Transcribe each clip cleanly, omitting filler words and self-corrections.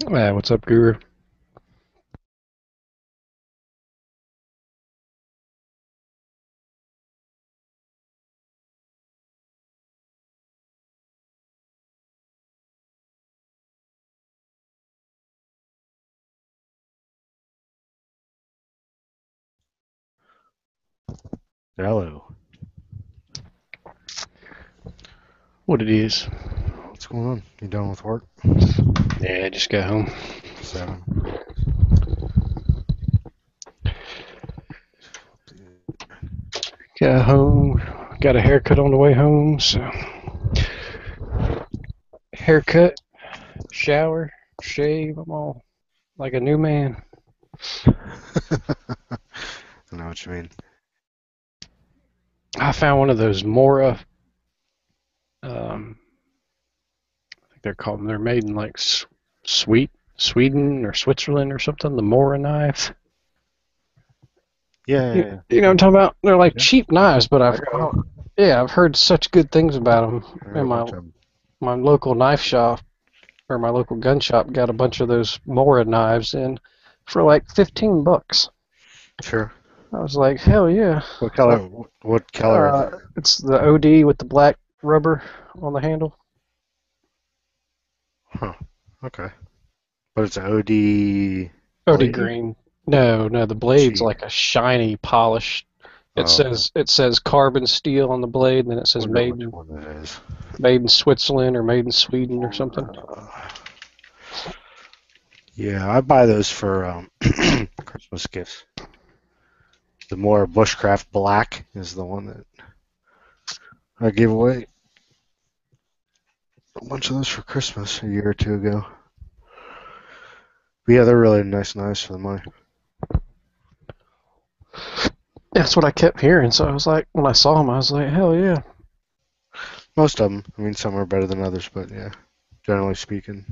What's up, Guru? Hello. What it is? What's going on? You done with work? Yeah, I just got home. 7. Got home. Got a haircut on the way home. So, haircut, shower, shave. I'm all like a new man. I know what you mean. I found one of those Mora. I think they're called. They're made in like Sweden or Switzerland or something. The Mora knives. Yeah, You, yeah, yeah. you know what I'm talking about? They're like Yeah, cheap knives, but I got 'em. I've heard such good things about them. I got In a my bunch of 'em. my local knife shop or my local gun shop got a bunch of those Mora knives in for like $15. Sure. I was like, hell yeah. What So, color? What color is it? it's the OD with the black rubber on the handle. Huh. Okay. But it's an OD OD blade? green. No, the blade's Cheap. like a shiny polish. It Oh, says it says carbon steel on the blade, and then it says wonder which one it is. made in Switzerland or made in Sweden or something. Yeah, I buy those for Christmas gifts. The more Bushcraft Black is the one that I gave away a bunch of those for Christmas a year or two ago. But yeah, they're really nice knives for the money. That's what I kept hearing. So I was like, when I saw them, I was like, hell yeah. Most of them. I mean, some are better than others, but yeah, generally speaking,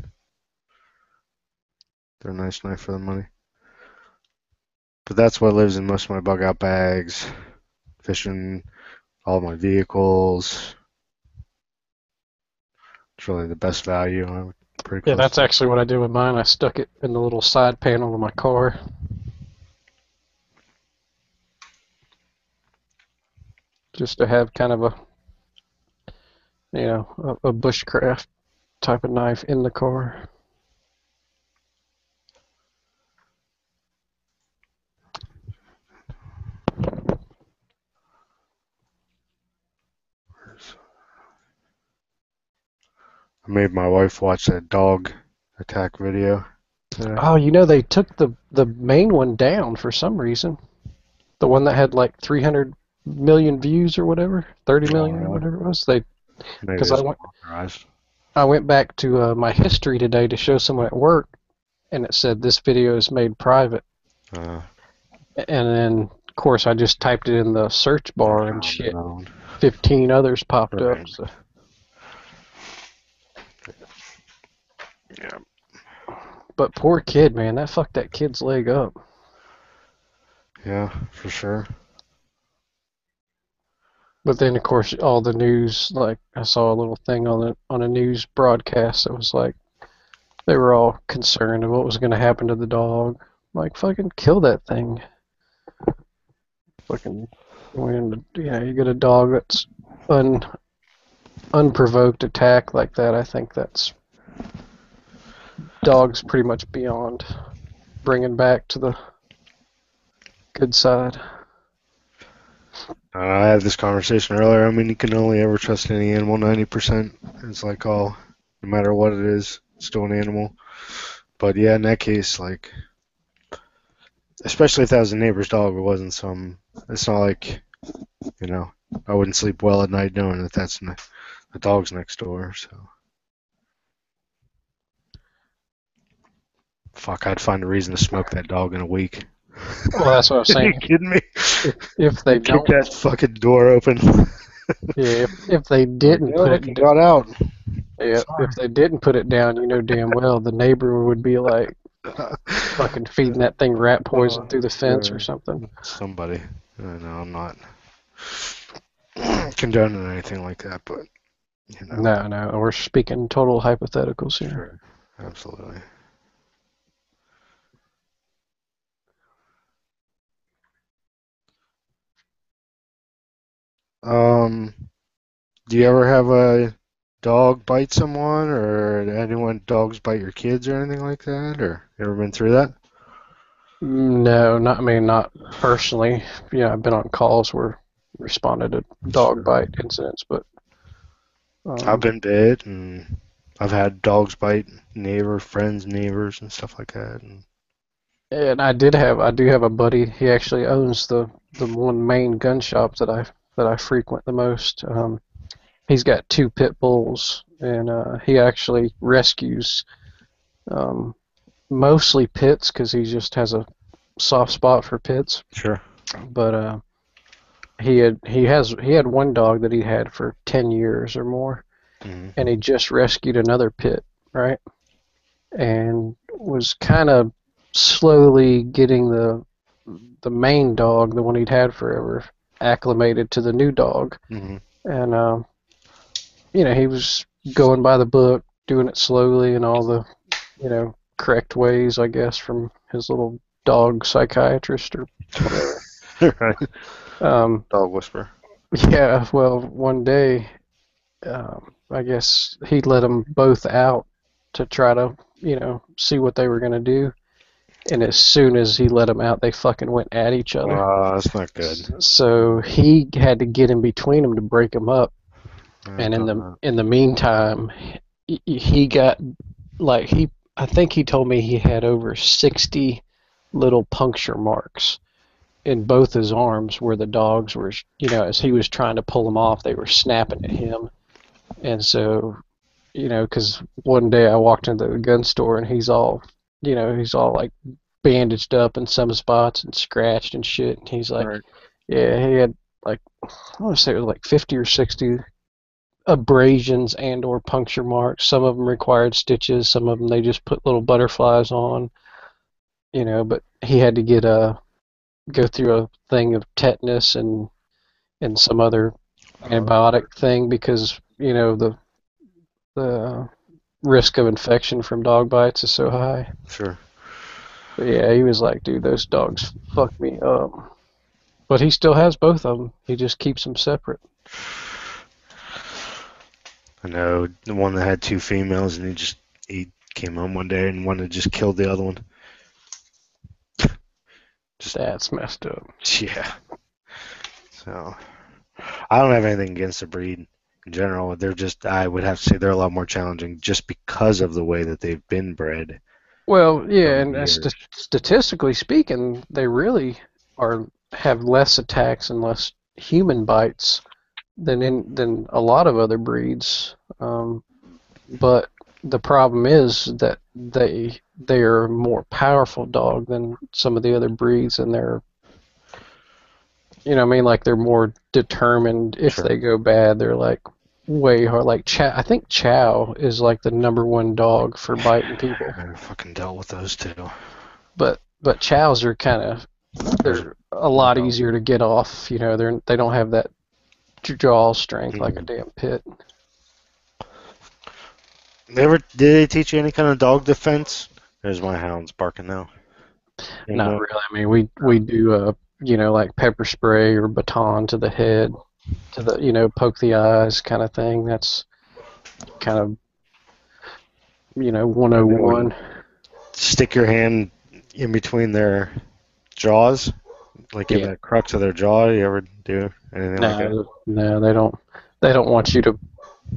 they're a nice knife for the money. But that's what lives in most of my bug out bags, fishing, all of my vehicles. It's really the best value. I'm pretty Yeah, close that's to it. actually what I did with mine. I stuck it in the little side panel of my car, just to have kind of a bushcraft type of knife in the car. I made my wife watch that dog attack video today. Oh, they took the main one down for some reason. The one that had like 300 million views or whatever, 30 Oh, million or really? whatever it was. They Maybe because it's authorized. I went back to my history today to show someone at work, and it said this video is made private. Uh, And then of course I just typed it in the search I bar and found shit. another one. 15 others popped up. Right. So. Yeah. But poor kid, man, that fucked that kid's leg up. Yeah, for sure. But then, of course, all the news, like I saw a little thing on a news broadcast that was like they were all concerned of what was going to happen to the dog. Like, fucking kill that thing. Fucking when you get a dog that's un unprovoked attack like that. I think that's dog's pretty much beyond bringing back to the good side. I had this conversation earlier. I mean, you can only ever trust any animal 90%. It's like, oh, no matter what it is, it's still an animal. But yeah, in that case, like, especially if that was a neighbor's dog, it wasn't some. It's not like, you know, I wouldn't sleep well at night knowing that that's the dog's next door. So, fuck, I'd find a reason to smoke that dog in a week. Well, that's what I was Are you saying. kidding me? If they I'd kick don't, that fucking door open. yeah, if they Like, didn't put oh, it, you got out. yeah, Sorry. if they didn't put it down, you know damn well the neighbor would be like fucking feeding that thing rat poison through the fence Yeah, or something. somebody. I know I'm not condoning anything like that, but you know, No, we're speaking total hypotheticals here. sure, absolutely. Do you ever have a dog bite someone, or anyone dogs bite your kids or anything like that? Or you ever been through that? No, not I mean not personally. I've been on calls where responded to dog Sure. bite incidents, but I've um, been bit, and I've had dogs bite friends, neighbors, and stuff like that. and I do have a buddy. He actually owns the one main gun shop that I frequent the most. He's got two pit bulls, and he actually rescues um, mostly pits because he just has a soft spot for pits. Sure. But he had one dog that he had for 10 years or more, Hmm. and he just rescued another pit, right? And was kind of slowly getting the main dog, the one he'd had forever, acclimated to the new dog. Hmm. And he was going by the book, doing it slowly and all the correct ways, I guess, from his little dog psychiatrist or whatever. Right. Um, Dog whisperer. yeah, well, one day, I guess he let them both out to try to, see what they were going to do. And as soon as he let them out, they fucking went at each other. That's not good. So he had to get in between them to break them up. I've And done that. in the meantime, he got like he I think he told me he had over 60 little puncture marks in both his arms where the dogs were, as he was trying to pull them off, they were snapping at him. And so, because one day I walked into the gun store and he's all like bandaged up in some spots and scratched and shit. And he's like, Right. yeah, he had like, I want to say it was like 50 or 60 abrasions and or puncture marks. Some of them required stitches. Some of them they just put little butterflies on. But he had to go through a thing of tetanus and some other antibiotic thing because the risk of infection from dog bites is so high. Sure. But yeah, he was like, dude, those dogs fuck me up. But he still has both of them. He just keeps them separate. I know the one that had two females, and he came home one day and wanted to just kill the other one. That's messed up. Yeah. So I don't have anything against the breed in general. I would have to say they're a lot more challenging just because of the way that they've been bred Well, yeah, over the and years. statistically speaking, they really have less attacks and less human bites than a lot of other breeds. But the problem is that they are a more powerful dog than some of the other breeds, and they're what I mean, like they're more determined. If Sure. they go bad, they're like way hard. Like I think Chow is like the #1 dog for biting people. I fucking dealt with those two. But Chows are they're a lot easier to get off. They don't have that jaw strength like a damn pit. Did they teach you any kind of dog defense? There's my hounds barking now. Not really. I mean, we do like pepper spray or baton to the head, to the poke the eyes kind of thing. That's kind of 101. Stick your hand in between their jaws, like in Yeah. the crux of their jaw. You ever do anything like that? No, they don't. They don't want you to.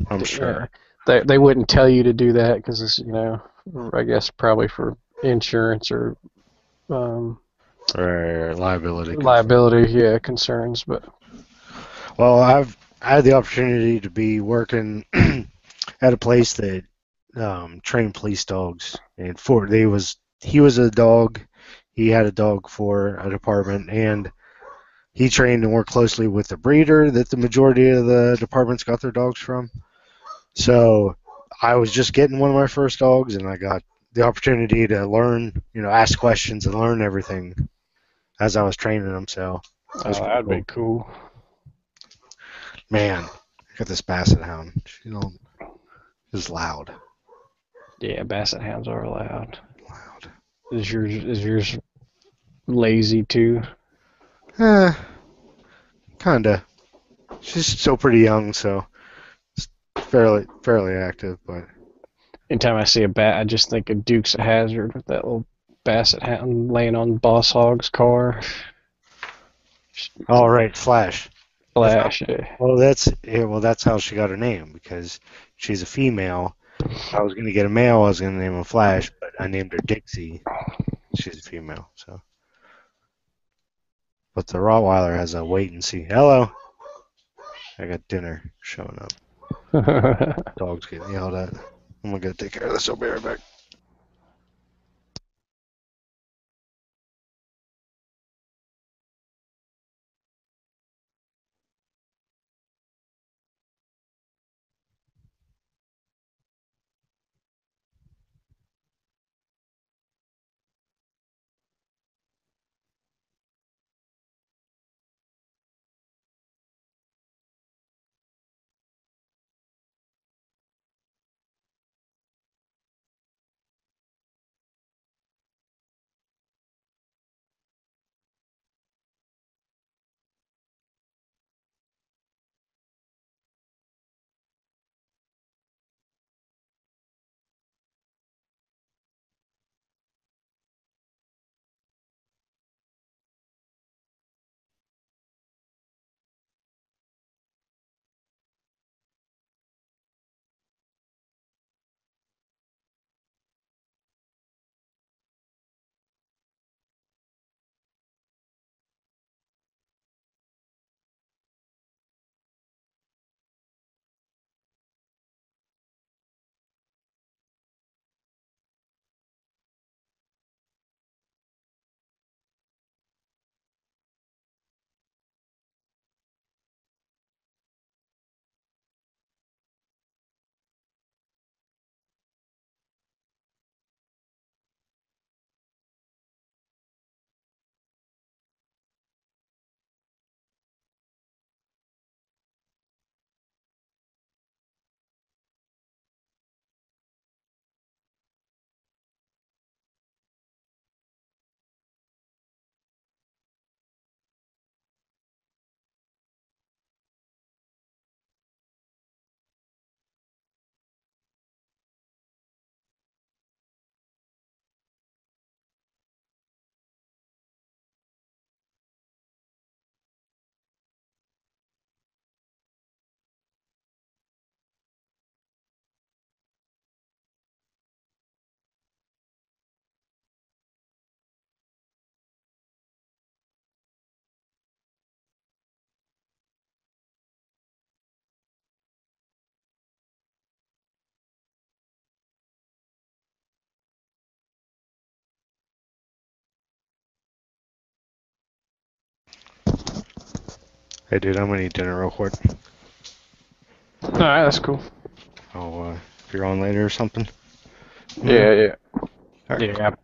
I'm sure. They wouldn't tell you to do that because it's I guess probably for insurance or Or liability. liability concerns. But Well, I had the opportunity to be working at a place that trained police dogs, and he was a dog. He had a dog for a department, and he trained and worked closely with the breeder that the majority of the departments got their dogs from. So I was just getting one of my first dogs, and I got the opportunity to learn, ask questions and learn everything as I was training them. So that'd be cool. Man, I got this basset hound. Is loud. Yeah, basset hounds are loud. Loud. Is yours lazy too? Kinda. She's still pretty young, so it's fairly active. But Anytime I see a bat, I just think of Dukes of Hazzard with that little basset hound laying on Boss Hogg's car. all right, Flash. That's how, Flash. Yeah. well, that's how she got her name because she's a female. If I was gonna get a male, I was gonna name him Flash, but I named her Dixie. She's a female, so. But the Rottweiler has a wait and see. Hello, I got dinner showing up. Dog's getting yelled at. I'm gonna go take care of this. I'll be right back. Hey, dude, I'm gonna eat dinner real quick. Alright, that's cool. If you're on later or something. Yeah, yeah. All right. Yeah,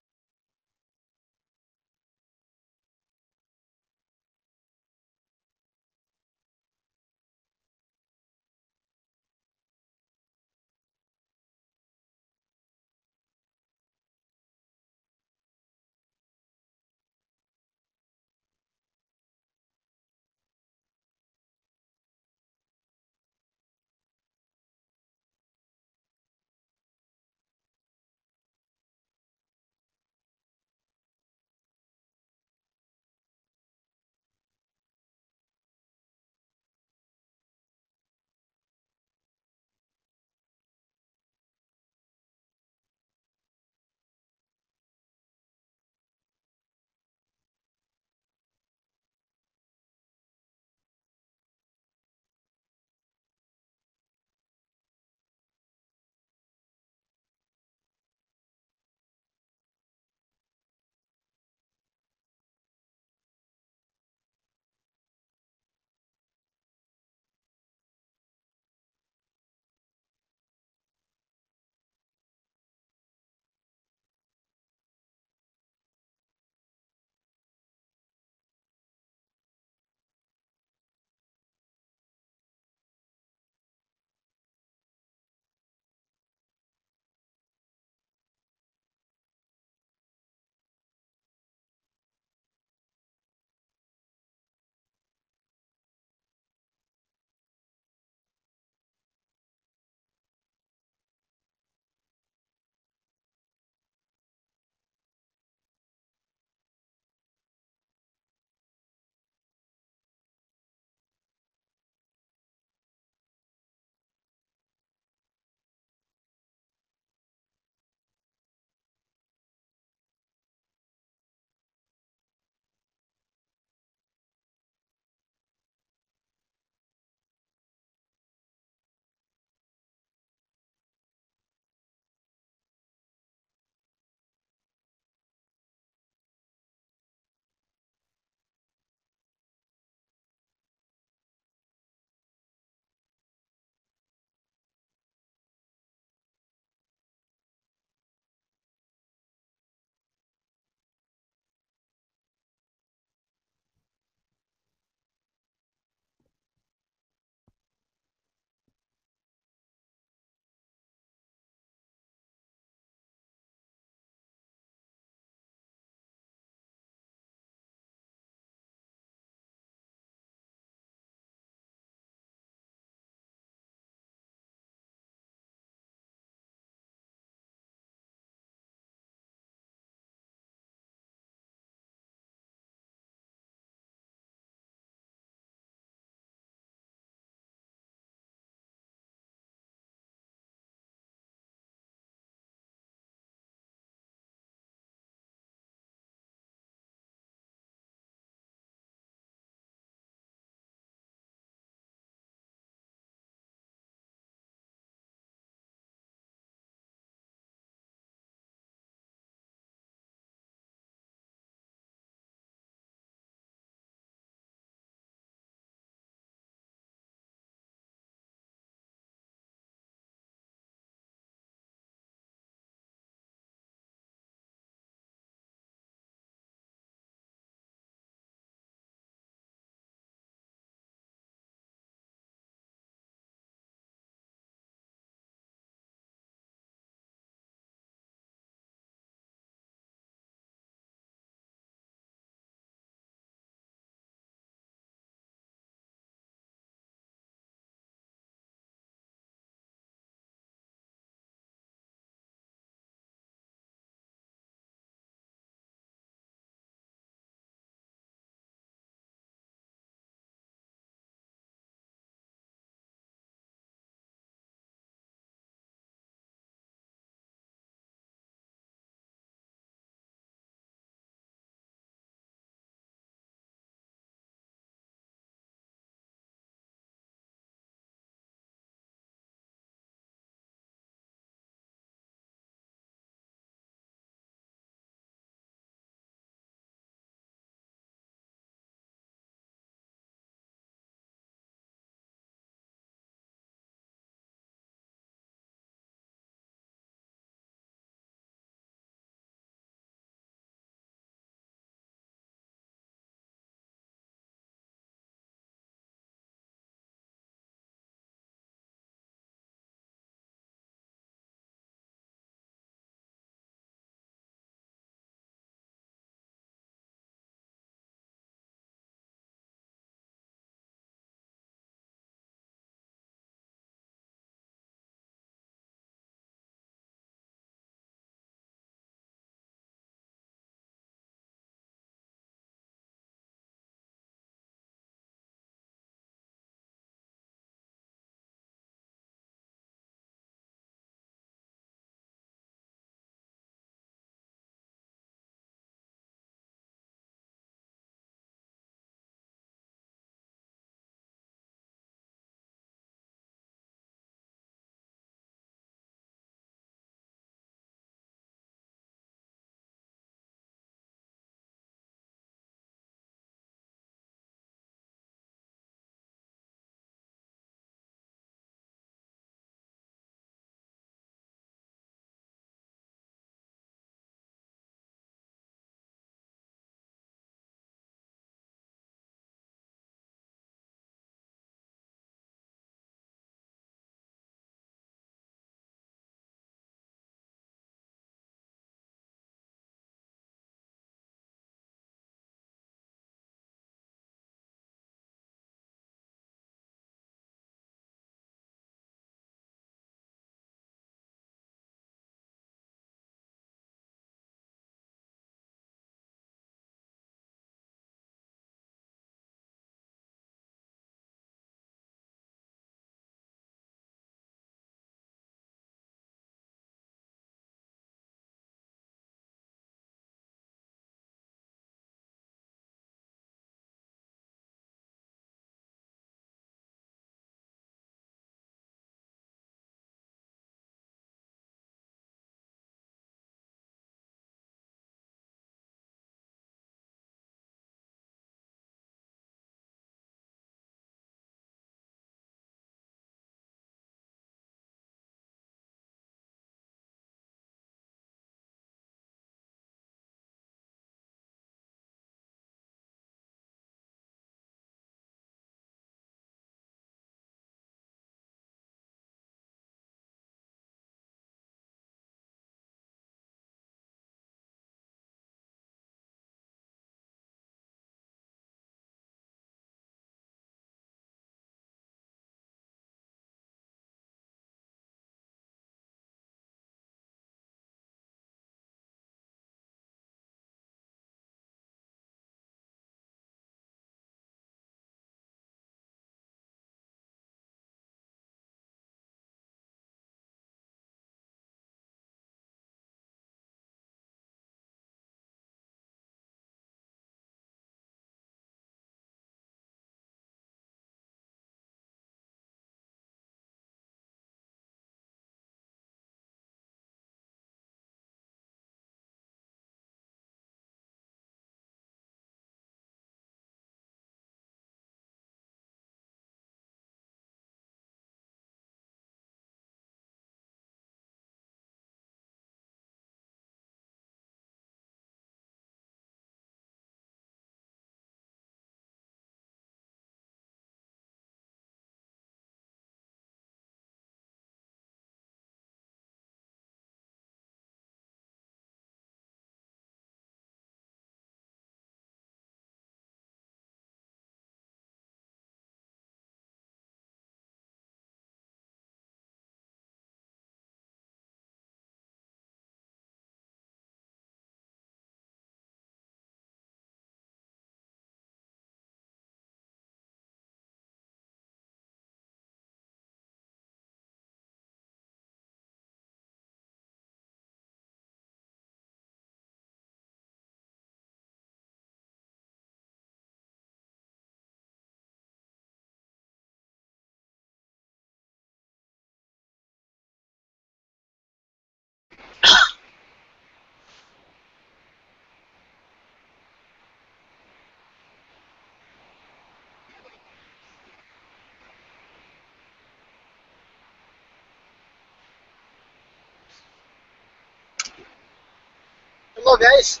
Hello, guys.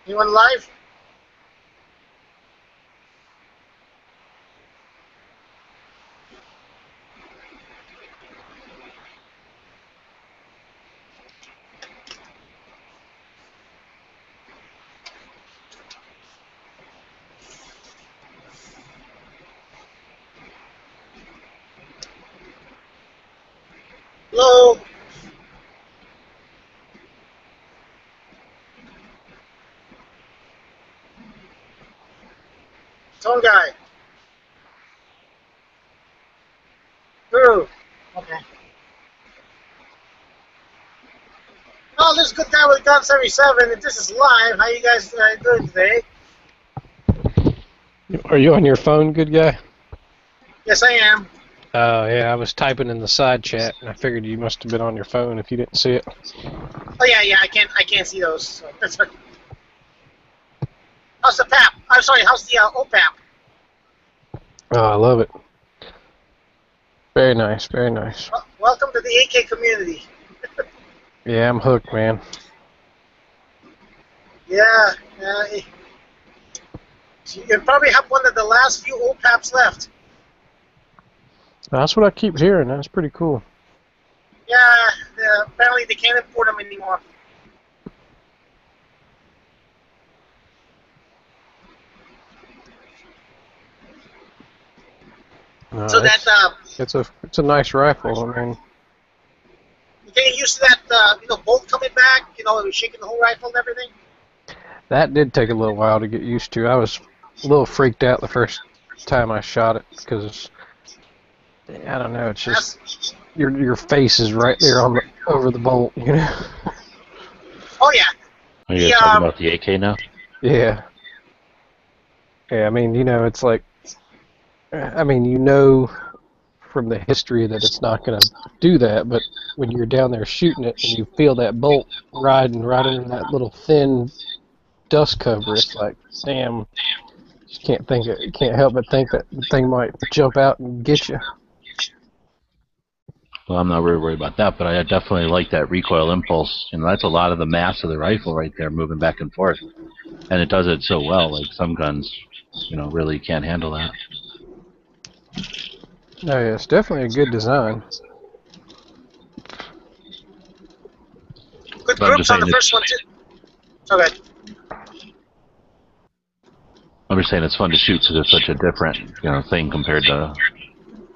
Anyone live? Hello. Tone guy. Guru. Okay. Oh, this is good guy with Gun 77, and this is live. How you guys doing today? Are you on your phone, good guy? Yes, I am. Oh, yeah, I was typing in the side chat, and I figured you must have been on your phone if you didn't see it. Oh yeah, I can't see those. So that's right. How's the PAP? I'm sorry. How's the OPAP? Oh, I love it. Very nice, very nice. Welcome to the AK community. Yeah, I'm hooked, man. Yeah. You probably have one of the last few OPAPs left. That's what I keep hearing. That's pretty cool. Yeah. Apparently they can't import them anymore. No, So that it's a nice rifle. I mean, you getting used to that bolt coming back, shaking the whole rifle and everything. that did take a little while to get used to. I was a little freaked out the first time I shot it because I don't know. It's just your face is right there over the bolt, you know. Oh yeah. Are you guys talking about the AK now? Yeah. Yeah, I mean, it's like, from the history that it's not going to do that, but when you're down there shooting it and you feel that bolt riding right under that little thin dust cover, it's like, damn, you can't help but think that the thing might jump out and get you. Well, I'm not really worried about that, but I definitely like that recoil impulse. That's a lot of the mass of the rifle right there, moving back and forth. And it does it so well. Like some guns, really can't handle that. No, yeah, it's definitely a good design. Good groups on the first one too. Okay. I'm just saying it's fun to shoot because it's such a different, thing compared to,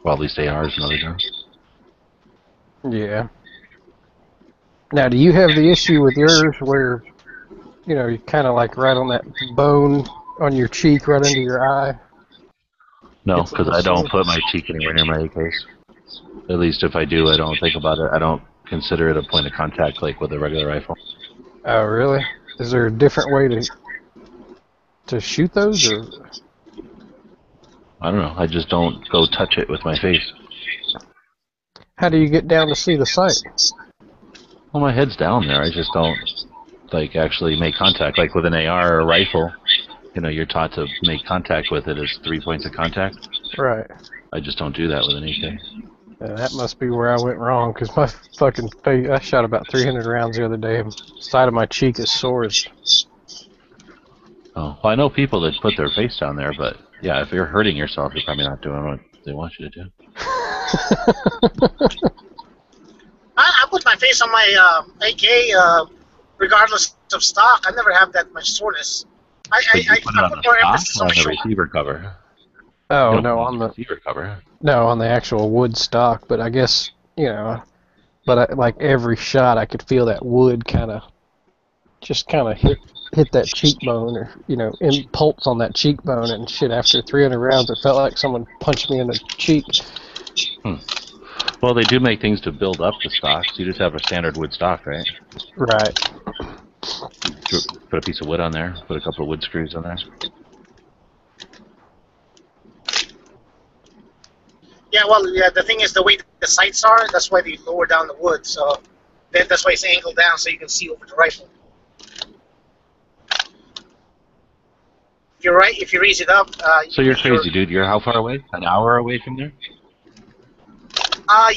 well, at least ARs and other guns. Yeah. Now, do you have the issue with yours where, you kind of like right on that bone on your cheek, right under your eye? No, because I don't put my cheek anywhere near my AKs. At least if I do, I don't think about it. I don't consider it a point of contact like with a regular rifle. Oh, really? Is there a different way to shoot those? Or? I don't know. I just don't go touch it with my face. How do you get down to see the sight? Well, my head's down there. I just don't, actually make contact. Like with an AR or a rifle, you're taught to make contact with it as 3 points of contact. Right. I just don't do that with an AK. That must be where I went wrong, because my fucking face, I shot about 300 rounds the other day, and the side of my cheek is sore as... Oh, well, I know people that put their face down there, but yeah, if you're hurting yourself, you're probably not doing what they want you to do. I put my face on my AK regardless of stock. I never have that much soreness. I put it on put more the emphasis stock on or my on the shoulder. receiver cover. Oh, no, on the receiver cover. No, on the actual wood stock, but I guess, like every shot I could feel that wood kind of hit that cheekbone, or, impulse on that cheekbone, and shit, after 300 rounds it felt like someone punched me in the cheek. Well, they do make things to build up the stocks. You just have a standard wood stock, right? Right. Put a piece of wood on there, put a couple of wood screws on there. Yeah, well, the thing is the way the sights are, that's why they lower down the wood. So That's why it's angled down so you can see over the rifle. You're right. If you raise it up, So you're crazy, dude. You're how far away? An hour away from there? I'm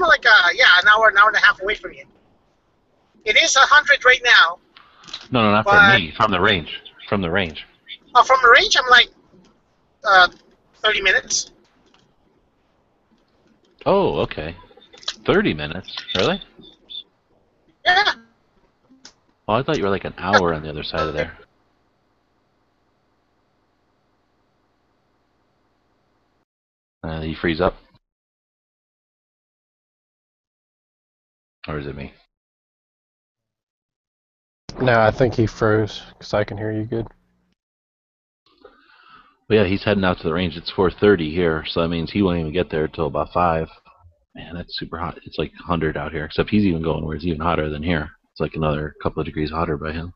like an hour and a half away from you. It is 100 right now. No, not from me. From the range. From the range. From the range, I'm like 30 minutes. Oh, okay. 30 minutes? Really? Yeah. Oh, I thought you were like an hour on the other side of there. You freeze up? Or is it me? No, I think he froze because I can hear you good. But yeah, he's heading out to the range. It's 4:30 here, so that means he won't even get there till about 5. Man, that's super hot. It's like 100 out here, except he's even going where it's even hotter than here. It's like another couple of degrees hotter by him.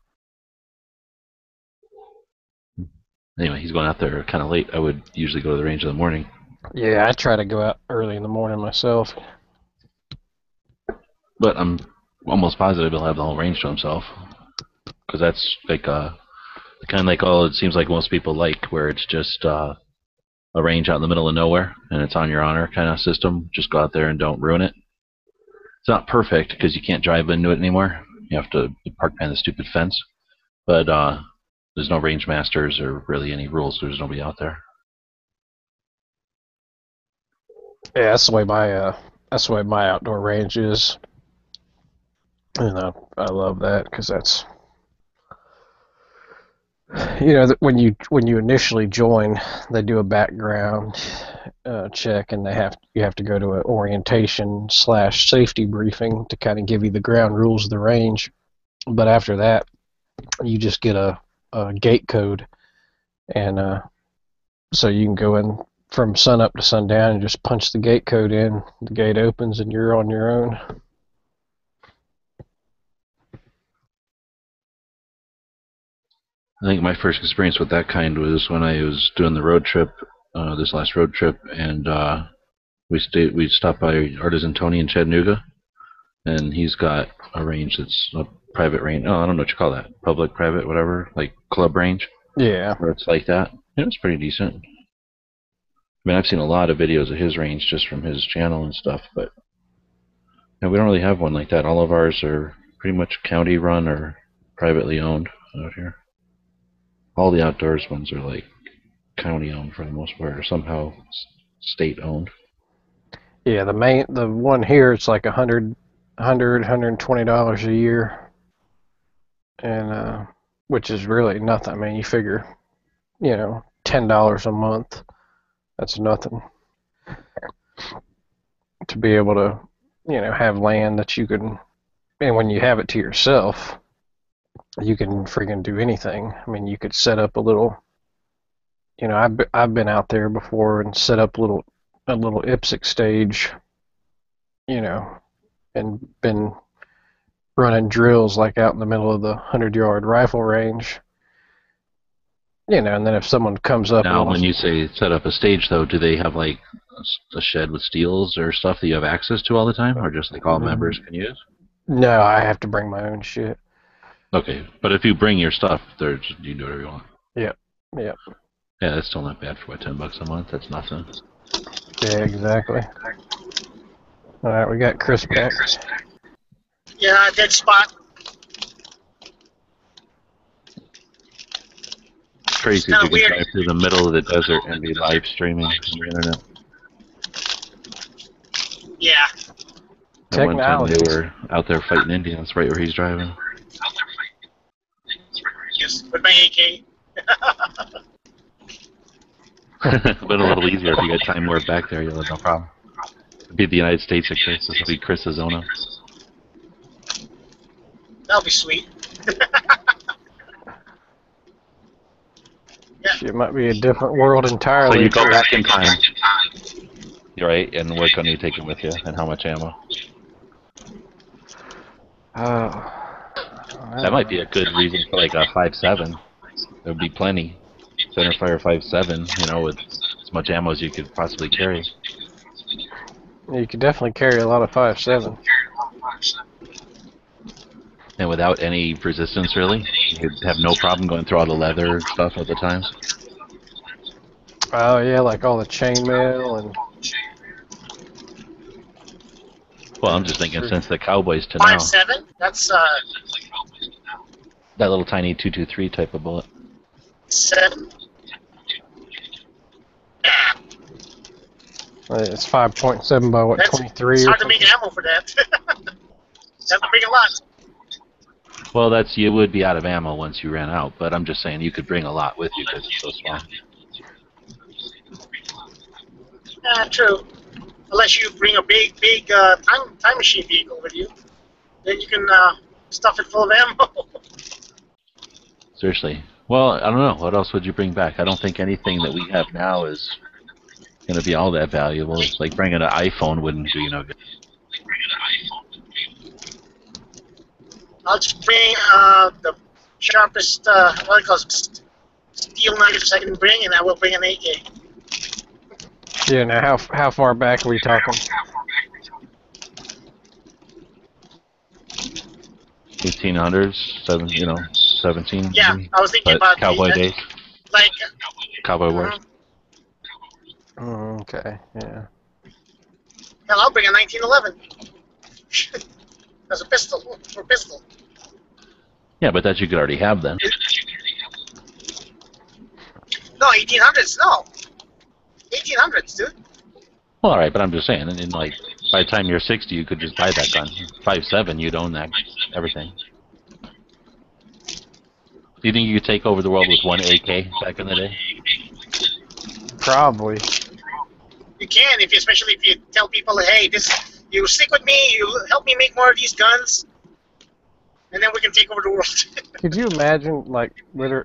Anyway, he's going out there kind of late. I would usually go to the range in the morning. Yeah, I try to go out early in the morning myself. But I'm almost positive he'll have the whole range to himself. Because that's like kind of like all it seems like most people like, where it's just a range out in the middle of nowhere, and it's on your honor kind of system. Just go out there and don't ruin it. It's not perfect because you can't drive into it anymore. You have to park behind the stupid fence. But there's no range masters or really any rules. There's nobody out there. Yeah, that's the way my outdoor range is. And I love that because that's, you know, when you initially join, they do a background check, and you have to go to an orientation / safety briefing to kind of give you the ground rules of the range. But after that, you just get a gate code, and so you can go in from sun up to sundown and just punch the gate code in. The gate opens, and you're on your own. I think my first experience with that kind was when I was doing the road trip, this last road trip, and we stopped by Artisan Tony in Chattanooga, and he's got a range that's a private range. Oh, I don't know what you call that, public, private, whatever, like club range. Yeah. Where it's like that. It was pretty decent. I mean, I've seen a lot of videos of his range just from his channel and stuff, but we don't really have one like that. All of ours are pretty much county run or privately owned out here. All the outdoors ones are like county owned for the most part, or somehow state owned. Yeah, the one here, it's like $120 a year, and which is really nothing. I mean, you figure, you know, $10 a month, that's nothing to be able to, you know, have land that you can, and when you have it to yourself, you can freaking do anything. I mean, you could set up a little, you know, I've been out there before and set up a little IPSC stage, you know, and been running drills like out in the middle of the 100-yard rifle range, you know, and then if someone comes up. Now, when you say set up a stage, though, do they have like a shed with steels or stuff that you have access to all the time, or just like all members can use? No, I have to bring my own shit. Okay, but if you bring your stuff, you can do whatever you want. Yep. Yeah, that's still not bad for what, $10 a month? That's nothing. Yeah, exactly. All right, we got Chris back. Yeah, dead spot. It's crazy if you can drive through the middle of the desert and be live streaming on the internet. Yeah. At one time they were out there fighting Indians right where he's driving. Yes, with my AK. But a little easier if you get Time Warp back there, you'll have no problem. It'd be the United States of Chris. This will be Chris Azona. That'll be sweet. Yeah. It might be a different world entirely. So you go back in time, right, and what gun are you taking with you, and how much ammo? That might be a good reason for like a 5.7. There would be plenty. Centerfire 5.7, you know, with as much ammo as you could possibly carry. You could definitely carry a lot of 5.7. And without any resistance, really? You'd have no problem going through all the leather and stuff at the times? Oh yeah, like all the chainmail and. Well, I'm just thinking since the Cowboys to now. 5.7. That's That little tiny 223 type of bullet. 7. Yeah, It's 5.7 by what, that's 23 it's or hard to make ammo for that. You have to bring a lot. Well, you would be out of ammo once you ran out, but I'm just saying you could bring a lot with you because it's so small. True. Unless you bring a big time machine vehicle with you, then you can stuff it full of ammo. Seriously. Well, I don't know. What else would you bring back? I don't think anything that we have now is going to be all that valuable. It's like bringing an iPhone wouldn't do you no good. I'll just bring the sharpest, what it calls, steel knives I can bring, and I will bring an AK. Yeah. Now, how far back are we talking? 1800s, 17. Yeah, maybe? I was thinking But about Cowboy days, like, Cowboy Wars. Okay. Yeah. hell, I'll bring a 1911 as a pistol for pistol. Yeah, but that you could already have then. No, 1800s, no. 1800s, dude. Well, alright, but I'm just saying, and like, by the time you're 60, you could just buy that gun. 5.7, you'd own that, everything. Do you think you could take over the world with one AK back in the day? Probably. You can, especially if you tell people, hey, you stick with me, you help me make more of these guns, and then we can take over the world. Could you imagine, like,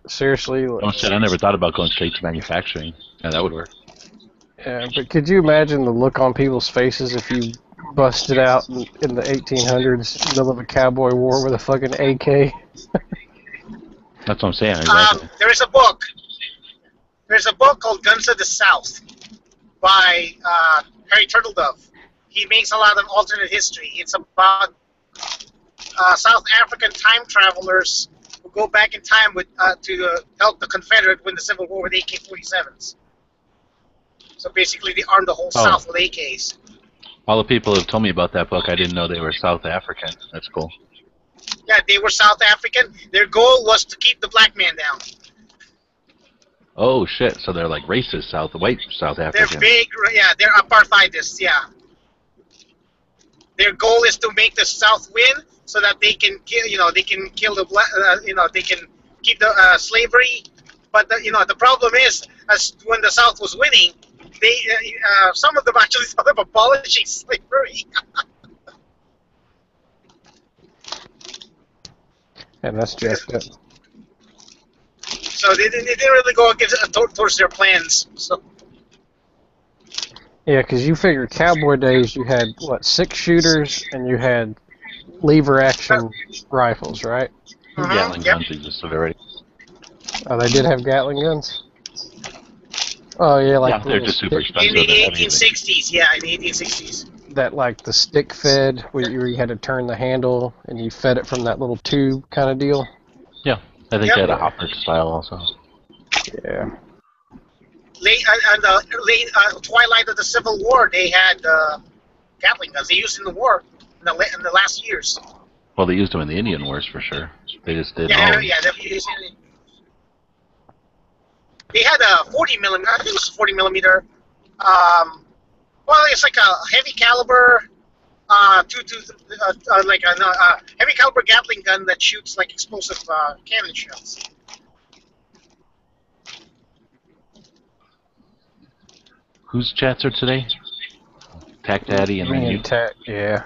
seriously? Oh shit, I never thought about going straight to manufacturing. Yeah, that would work. Yeah, but could you imagine the look on people's faces if you busted out in the 1800s, middle of a cowboy war with a fucking AK? That's what I'm saying, exactly. There is a book. There's a book called Guns of the South by Harry Turtledove. He makes a lot of alternate history. It's about South African time travelers who go back in time to help the Confederate win the Civil War with AK-47s. So basically, they armed the whole South with AKs. All the people have told me about that book, I didn't know they were South African. That's cool. Yeah, they were South African. Their goal was to keep the black man down. Oh shit, so they're like racist white South They're African. big, yeah, they're apartheidists, yeah. Their goal is to make the South win so that they can kill, they can kill the black, they can keep the slavery. But the problem is, when the South was winning, they some of them actually thought of abolishing slavery. And that's jacked up. So they didn't really go against towards their plans. So Yeah, because you figure cowboy days, you had, what, 6 shooters, and you had lever action rifles, right? Gatling yep. guns existed already. Oh, they did have Gatling guns? Oh, yeah, like Yeah, they're just super expensive. In the and heavy. 1860s, yeah, in the 1860s. that, like, the stick fed, where you had to turn the handle, and you fed it from that little tube kind of deal? Yeah, I think Yep. they had a hopper style also. Yeah. Late twilight of the Civil War, they had Gatling guns. They used in the war in the last years. Well, they used them in the Indian Wars for sure. They just did. Yeah, they used it. They had a 40 millimeter. I think it was 40 millimeter. Well, it's like a heavy caliber, like a heavy caliber Gatling gun that shoots like explosive cannon shells. Whose chats are today? Tac Daddy and then Me you. and Tac, yeah.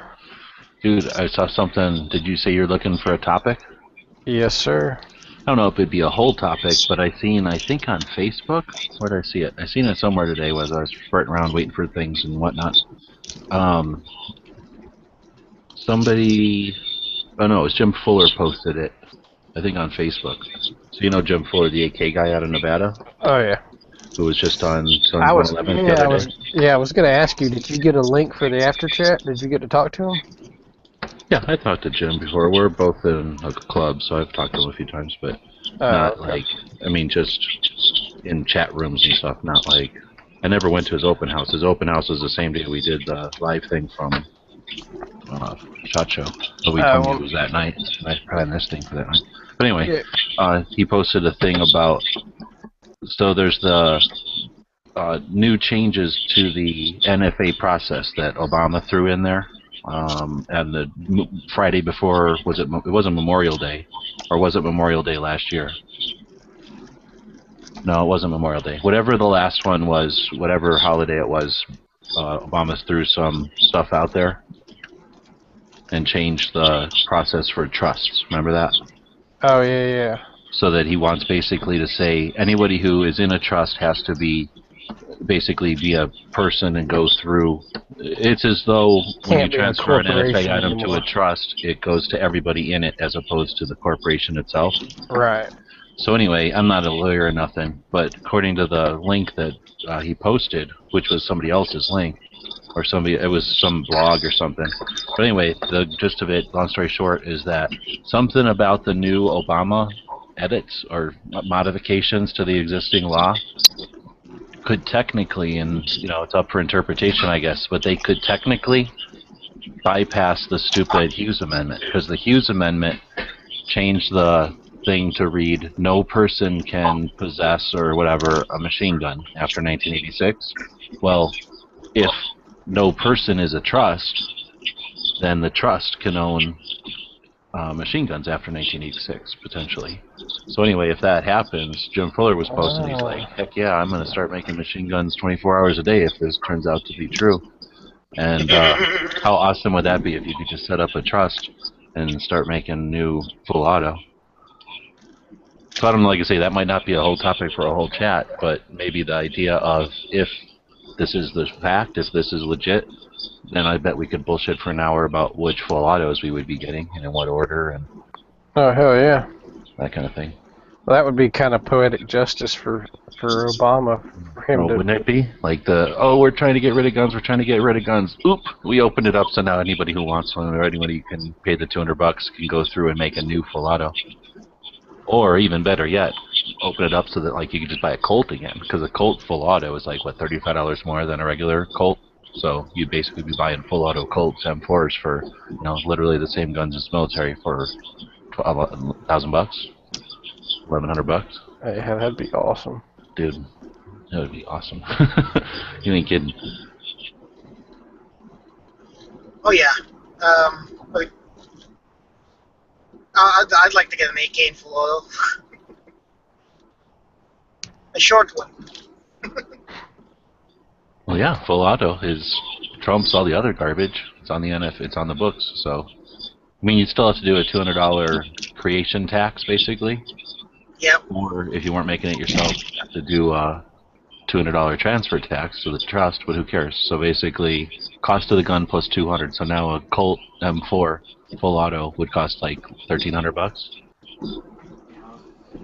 Dude, I saw something. Did you say you're looking for a topic? Yes, sir. I don't know if it'd be a whole topic, but I think on Facebook. Where did I see it? I seen it somewhere today as I was farting around waiting for things and whatnot. Somebody. Oh no, it was Jim Fuller posted it. I think on Facebook. So you know Jim Fuller, the AK guy out of Nevada, Oh, yeah. who was just on I was, 11th the yeah, other day. I was going to ask you, did you get a link for the after chat? Did you get to talk to him? Yeah, I talked to Jim before. We're both in a club, so I've talked to him a few times, but not okay. like, I mean, just in chat rooms and stuff, not like, I never went to his open house. His open house was the same day we did the live thing from SHOT Show. But we told me it Well, was that night. I had this thing for that night. But anyway, yeah. he posted a thing about, so there's the new changes to the NFA process that Obama threw in there. And the Friday before, it wasn't Memorial Day, or was it Memorial Day last year? No, it wasn't Memorial Day. Whatever the last one was, whatever holiday it was, Obama threw some stuff out there and changed the process for trusts. Remember that? Oh, yeah. So that he wants basically to say anybody who is in a trust has to be a person and go through. It's as though when you Can't be a transfer an NFA corporation item to a anymore. trust, it goes to everybody in it as opposed to the corporation itself. Right. So anyway, I'm not a lawyer or nothing, but according to the link that he posted, which was somebody else's link, or it was some blog or something. But anyway, the gist of it, long story short, is that something about the new Obama edits or modifications to the existing law could technically, and it's up for interpretation, I guess, but they could technically bypass the stupid Hughes Amendment, because the Hughes Amendment changed the thing to read, no person can possess or whatever a machine gun after 1986. Well, if no person is a trust, then the trust can own machine guns after 1986, potentially. So anyway, if that happens, Jim Fuller was posting, he's like, heck yeah, I'm going to start making machine guns 24 hours a day if this turns out to be true. And how awesome would that be if you could just set up a trust and start making new full auto? So I don't know, like I say, that might not be a whole topic for a whole chat, but maybe the idea of if this is the fact, if this is legit, then I bet we could bullshit for an hour about which full autos we would be getting and in what order and Oh, hell yeah. that kind of thing. Well, that would be kind of poetic justice for Obama, for him to. Wouldn't it be? Like we're trying to get rid of guns, we're trying to get rid of guns. Oop, we opened it up so now anybody who wants one or anybody who can pay the $200 can go through and make a new full auto. Or even better yet, open it up so that like you could just buy a Colt again, because a Colt full auto is like what, $35 more than a regular Colt. So you'd basically be buying full auto Colts M4s for literally the same guns as military for $1,000, $1,100. Yeah, that'd be awesome. Dude, that would be awesome. You ain't kidding. Oh yeah. But I'd like to get an AK in full auto. A short one. Well, yeah, full auto trumps all the other garbage. It's on the it's on the books. So, I mean, you'd still have to do a $200 creation tax, basically. Yep. Or if you weren't making it yourself, you have to do a $200 transfer tax to the trust. But who cares? So basically, cost of the gun plus $200. So now a Colt M4 full auto would cost like $1,300.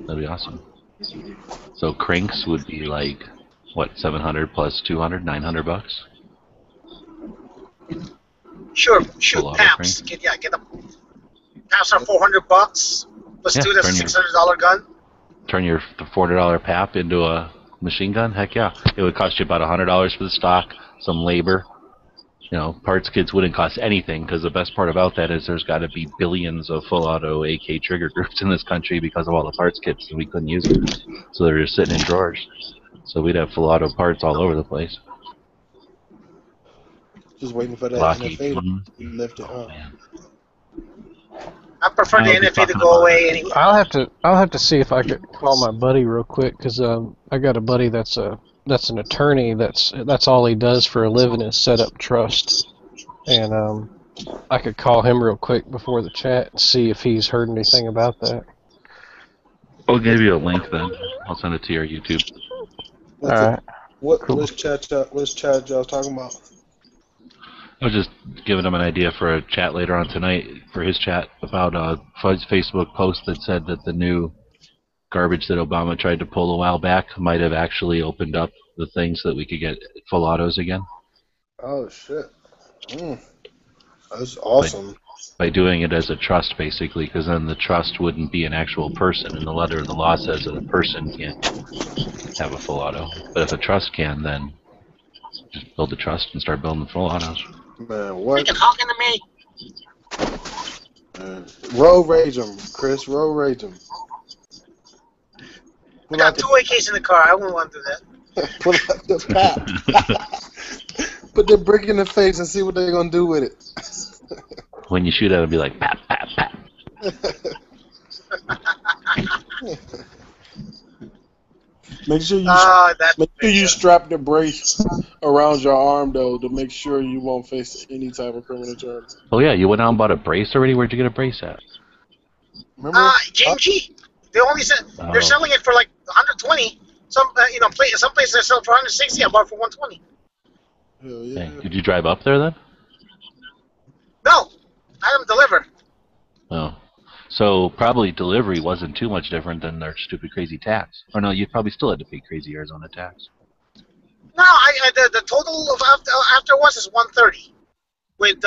That'd be awesome. So cranks would be like, what, 700 plus 200, $900? Sure, shoot Full auto PAPs. Get them. PAPs are $400. Let's do the $600 gun. Turn your $400 PAP into a machine gun? Heck yeah. It would cost you about $100 for the stock, some labor. Parts kits wouldn't cost anything, because the best part about that is there's got to be billions of full auto AK trigger groups in this country because of all the parts kits, and we couldn't use them. So they're just sitting in drawers. So we'd have full auto parts all over the place. Just waiting for that Lockheed. NFA to lift it up. Man. I prefer the NFA to go away anyway. I'll have to see if I could call my buddy real quick, because I got a buddy that's an attorney. That's all he does for a living is set up trust, and I could call him real quick before the chat and see if he's heard anything about that. I'll give you a link then. I'll send it to your YouTube. Alright. Which chat y'all talking about? I was just giving him an idea for a chat later on tonight for his chat about Fud's Facebook post that said that the new garbage that Obama tried to pull a while back might have actually opened up the thing so that we could get full autos again. Oh shit! That's awesome. by doing it as a trust, basically, because then the trust wouldn't be an actual person, and the letter of the law says that a person can't have a full auto. But if a trust can, then just build the trust and start building the full autos. Man, what? Freaking talking to me. Road rage them, Chris. Road rage them. I got 2 AKs in the car. I wouldn't want to do that. Pull out the pap. Put the brick in the face and see what they're gonna do with it. When you shoot at it, it'll be like, pap, pap, pap. Make sure you That make sure you strap the brace around your arm though to make sure you won't face any type of criminal charge. Oh, yeah, you went out and bought a brace already? Where'd you get a brace at? Remember? JMG. They only said they're selling it for like 120. Some some places they sell it for 160. I bought it for 120. Hell yeah. Dang. Did you drive up there then? No, I had them delivered. Oh. So probably delivery wasn't too much different than their stupid crazy tax. Or no, you probably still had to pay crazy Arizona tax. No, the total of after was is 130, with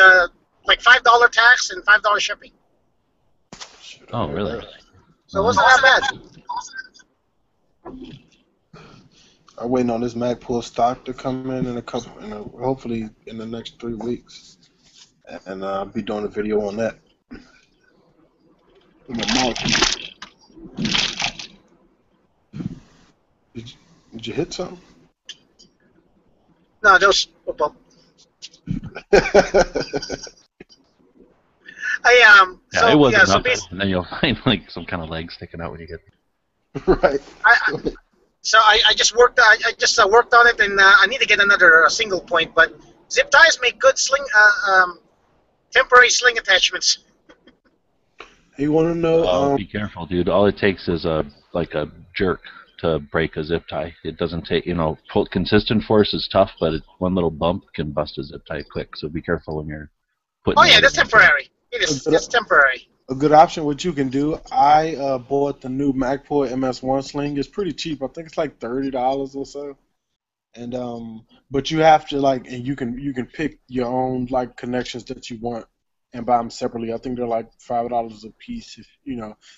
like $5 tax and $5 shipping. Oh, really? So it wasn't that bad. I'm waiting on this Magpul stock to come in hopefully in the next 3 weeks, and I'll be doing a video on that. Did you hit something? No, those. Well, Yeah, it wasn't so nothing. And then you'll find like some kind of leg sticking out when you get Right. I just worked. I just worked on it, and I need to get another single point. But zip ties make good temporary sling attachments. You want to know? Be careful, dude. All it takes is a jerk to break a zip tie. It doesn't take, consistent force is tough, but one little bump can bust a zip tie quick. So be careful when you're putting. Oh yeah, that's temporary. It's temporary. A good option, what you can do, I bought the new Magpul MS1 sling. It's pretty cheap. I think it's like $30 or so. And but you have to and you can pick your own connections that you want and buy them separately. I think they're like $5 a piece. If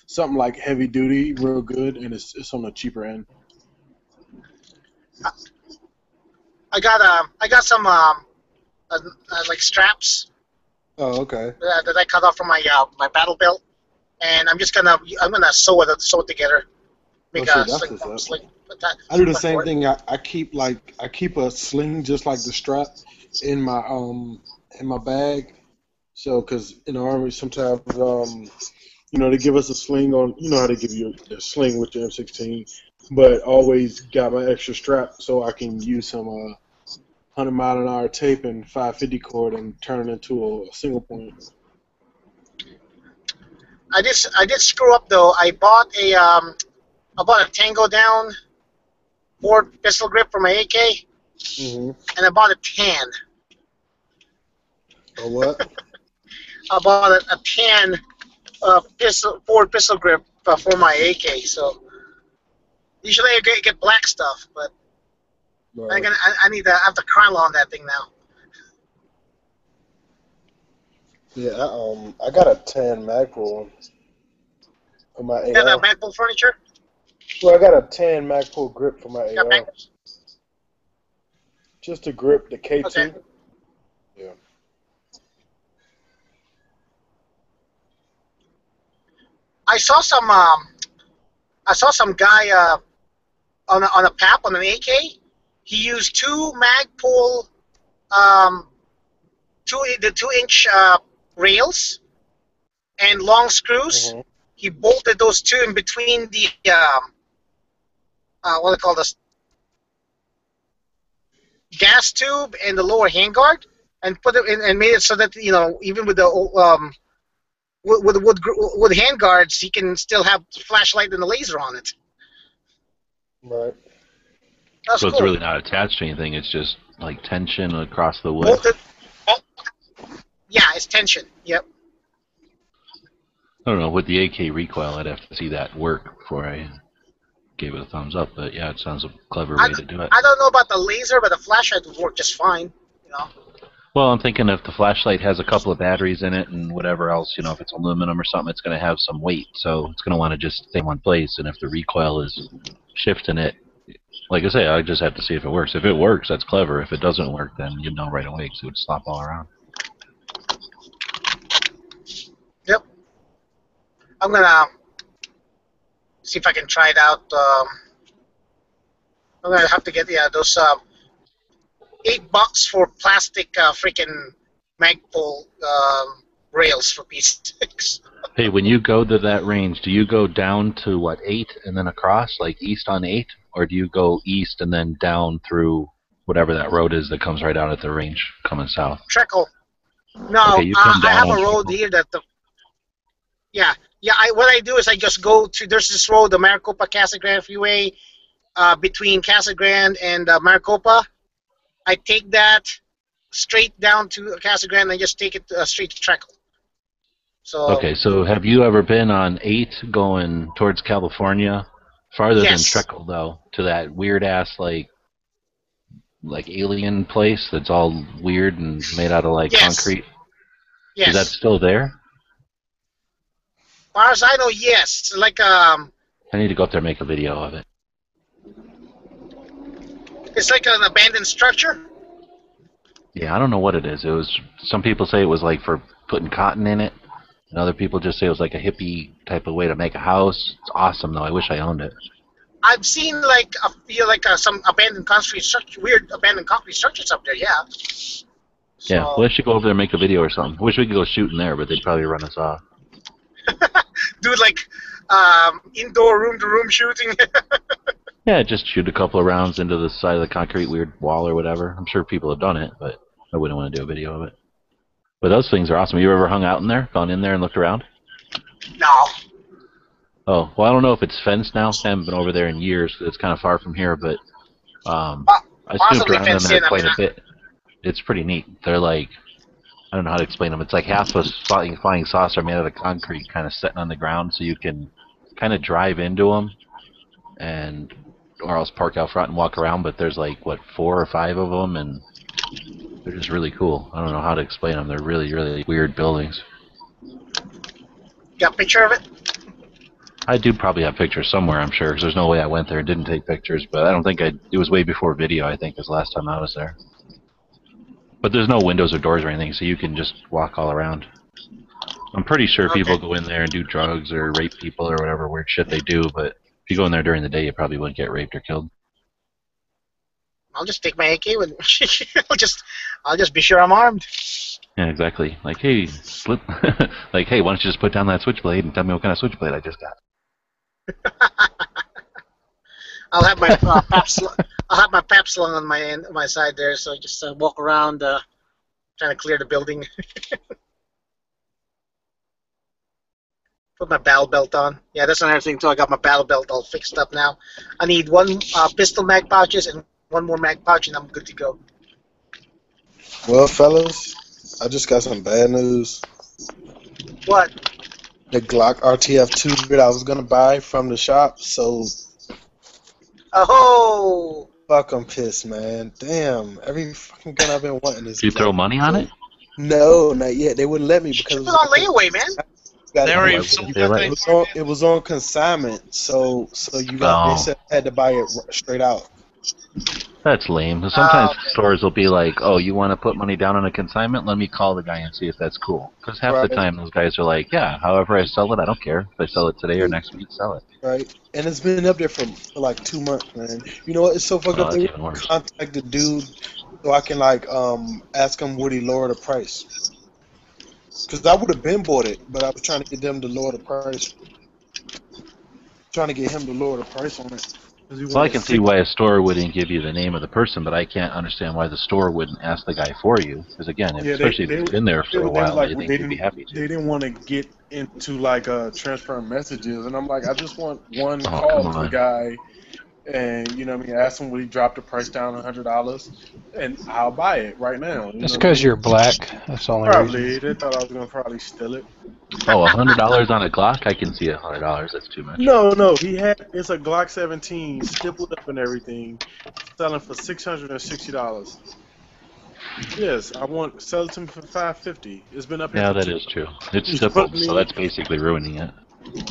something like heavy duty, real good, and it's on the cheaper end. I got some straps. Oh, okay. That I cut off from my battle belt, and I'm gonna sew it together. Make a sling. I do the same thing. I keep a sling just like the strap in my bag. So, because in the Army sometimes they give us a sling on how they give you a sling with the M16, but always got my extra strap so I can use some 100-mile-an-hour tape and 550 cord and turn it into a single point. I did screw up though. I bought a Tango Down board pistol grip for my AK, and I bought a tan. A what? I bought a tan board pistol grip for my AK. So usually I get black stuff, but Right. I have to crown on that thing now. Yeah, I got a tan Magpul for my AR. You got that Magpul furniture? Well, I got a tan Magpul grip for my You got AR. Magpuls? Just to grip the K2. Okay. Yeah. I saw some guy on a PAP on an AK. He used 2 Magpul, the 2-inch rails and long screws. Mm-hmm. He bolted those 2 in between the what do they call this, gas tube and the lower handguard, and put it in and made it so that even with the with the wood handguards, he can still have flashlight and the laser on it. Right. That's So cool. it's really not attached to anything. It's just like tension across the wood. Bolted. Yeah, it's tension. Yep. I don't know. With the AK recoil, I'd have to see that work before I gave it a thumbs up. But yeah, it sounds a clever way to do it. I don't know about the laser, but the flashlight would work just fine. Well, I'm thinking if the flashlight has a couple of batteries in it and whatever else, you know, if it's aluminum or something, it's going to have some weight. So it's going to want to just stay in one place. And if the recoil is shifting it, like I say, I just have to see if it works. If it works, that's clever. If it doesn't work, then you know right away because it would slop all around. Yep. I'm gonna see if I can try it out. I'm gonna have to get those $8 for plastic freaking Magpul rails for P6. Hey, when you go to that range, do you go down to, what, 8 and then across, like east on 8? Or do you go east and then down through whatever that road is that comes right out at the range coming south? Treckle. No, Okay, you come I have down a on road Treckle. here that what I do is I just go to, there's this road, the Maricopa Casa Grande Freeway, between Casa Grande and Maricopa. I take that straight down to Casa Grande and just take it straight to Treckle. So Okay, so have you ever been on 8 going towards California? Farther than Yes. Treckle, though, to that weird-ass, like alien place that's all weird and made out of, like, Yes. concrete? yes, Is that still there? as far as I know, yes. Like I need to go up there and make a video of it. it's like an abandoned structure. Yeah, I don't know what it is. It was, some people say it was, like, for putting cotton in it. And other people just say it was like a hippie type of way to make a house. It's awesome, though. I wish I owned it. I've seen some abandoned concrete structure, weird abandoned concrete structures up there. Yeah. Yeah, So, well, I should go over there and make a video or something. I wish we could go shooting there, but they'd probably run us off. do like indoor room-to-room shooting. Yeah, just shoot a couple of rounds into the side of the concrete weird wall or whatever. I'm sure people have done it, but I wouldn't want to do a video of it. But those things are awesome. You ever hung out in there? Gone in there and looked around? No. Oh, well, I don't know if it's fenced now. I haven't been over there in years because it's kind of far from here, but I snooped Possibly around in fenced there in. I quite mean, a bit. It's pretty neat. They're like, I don't know how to explain them. It's like half a flying saucer made out of concrete kind of sitting on the ground so you can kind of drive into them and or else park out front and walk around, but there's like, what, 4 or 5 of them, and they're just really cool. I don't know how to explain them. They're really, really weird buildings. got a picture of it? I do probably have pictures somewhere, I'm sure, because there's no way I went there and didn't take pictures, but I don't think it was way before video, I think, was the last time I was there. But there's no windows or doors or anything, so you can just walk all around. I'm pretty sure people go in there and do drugs or rape people or whatever weird shit they do, but if you go in there during the day, you probably wouldn't get raped or killed. I'll just take my AK with me. I'll just be sure I'm armed. Yeah, exactly. Like, hey, like, hey, why don't you just put down that switchblade and tell me what kind of switchblade I just got? I'll have my pap slung on my side there, so I just walk around trying to clear the building. Put my battle belt on. Yeah, that's another thing too. I got my battle belt all fixed up now. I need 1 pistol mag pouches and 1 more mag pouch, and I'm good to go. Well, fellas, I just got some bad news. What? The Glock RTF2 that I was gonna buy from the shop, so Oh! fuck, I'm pissed, man. Damn, every fucking gun I've been wanting is. Did you throw money on it? No, not yet. They wouldn't let me because Keep it on layaway, man. They already Why sold wouldn't they that let thing you? for it was on consignment, so you got. Oh. They said I had to buy it straight out. That's lame. Sometimes stores will be like, oh, you want to put money down on a consignment? Let me call the guy and see if that's cool. Because half the Right. time those guys are like, yeah, however I sell it, I don't care. If I sell it today or next week, sell it. Right, and it's been up there for like 2 months, man. You know what? It's so fucked Oh, up. that's They even worse. contact the dude so I can like ask him would he lower the price. Cause I would have been bought it, but I was trying to get them to lower the price. Trying to get him to lower the price on it. So I can see why a store wouldn't give you the name of the person, but I can't understand why the store wouldn't ask the guy for you. Because again, especially if it's been there for a while, I think you'd be happy to. They didn't want to get into like transferring messages, and I'm like, I just want one Oh, call come to the on. guy, and you know what I mean, ask him would he drop the price down $100, and I'll buy it right now. It's because you're black. That's the only reason. Probably they thought I was gonna probably steal it. Oh, $100 on a Glock? I can see $100. That's too much. No, it's a Glock 17 stippled up and everything, selling for $660. Yes, I want sell it to me for $550. It's been up here. Yeah, for that two- is true. It's You stippled, put so me- that's basically ruining it.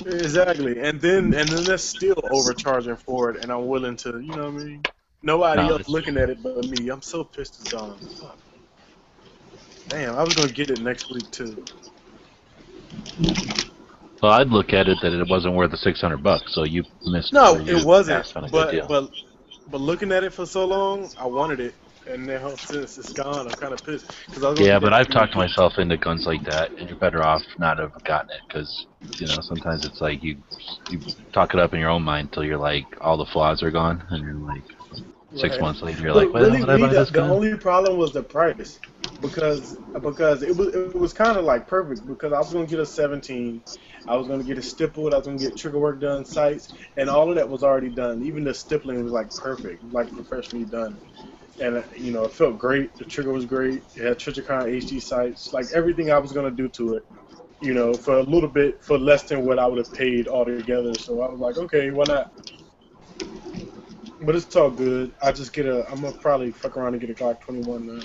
Exactly, and then they're still overcharging for it, and I'm willing to, you know what I mean? Nobody No, else looking at it but me. I'm so pissed it's gone. Fuck. Damn, I was gonna get it next week too. Well, I'd look at it that it wasn't worth the $600, so you missed. No, or you it wasn't. passed on a good deal. But looking at it for so long, I wanted it, and now since it's gone, I'm kind of pissed. Yeah, but I've talked myself into guns like that, and you're better off not have gotten it, because sometimes it's like you talk it up in your own mind till you're like all the flaws are gone, and you're like 6 months later you're like, well, really, would I buy this the gun? only problem was the price, because it was kind of like perfect, because I was gonna get a 17, I was gonna get it stippled, I was gonna get trigger work done, sights, and all of that was already done. Even the stippling was like perfect, like professionally done. And it felt great. The trigger was great. It had Trijicon HD sights, like everything I was gonna do to it. For a little bit, for less than what I would have paid altogether. So I was like, okay, why not? But it's all good. I'm gonna probably fuck around and get a Glock 21 now.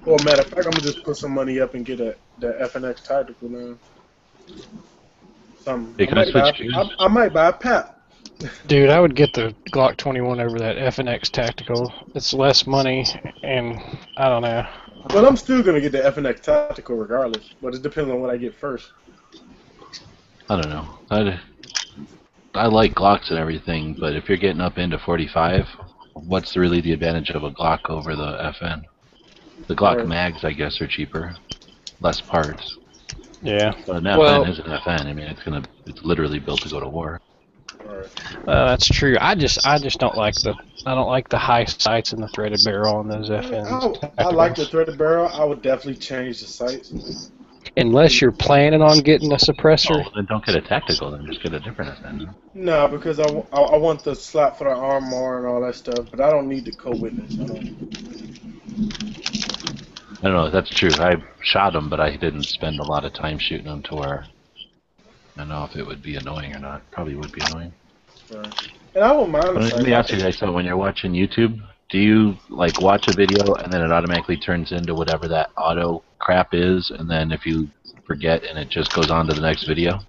Well, matter of fact, I'm gonna just put some money up and get the FNX Tactical now. Hey, can I switch gears? I might buy a PAP. Dude, I would get the Glock 21 over that FNX Tactical. It's less money, and I don't know. But I'm still gonna get the FNX Tactical regardless. But it depends on what I get first. I don't know. I like Glocks and everything, but if you're getting up into 45, what's really the advantage of a Glock over the FN? The Glock Right. mags, I guess, are cheaper, less parts. Yeah. But an FN is an FN. I mean, it's literally built to go to war. Alright. That's true. I just don't like the high sights and the threaded barrel on those FNs. I like the threaded barrel. I would definitely change the sights. Unless you're planning on getting a suppressor. Oh, then don't get a tactical. Then just get a different FN. No, because I want the slot for the armor and all that stuff, but I don't need the co-witness. I don't know. That's true. I shot them, but I didn't spend a lot of time shooting them to where I don't know if it would be annoying or not. Probably would be annoying. Right. And I won't mind the Let me ask you guys something. When you're watching YouTube, do you like watch a video and then it automatically turns into whatever that auto crap is, and then if you forget and it just goes on to the next video?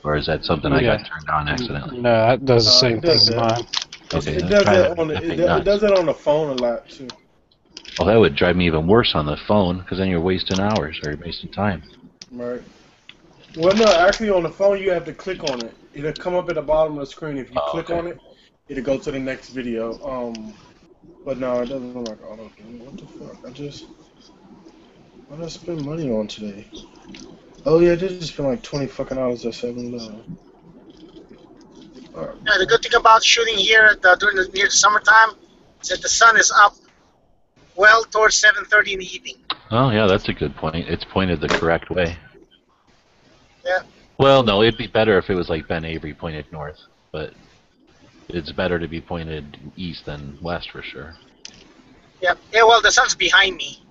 Or is that something I got turned on accidentally? No, that does the same thing to mine. Okay, It then does try that that. it does it on the phone a lot too. Well, that would drive me even worse on the phone, because then you're wasting hours or you're wasting time. Right. Well, no, actually on the phone you have to click on it. It'll come up at the bottom of the screen. If you click on it, it'll go to the next video. But no, it doesn't look like auto. What the fuck? What did I spend money on today? Oh yeah, I did just spend like $20 fucking at 7-Eleven. Yeah, the good thing about shooting here during near the summertime is that the sun is up well towards 7:30 in the evening. Oh, yeah, that's a good point. It's pointed the correct way. Yeah. Well, no, it'd be better if it was like Ben Avery pointed north, but it's better to be pointed east than west for sure. Yeah. Yeah. Well, the sun's behind me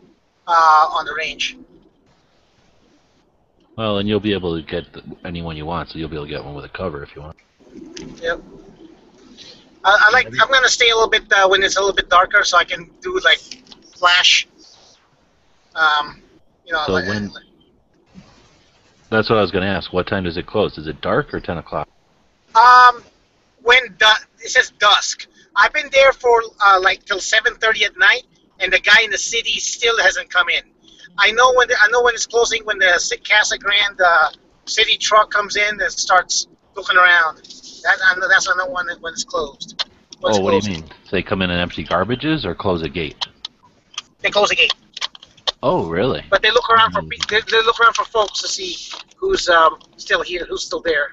on the range. Well, and you'll be able to get anyone you want, so you'll be able to get one with a cover if you want. Yep. I'm gonna stay a little bit when it's a little bit darker, so I can do like flash. So when? That's what I was going to ask. What time does it close? Is it dark or 10 o'clock? When it says dusk. I've been there for like till 7:30 at night, and the guy in the city still hasn't come in. I know when it's closing, when the Casa Grande city truck comes in and starts looking around. That's when I know when it's closed. What do you mean? They come in and empty garbages or close a gate? They close the gate. Oh, really? But they look around they look around for folks to see who's still here, who's still there.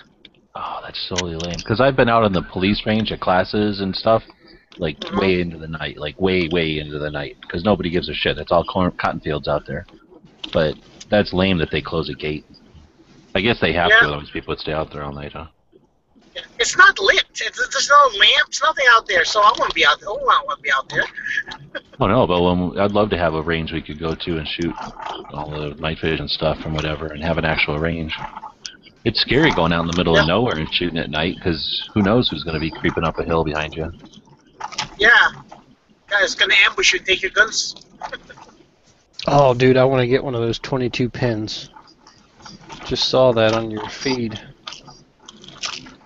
Oh, that's so lame. Because I've been out on the police range at classes and stuff, like way into the night, like way into the night, because nobody gives a shit. It's all cotton fields out there. But that's lame that they close a gate. I guess they have to, otherwise people would stay out there all night, huh? It's not lit. There's no lamps, nothing out there. So I wouldn't be out. I don't want to be out there. Oh no, but I'd love to have a range we could go to and shoot all the night vision stuff and whatever, and have an actual range. It's scary going out in the middle of nowhere and shooting at night, because who knows who's going to be creeping up a hill behind you. Yeah, guy's gonna ambush you and take your guns. Oh, dude, I want to get one of those 22 pins. Just saw that on your feed.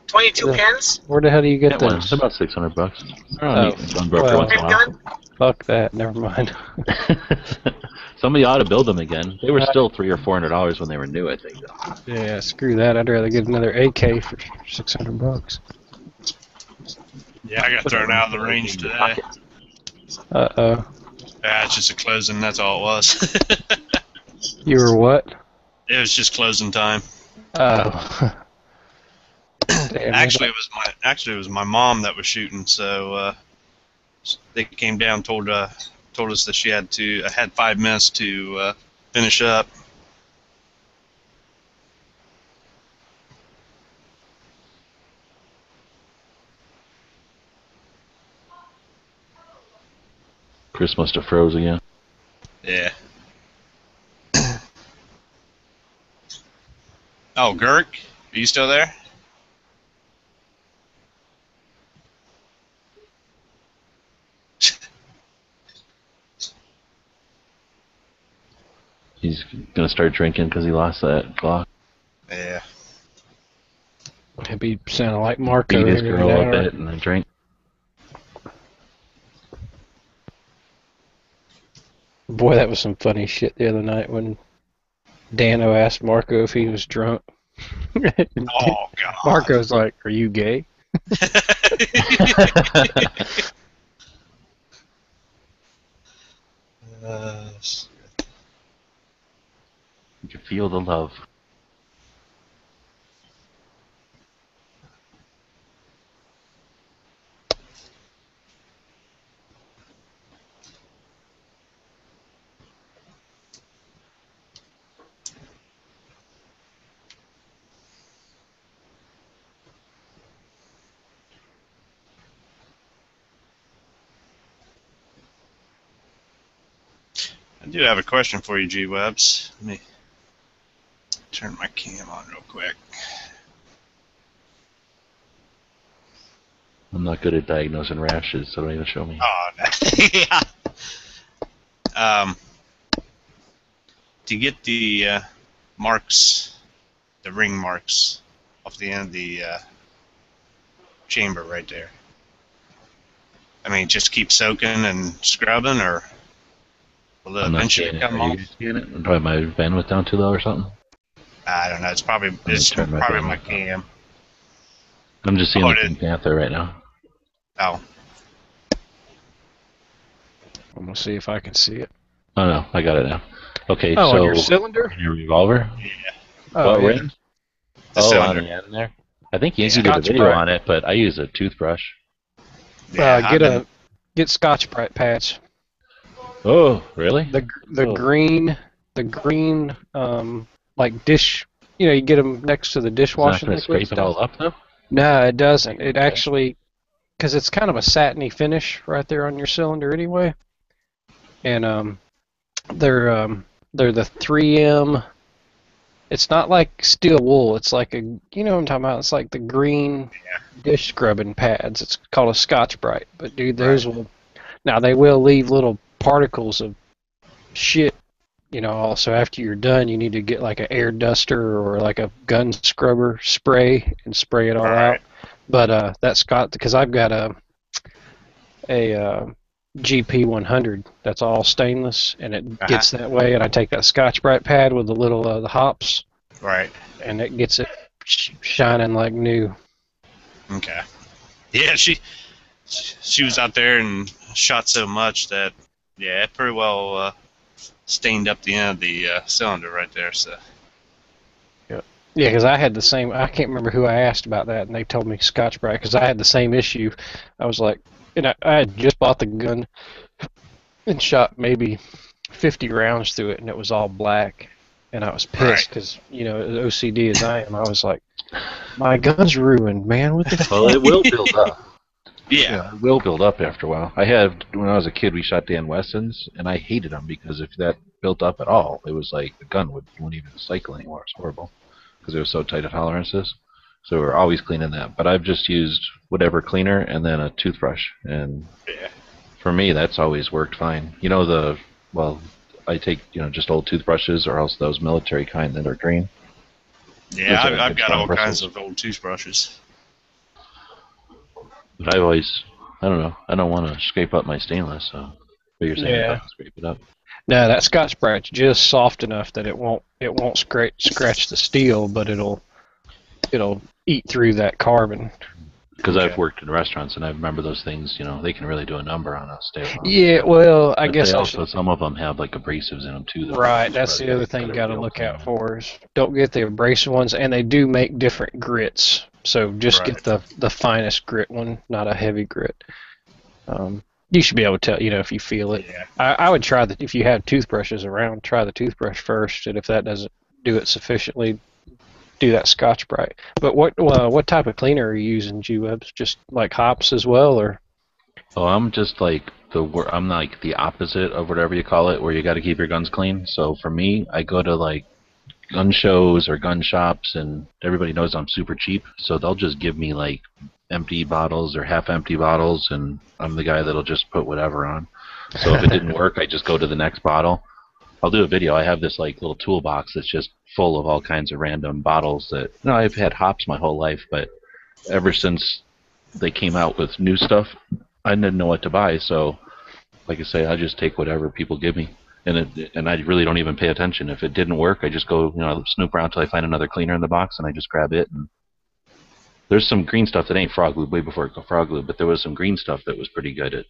22 Yeah. pens? Where the hell do you get Get one. those? It's about $600. Oh, I'll need one broker well. once in a Pin while. gun? Fuck that. Never mind. Somebody ought to build them again. They were still $300 or $400 when they were new, I think. Though. Yeah, screw that. I'd rather get another AK for $600. Yeah, I got thrown out of the range today. Uh-oh. Yeah, it's just a closing. That's all it was. You were what? It was just closing time. Oh. Damn, Actually, it was my mom that was shooting. So they came down, told us that she had 5 minutes to finish up. Chris must have froze again. Yeah. Oh, Girk, are you still there? He's gonna start drinking because he lost that Glock. Yeah. He'd be sounding like Marco. Beat his here girl now, a right? bit and then drink. Boy, that was some funny shit the other night when Dano asked Marco if he was drunk. Oh God. Marco's like, "Are you gay?" You can feel the love. I do have a question for you, G-Webs. Let me turn my cam on real quick. I'm not good at diagnosing rashes, so don't even show me. Oh, yeah. To get the marks, the ring marks off the end of the chamber right there. I mean, just keep soaking and scrubbing, or will it I'm not eventually seeing it. come Are you off? guys seeing it? Probably my bandwidth down too low or something. I don't know. It's probably me turn my camera my on. cam. I'm just seeing Oh, the it Pink is. Panther right now. Oh, I'm gonna see if I can see it. Oh no, I got it now. Okay, Oh, so on your cylinder? on your revolver. Oh, What yeah. ring? the Oh, cylinder. on the end there. I think Yeah. Yankee did a Scotch video Brite. on it, but I use a toothbrush. Yeah, Get Scotch Brite pads. Oh, really? The Oh. green like dish. You know, you get them next to the It's not dishwashing going to liquid scrape it all up though. No, it doesn't. It Okay. actually, because it's kind of a satiny finish right there on your cylinder anyway. And they're the 3M. It's not like steel wool. It's like you know what I'm talking about. It's like the green dish scrubbing pads. It's called a Scotch Brite. But dude, those will. Now they will leave little particles of shit. You know, also after you're done, you need to get like an air duster or like a gun scrubber spray and spray it all Right. out. But that's Scott because I've got a GP100 that's all stainless and it gets that way. And I take that Scotch Brite pad with the little the hops Right. and it gets it shining like new. Okay. Yeah, she was out there and shot so much that it pretty well stained up the end of the cylinder right there. So Yeah, because I had the same. I can't remember who I asked about that, and they told me Scotch Brite because I had the same issue. I was like, and I had just bought the gun and shot maybe 50 rounds through it, and it was all black. And I was pissed Right. because, you know, as OCD as I am, I was like, my gun's ruined, man. What the Well, it will build up. yeah, It will build up after a while. I had when I was a kid, we shot Dan Westons, and I hated them because if that built up at all, it was like the gun wouldn't even cycle anymore. It's horrible because it was so tight of tolerances. So we're always cleaning that. But I've just used whatever cleaner and then a toothbrush, and Yeah. for me, that's always worked fine. You know I take just old toothbrushes, or else those military kind that are green. Yeah, Those are I've good got strong all kinds bristles. of old toothbrushes. But I don't know. I don't want to scrape up my stainless. So, but you're saying it Yeah. doesn't scrape it up. No, that Scotch Brite's just soft enough that it won't scratch the steel, but it'll eat through that carbon. Because Okay. I've worked in restaurants, and I remember those things. They can really do a number on a stable. Yeah, well, I But guess they I also, should. some of them have like abrasives in them too. Right, that's the other thing you got to look out for is don't get the abrasive ones, and they do make different grits. So just Right. get the finest grit one, not a heavy grit. You should be able to tell, if you feel it. Yeah. I would try that if you have toothbrushes around, try the toothbrush first, and if that doesn't do it sufficiently, do that Scotch Brite. But what type of cleaner are you using, G-Webs? Just like hops as well, or? Oh, I'm just like I'm like the opposite of whatever you call it, where you got to keep your guns clean. So for me, I go to like gun shows or gun shops, and everybody knows I'm super cheap, so they'll just give me like empty bottles or half-empty bottles, and I'm the guy that'll just put whatever on. So if it didn't work, I just go to the next bottle. I'll do a video. I have this like little toolbox that's just full of all kinds of random bottles that I've had hops my whole life, but ever since they came out with new stuff, I didn't know what to buy. So, like I say, I just take whatever people give me, and I really don't even pay attention. If it didn't work, I just go snoop around till I find another cleaner in the box, and I just grab it. And there's some green stuff that ain't frog lube way before it got frog lube, but there was some green stuff that was pretty good.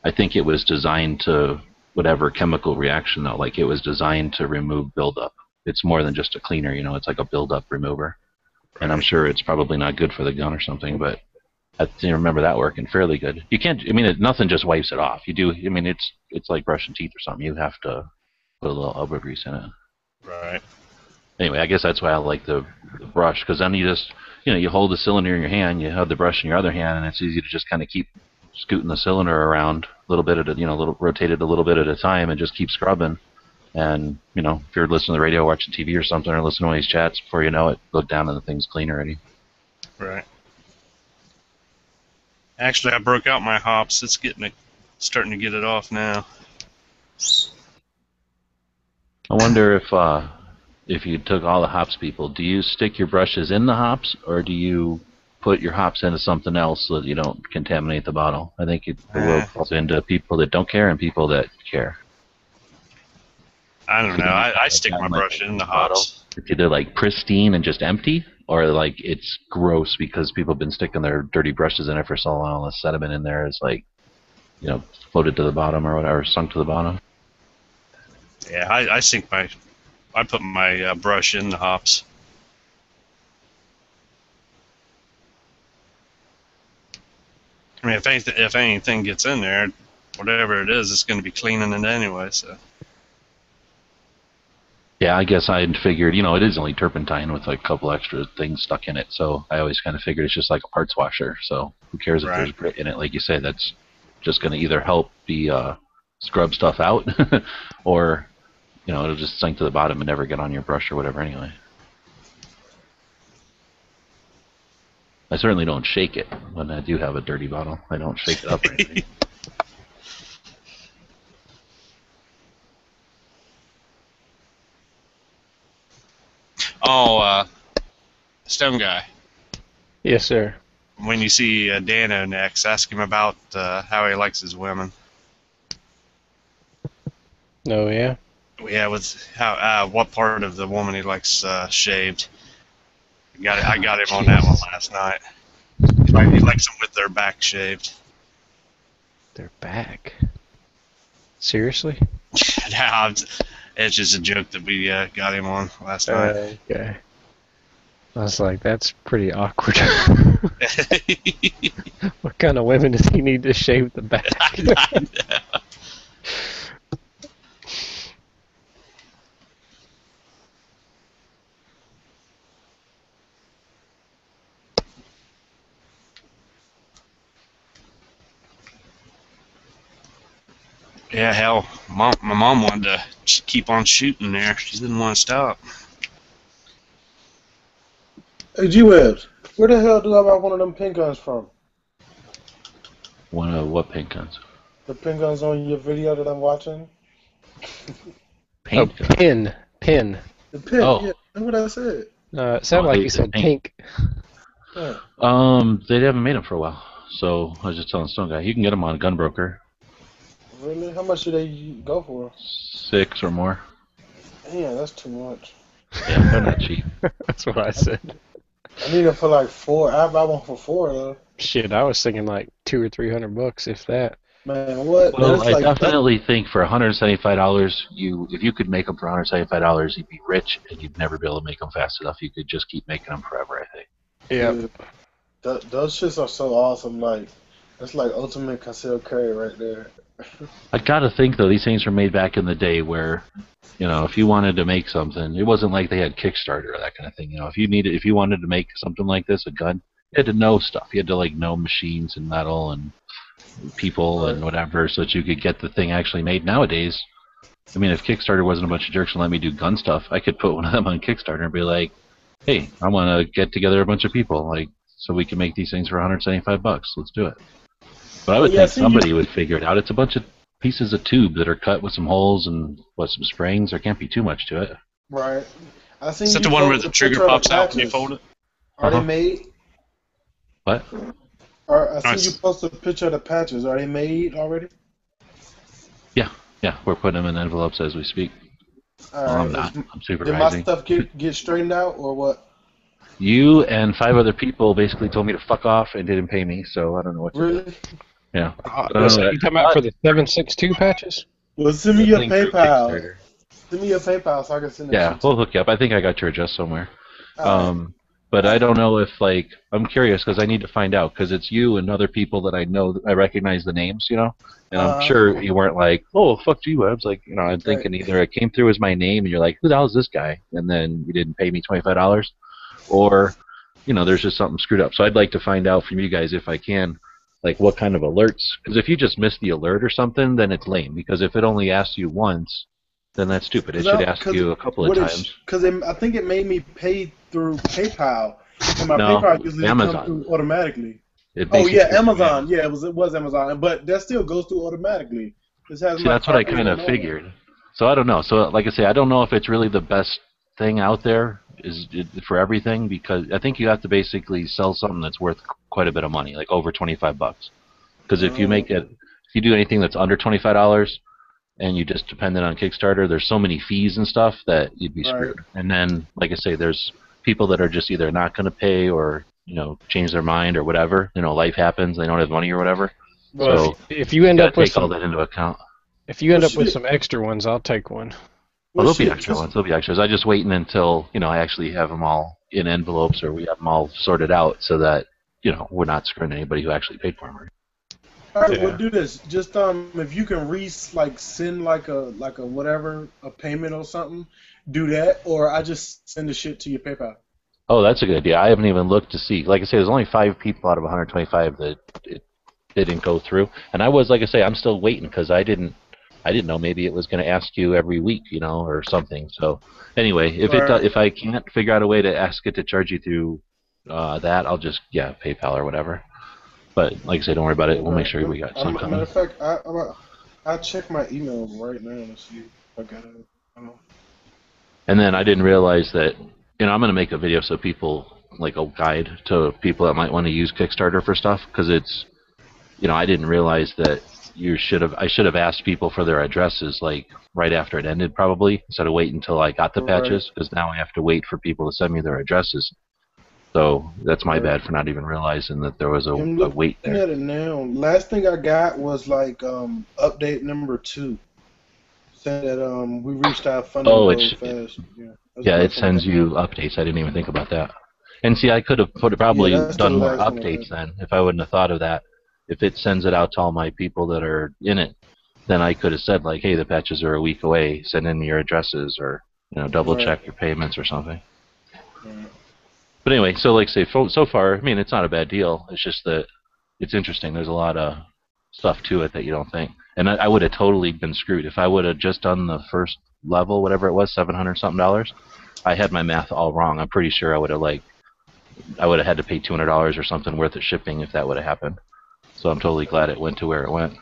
I think it was designed to whatever chemical reaction though. Like it was designed to remove buildup. It's more than just a cleaner, it's like a buildup remover. And I'm sure it's probably not good for the gun or something, but I remember that working fairly good. You can't. Nothing just wipes it off. You do. It's like brushing teeth or something. You have to put a little elbow grease in it. Right. Anyway, I guess that's why I like the brush, because then you just you hold the cylinder in your hand, you have the brush in your other hand, and it's easy to just kind of keep scooting the cylinder around a little bit at rotate it a little bit at a time, and just keep scrubbing. And if you're listening to the radio, watching TV or something, or listening to one of these chats, before you know it, go down and the thing's clean already. Right. Actually, I broke out my hops. It's starting to get it off now. I wonder if you took all the hops people, do you stick your brushes in the hops, or do you put your hops into something else so that you don't contaminate the bottle? I think the world falls into people that don't care and people that care. I don't know. I stick my brush in the hops. It's either like pristine and just empty, or like it's gross because people have been sticking their dirty brushes in it for so long, the sediment in there is like, floated to the bottom or whatever, sunk to the bottom. Yeah, I put my brush in the hops. I mean, if anything gets in there, whatever it is, it's going to be cleaning it anyway. So. Yeah, I guess I had figured, it is only turpentine with like a couple extra things stuck in it, so I always kind of figured it's just like a parts washer. So who cares if there's grit in it? Like you say, that's just going to either help the scrub stuff out, or it'll just sink to the bottom and never get on your brush or whatever anyway. I certainly don't shake it when I do have a dirty bottle. I don't shake it up or anything. Oh, Stone Guy. Yes, sir. When you see Dano next, ask him about how he likes his women. Oh, yeah? Yeah, with how what part of the woman he likes shaved. I got him on that one last night. He likes them with their back shaved. Their back? Seriously? Nah, it's just a joke that we got him on last night. Okay. I was like, that's pretty awkward. What kind of women does he need to shave the back? Yeah, hell, my mom wanted to keep on shooting there. She didn't want to stop. Hey, G-Webs, where the hell do I buy one of them pin guns from? One of what pink guns? The pin guns on your video that I'm watching? paint gun. Pin. The pin. Oh. Yeah, that's what I said. It sounded like they you said said pink. Yeah. They haven't made them for a while. So I was just telling Stone Guy, you can get them on Gunbroker, Really? How much do they go for? 6 or more. Damn, that's too much. Yeah, they're not cheap. That's what I said. I need it for like 4. I buy one for 4 though. Shit, I was thinking like $200 or $300, if that. Man, what? Well, That's I like definitely think for $175, if you could make them for $175, you'd be rich, and you'd never be able to make them fast enough. You could just keep making them forever, I think. Yeah. Those shits are so awesome. Like, that's like ultimate concealed carry right there. I gotta think though, these things were made back in the day where, if you wanted to make something, it wasn't like they had Kickstarter or that kind of thing. If you wanted to make something like this, a gun, you had to know stuff. You had to know machines and metal and people and whatever, so that you could get the thing actually made. Nowadays, I mean, if Kickstarter wasn't a bunch of jerks and let me do gun stuff, I could put one of them on Kickstarter and be like, hey, I want to get together a bunch of people, so we can make these things for $175. Let's do it. But I would think somebody would figure it out. It's a bunch of pieces of tube that are cut with some holes and some springs. There can't be too much to it. Right. I seen Is that you the one where post the a trigger picture of pops the out when you patches. fold it? Are they made? What? I Nice. seen you post a picture of the patches. Are they made already? Yeah, we're putting them in envelopes as we speak. All Well, right. I'm not. I'm Did my supervising. stuff get straightened out or what? You and 5 other people basically told me to fuck off and didn't pay me, so I don't know what to do. Really? Yeah. You talking about for the 7.62 patches? Well, send me your Thing for PayPal. Kickstarter. Send me your PayPal so I can send it. Yeah, to we'll hook you up. I think I got your address somewhere. you. All right. But I don't know if, I'm curious because I need to find out because it's you and other people that I know, I recognize the names, and I'm sure you weren't like, oh, fuck you. I was like, I'm thinking either it came through as my name and you're like, who the hell is this guy? And then you didn't pay me $25, or, there's just something screwed up. So I'd like to find out from you guys if I can, what kind of alerts. Because if you just miss the alert or something, then it's lame. Because if it only asks you once, then that's stupid. It should ask you a couple of times. Because I think it made me pay through PayPal, and my No, PayPal usually Amazon. comes through automatically. It Oh makes you yeah, feel Amazon. bad. Yeah, it was Amazon, but that still goes through automatically. This has See, my that's what I card kind of number. figured. So I don't know. So like I say, I don't know if it's really the best thing out there for everything, because I think you have to basically sell something that's worth quite a bit of money, like over $25. Because if you do anything that's under $25 and you just depend it on Kickstarter, there's so many fees and stuff that you'd be screwed. And then, like I say, there's people that are just either not going to pay or change their mind or whatever. Life happens; they don't have money or whatever. Well, So if you end up with take all some, that into account. if you end up with some extra ones, I'll take one. Well, Well, there'll be shit, extra just- ones. There'll be extras. I'm just waiting until I actually have them all in envelopes or we have them all sorted out so that we're not screwing anybody who actually paid for them. All right, Yeah. well, do this. Just if you can send a payment or something, do that, or I just send the shit to your PayPal. Oh, that's a good idea. I haven't even looked to see. Like I say, there's only 5 people out of 125 that it didn't go through, and I was, like I say, I'm still waiting because I didn't know maybe it was going to ask you every week, or something. So anyway, if I can't figure out a way to ask it to charge you through that, I'll just PayPal or whatever. But like I said, don't worry about it. We'll make sure we got some Matter coming. of fact, I'll check my emails right now and see if I got it. And then I didn't realize that, I'm going to make a video so people, like a guide to people that might want to use Kickstarter for stuff, because it's, I didn't realize that I should have asked people for their addresses, right after it ended probably, instead of waiting until I got the patches, because now I have to wait for people to send me their addresses. So that's my bad for not even realizing that there was a wait I'm there. looking at it now. Last thing I got was update number 2. Said that we reached our funding goal fast. Yeah, it sends you updates. I didn't even think about that. And see, I could have probably that's the done more last one I updates then if I wouldn't have thought of that. If it sends it out to all my people that are in it, then I could have said hey, the patches are a week away. Send in your addresses, or double check your payments or something. Right. But anyway, so like say so far, I mean, it's not a bad deal. It's just that it's interesting. There's a lot of stuff to it that you don't think. And I would have totally been screwed if I would have just done the first level, whatever it was, $700 something. I had my math all wrong. I'm pretty sure I would have had to pay $200 or something worth of shipping if that would have happened. So I'm totally glad it went to where it went.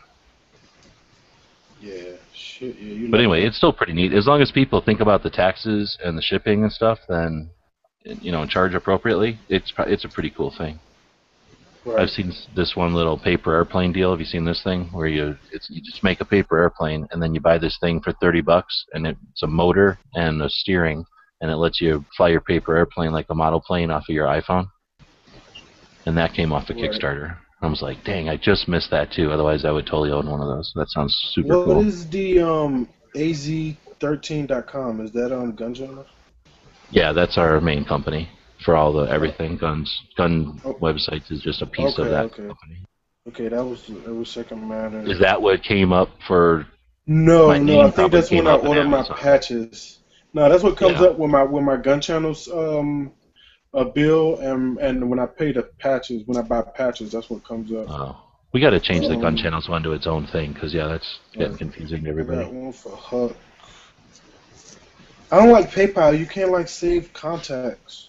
Yeah, shit. Yeah, you But never anyway, know. it's still pretty neat. As long as people think about the taxes and the shipping and stuff, then charge appropriately. It's a pretty cool thing. I've Right. seen this one little paper airplane deal. Have you seen this thing where you just make a paper airplane and then you buy this thing for $30 and it's a motor and a steering and it lets you fly your paper airplane like a model plane off of your iPhone. And that came off a Right. Kickstarter. I was like, dang, I just missed that too. Otherwise, I would totally own one of those. That sounds super What cool. is the AZ13.com? Is that on Gun Channel? Yeah, that's our main company for all the Oh, everything. Gun oh, websites is just a piece okay, of that okay. company. Okay, that was second matter. Is that what came up for No, my no, I name? think Probably that's came when I up in order my Amazon. patches. No, that's what comes Yeah. up when my gun channels a bill and when I pay the patches when I buy patches, that's what comes up. Oh, we got to change the gun Um, channels one to its own thing because yeah, that's getting like confusing to I got everybody. one for Huck. I don't like PayPal. You can't like save contacts.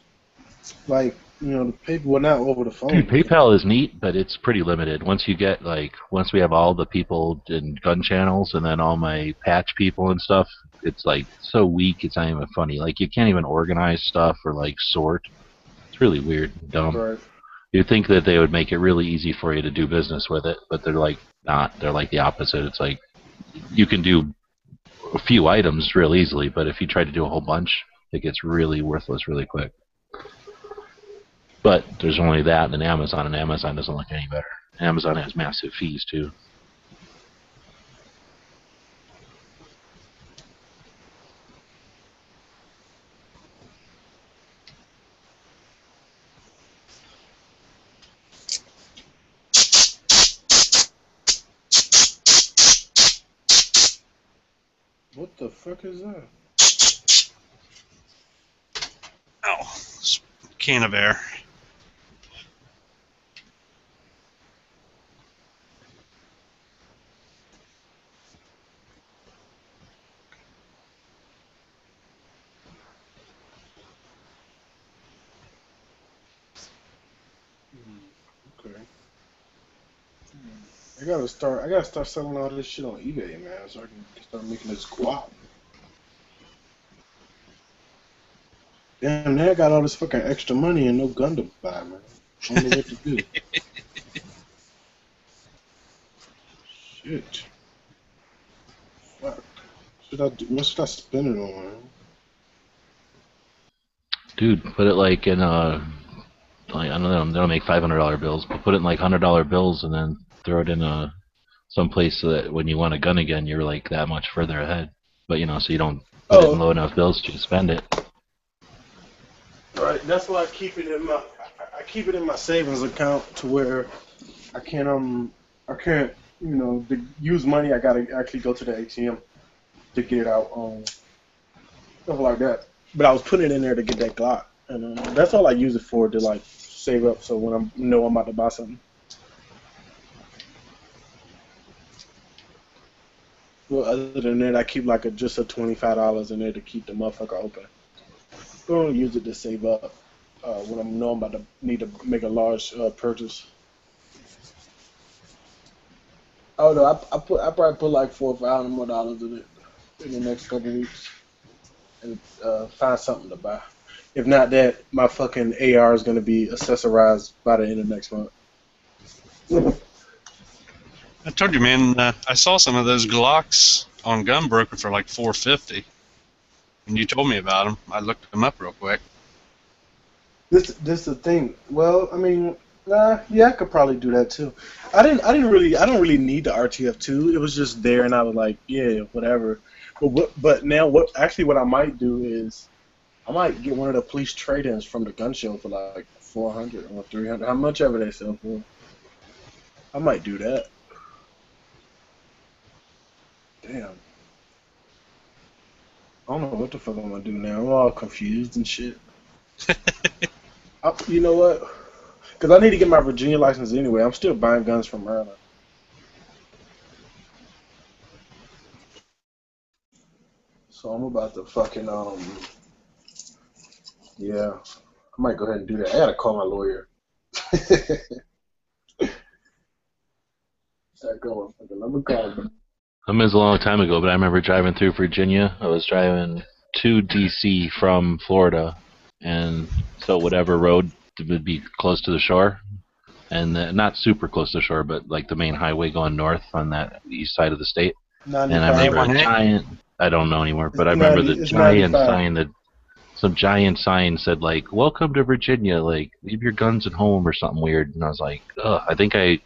Like the paper. Well, not over the phone. Dude, You can. PayPal is neat, but it's pretty limited. Once we have all the people in gun channels and then all my patch people and stuff, it's like so weak. It's not even funny. Like you can't even organize stuff or like sort. It's really weird and dumb. Right. You'd think that they would make it really easy for you to do business with it, but they're like not. They're like the opposite. It's like you can do a few items real easily, but if you try to do a whole bunch, it gets really worthless really quick. But there's only that and Amazon, and Amazon doesn't look any better. Amazon has massive fees too. What the fuck is that? Oh, can of air. Okay. I gotta start selling all this shit on eBay, man, so I can start making this guap. Damn, now I got all this fucking extra money and no gun to buy, man. I don't know what to do. Shit. Fuck. What should I spend it on, man? Dude, put it like in I don't know, they don't make $500 bills, but put it in like $100 bills and then throw it in some place so that when you want a gun again, you're like that much further ahead. But so you don't put it in Oh, low enough bills to spend it. right. That's why I keep it in I keep it in my savings account to where I can't to use money. I gotta actually go to the ATM to get it out, stuff like that. But I was putting it in there to get that Glock, and that's all I use it for, to like save up. So when I'm about to buy something. Well, other than that, I keep like just a $25 in there to keep the motherfucker open. I don't use it to save up when I'm about to need to make a large purchase. Oh no, I probably put like $400 or $500 in it in the next couple weeks and find something to buy. If not that, my fucking AR is gonna be accessorized by the end of next month. I told you, man. I saw some of those Glocks on Gunbroker for like $450, and you told me about them. I looked them up real quick. This the thing. Well, I mean, yeah, I could probably do that too. I don't really need the RTF2. It was just there, and I was like, yeah, whatever. But now what I might do is I might get one of the police trade-ins from the gun show for like 400 or 300. How much ever they sell for. I might do that. Damn. I don't know what the fuck I'm gonna do now. I'm all confused and shit. You know what? Because I need to get my Virginia license anyway. I'm still buying guns from Maryland. So I'm about to fucking yeah. I might go ahead and do that. I gotta call my lawyer. Let me call him. I mean, it was a long time ago, but I remember driving through Virginia. I was driving to D.C. from Florida, and so whatever road would be close to the shore, and not super close to the shore, but like the main highway going north on that east side of the state. And I 95. remember a 818? giant. I don't know anymore, but I It's remember 90. the It's giant 95. sign that some giant sign said like "Welcome to Virginia," like leave your guns at home or something weird. And I was like, ugh. I think I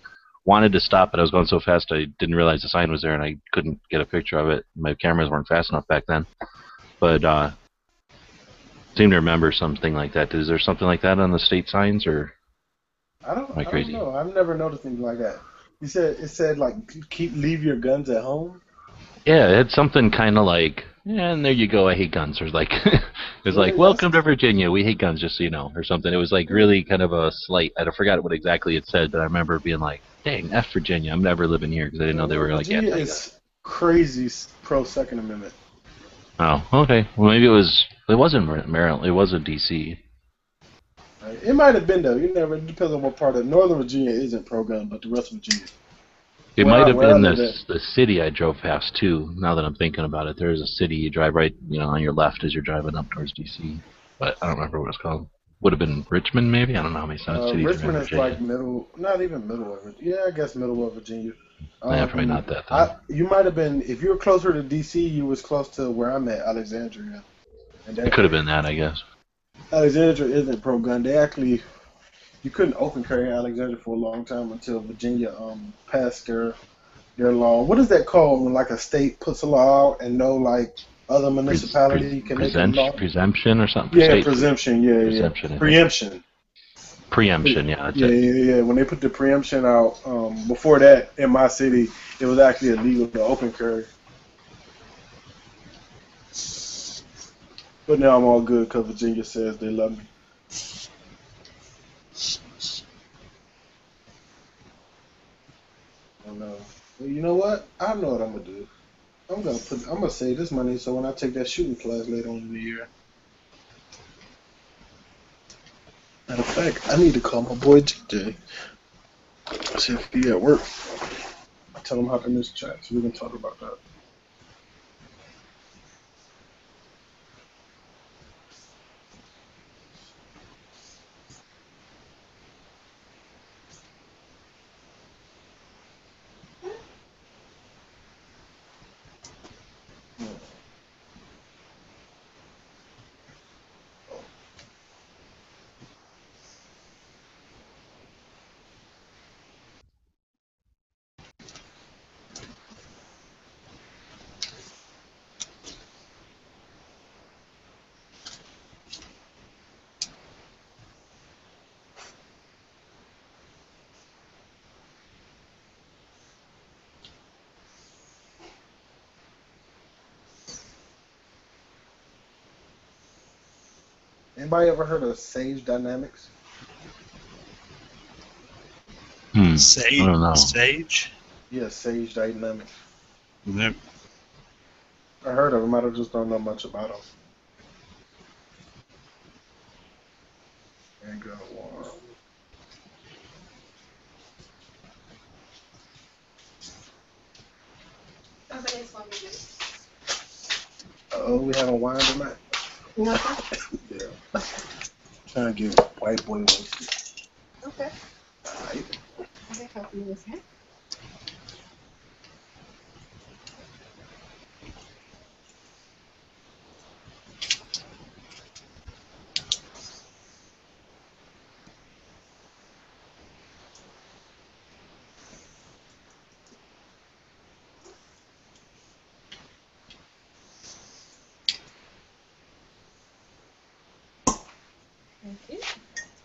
wanted to stop, but I was going so fast I didn't realize the sign was there, and I couldn't get a picture of it. My cameras weren't fast enough back then. But seem to remember something like that. Is there something like that on the state signs, or I don't. am I I don't crazy? know. I've never noticed anything like that. You said it said like leave your guns at home. Yeah, it had something kind of like, yeah, and there you go, I hate guns, or like, it was like, Really? welcome to Virginia, we hate guns, just so you know, or something. It was like really kind of a slight. I forgot what exactly it said, but I remember being like, dang, F Virginia, I'm never living here, because I didn't know they were like Virginia anti-gun. is crazy pro Second Amendment. Oh, okay. Well, maybe it wasn't Maryland, it wasn't D.C. Right? It might have been though. You never. It depends on what part of Northern Virginia isn't pro gun, but the rest of Virginia. It Where might I- have where I been live at. the city I drove past too. Now that I'm thinking about it, there's a city you drive right, on your left as you're driving up towards DC. But I don't remember what it's called. Would have been Richmond, maybe. I don't know how many cities are in Richmond is Virginia. like middle, not even middle of it. Yeah, I guess middle of Virginia. Yeah, probably not that. Then. You might have been, if you were closer to DC, you was close to where I'm at, Alexandria. And It could have been that, I guess. Alexandria isn't pro gun. They actually, you couldn't open carry in Alexandria for a long time until Virginia passed their law. What is that called when like a state puts a law out and no like other municipality can make a law? Presumption or something. Yeah, State presumption. Yeah, presumption, yeah. Preemption. Preemption. Yeah, that's Yeah, it. yeah, yeah. When they put the preemption out, before that in my city, it was actually illegal to open carry. But now I'm all good because Virginia says they love me. Oh no. Well, you know what? I know what I'm gonna do. I'm gonna save this money so when I take that shooting class later on in the year. Matter of fact, I need to call my boy TJ. See if he at work. Tell him hop in this chat so we can talk about that. Anybody ever heard of Sage Dynamics? Sage. I don't know. Sage. Yeah, Sage Dynamics. Nope. I heard of them. I just don't know much about them. And go on. Oh, we having wine tonight? Yeah. Trying to get white boy wasted. Okay. Alright. I can help you with that. Thank you.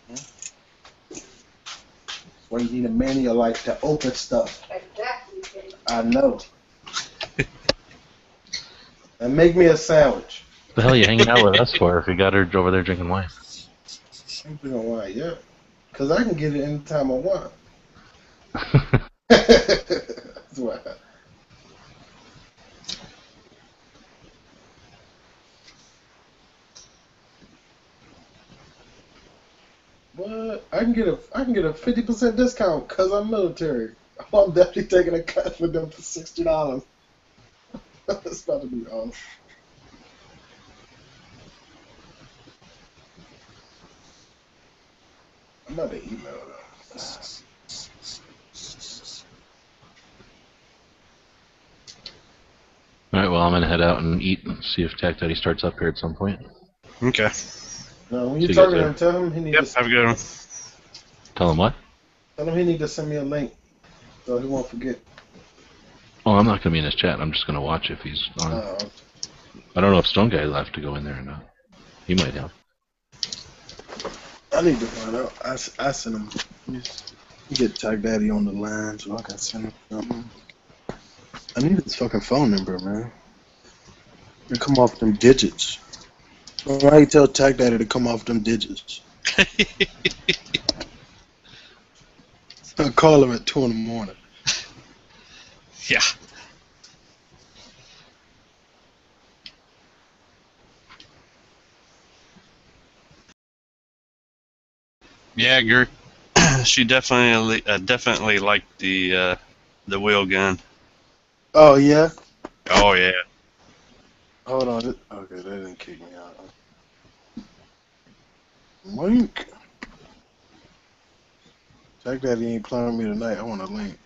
That's why you need a man in your life to open stuff. Exactly. I know. And make me a sandwich. What the hell are you hanging out with us for if you got her over there drinking wine? I'm drinking wine, yeah. Because I can get it anytime I want. That's why. What? I can get a 50% discount because I'm military. I'm definitely taking a cut for them for $60. It's about to be on. I'm about to email them. All right, well, I'm gonna head out and eat and see if Tech Daddy starts up here at some point. Okay. No, when See you you talk guys to later. him, tell him he Yep. needs Have a good one. Tell him what? to send me a link so he won't forget. Oh, I'm not gonna be in his chat. I'm just gonna watch if he's on. I don't know if Stone Guy left to go in there or not. He might have. I need to find out. I sent him. You get Tag Daddy on the line so I can send him something. I need his fucking phone number, man. It come off them digits. Why you tell Tag Daddy to come off them digits? I call him at 2 in the morning. Yeah. Yeah, Gert. She definitely liked the wheel gun. Oh, yeah? Oh yeah. Hold on. Okay, they didn't kick me out. Link. Tag Daddy ain't playing with me tonight. I want a link.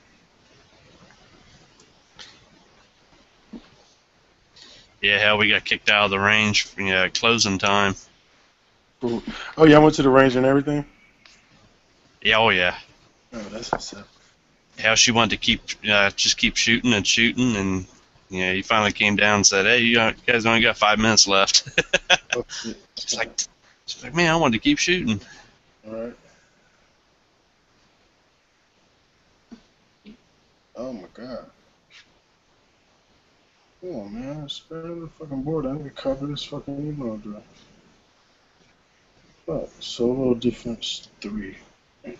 Yeah, hell, we got kicked out of the range. Yeah, closing time. Cool. Oh, yeah, I went to the range and everything? Yeah, oh yeah. Oh, that's what's up. Hell, she wanted to just keep shooting and shooting, and he finally came down and said, "Hey, you guys only got 5 minutes left." Oh, shit. she's like, man, I wanted to keep shooting. Alright. Oh, my God. Come on, man. Spare the fucking board. I need to cover this fucking email address. Fuck. Solo defense 3. Alright.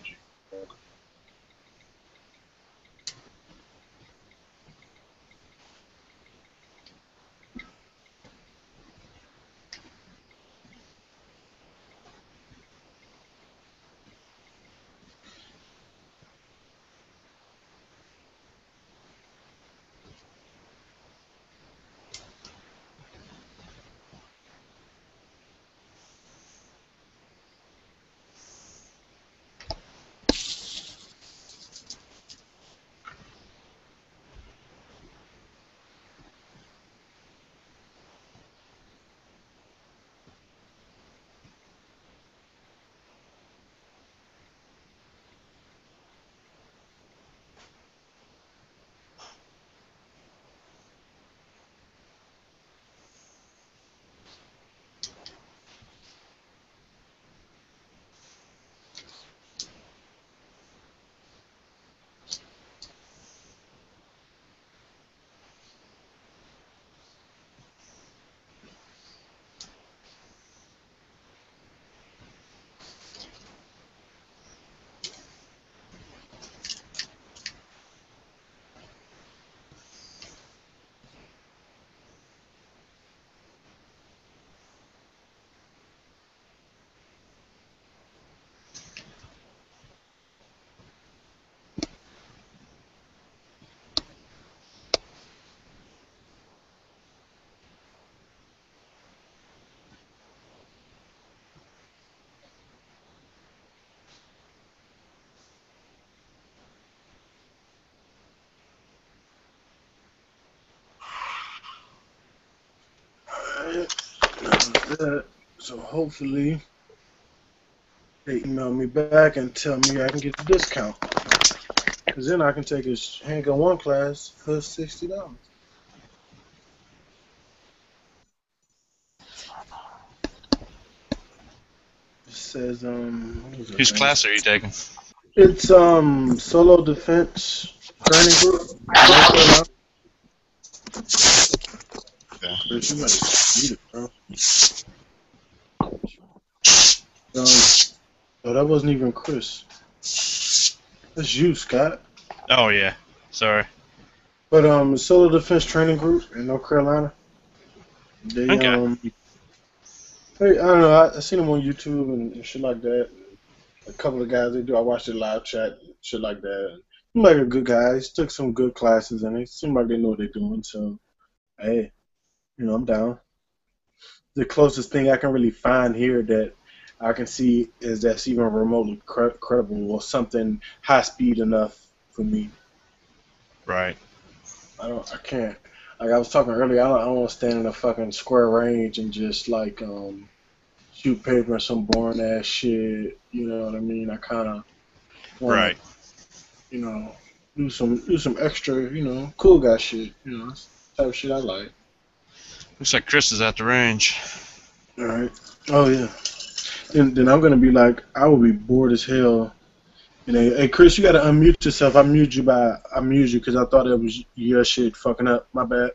That. So hopefully they email me back and tell me I can get the discount. Because then I can take his handgun 1 class for $60. It says, what is it, Whose man? class are you taking? It's, Solo Defense Training Group. Okay. Chris, you might need it, bro. Oh, that wasn't even Chris. That's you, Scott. Oh yeah. Sorry. But Solo Defense Training Group in North Carolina. They Okay. hey, I don't know. I seen them on YouTube and shit like that. A couple of guys they do. I watched their live chat, and shit like that. Seem like a good guy. He took some good classes and it seemed like they know what they're doing. So Hey, I'm down. The closest thing I can really find here that I can see is that's even remotely credible or something high speed enough for me. Right. I can't. Like I was talking earlier, I don't want to stand in a fucking square range and just like shoot paper and some boring ass shit. You know what I mean? I kind of want Right. to, do some extra, cool guy shit. That's the type of shit I like. Looks like Chris is at the range. All right. Oh yeah. Then I'm gonna be like, I will be bored as hell. And then, hey Chris, you gotta unmute yourself. I mute you because I thought it was your shit fucking up. My bad.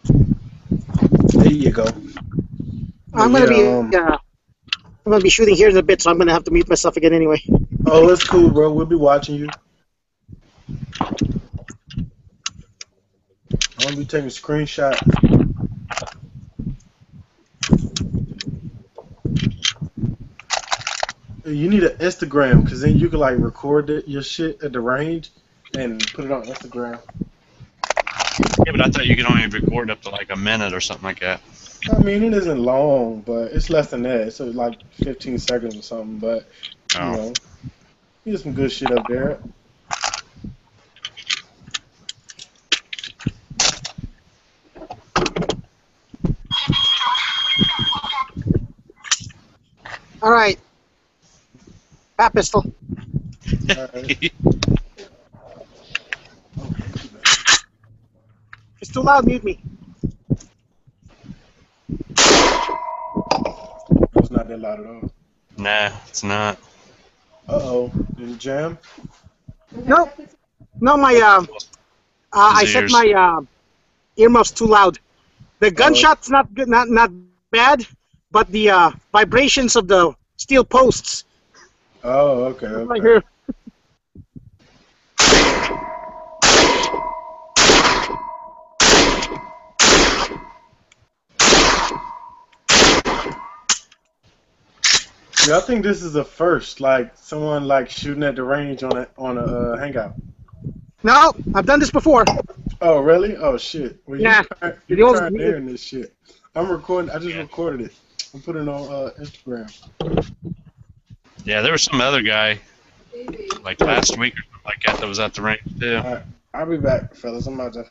There you go. I'm gonna be shooting here in a bit, so I'm gonna have to mute myself again anyway. Oh, that's cool, bro. We'll be watching you. I'm gonna be taking screenshots. You need an Instagram, because then you can like record your shit at the range and put it on Instagram. Yeah, but I thought you could only record up to like a minute or something like that. I mean, it isn't long, but it's less than that. It's like 15 seconds or something, but, you get some good shit up there. All right. Bat pistol. Alright. It's too loud. Mute me. It's not that loud at all. Nah, it's not. Uh-oh. Did it jam? No. No, my I set ears. my earmuffs too loud. The gunshot's not good, not bad, but the vibrations of the steel posts. Oh, okay. Right here. Yeah, I think this is a first, like someone like shooting at the range on a hangout. No, I've done this before. Oh, really? Oh, shit. Well, Yeah. you're pioneering this shit. I'm recording. I just recorded it. I'm putting it on Instagram. Yeah, there was some other guy like last week or something like that was at the range too. All right, I'll be back, fellas. I'm about to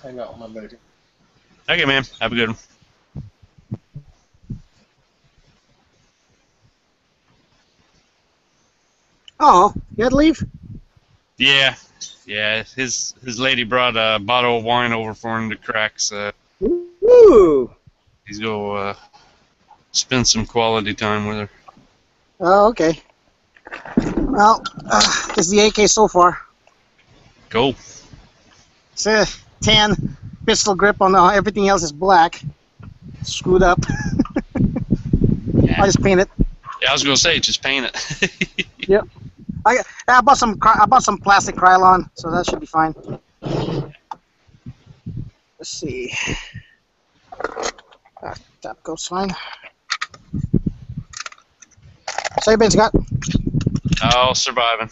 hang out with my lady. Okay, man. Have a good one. Oh, you had to leave? Yeah. Yeah, his lady brought a bottle of wine over for him to crack, so Woo! he's go spend some quality time with her. Oh, okay. Well, this is the AK so far. Cool. It's a tan pistol grip on everything else is black. Screwed up. Yeah. I just paint it. Yeah, I was gonna say just paint it. Yep. I bought some plastic Krylon, so that should be fine. Let's see. That goes fine. So you been, Scott? Oh, surviving.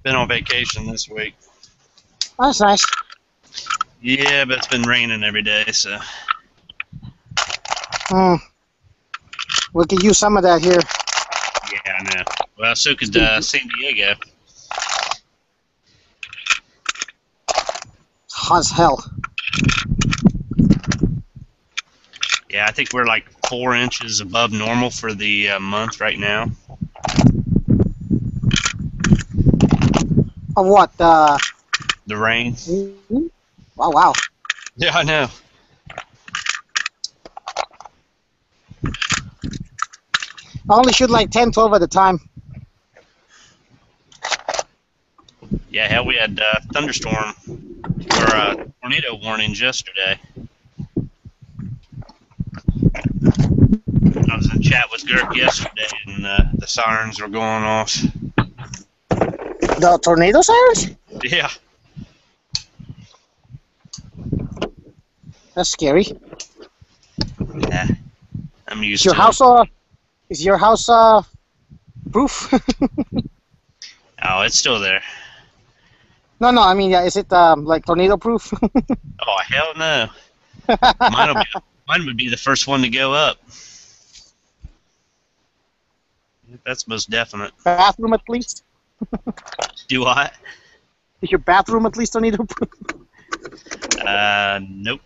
Been on vacation this week. Oh, that's nice. Yeah, but it's been raining every day, so. We could use some of that here. Yeah, I know. Well, so could San Diego. It's hot as hell. Yeah, I think we're like 4 inches above normal for the month right now. Of what? The rain. Oh, wow. Yeah, I know. I only shoot like 10, 12 at a time. Yeah, hell, we had thunderstorm or tornado warnings yesterday. I was in chat with Girk yesterday, and the sirens were going off. The tornado sirens? Yeah. That's scary. Yeah. I'm used Is your to house it. Is your house proof? Oh, it's still there. No. I mean, yeah. Is it like tornado proof? Oh, hell no. Mine would be the first one to go up. That's most definite. Bathroom at least. Do I? Is your bathroom at least tornado proof? Nope.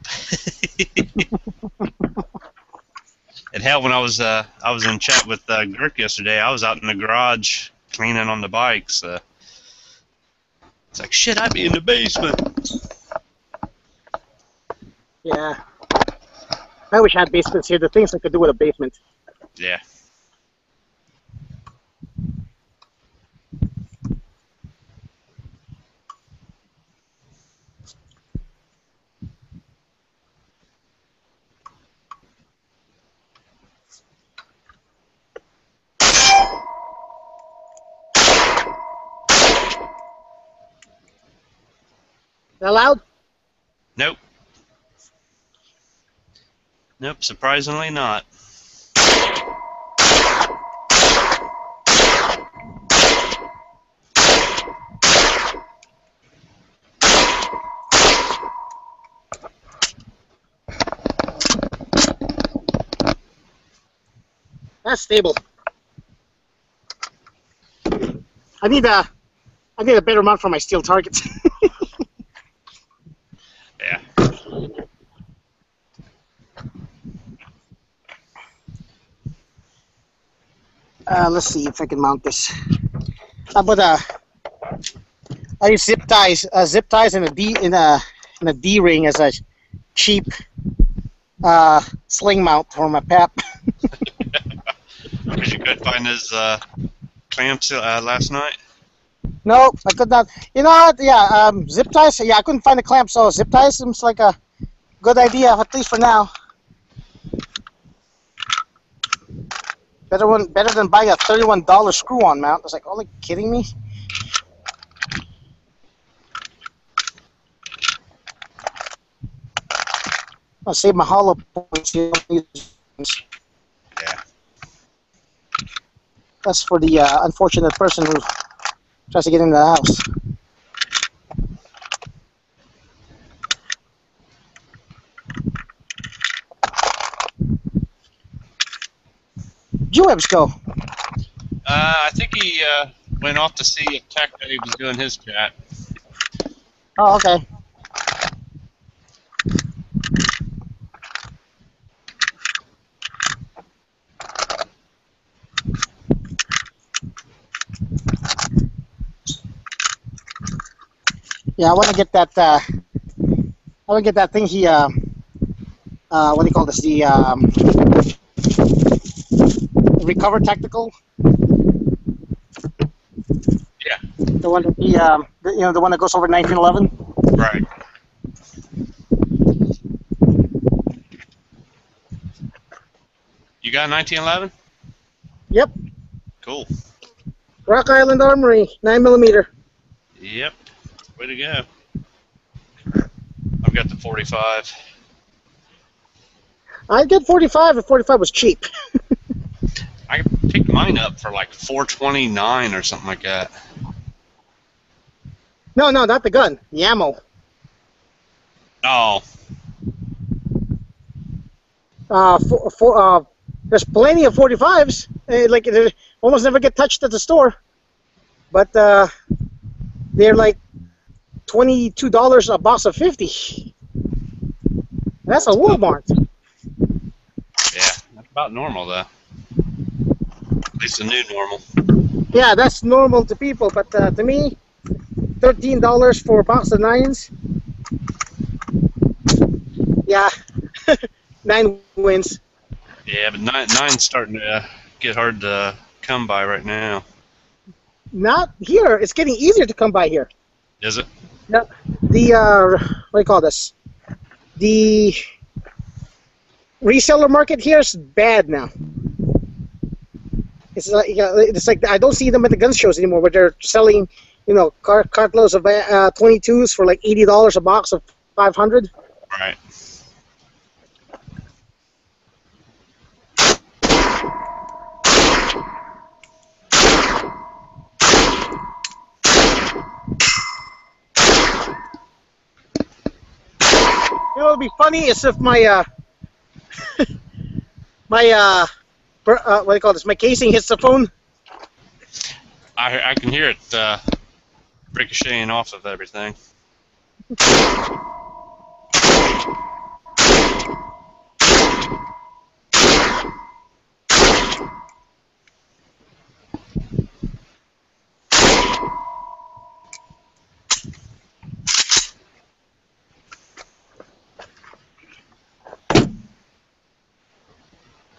And hell, when I was in chat with Girk yesterday, I was out in the garage cleaning on the bikes. It's like, shit, I'd be in the basement. Yeah. I wish I had basements here. The things I could do with a basement. Yeah. That loud? Nope. Nope, surprisingly not. That's stable. I need a better mount for my steel targets. Yeah. Let's see if I can mount this. How about I use zip ties and a D ring as a cheap sling mount for my PAP. Because you couldn't find his clamps last night? No, I could not. You know what? Yeah, zip ties. Yeah, I couldn't find the clamp, so zip ties seems like a good idea, at least for now. Better than buying a $31 screw-on mount. I was like, oh, are you kidding me? I'll save my hollow points. Yeah. That's for the unfortunate person who tries to get into the house. G-Webs go. I think he went off to see if Tech Dave was doing his chat. Oh, okay. Yeah, I want to get that. I want to get that thing. He what do you call this? The Recover Tactical. Yeah. The one that the one that goes over 1911. Right. You got 1911? Yep. Cool. Rock Island Armory, 9mm. Yep. Way to go. I've got the 45. I'd get 45 if 45 was cheap. I picked mine up for like $429 or something like that. No, not the gun. The ammo. Oh. There's plenty of 45s. Like they almost never get touched at the store, but they're like $22 a box of 50. That's a Walmart. Yeah, that's about normal though. At least the new normal. Yeah, that's normal to people, but to me, $13 for a box of 9s. Yeah, 9 wins. Yeah, but nine's starting to get hard to come by right now. Not here. It's getting easier to come by here. Is it? No, the what do you call this? The reseller market here is bad now. It's like I don't see them at the gun shows anymore, where they're selling, cartloads of 22s for like $80 a box of 500. Right. You know, it'd be funny is if my my what do you call this? My casing hits the phone. I can hear it ricocheting off of everything.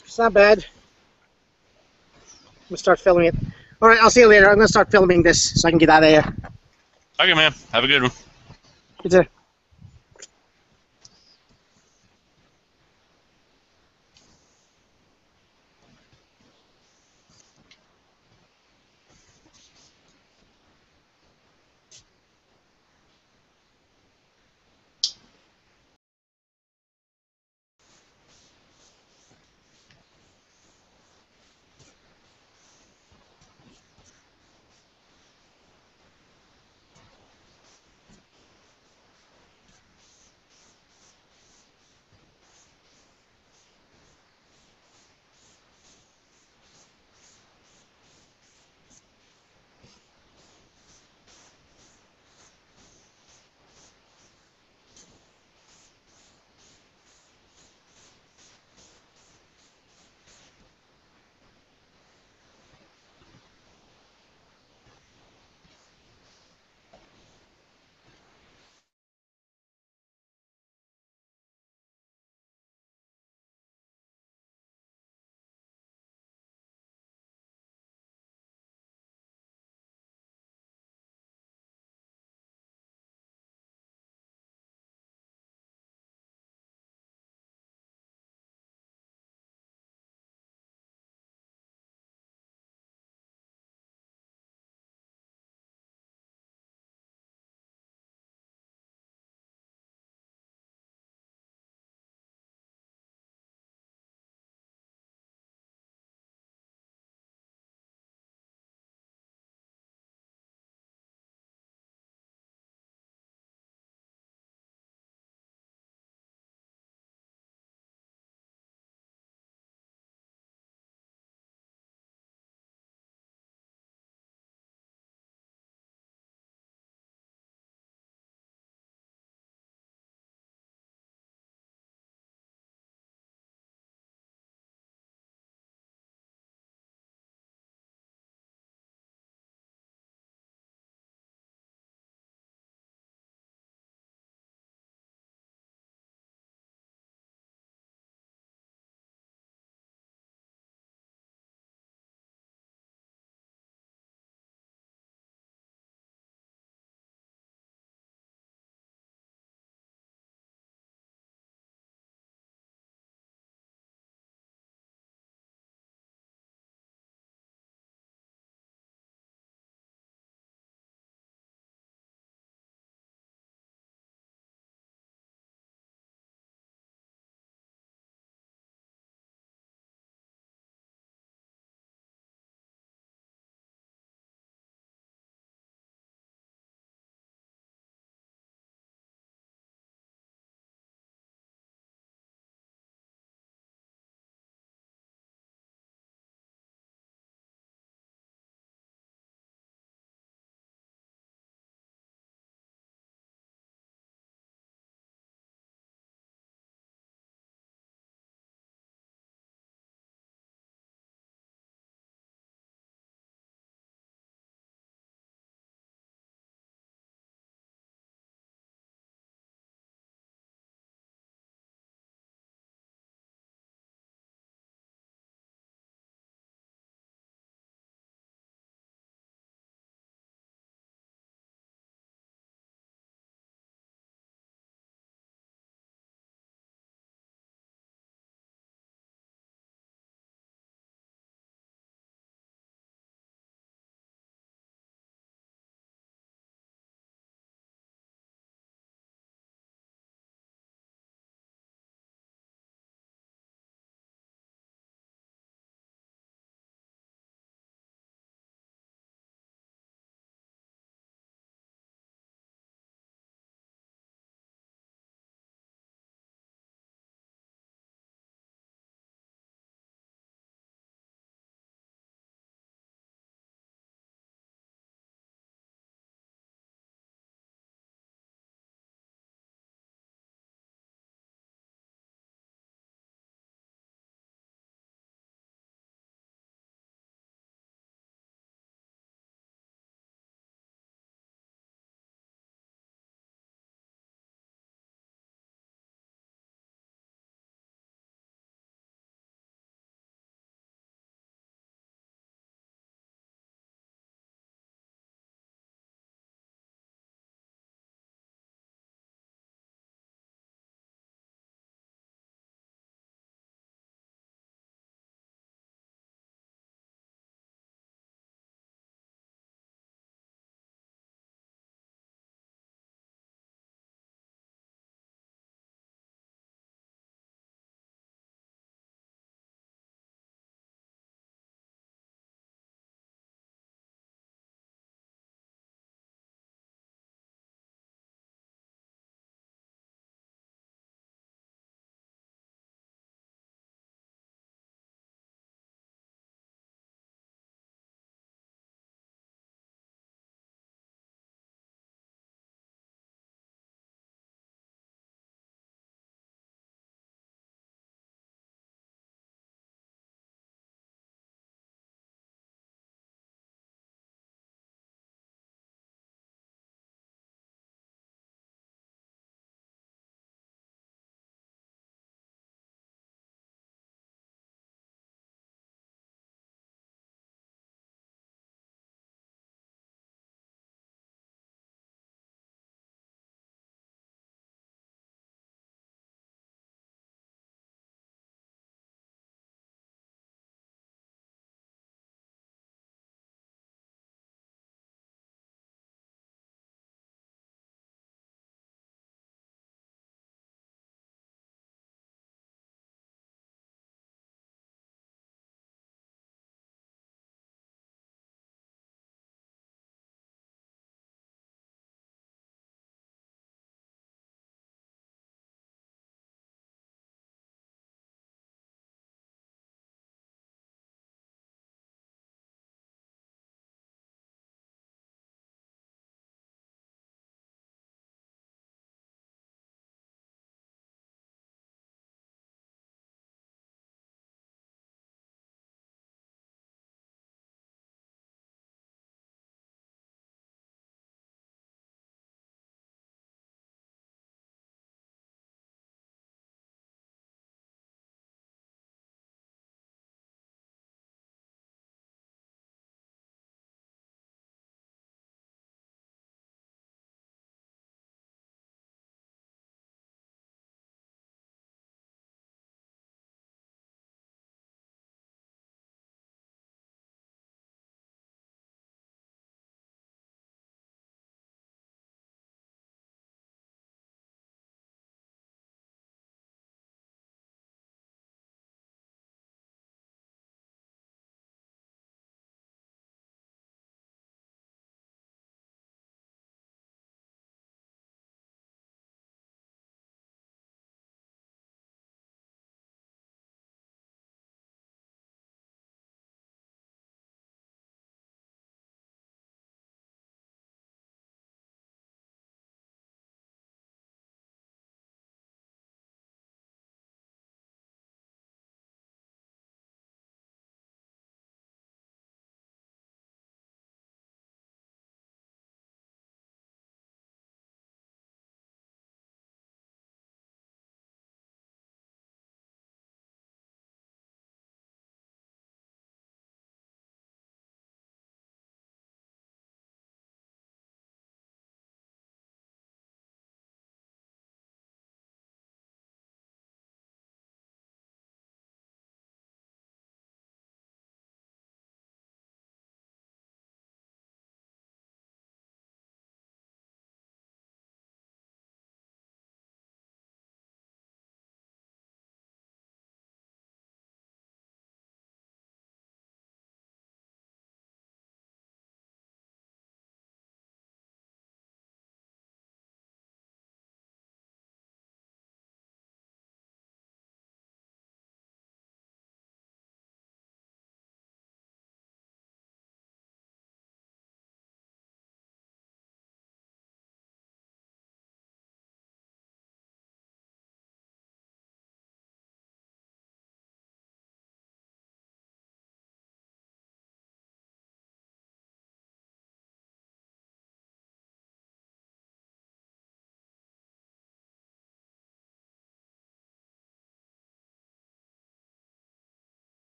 It's not bad. I'm gonna start filming it. All right, I'll see you later. I'm gonna start filming this so I can get out of here. Okay, man. Have a good one. You too.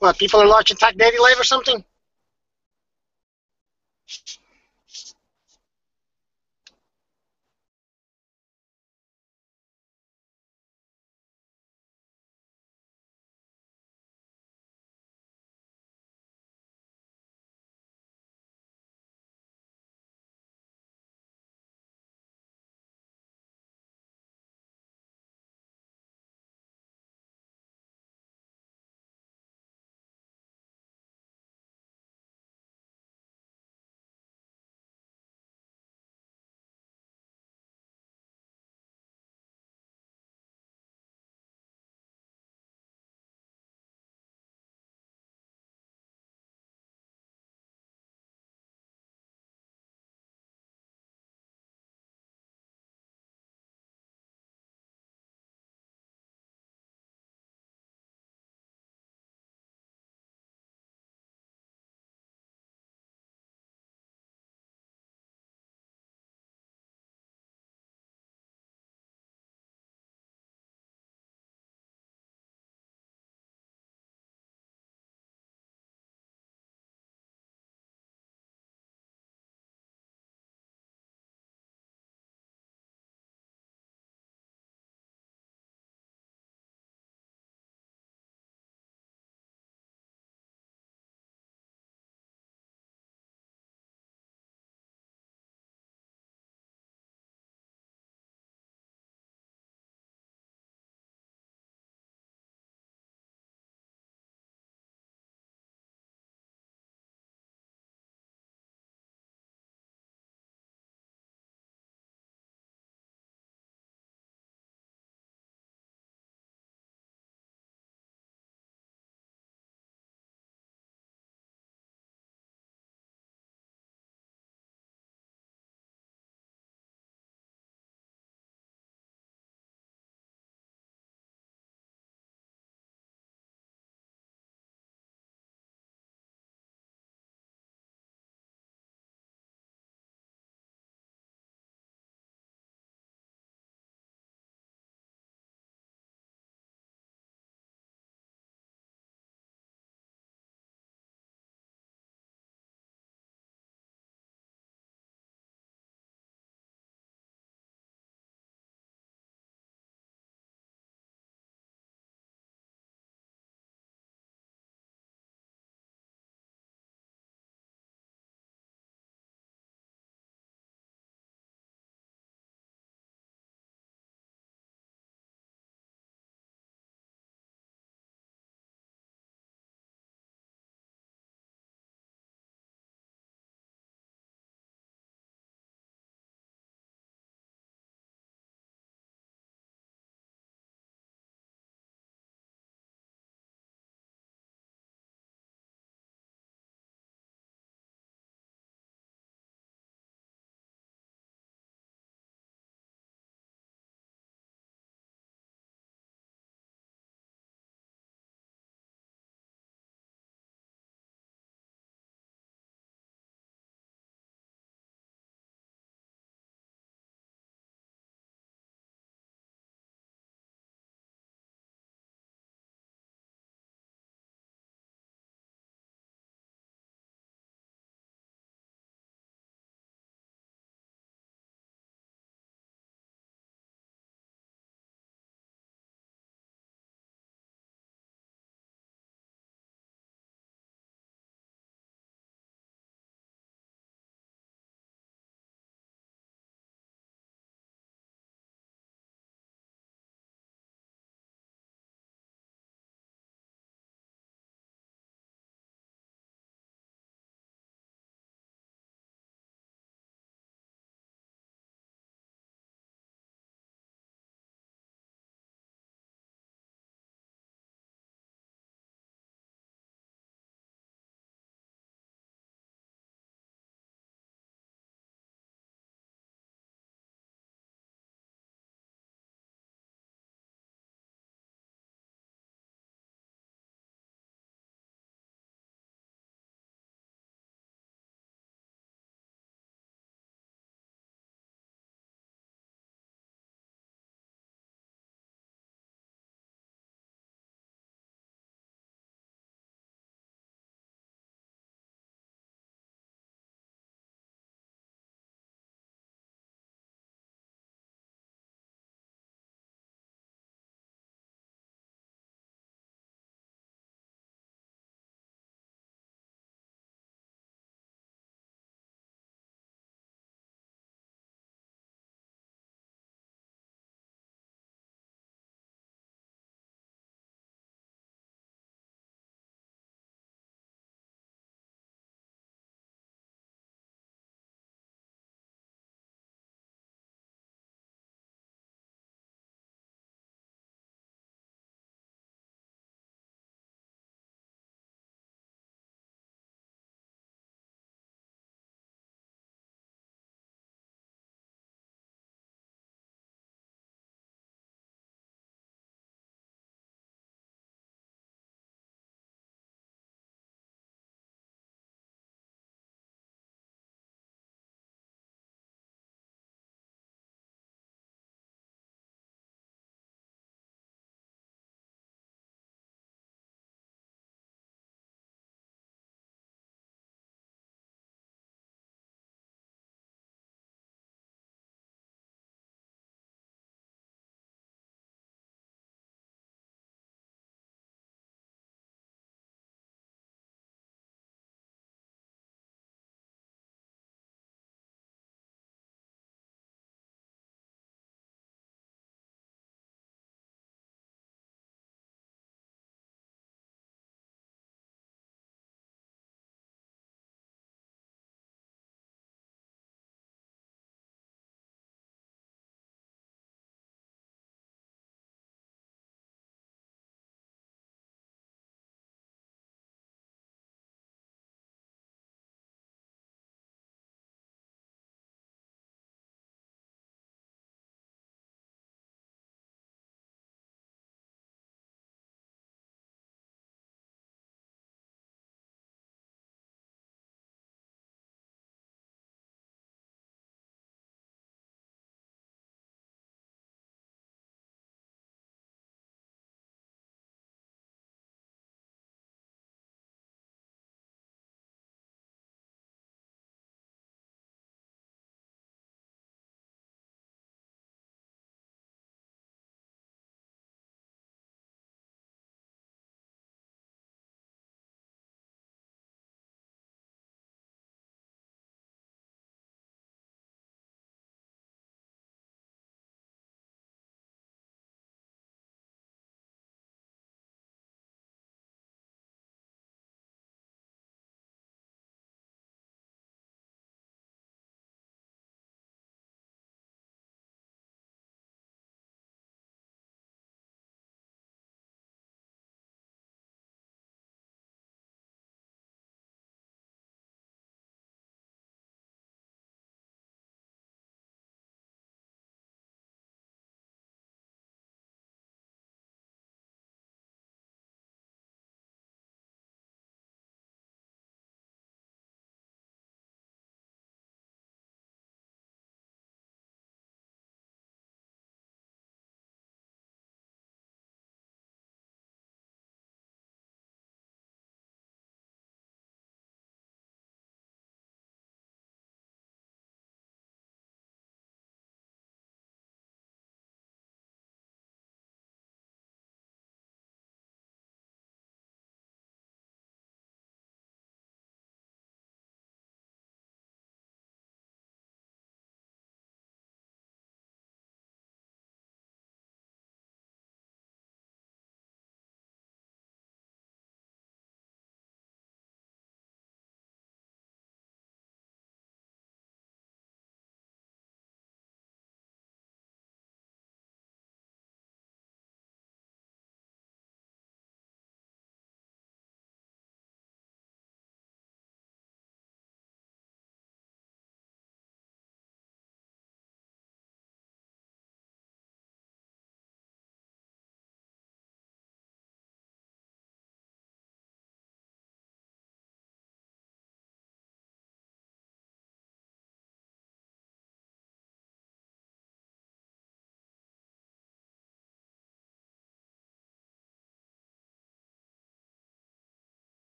What, people are watching Tech Daddy Live or something?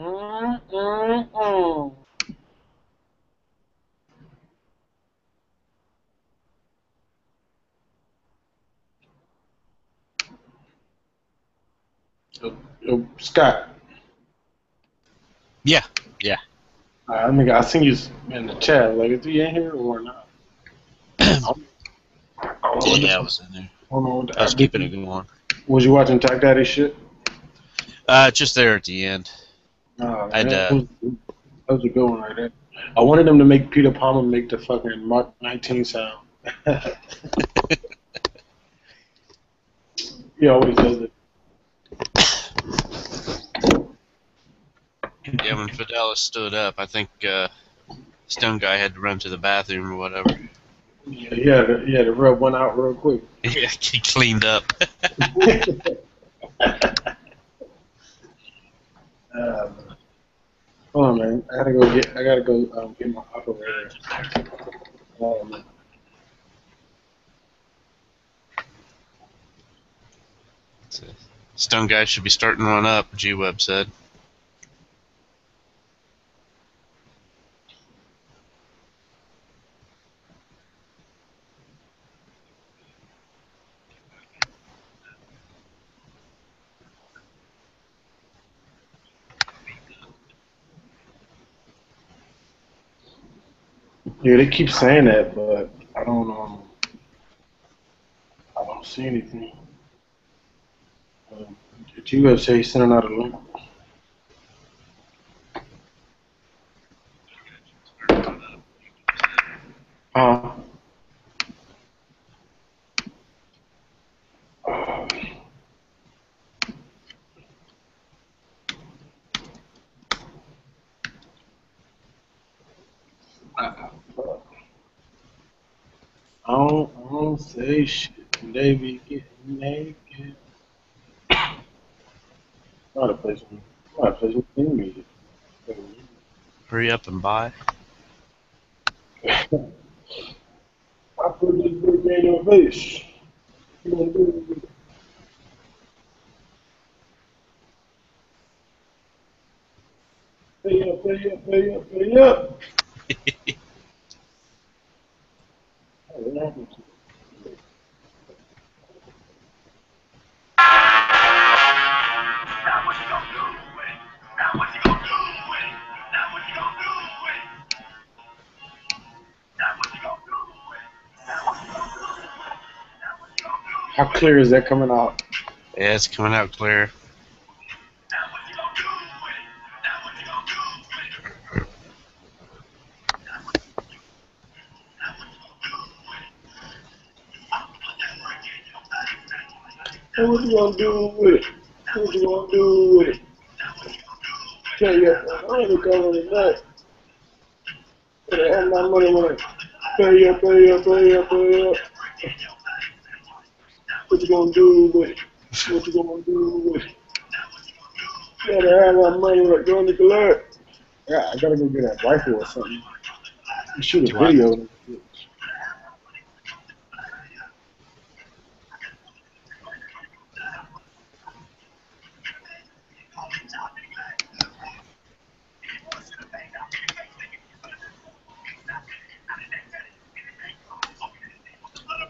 Mm-mm-mm. Scott, Yeah. I seen you in the chat. Like, is he in here or not? I don't know what Yeah, I the, was in there. I don't know what I was the, keeping it going. was you watching Tag Daddy shit? Just there at the end. Man, that was a good one right there. I wanted them to make Peter Palmer make the fucking Mark 19 sound. He always does it. Yeah, when Fidelis stood up, I think Stone Guy had to run to the bathroom or whatever. Yeah, he had to rub one out real quick. Yeah, he cleaned up. Hold on, man. I gotta go get my operator. Man. Stone Guy should be starting to run up, G-Web said. Yeah, they keep saying that, but I don't see anything. Did you say he's sending out a link? Uh, I don't say shit. They be getting naked. Not a place with theme music. Hurry up and buy. I put this brick in your face. You gonna do it? Pay up, pay up, pay up, pay up. What happened to it? How clear is that coming out? Yeah, it's coming out clear. Hey, what you gonna do with it? What you gonna do with it? Tell you, I ain't going to that. Better have my money when I pay up, pay up, pay up, pay up. What you gonna do with it? What you gonna do with it? Better have my money when I go to collect. Yeah, I gotta go get a rifle or something. You shoot a video.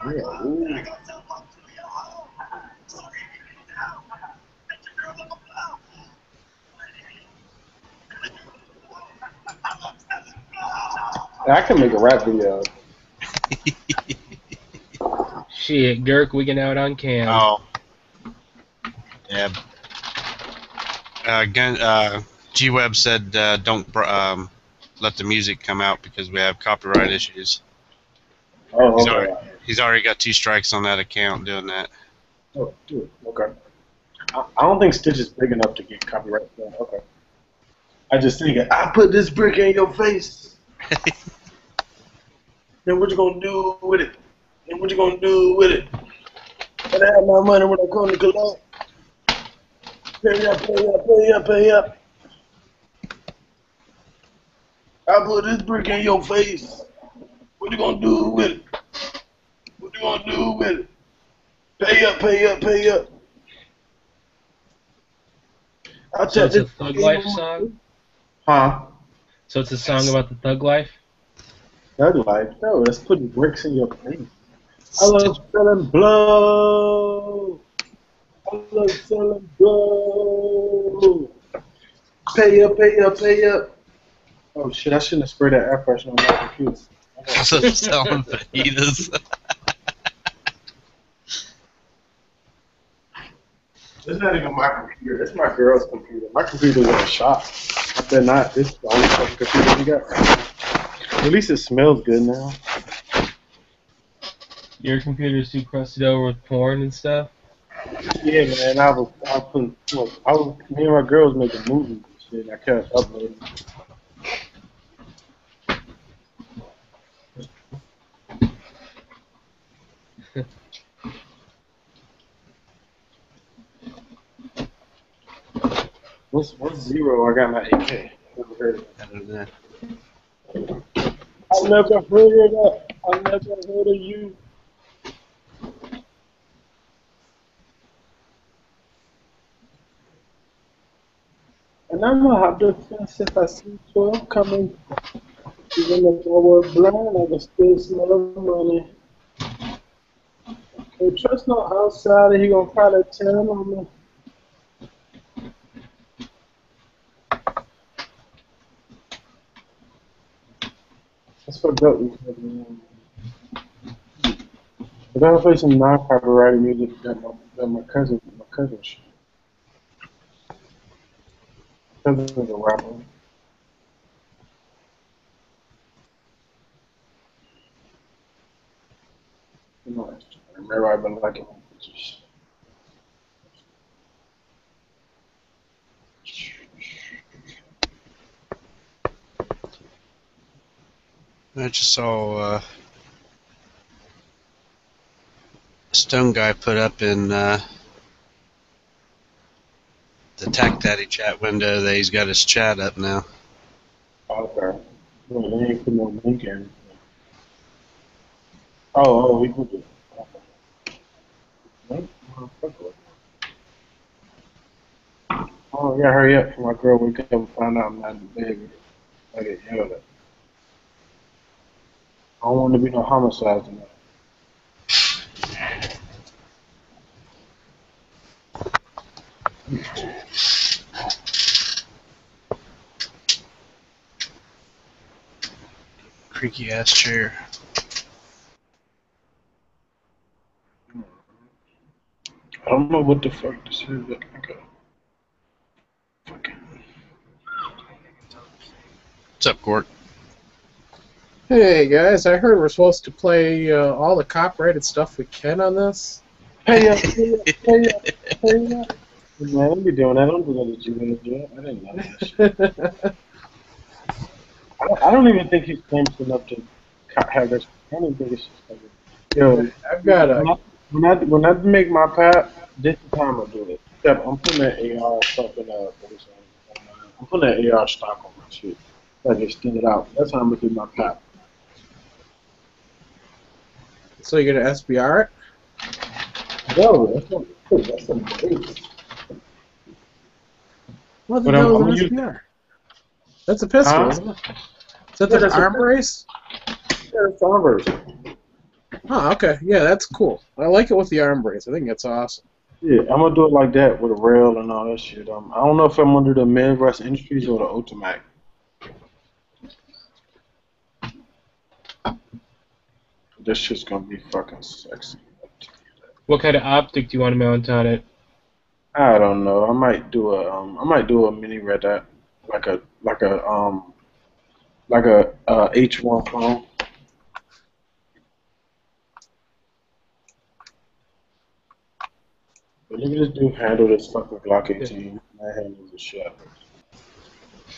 Yeah, ooh. I can make a rap video. Shit, Dirk wigging out on cam. Oh. Yeah. G-Web said don't let the music come out because we have copyright issues. Oh, okay. He's already got 2 strikes on that account doing that. Oh, do it. Okay. I don't think Stitch is big enough to get copyright. Okay. I just think I put this brick in your face. Then what you gonna do with it? Then what you gonna do with it? And I have my money when I come to collect. Pay up, pay up, pay up, pay up. I put this brick in your face. What you gonna do with it? What you gonna do with it? Pay up, pay up, pay up. So it's a thug life song? Huh? So it's a song about the thug life? Thug life? No, that's putting bricks in your face. I love selling blow. I love selling blow. Pay up, pay up, pay up. Oh shit, I shouldn't have sprayed that air freshener on my computer. Selling fajitas. It's not even my computer. It's my girl's computer. My computer's in the shop. I bet not. This is the only fucking computer we got right now. At least it smells good now. Your computer's too crusted over with porn and stuff? Yeah, man. Me and my girl was making movies and shit. And I kept uploading. What's zero? I got my AK. Never heard of it. I never heard of that. I never heard of you. And I'm a hot defense if I see 12 coming. Even if I were blind, I can still smell money. Can't trust no outsider, he gonna probably tell on me. That's fucked up. I gotta play some non-copyrighted music that my cousin should. Cousin's a rapper. You know, remember I've been liking my pictures. I just saw a Stone Guy put up in the Tech Daddy chat window that he's got his chat up now. Okay. No, they ain't put no link in. Oh, he put it. Okay. Oh, yeah, hurry up for my girl wake up and find out I'm not the baby. I get yelled at. I don't want to be no homicide tonight. Creaky ass chair. I don't know what the fuck this is. But okay. What's up, Gort? Hey guys, I heard we're supposed to play all the copyrighted stuff we can on this. Hey up, hey up, hey up, hey up. Man, don't be doing that. Don't do that at you in the jail. I didn't know that shit. I don't even think he's famous enough to have this. I don't even think it's just like, yo, I've got a. When I make my pack, this is how I'm gonna do it. Except I'm putting that AR stuff in I'm putting that AR stock on my shit. So I can extend it out. That's how I'm gonna do my pack. So you're gonna SBR it? No, that's not good. That's some great. What the But hell I'm is an SBR? That's a pistol, isn't it? Is that the arm brace? Yeah, it's arm brace. Oh, okay. Yeah, that's cool. I like it with the arm brace. I think that's awesome. Yeah, I'm gonna do it like that with a rail and all that shit. I don't know if I'm gonna do the Midwest Industries or the Ultimac. This shit's gonna be fucking sexy. What kind of optic do you want to mount on it? I don't know. I might do a mini red dot, like a H1 clone. But look at this dude handle this fucking Glock 18. That handles the shit.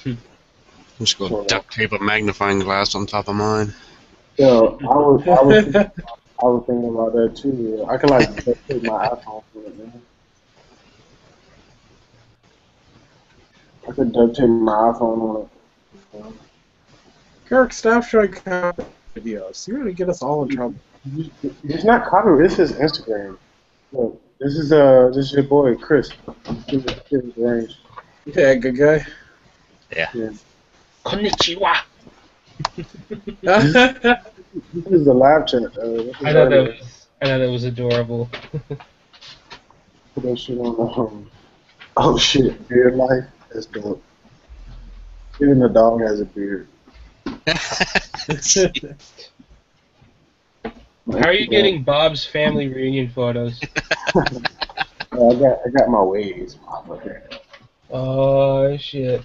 I'm just gonna duct tape a magnifying glass on top of mine. Yo, I was thinking about that too. Yeah. I can like duct tape my iPhone for it, man. I could duct tape my iPhone on it. Kirk, stop showing copy videos. You're gonna get us all in trouble. It's not copyright. This is Instagram. Look, this is your boy Chris. Range. Yeah, good guy. Yeah. Konnichiwa. This is the live chat. I thought that was adorable. Put that shit on. Oh shit, beard life. That's dope. Even the dog has a beard. How are you getting Bob's family reunion photos? I got my ways. Motherfucker. Oh shit.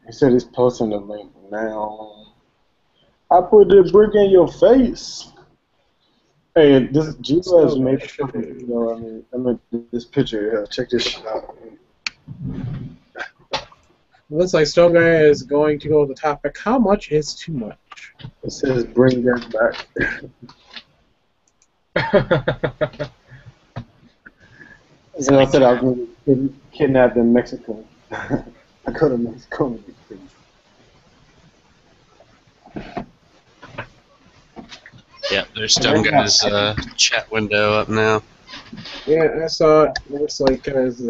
He said he's posting the link now. I put the brick in your face. Hey, this Jesus has made you know. I mean, this picture. Check this shit out. Looks like Stone Guy is going to go with the topic. How much is too much? It says bring that back. So I said I was going to kidnap in Mexico. I go to Mexico and get kidnapped. Yeah, there's Stone Guy's chat window up now. Yeah, I saw it. Looks like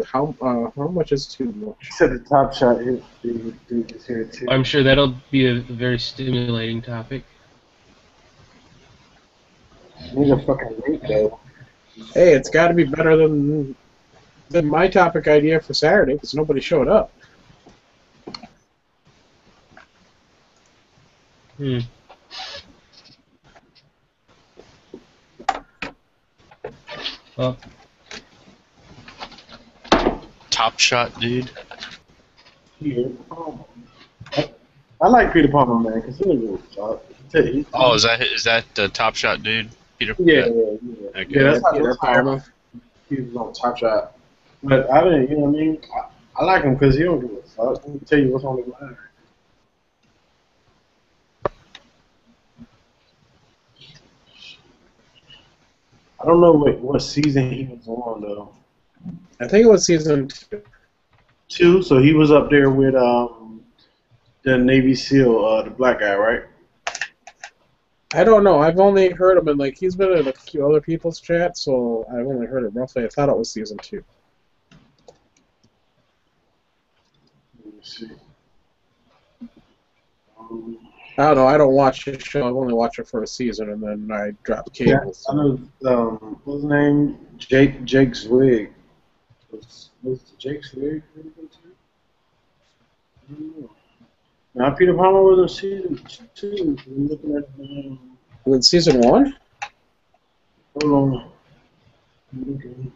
how much is too much? He said the top shot here is here too. I'm sure that'll be a very stimulating topic. Need a fucking link though. Hey, it's got to be better than my topic idea for Saturday because nobody showed up. Hmm. Well, Top Shot, dude. Peter Palmer. I like Peter Palmer, man, because he's a good shot. Oh, is that the Top Shot, dude? Peter. Yeah. Okay. Yeah, that's how Peter Palmer. he was on Top Shot. But I didn't, you know what I mean? I like him because he don't give a fuck. Let me tell you what's on his mind. I don't know what season he was on though. I think it was season 2. 2, so he was up there with the Navy SEAL, the black guy, right? I don't know. I've only heard him in he's been in a few other people's chats, so I've only heard it roughly. I thought it was season 2. Let me see. I don't know. I don't watch the show. I've only watched it for a season, and then I dropped cable. I know. What's his name? Jake Zwig. Was Jake Zwig? I don't know. Now Peter Palmer was in season 2. We're looking at Was it season 1? hold on. I'm looking.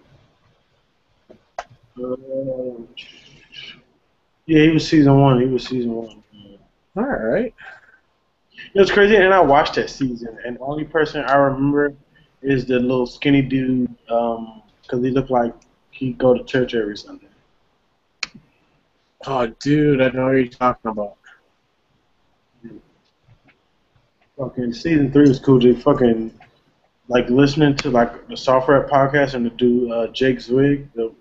Yeah, he was season 1. He was season 1. All right. It was crazy, and I watched that season, and the only person I remember is the little skinny dude, because he looked like he'd go to church every Sunday. Oh, dude, I know what you're talking about. Fucking season 3 was cool. They fucking listening to the Software podcast and the dude Jake Zwig, the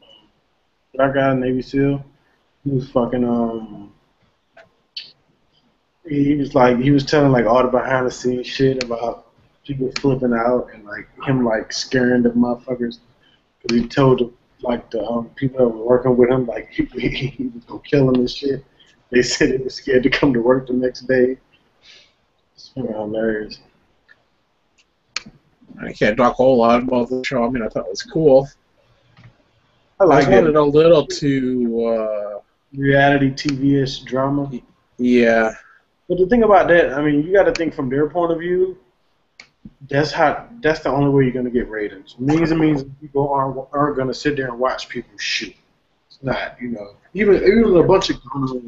black guy in Navy SEAL. He was fucking he was telling all the behind the scenes shit about people flipping out and him scaring the motherfuckers because he told the people that were working with him he was gonna kill them and shit. They said they were scared to come to work the next day. It's fucking hilarious. I can't talk a whole lot about the show. I mean, I thought it was cool. I like I found it. it a little too. Reality TV-ish drama. Yeah. But the thing about that, I mean, you got to think from their point of view. That's the only way you're gonna get ratings. Millions and millions of people aren't gonna sit there and watch people shoot. It's not, even a bunch of criminals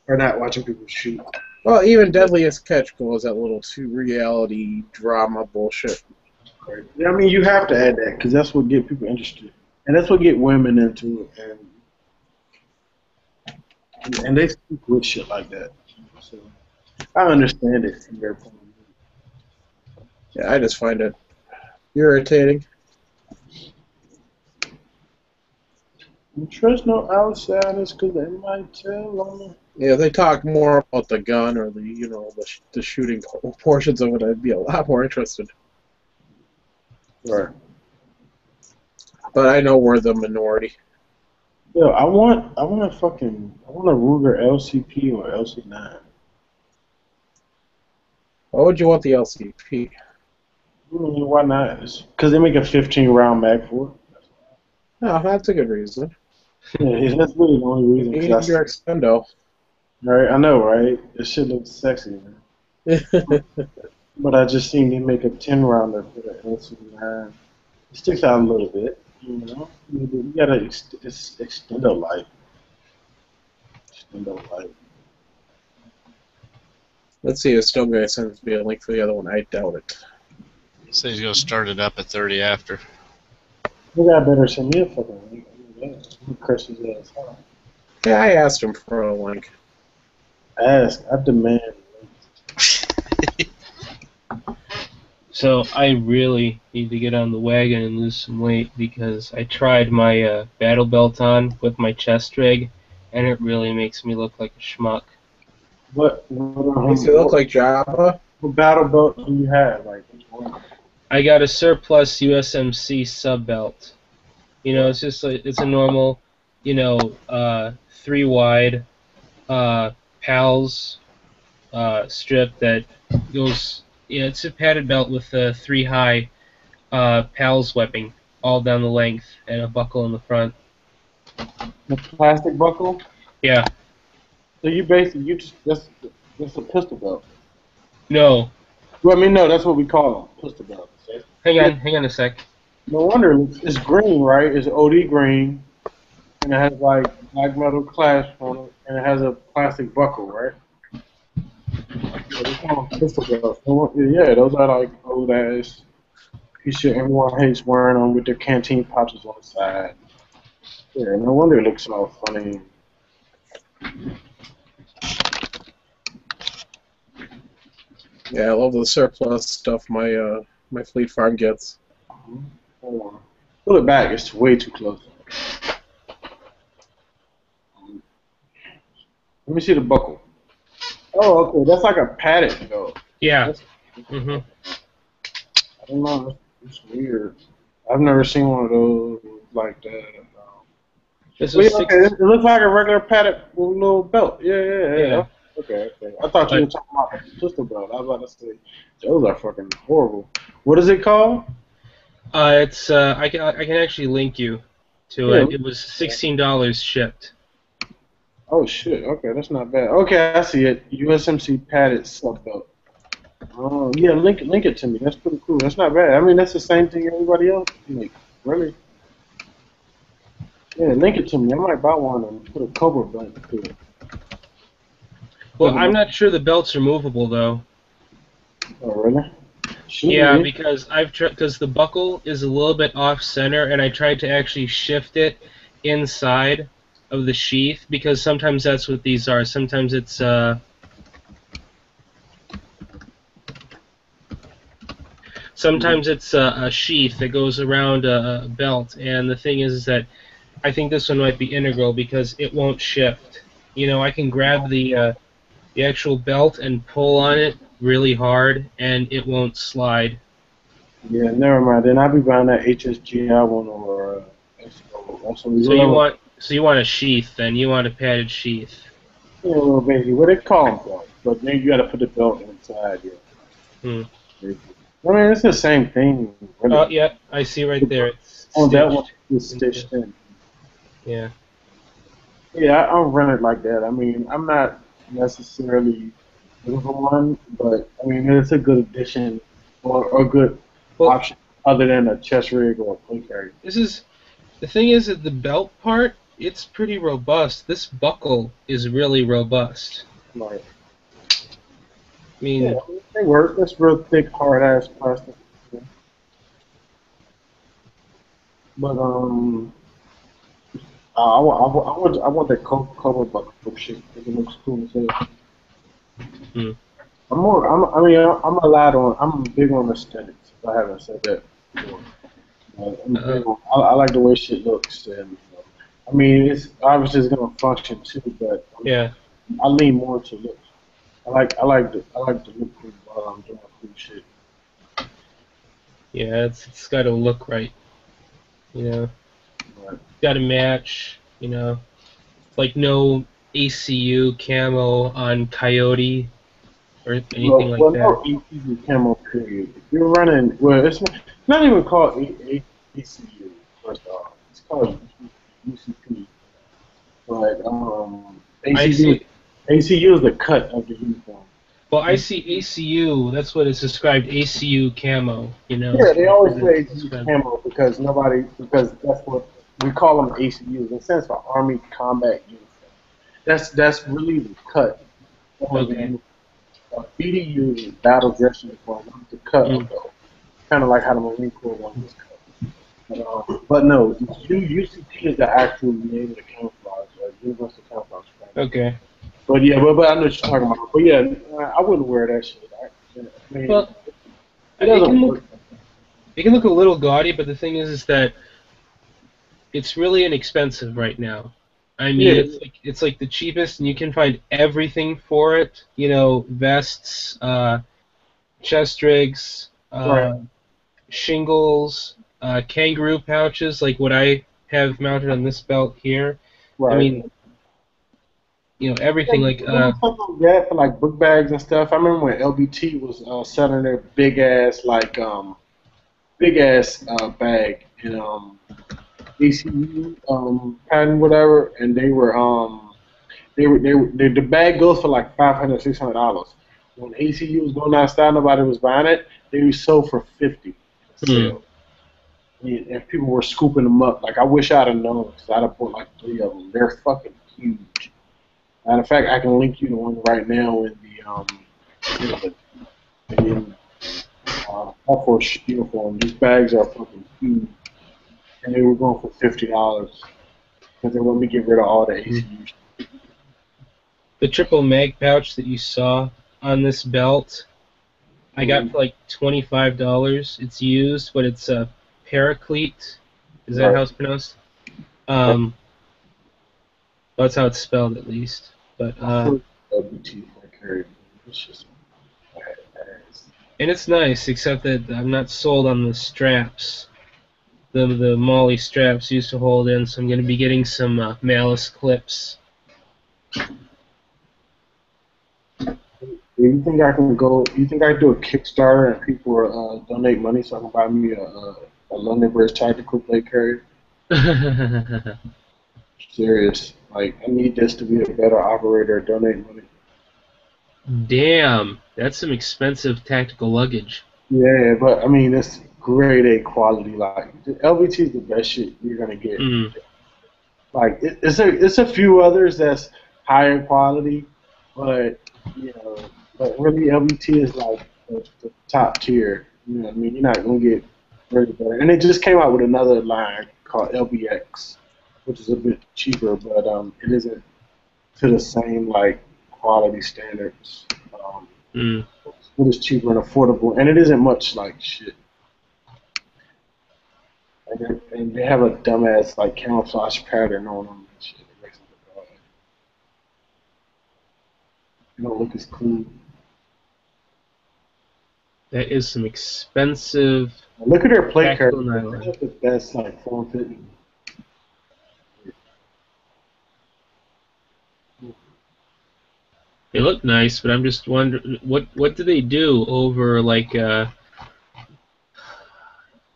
are not watching people shoot. Well, even Deadliest Catch goes that little too reality drama bullshit. Right? I mean, you have to add that because that's what get people interested, and that's what get women into it, and they speak with shit like that. So I understand it from their point of view. Yeah, I just find it irritating. Don't trust no outsiders because they might tell on them. Yeah, if they talk more about the gun or the shooting portions of it, I'd be a lot more interested. Right. But I know we're the minority. Yo, I want a Ruger LCP or LC9. Why would you want the LCP? Why not? Because they make a 15 round mag for it. Oh, that's a good reason. Yeah, that's really the only reason. You 'Cause need your extendo. right, I know, right? This shit looks sexy, man. But I just seen they make a 10 rounder for the LC9. It sticks out a little bit, you know. You gotta extend a life. Extend a life. Let's see if still guy sends me a link for the other one. I doubt it. So he's gonna start it up at 30 after. You got better send me a fucking link. He curses his ass out. Yeah, I asked him for a link. Ask, I demand. So I really need to get on the wagon and lose some weight because I tried my battle belt on with my chest rig, and it really makes me look like a schmuck. What Makes it look like Java. What battle belt do you have? Like which one? I got a surplus USMC sub belt. You know, it's just like it's a normal, 3 wide PALS strip that goes. Yeah, it's a padded belt with 3 high PALS webbing all down the length and a buckle in the front. The plastic buckle? Yeah. So you basically that's a pistol belt. No. Well, I mean, no, that's what we call them, pistol belts. Hang on a sec. No wonder it's green, right? It's OD green, and it has like black metal clasp on it, and it has a plastic buckle, right? Yeah, they call them pistol belts. Yeah, those are like old ass. Shit, everyone hates wearing them with their canteen pouches on the side. Yeah, no wonder it looks all funny. Yeah, I love the surplus stuff my Fleet Farm gets. Hold on. Pull it back. It's way too close. Let me see the buckle. Oh, okay. That's like a padded belt. Yeah. I don't know. It's weird. I've never seen one of those like that. This Well, is yeah, okay. It looks like a regular padded little belt. Yeah. Yeah. Okay. I thought you were talking about a pistol belt. I was about to say, those are fucking horrible. What is it called? It's I can actually link you to Yeah. it. It was $16 shipped. Oh shit. Okay, that's not bad. Okay, I see it. USMC padded sub belt. Oh yeah, link it to me. That's pretty cool. That's not bad. I mean, that's the same thing everybody else make. Really. Yeah, link it to me. I might buy one and put a Cobra belt to it. Well, I'm not sure the belts are movable though. Oh really? Yeah, because because the buckle is a little bit off center, and I tried to actually shift it inside of the sheath because sometimes that's what these are. Sometimes it's a sheath that goes around a belt, and the thing is that I think this one might be integral because it won't shift. You know, I can grab the actual belt and pull on it really hard, and it won't slide. Yeah, never mind. Then I'll be buying that HSGI one or So you want a sheath, then you want a padded sheath. Yeah, well, basically, what they call them, belt. But then you got to put the belt inside. Yeah. I mean, it's the same thing. Really. Oh yeah, I see right there. It's that one is stitched in. Yeah. Yeah, I'll run it like that. I mean, I'm not necessarily looking for one, but I mean, it's a good addition or a good option other than a chest rig or a plate carrier. The thing is that the belt part, it's pretty robust. This buckle is really robust. Right. I mean, yeah, they work. That's real thick, hard ass plastic. Yeah. But I want that Cobra buckle shit. It looks cool as hell. I'm big on aesthetics. If I haven't said that before. I like the way shit looks, and I mean, it's obviously it's gonna function too, but yeah, I lean more to looks. I like the look while I'm doing cool shit. Yeah, it's got to look right. You know, Right. got to match. You know, like no ACU camo on Coyote or anything like Well, that. no ACU camo period. If you're running, well, it's not even called ACU, but it's called UCP. But I ACU, see. ACU is the cut of the uniform. Well, I see ACU. That's what it's described. ACU camo. You know. Yeah, they always That's say it's ACU described. camo because that's what we call them ACUs. It stands for Army Combat Uniform. That's really the cut of the Okay. uniform. BDU is battle dress uniform. It's the cut of the kind of like how the Marine Corps one was cut. But no, UCP is the actual name of the camouflage, Universal Camouflage. Okay. But yeah, but I know what you're talking about. But yeah, I wouldn't wear that shit. I mean, Well, it it doesn't can work. look a little gaudy, but the thing is that it's really inexpensive right now. I mean, Yeah, it's like the cheapest, and you can find everything for it. You know, vests, chest rigs, right, shingles, kangaroo pouches, like what I have mounted on this belt here. I right. mean, you know, everything like Remember something like that for like book bags and stuff. I remember when LBT was selling their big ass bag in ECU patent whatever, and the bag goes for like $500, $600. When ACU was going out of style, nobody was buying it. They were sold for 50 sale. And people were scooping them up. Like I wish I'd have known because I'd have bought like 3 of them. They're fucking huge. Matter of fact, I can link you to one right now in the Air Force uniform. These bags are fucking huge, and they were going for $50 because they want me to get rid of all the ACU. the triple mag pouch that you saw on this belt. I got for like $25. It's used, but it's a Paraclete. Is that Right. how it's pronounced? That's how it's spelled, at least. But WT for carry. It's just badass. and it's nice, except that I'm not sold on the straps. The Molly straps used to hold in, so I'm going to be getting some Malice clips. Do you think I can go? You think I can do a Kickstarter and people will donate money so I can buy me a London Bridge tactical blade carrier? Serious. Like I need this to be a better operator. Donate money. Damn, that's some expensive tactical luggage. Yeah, but I mean it's grade A quality. Like LVT is the best shit you're gonna get. Like it's a few others that's higher quality, but but really LVT is like the top tier. You know what I mean? You're not gonna get really better. And it just came out with another line called LBX, which is a bit cheaper, but it isn't to the same like quality standards. It is cheaper and affordable, and it isn't much like shit. And they have a dumbass like camouflage pattern on them and shit. It makes them look bad. They don't look as clean. That is some expensive. Look at their plate tactical cards. nylon. They have the best like form fitting. They look nice, but I'm just wondering what do they do over like let's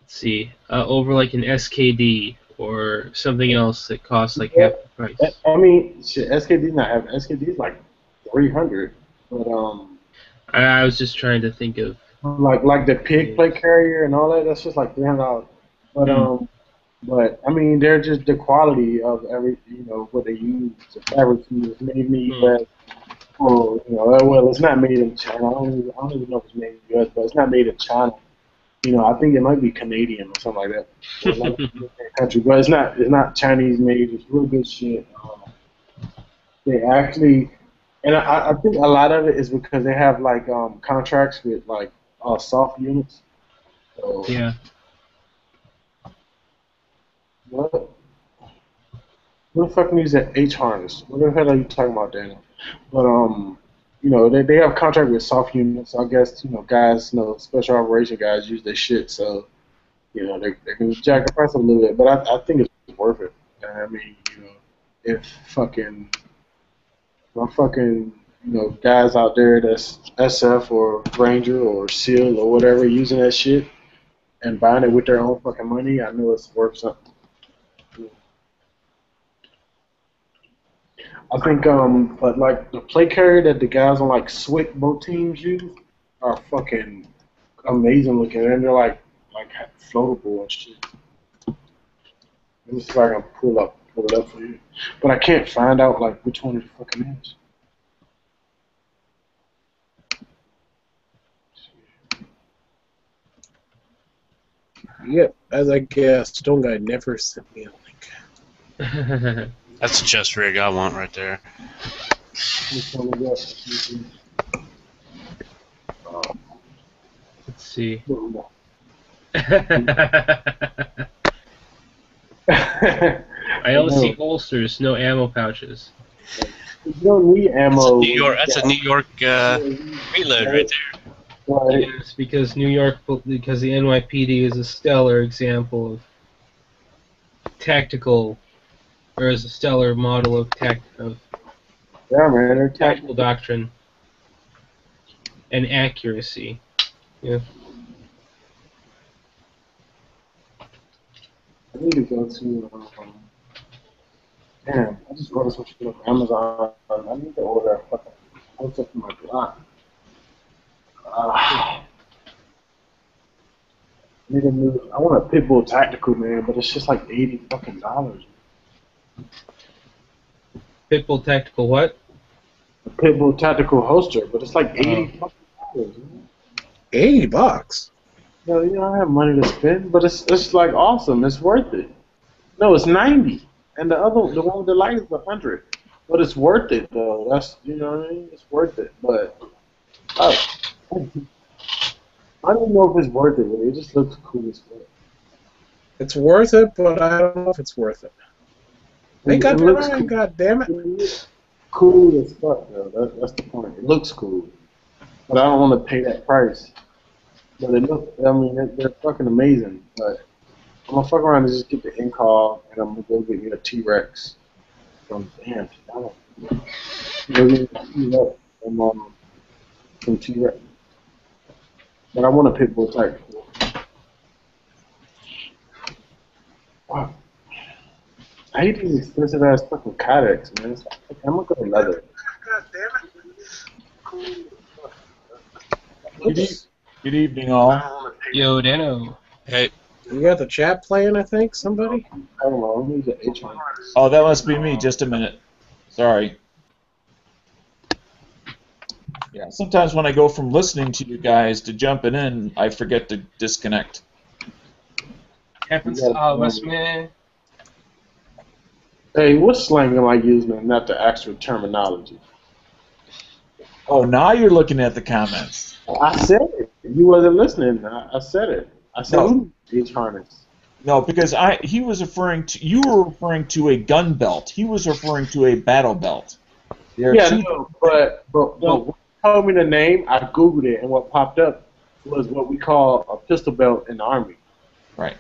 see, over like an SKD or something else that costs like half the price. I mean, shit, SKD's not having SKD's like 300, but I was just trying to think of like the pig plate carrier and all that. That's just like $300. But I mean, they're just the quality of what they use. The fabric is made in the U.S. Or well, it's not made in China. I don't even know if it's made in the U.S., but it's not made in China. I think it might be Canadian or something like that. Or like country, but it's not Chinese made. It's real good shit. They actually, and I think a lot of it is because they have like contracts with like soft units. So, yeah. What the fuck needs that H harness? What the hell are you talking about, Daniel? But they have contract with soft units. So I guess guys, special operation guys use their shit. So they can jack the price a little bit, but I think it's worth it. I mean, if fucking guys out there that's SF or Ranger or SEAL or whatever using that shit and buying it with their own fucking money, I know it's worth something. I think, but like the plate carrier that the guys on like SWIC boat teams use are fucking amazing looking, and they're like floatable and shit. Let me see if I can pull it up for you, but I can't find out like which one it fucking is. Yep, as I guessed, Stone Guy never sent me a link. That's a chest rig I want right there. Let's see. I only see holsters, no ammo pouches. You don't need ammo. That's a New York reload right there. Right. Yes, because the NYPD is a stellar example of tactical, or is a stellar model of Yeah, man, they're tactical doctrine and accuracy. Yeah. I need to go to. Damn, I just ordered some shit on Amazon. I need to order a fucking holster for my Glock. I need a new. I want a Pitbull Tactical, man, but it's just like $80 fucking. Pitbull Tactical what? A Pitbull Tactical holster, but it's like $80 fucking. $80? No, you don't have money to spend, but it's like awesome. It's worth it. No, it's 90, and the one with the light is 100. But it's worth it though. That's what I mean. It's worth it, but I don't know if it's worth it. Really. It just looks cool as fuck. It's worth it, but I don't know if it's worth it. They got it looks cool. cool. God damn it! Cool as fuck, though. That's the point. It looks cool, but I don't want to pay that price. But they look. I mean, they're fucking amazing. But I'm gonna fuck around and just get the in-call, and I'm gonna go get me a T-Rex from damn. Go get me a T-Rex from T-Rex. But I want a Pitbull type. Wow. I hate these expensive ass fucking Kydex, man. It's like, I'm gonna go leather. God damn it. Good evening, all. Yo, Dano. Hey. You got the chat playing, I think, somebody? I don't know. Let me get H1. Oh, that must be me. Just a minute. Sorry. Yeah, sometimes when I go from listening to you guys to jumping in, I forget to disconnect. Happens to all of us, man. Hey, what slang am I using and not the actual terminology? Oh, now you're looking at the comments. I said it. You wasn't listening. I said it. I said H harness. No, because you were referring to a gun belt. He was referring to a battle belt. But when you told me the name, I Googled it, and what popped up was what we call a pistol belt in the Army. Right.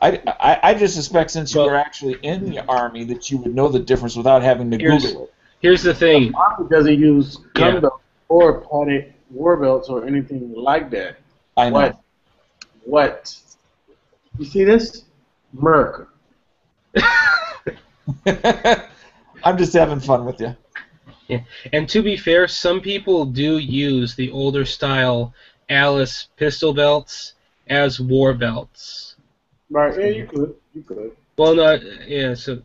I just suspect since you were actually in the Army that you would know the difference without having to Google it. Here's the thing. The Army doesn't use gun belts or padded war belts or anything like that. I know. What? You see this? America. I'm just having fun with you. Yeah. And to be fair, some people do use the older style Alice pistol belts as war belts. Right, yeah, you could. Well, no, yeah, so,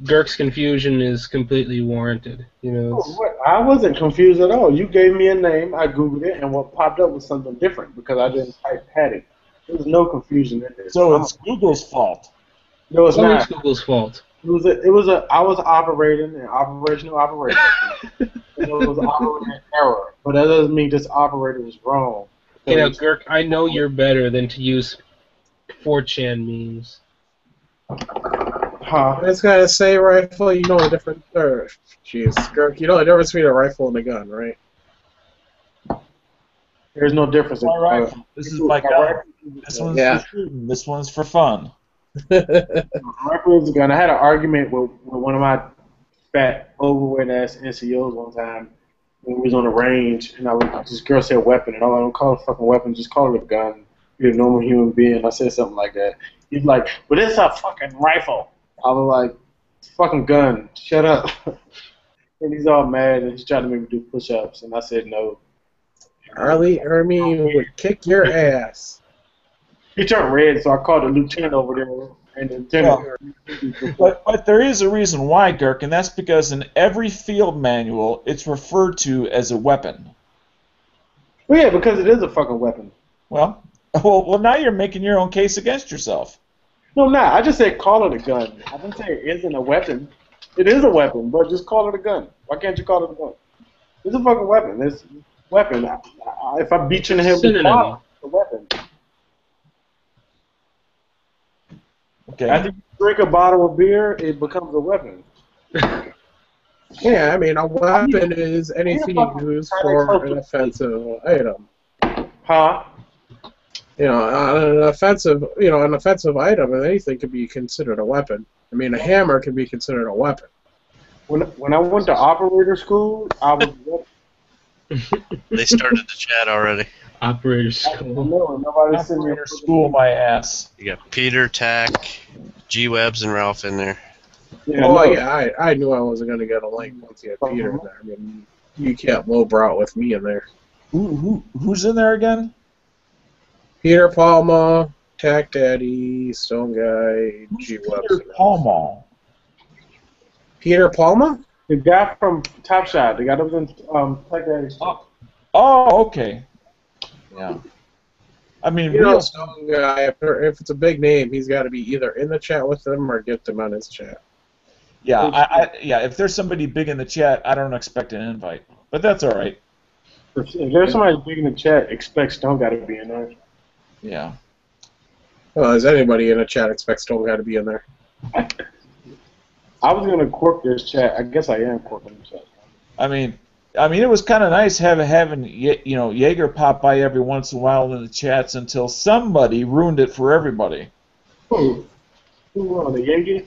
Dirk's confusion is completely warranted. I wasn't confused at all. You gave me a name, I Googled it, and what popped up was something different because I didn't type padded. There was no confusion in there. So it's Google's fault. No, it's not. It's Google's fault. I was operating an operational operation. And it was an operating error. But that doesn't mean this operator was wrong. Dirk, I know you're better than to use 4chan memes. I just gotta say, rifle, you know the difference. Jeez, Dirk, you know the difference between a rifle and a gun, right? There's no difference. My rifle. This is my gun. This one's for shooting. This one's for fun. Rifle is a gun. I had an argument with one of my fat, overweight ass NCOs one time when we was on the range, and this girl said weapon, and I don't call it a fucking weapon, just call it a gun. You're a normal human being. I said something like that. He's like, but it's a fucking rifle. I was like, it's a fucking gun. Shut up. And he's all mad, and he's trying to make me do push-ups, and I said no. Army would kick your ass. He turned red, so I called the lieutenant over there, and the lieutenant. But there is a reason why, Dirk, and that's because in every field manual, it's referred to as a weapon. Well, yeah, because it is a fucking weapon. Well, now you're making your own case against yourself. No, I'm not. I just said call it a gun. I didn't say it isn't a weapon. It is a weapon, but just call it a gun. Why can't you call it a gun? It's a fucking weapon. It's a weapon. If I beat you in the head with a bottle, it's a weapon. Okay. After you drink a bottle of beer, it becomes a weapon. Yeah, I mean, a weapon is anything used for an offensive item. Huh? You know, an offensive item, and anything can be considered a weapon. I mean, a hammer can be considered a weapon. When I went to operator school, I was. They started the chat already. Operator school. Operator school, my ass. You got Peter, Tack, G-Webs, and Ralph in there. Yeah, I knew I wasn't going to get a link once you had Peter in there. I mean, you can't lowbrow it with me in there. Who's in there again? Peter Palma, Tack Daddy, Stone Guy, G-Webs. Peter Palma. Peter Palma? The guy from Top Shot. The guy that was in Tack Daddy's. Oh, okay. Yeah. I mean, you know, Stone Guy, if it's a big name, he's got to be either in the chat with them or get them on his chat. Yeah, if there's somebody big in the chat, I don't expect an invite. But that's all right. If there's somebody big in the chat, expect Stone Guy to be in there. Yeah. Well, does anybody in the chat expect Stone Guy to be in there? I was going to cork this chat. I guess I am corking the chat. I mean, it was kind of nice having Jaeger pop by every once in a while in the chats until somebody ruined it for everybody. Who ruined the Jaeger?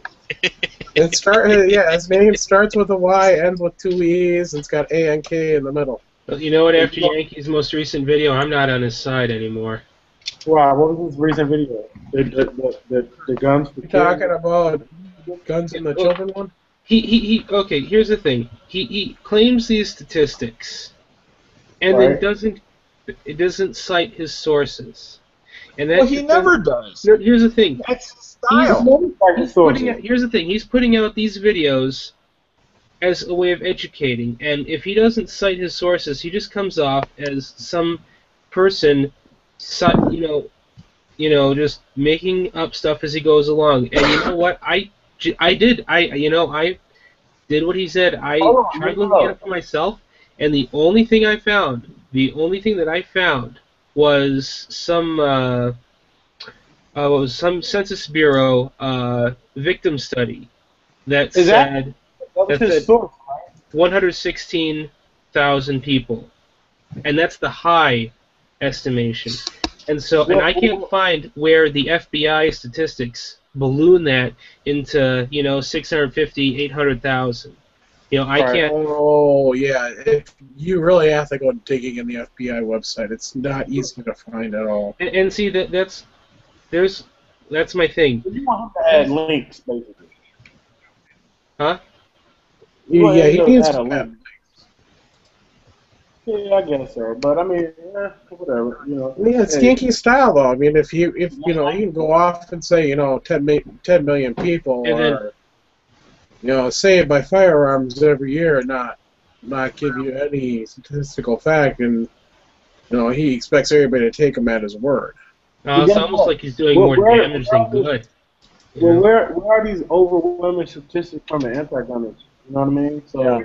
His name starts with a Y, ends with two E's, and it's got A and K in the middle. Well, you know what? After Yankee's most recent video, I'm not on his side anymore. Wow, what was his recent video? The guns? You're talking about guns in the children one? Okay, here's the thing. He claims these statistics, and then doesn't cite his sources. And well, he never does. Here's the thing. That's his style. Here's the thing. He's putting out these videos as a way of educating, and if he doesn't cite his sources, he just comes off as some person, just making up stuff as he goes along. And you know what? I did what he said. I tried looking at it for myself, and the only thing that I found was some Census Bureau victim study that said 116,000 people, and that's the high estimation. And so, and I can't find where the FBI statistics balloon that into 650, 800,000. I can't. Oh yeah, you really have to go digging in the FBI website. It's not easy to find at all. And see that's my thing. You want him to add links, basically. Huh? Yeah, he needs to add links. Yeah, I guess so. But I mean, whatever. Yeah, it's Yankee style though. I mean, if you can go off and say 10 million people are saved by firearms every year, and not give you any statistical fact, and he expects everybody to take him at his word. It's almost like he's doing more damage than good. Well, where are these overwhelming statistics from the anti-gunners? You know what I mean? So, yeah.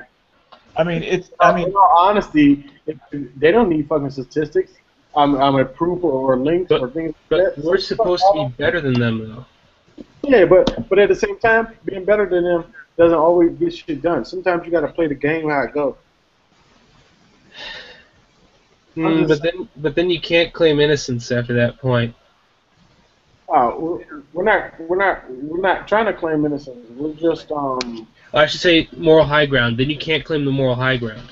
I mean, in all honesty, they don't need fucking statistics. I'm a proof or links or things like that. We're supposed to be better than them, though. Yeah, but at the same time, being better than them doesn't always get shit done. Sometimes you got to play the game how it goes. But then you can't claim innocence after that point. We're not trying to claim innocence. We're just I should say moral high ground. Then you can't claim the moral high ground.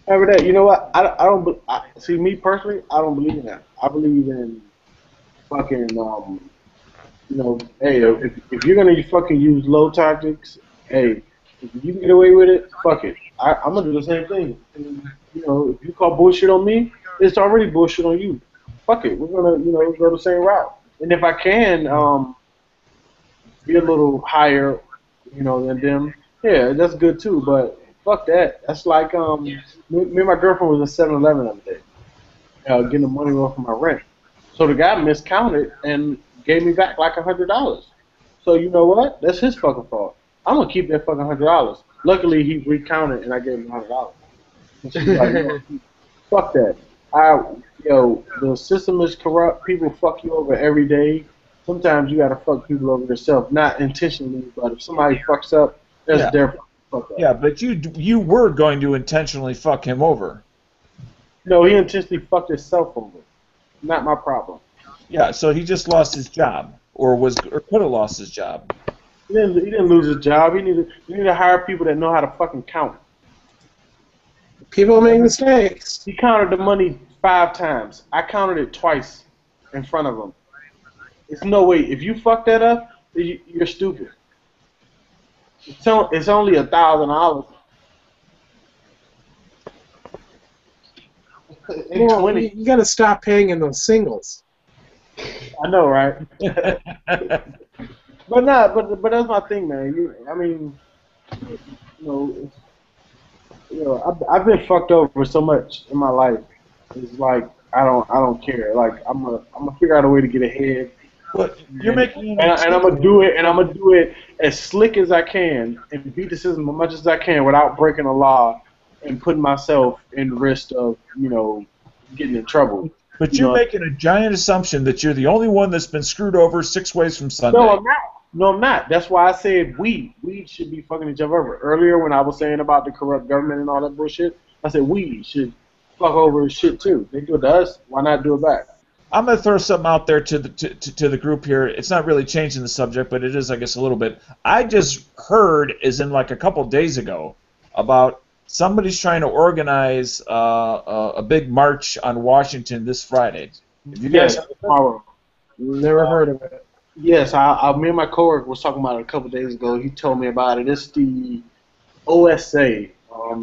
However, that you know what? I don't see me personally. I don't believe in that. I believe in fucking you know, hey, if you're gonna fucking use low tactics, hey, if you can get away with it, fuck it. I'm gonna do the same thing. And, you know, if you call bullshit on me, it's already bullshit on you. Fuck it. We're gonna, you know, go the same route. And if I can be a little higher, you know, than them, yeah, that's good too. But fuck that. That's like me and my girlfriend was at 7-Eleven the other day, getting the money off of my rent. So the guy miscounted and gave me back like $100. So you know what? That's his fucking fault. I'm gonna keep that fucking $100. Luckily he recounted and I gave him $100. And she's like, no, fuck that. The system is corrupt. People fuck you over every day. Sometimes you gotta fuck people over yourself, not intentionally, but if somebody fucks up, that's their fuck up. Yeah, but you were going to intentionally fuck him over. No, he intentionally fucked himself over. Not my problem. Yeah, so he just lost his job, or could have lost his job. He didn't lose his job. You need to hire people that know how to fucking count. People make mistakes. He counted the money 5 times. I counted it twice in front of him. There's no way. If you fuck that up, you're stupid. It's only $1,000. Well, you gotta stop paying in those singles. I know, right? But that's my thing, man. I've been fucked over so much in my life. It's like I don't care. Like I'm gonna figure out a way to get ahead. But you're making and I'm gonna do it, and I'm gonna do it as slick as I can, and beat the system as much as I can without breaking the law and putting myself in risk of getting in trouble. But you're making a giant assumption that you're the only one that's been screwed over 6 ways from Sunday. No, I'm not. No, I'm not. That's why I said we should be fucking each other over. Earlier when I was saying about the corrupt government and all that bullshit, I said we should fuck over shit too. They do it to us. Why not do it back? I'm going to throw something out there to the group here. It's not really changing the subject, but it is, I guess, a little bit. I just heard, as in like a couple days ago, about somebody's trying to organize a big march on Washington this Friday. Have you guys heard of tomorrow. Never heard of it. Yes, me and my coworker was talking about it a couple days ago. He told me about it. It's the OSA.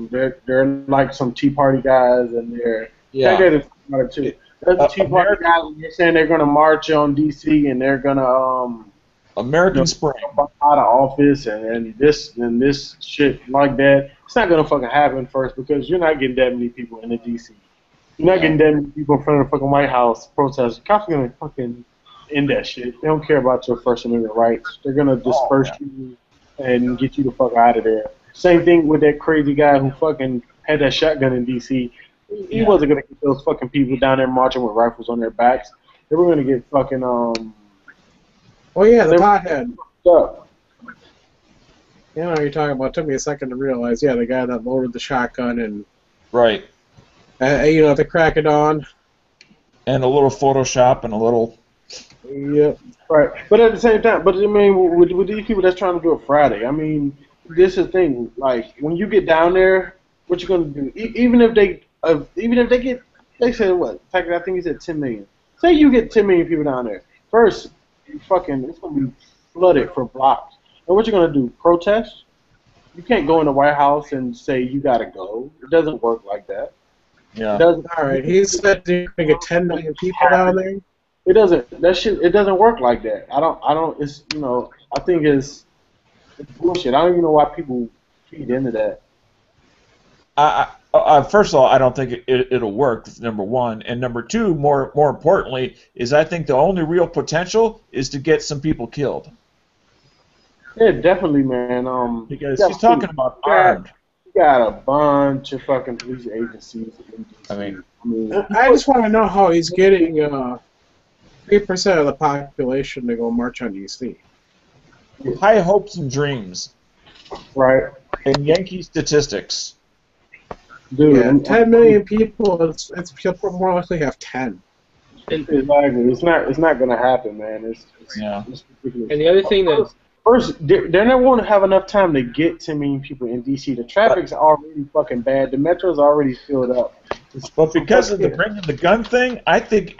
They're like some Tea Party guys, and they're talking about it too. There's the Tea Party guys, and they're saying they're going to march on D.C. and they're going to American Spring out of office and this shit like that. It's not going to fucking happen first because you're not getting that many people in the D.C. You're not getting that many people in front of the fucking White House protesting. Cops are going to fucking end that shit. They don't care about your First Amendment rights. They're going to disperse you and get you the fuck out of there. Same thing with that crazy guy who fucking had that shotgun in D.C. He wasn't going to get those fucking people down there marching with rifles on their backs. They were going to get fucking, oh yeah, the pothead. You know what you're talking about. It took me a second to realize. Yeah, the guy that loaded the shotgun and... Right. The crack of dawn. And a little Photoshop and a little... Yeah, right. But at the same time, I mean, with these people that's trying to do it Friday, I mean, this is the thing. Like, when you get down there, what you going to do? Even if they get, they said what? I think he said 10 million. Say you get 10 million people down there. First, it's going to be flooded for blocks. And what you going to do? Protest? You can't go in the White House and say you got to go. It doesn't work like that. Yeah. All right. He said you're going to get 10 million people down there. It doesn't. That shit. It doesn't work like that. I don't. It's I think it's bullshit. I don't even know why people feed into that. First of all, I don't think it'll work. Number one, and number two, more importantly, is I think the only real potential is to get some people killed. Yeah, definitely, man. Because he's talking about armed. You got a bunch of fucking police agencies. I just want to know how he's getting 3% of the population to go march on D.C. High hopes and dreams. Right. And Yankee statistics. Dude, yeah, 10 million people, it's more likely to have 10. Exactly. It's not going to happen, man. It's ridiculous. And the other thing that... First, they won't have enough time to get 10 million people in DC. The traffic's already fucking bad. The metro's already filled up. But because of the bringing the gun thing, I think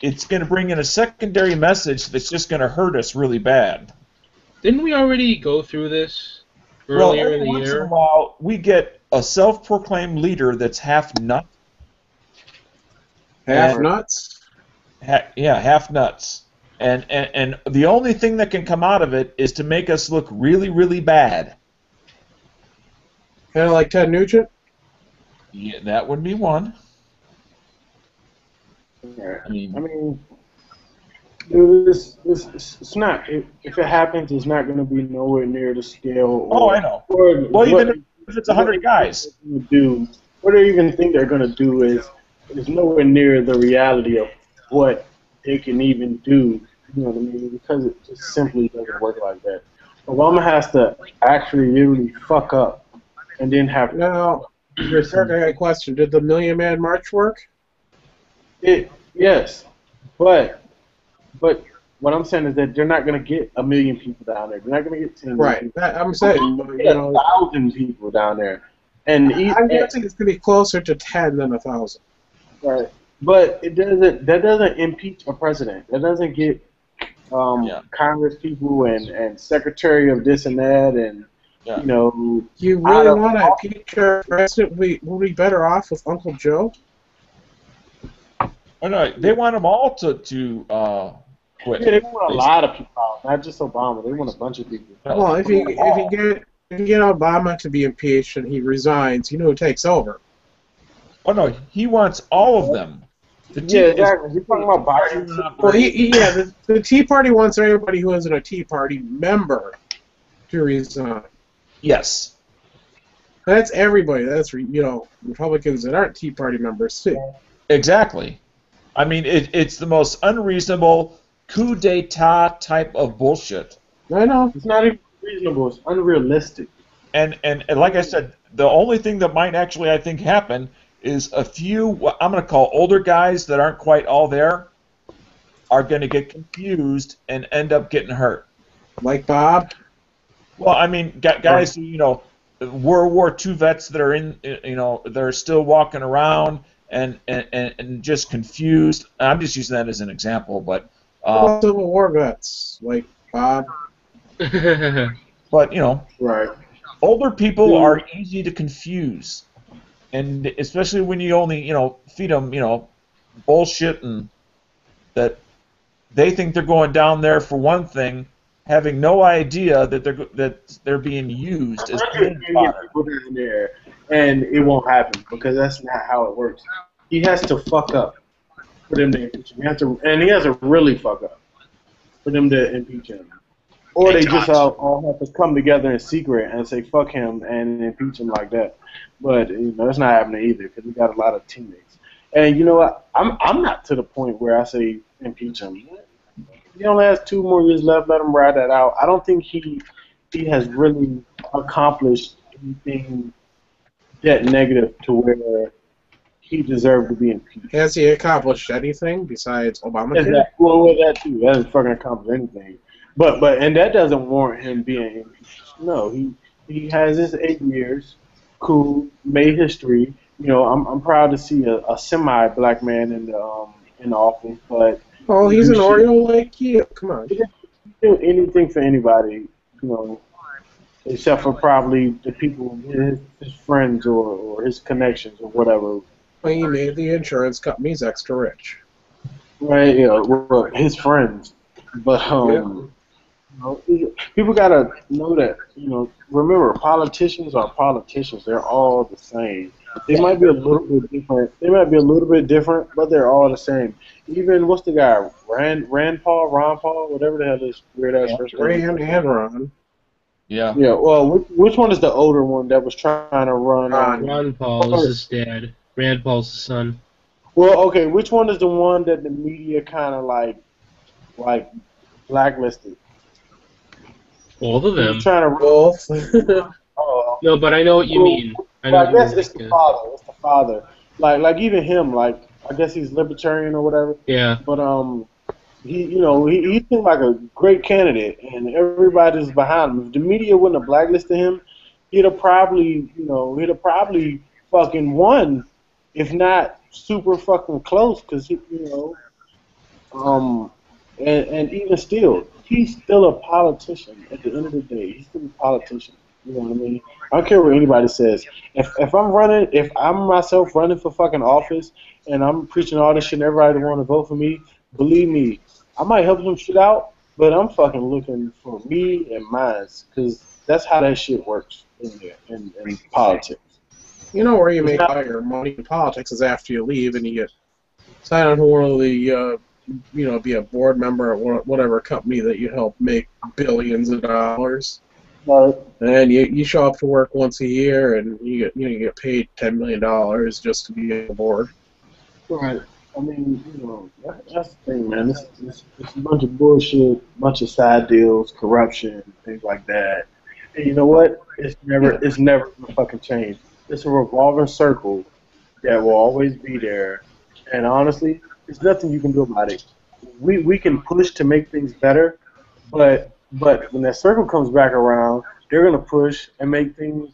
it's going to bring in a secondary message that's just going to hurt us really bad. Didn't we already go through this Well, earlier every in the once in a year? while, we get a self-proclaimed leader that's half nut. Half nuts? Half nuts. And the only thing that can come out of it is to make us look really, really bad. Kind of like Ted Nugent? Yeah, that would be one. I mean, dude, it's not. If it happens, it's not going to be nowhere near the scale. Oh, I know. Well, even if it's 100 guys. What they even think they're going to do is nowhere near the reality of what they can even do. You know what I mean? Because it just simply doesn't work like that. Obama has to actually literally fuck up and then have. Now, Kirk, I got a question. Did the Million Man March work? Yes, but what I'm saying is that they're not going to get 1 million people down there. They're not going to get 10 million Right. people. I'm saying, They're gonna get 1,000 people down there. And I'm guessing it's going to be closer to 10 than 1,000. Right. But that doesn't impeach a president. That doesn't get Congress people and secretary of this and that and You really want to impeach our president? We'll be better off with Uncle Joe. Oh no, they want them all to quit. Yeah, they want a lot of people out, not just Obama. They want a bunch of people. Well, if you get Obama to be impeached and he resigns, you know who takes over? Oh no, he wants all of them. Exactly. You're talking about Biden. Well, the Tea Party wants everybody who isn't a Tea Party member to resign. Yes. That's everybody. That's Republicans that aren't Tea Party members too. Exactly. I mean, it's the most unreasonable coup d'etat type of bullshit. I know. It's not even reasonable. It's unrealistic. And like I said, the only thing that might actually, I think, happen is a few, what I'm going to call older guys that aren't quite all there, are going to get confused and end up getting hurt. Like Bob? Well, I mean, guys who, World War II vets that are they're still walking around and just confused. I'm just using that as an example, but Civil War vets like Bob. But right. Older people are easy to confuse, and especially when you only feed them bullshit and that they think they're going down there for one thing, having no idea that they're being used as cannon fodder. People down there, and it won't happen because that's not how it works. He has to fuck up for them to impeach him. He has to really fuck up for them to impeach him. Or they just all have to come together in secret and say fuck him and impeach him like that. But it's not happening either because we got a lot of teammates. And you know what? I'm not to the point where I say impeach him. He only has 2 more years left. Let him ride that out. I don't think he has really accomplished anything that negative to where he deserved to be impeached. Has he accomplished anything besides Obamacare? Well, that too. That doesn't fucking accomplish anything. But that doesn't warrant him being impeached. No, he has his 8 years. Cool, made history. I'm proud to see a semi-black man in the office, but. Oh, he's an Oriole like you. Come on. He do anything for anybody, except for probably the people, his friends or his connections or whatever. Well, he made the insurance companies extra rich. Right, well, his friends. But people gotta know that. Remember, politicians are politicians. They're all the same. They might be a little bit different. But they're all the same. Even what's the guy? Ron Paul, whatever the hell his weird ass first name. Rand and Ron. Yeah. Yeah. Well, which one is the older one that was trying to run? Ron Paul is his dad. Rand Paul's the son. Well, okay. Which one is the one that the media kind of like blacklisted? Both of them. Trying to both. No, but I know what you mean. I guess it's the father. It's the father. Like even him. Like I guess he's libertarian or whatever. Yeah. But he seemed like a great candidate, and everybody's behind him. If the media wouldn't have blacklisted him, he'd have probably fucking won, if not super fucking close, because um, and even still, he's still a politician. At the end of the day, he's still a politician. You know what I mean? I don't care what anybody says. If I'm myself running for fucking office, and I'm preaching all this shit, and everybody want to vote for me, believe me, I might help some shit out, but I'm fucking looking for me and mine, because that's how that shit works in politics. You know where you make all your money in politics is after you leave and you get signed on to one of the, be a board member at whatever company that you help make billions of dollars. Right. And you show up to work once a year and you get paid $10 million just to be on the board. Right. I mean, that's the thing, man. It's a bunch of bullshit, bunch of side deals, corruption, things like that. And you know what? It's never gonna fucking change. It's a revolving circle that will always be there. And honestly, there's nothing you can do about it. We can push to make things better, but when that circle comes back around, they're gonna push and make things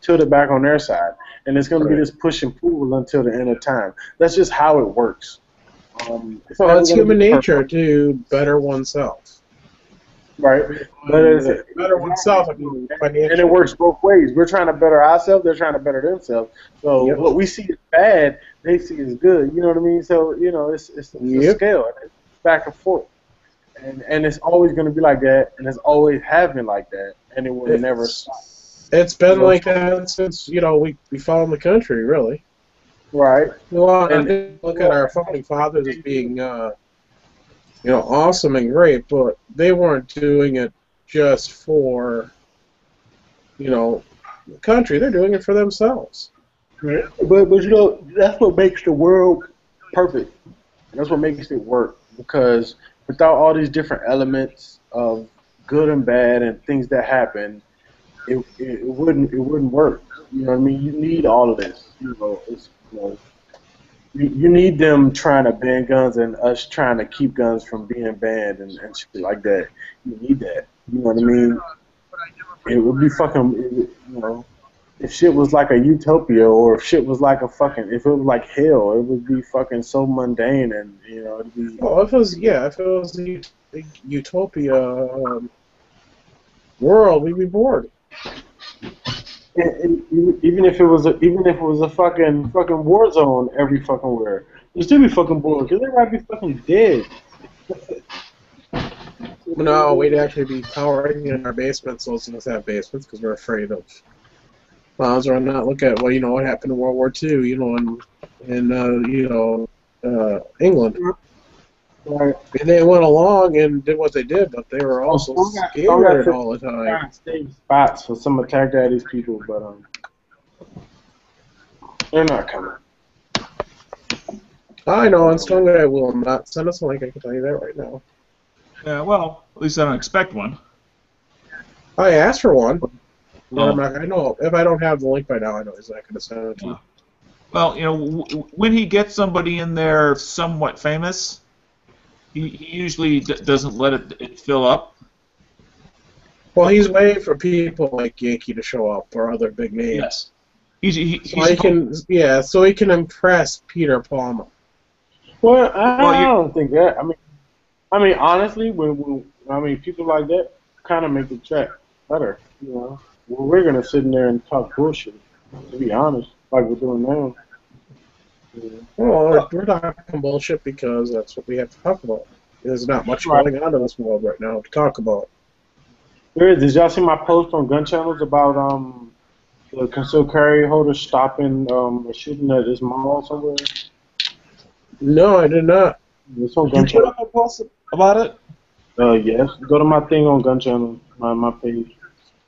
tilted back on their side, and it's gonna be this push and pull until the end of time. That's just how it works. It's human nature to better oneself. Right, better oneself. And it works both ways. We're trying to better ourselves; they're trying to better themselves. So what we see as bad, they see as good. You know what I mean? So it's a scale, it's back and forth, and it's always going to be like that, and it's always have been like that, and it will never stop. It's been like that since we found the country, really. Right. And look at our founding fathers as being awesome and great, but they weren't doing it just for, the country. They're doing it for themselves. Right. But that's what makes the world perfect. That's what makes it work. Because without all these different elements of good and bad and things that happen, it wouldn't work. You know what I mean? You need all of this. You need them trying to ban guns and us trying to keep guns from being banned and shit like that. You need that. You know what I mean? It would be fucking, if shit was like a utopia or if shit was like if it was like hell, it would be fucking so mundane and, it'd be... Well, if it was a utopia world, we'd be bored. And even if it was a fucking war zone every fucking where, you'd still be fucking bored because everybody be fucking dead. No, we'd actually be powering in our basements, so let's have basements because we're afraid of bombs or not. Look at what happened in World War II, in England. Right. And they went along and did what they did, but they were also scared all the time. Save spots for some attack daddy's people, but they're not coming. I know, and Strong Guy will not send us a link. I can tell you that right now. Yeah, well, at least I don't expect one. I asked for one. But I know if I don't have the link by now, I know he's not going to send it to you. Well, when he gets somebody in there somewhat famous, he usually doesn't let it fill up. Well, he's waiting for people like Yankee to show up or other big names. Yes. So he can impress Peter Palmer. Well, I don't think that. I mean, honestly, when people like that kind of make the track better. We're gonna sit in there and talk bullshit. To be honest, like we're doing now. Yeah. Well, we're talking bullshit because that's what we have to talk about. There's not much going on in this world right now to talk about. There is. Did y'all see my post on gun channels about the concealed carry holder stopping a shooting at this mall somewhere? No, I did not. It's on Did gun you put up a post about it? Yes. Go to my thing on gun channel, my page.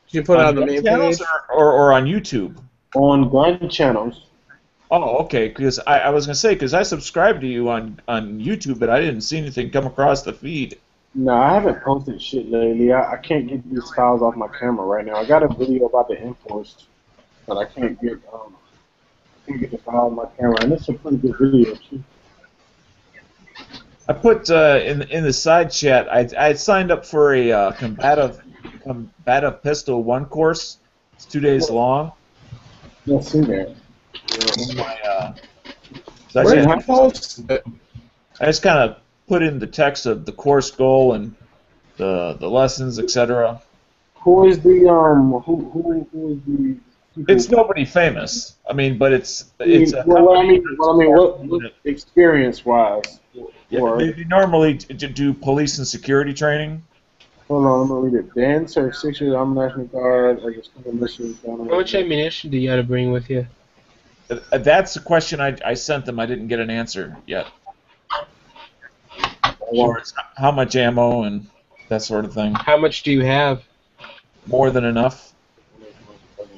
Did you put it on the main page? Or on YouTube? On gun channels. Oh, okay. Because I was gonna say because I subscribed to you on YouTube, but I didn't see anything come across the feed. No, I haven't posted shit lately. I can't get these files off my camera right now. I got a video about the Enforced, but I can't get the file on my camera, and it's a pretty good video too. I put in the side chat. I signed up for a combative pistol 1 course. It's 2 days long. Let's see that. In my, Where did I post it? I just kind of put in the text of the course goal and the lessons, etc. Who is the who is the? It's nobody famous. I mean, but it's a what experience wise? Yeah, they normally do police and security training. Hold on, I'm gonna read it. Dance or 6 years Army National Guard or just mission. How much ammunition do you got to bring with you? That's the question I sent them. I didn't get an answer yet. Or how much ammo and that sort of thing. How much do you have? More than enough.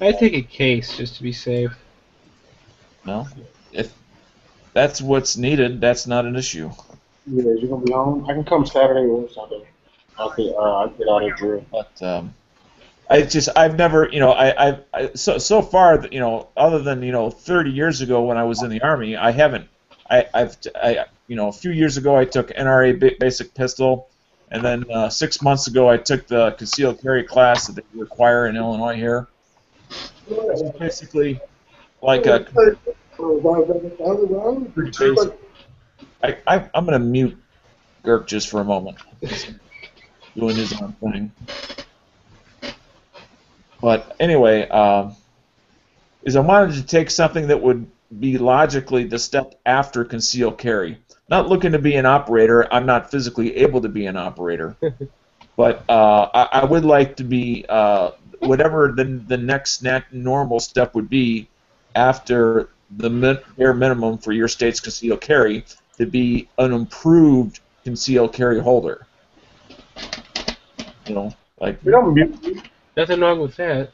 I take a case just to be safe. No, if that's what's needed, that's not an issue. Yeah, you're gonna be home. I can come Saturday or Sunday. Okay, I'll get out of drill. But I've never, so far, other than 30 years ago when I was in the Army, I haven't. A few years ago I took NRA basic pistol, and then 6 months ago I took the concealed carry class that they require in Illinois here. It's basically like a I'm going to mute Girk just for a moment. He's doing his own thing. But anyway, is I wanted to take something that would be logically the step after concealed carry. Not looking to be an operator. I'm not physically able to be an operator. But I would like to be whatever the next normal step would be after the bare minimum for your state's concealed carry to be an improved concealed carry holder. Like nothing wrong with that.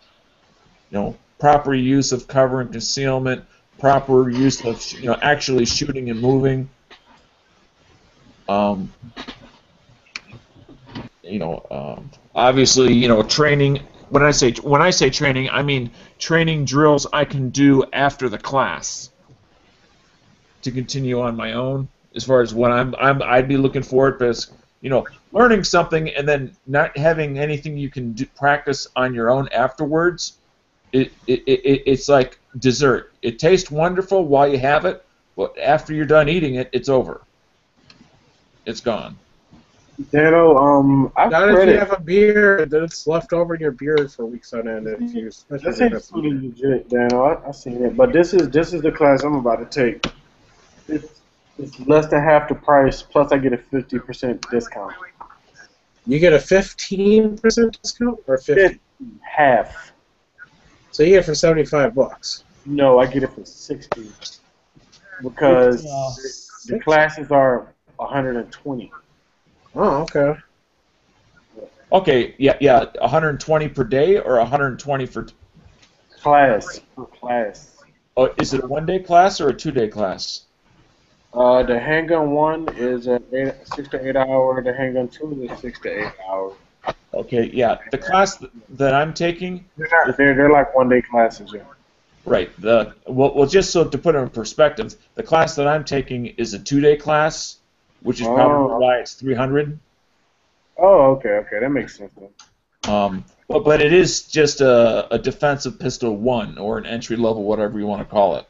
Proper use of cover and concealment, proper use of actually shooting and moving. Obviously, training. When I say training, I mean training drills I can do after the class to continue on my own. As far as what I'd be looking for it, because learning something and then not having anything you can practice on your own afterwards, it's like dessert. It tastes wonderful while you have it, but after you're done eating it, it's over. It's gone. Dano, Not I've if read you it. have a beer that's left over in your beard for weeks on end. If you, This is pretty legit, Dano. I've seen it, but this is the class I'm about to take. It's less than half the price, plus I get a 50% discount. You get a 15% discount or 50? Half. So you get it for $75. No, I get it for 60 because the classes are 120. Oh, okay. Okay, yeah, 120 per day or 120 for Class per class. Oh, is it a 1-day class or a 2-day class? The handgun 1 is a 6 to 8 hour. The handgun 2 is a 6 to 8 hour. Okay, yeah. The class that I'm taking, They're like 1-day classes. Yeah. right? Well, just so to put it in perspective, the class that I'm taking is a 2-day class, which is probably why it's 300. Oh, okay, that makes sense then. But it is just a defensive pistol 1 or an entry level, whatever you want to call it.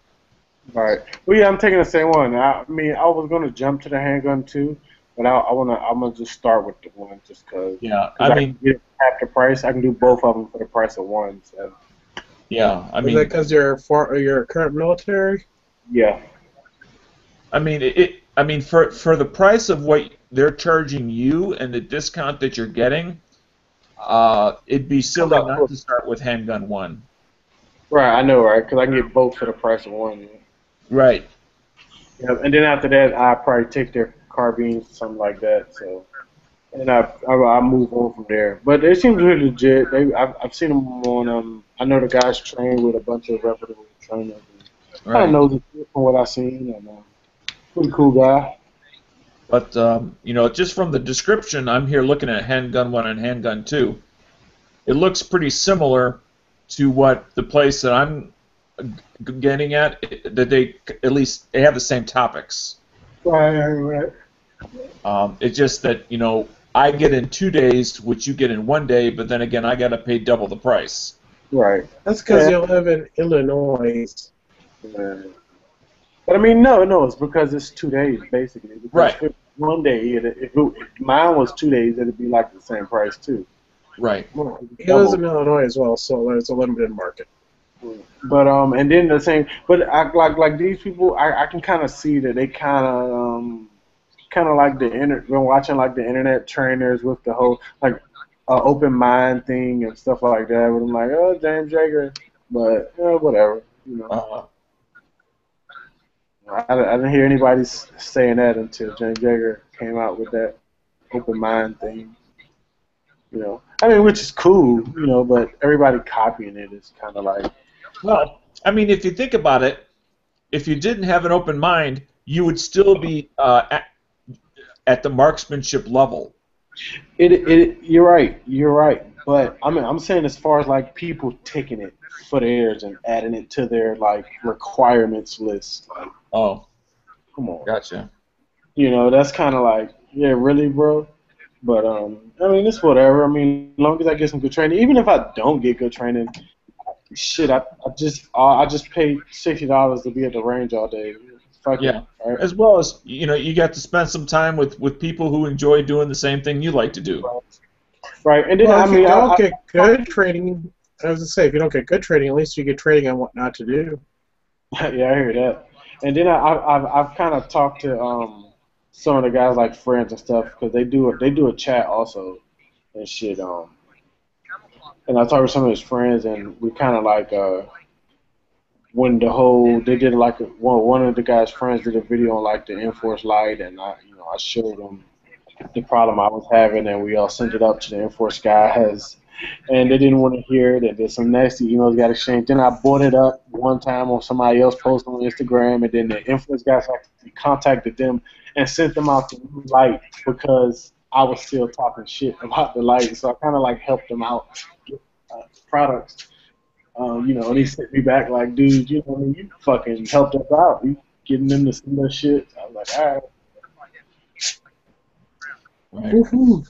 Right. Well, yeah, I'm taking the same one. I mean, I was gonna jump to the handgun too, but I'm gonna just start with the 1 just cause. Yeah, I mean, get half the price. I can do both of them for the price of 1. So. Yeah, I mean, is that because you're current military? Yeah. I mean, for the price of what they're charging you and the discount that you're getting, it'd be silly not to start with handgun 1. Right, I know, right? Because I can get both for the price of 1. Right. Yeah, and then after that, I probably take their carbines, something like that. So, and I move on from there. But they seem really legit. I've seen them on. I know the guys train with a bunch of reputable trainers. Right. I know the from what I've seen, and pretty cool guy. But just from the description, I'm here looking at handgun 1 and handgun 2. It looks pretty similar to what the place that I'm getting at, that they have the same topics. Right. It's just that I get in 2 days, which you get in 1 day, but then again I got to pay double the price. Right. That's because you live in Illinois. But I mean, no, it's because it's 2 days basically. Because Right. If 1 day, if mine was 2 days, it'd be like the same price too. Right. He lives in Illinois as well, so there's a limited market. But and then the same. But like these people, I can kind of see that they kind of like been watching like the internet trainers with the whole like open mind thing and stuff like that. But I'm like, oh, James Jagger, but whatever, I didn't hear anybody saying that until James Jagger came out with that open mind thing. I mean, which is cool, but everybody copying it is kind of like. Well, I mean, if you think about it, if you didn't have an open mind, you would still be at the marksmanship level. You're right. But I mean, I'm saying as far as like people taking it for theirs and adding it to their like requirements list. Like, oh, come on. Gotcha. That's kind of like, yeah, really, bro. But I mean, it's whatever. I mean, as long as I get some good training, even if I don't get good training, shit, I just paid $60 to be at the range all day. Fuck Yeah. it, right? As well as you got to spend some time with people who enjoy doing the same thing you like to do. Right, and then Well, I if mean, you don't I get good training, I was gonna say, if you don't get good training, at least you get training on what not to do. yeah, I hear that. And then I've kind of talked to some of the guys like friends and stuff because they do a chat also and shit. And I talked to some of his friends and we kind of like when they did like one of the guys' friends did a video on like the Enforce Lite and I showed them the problem I was having and we all sent it up to the Enforce guys. And they didn't want to hear it, and then some nasty emails got exchanged. Then I brought it up one time on somebody else post on Instagram, and then the influence guys actually contacted them and sent them out the new light because I was still talking shit about the light. So I kind of like helped them out get products. And he sent me back like, dude, you fucking helped us out. You getting them to send us shit. I was like, all right. Right. Woohoo.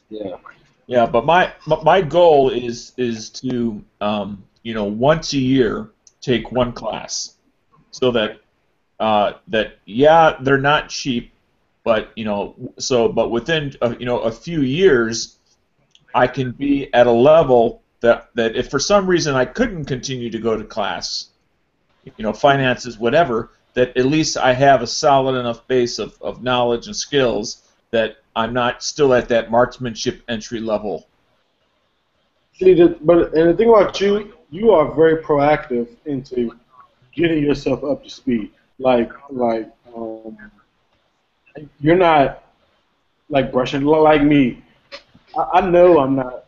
Yeah. Yeah, but my goal is to once a year take one class, so that they're not cheap, but but within a few years, I can be at a level that if for some reason I couldn't continue to go to class, finances, whatever, that at least I have a solid enough base of knowledge and skills that I'm not still at that marksmanship entry level. See, but the thing about you are very proactive into getting yourself up to speed. You're not like brushing like me. I know I'm not,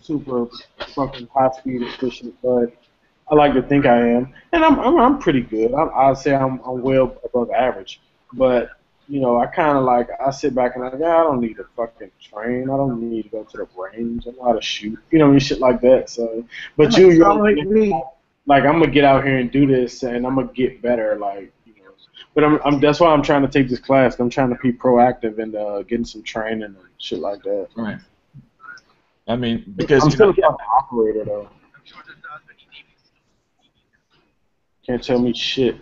super fucking high speed efficient, but I like to think I am, and I'm pretty good. I'd say I'm well above average, but I kind of like I sit back and I don't need to fucking train. I don't need to go to the range. I know how to shoot. Shit like that. So, but you're like me. like I'm gonna get out here and do this, and I'm gonna get better. But I'm that's why I'm trying to take this class. I'm trying to be proactive and getting some training and shit like that. Right. I mean, because I'm still an operator though. Can't tell me shit.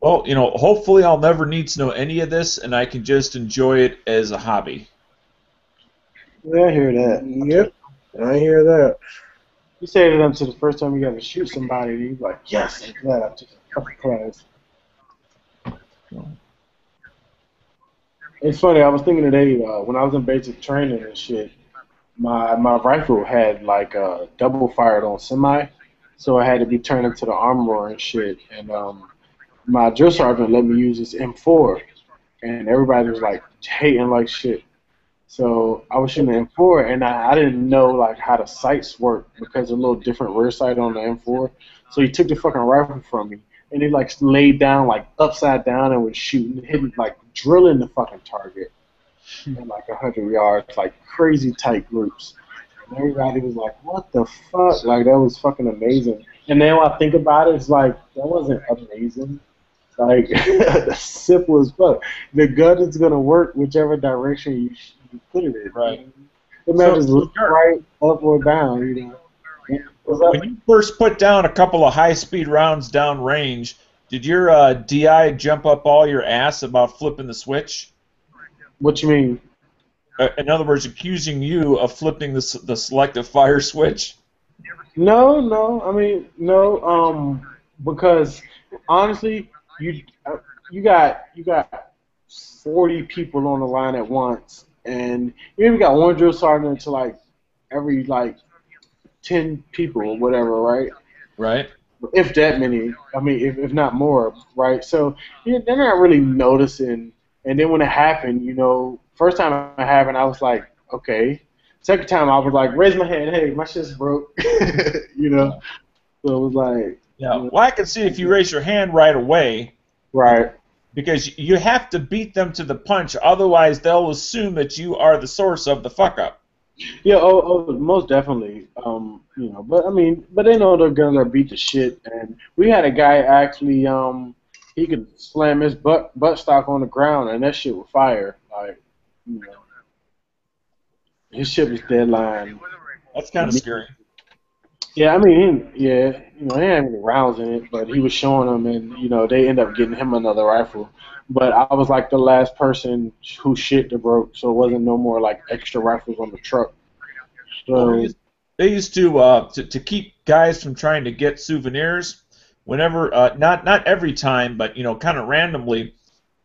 Well, hopefully I'll never need to know any of this, and I can just enjoy it as a hobby. Yeah, I hear that. Yep, I hear that. You say that until the first time you got to shoot somebody, and you're like, yes, I'm glad I took a fucking class. It's funny, I was thinking today, when I was in basic training and shit, my rifle had like double fired on semi, so I had to be turned into the armorer and shit, and my drill sergeant let me use this M4, and everybody was like hating like shit. So I was shooting the M4, and I didn't know like how the sights work because a little different rear sight on the M4. So he took the fucking rifle from me, and he like laid down like upside down and was shooting, hitting like drilling the fucking target in like 100 yards, like crazy tight groups. And everybody was like, "What the fuck?" Like that was fucking amazing. And now I think about it, it's like that wasn't amazing. Like simple as fuck. The gun is gonna work whichever direction you put it in. Right. It matters So, right, up or down. What's up? when you first put down a couple of high-speed rounds down range, did your DI jump up all your ass about flipping the switch? What you mean? In other words, accusing you of flipping the selective fire switch? No. I mean, no. Because honestly, you got 40 people on the line at once, and you even got one drill sergeant to like every like 10 people or whatever, right? Right. If that many, I mean, if not more, right? So they're not really noticing. And then when it happened, first time it happened, I was like, okay. Second time, I was like, raise my hand, hey, my shit's broke, So it was like. Yeah. Well, I can see if you raise your hand right away. Right. Because you have to beat them to the punch, otherwise they'll assume that you are the source of the fuck up. Yeah, most definitely. But they know they're gonna beat the shit. And we had a guy actually, he could slam his butt stock on the ground, and that shit would fire. Like, his shit was deadline. That's kind of scary. Yeah, I mean, he had any rounds in it, but he was showing them, and they ended up getting him another rifle. But I was like the last person who shit that broke, so it wasn't no more like extra rifles on the truck. So they used to keep guys from trying to get souvenirs. Whenever, not every time, but kind of randomly,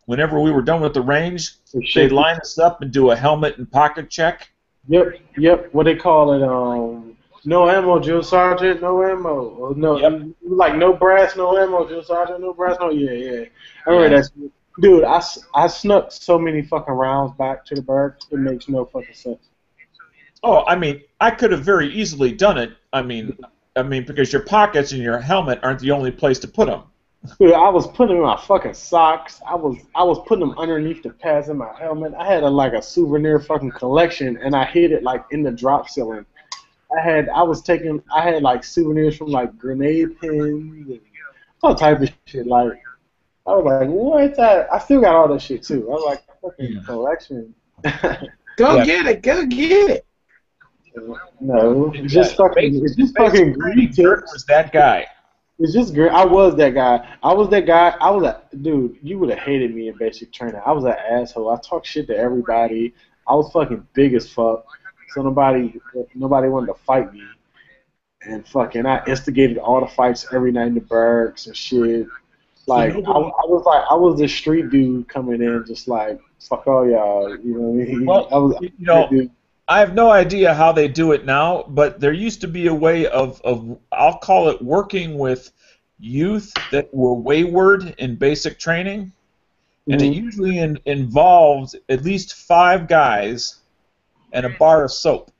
whenever we were done with the range, they'd line us up and do a helmet and pocket check. Yep. What they call it? No ammo, Drill Sergeant. No ammo. Or no, like no brass, no ammo, Drill Sergeant. No brass, no. Yeah. I remember that. Dude, I snuck so many fucking rounds back to the barracks. It makes no fucking sense. Oh, I mean, I could have very easily done it. I mean, because your pockets and your helmet aren't the only place to put them. Dude, I was putting them in my fucking socks. I was putting them underneath the pads in my helmet. I had a souvenir fucking collection, and I hid it like in the drop ceiling. I had like souvenirs from like grenade pins and all type of shit. Like, I was like, what? I still got all that shit too. I was like, fucking collection. Go get it. No, it's just fucking greed. Dirk was that guy. It's just great. I was that guy. Dude, you would have hated me in basic training. I was an asshole. I talked shit to everybody. I was fucking big as fuck. So nobody wanted to fight me. And fucking, I instigated all the fights every night in the barracks and shit. Like, I was the street dude coming in just like, fuck all y'all. You know what I mean? Well, I have no idea how they do it now, but there used to be a way of I'll call it working with youth that were wayward in basic training, and it usually involved at least 5 guys and a bar of soap.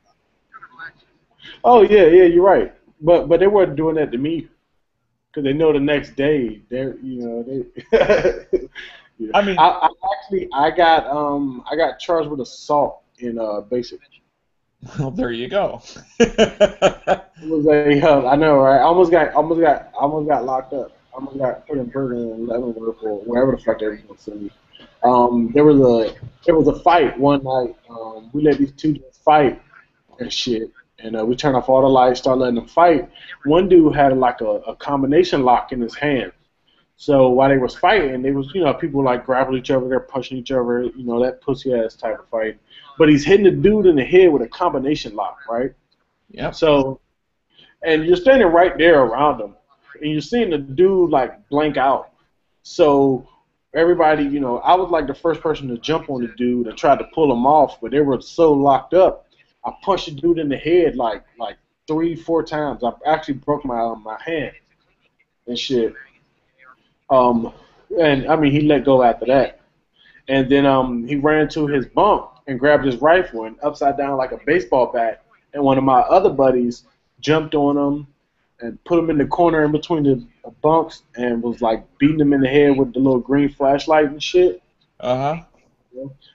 Oh yeah, you're right. But they weren't doing that to me, because they know the next day I mean, I got charged with assault in basic. Well, there you go. It was I know, right? I almost got locked up. I almost got put in prison in Leavenworth or wherever the fuck they were going to send me. There was a fight one night. We let these two dudes fight and shit, and we turned off all the lights, started letting them fight. One dude had like a combination lock in his hand. So while they was fighting, they was people like grabbing each other, they're punching each other, that pussy ass type of fight. But he's hitting the dude in the head with a combination lock, right? Yeah. So, and you're standing right there around him, and you're seeing the dude like blank out. So everybody, I was like the first person to jump on the dude and try to pull him off, but they were so locked up. I punched the dude in the head like 3-4 times. I actually broke my hand and shit. And I mean, he let go after that. And then he ran to his bunk and grabbed his rifle and upside down like a baseball bat. And one of my other buddies jumped on him and put him in the corner in between the bunks and was like beating him in the head with the little green flashlight and shit. Uh-huh.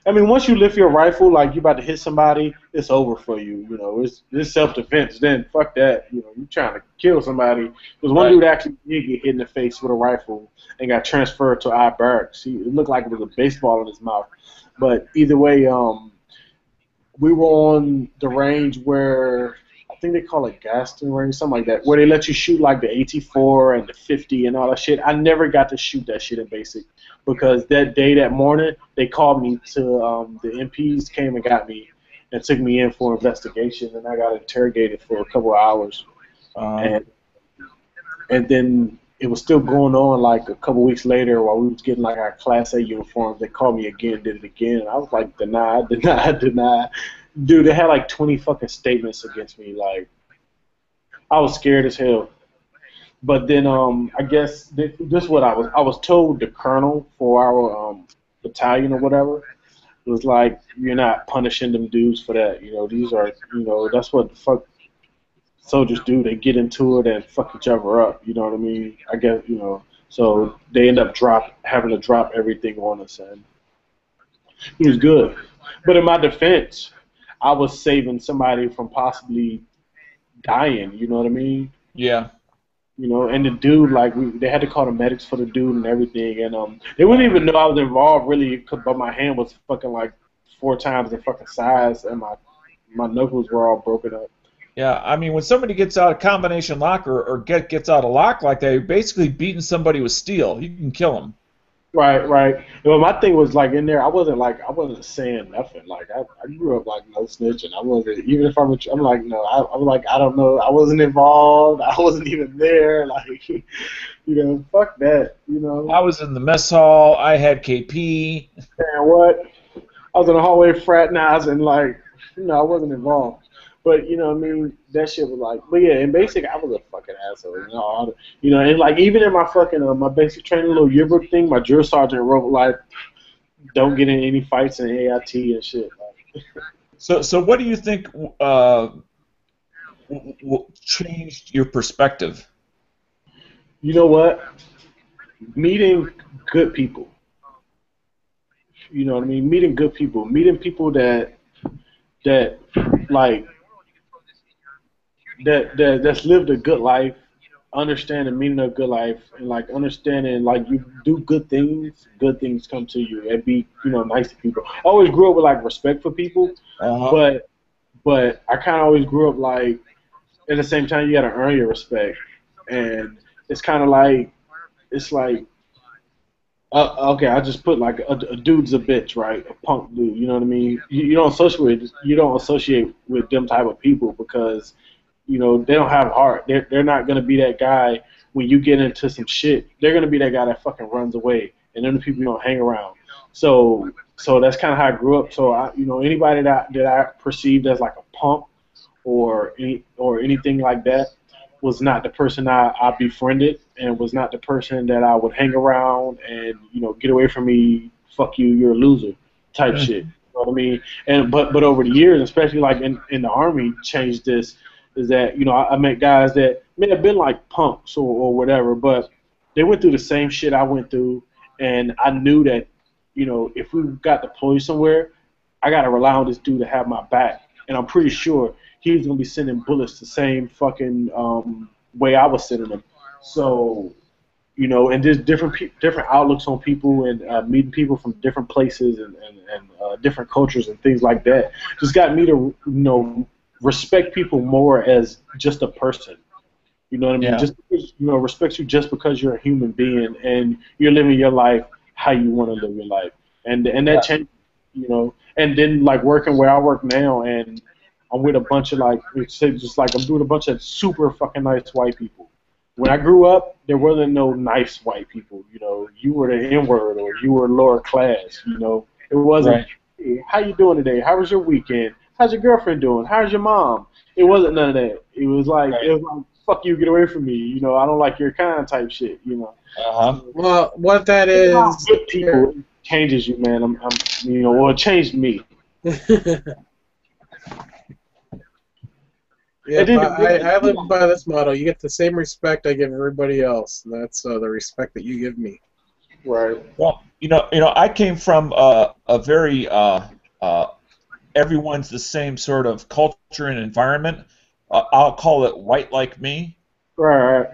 I mean, once you lift your rifle, like you about to hit somebody, it's over for you. You know, it's self-defense. Then fuck that. You know, you trying to kill somebody. Because one dude actually did get hit in the face with a rifle and got transferred to our barracks. It looked like it was a baseball in his mouth. But either way, we were on the range where I think they call it Gaston range, something like that, where they let you shoot like the AT-4 and the 50 and all that shit. I never got to shoot that shit in basic because that morning they called me to the MPs came and got me and took me in for investigation, and I got interrogated for a couple of hours, and then it was still going on like a couple weeks later while we was getting like our Class A uniforms. They called me again, did it again, and I was like, deny. Dude, they had like 20 fucking statements against me. Like, I was scared as hell. But then I guess this is what I was told. The colonel for our battalion or whatever was like, you're not punishing them dudes for that. You know, these are, you know, that's what the fuck soldiers do. They get into it and fuck each other up. You know what I mean? I guess, you know. So they end up having to drop everything on us, and it was good. But in my defense, I was saving somebody from possibly dying. You know what I mean? Yeah. You know, and the dude, like, they had to call the medics for the dude and everything, and they wouldn't even know I was involved really, but my hand was fucking like 4 times the fucking size, and my knuckles were all broken up. Yeah, I mean, when somebody gets out of combination lock or gets out of lock like that, you're basically beating somebody with steel. You can kill them. Right. Well, my thing was like in there, I wasn't saying nothing. Like I grew up like no snitching. I wasn't, even if I'm like no. I'm like, I don't know. I wasn't involved. I wasn't even there. Like, you know, fuck that. You know. I was in the mess hall. I had KP. And what? I was in the hallway fraternizing. Like, I wasn't involved. But, you know what I mean? That shit was like, but yeah, in basic, I was a fucking asshole. You know, and like even in my fucking, my basic training little yearbook thing, my drill sergeant wrote like, don't get in any fights in AIT and shit. So what do you think changed your perspective? You know what? Meeting good people. You know what I mean? Meeting good people. Meeting people that like, that's lived a good life, understand the meaning of good life, and like understanding like you do good things come to you, and be, you know, nice to people. I always grew up with like respect for people, but I kind of always grew up like at the same time you gotta earn your respect, and it's kind of like okay, I just put like a dude's a bitch, right? A punk dude, you know what I mean? You don't associate with them type of people because, you know, they don't have heart. They're not gonna be that guy when you get into some shit. They're gonna be that guy that fucking runs away, and then the people you don't hang around. So that's kind of how I grew up. So I, you know, anybody that I perceived as like a punk or anything like that was not the person I befriended, and was not the person that I would hang around and, you know, get away from me, fuck you, you're a loser type shit. You know what I mean? And but over the years, especially like in the Army, changed this. Is that, you know, I met guys that may have been like punks or whatever, but they went through the same shit I went through, and I knew that, you know, if we got deployed somewhere, I got to rely on this dude to have my back, and I'm pretty sure he's going to be sending bullets the same fucking way I was sending them. So, you know, and there's different outlooks on people, and meeting people from different places and different cultures and things like that just got me to, you know, respect people more as just a person. You know what I mean? Yeah. Just, you know, respect you just because you're a human being and you're living your life how you want to live your life. And that changed, you know. And then like working where I work now, and I'm with a bunch of like, just like I'm doing a bunch of super fucking nice white people. When I grew up, there wasn't no nice white people. You know, you were the N-word or you were lower class. You know, it wasn't. Right. Hey, how you doing today? How was your weekend? How's your girlfriend doing? How's your mom? It wasn't none of that. It was like, fuck you, get away from me. You know, I don't like your kind type shit. You know. Well, what that is, good people changes you, man. I'm you know, well, it changed me. Yeah, I live by this motto. You get the same respect I give everybody else, and that's the respect that you give me. Right. Well, I came from a very everyone's the same sort of culture and environment. I'll call it white like me. Right.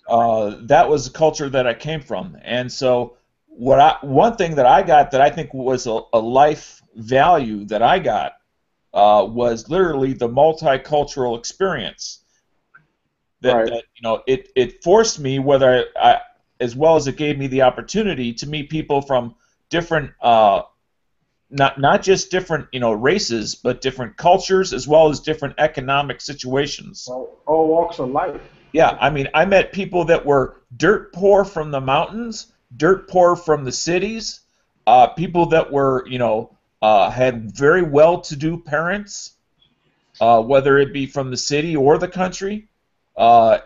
That was the culture that I came from, and so one thing that I got that I think was a life value that I got was literally the multicultural experience. That it forced me, whether I as well as it gave me the opportunity to meet people from different not just different races, but different cultures as well as different economic situations. All walks of life. Yeah, I mean, I met people that were dirt poor from the mountains, dirt poor from the cities, people that were had very well-to-do parents, whether it be from the city or the country.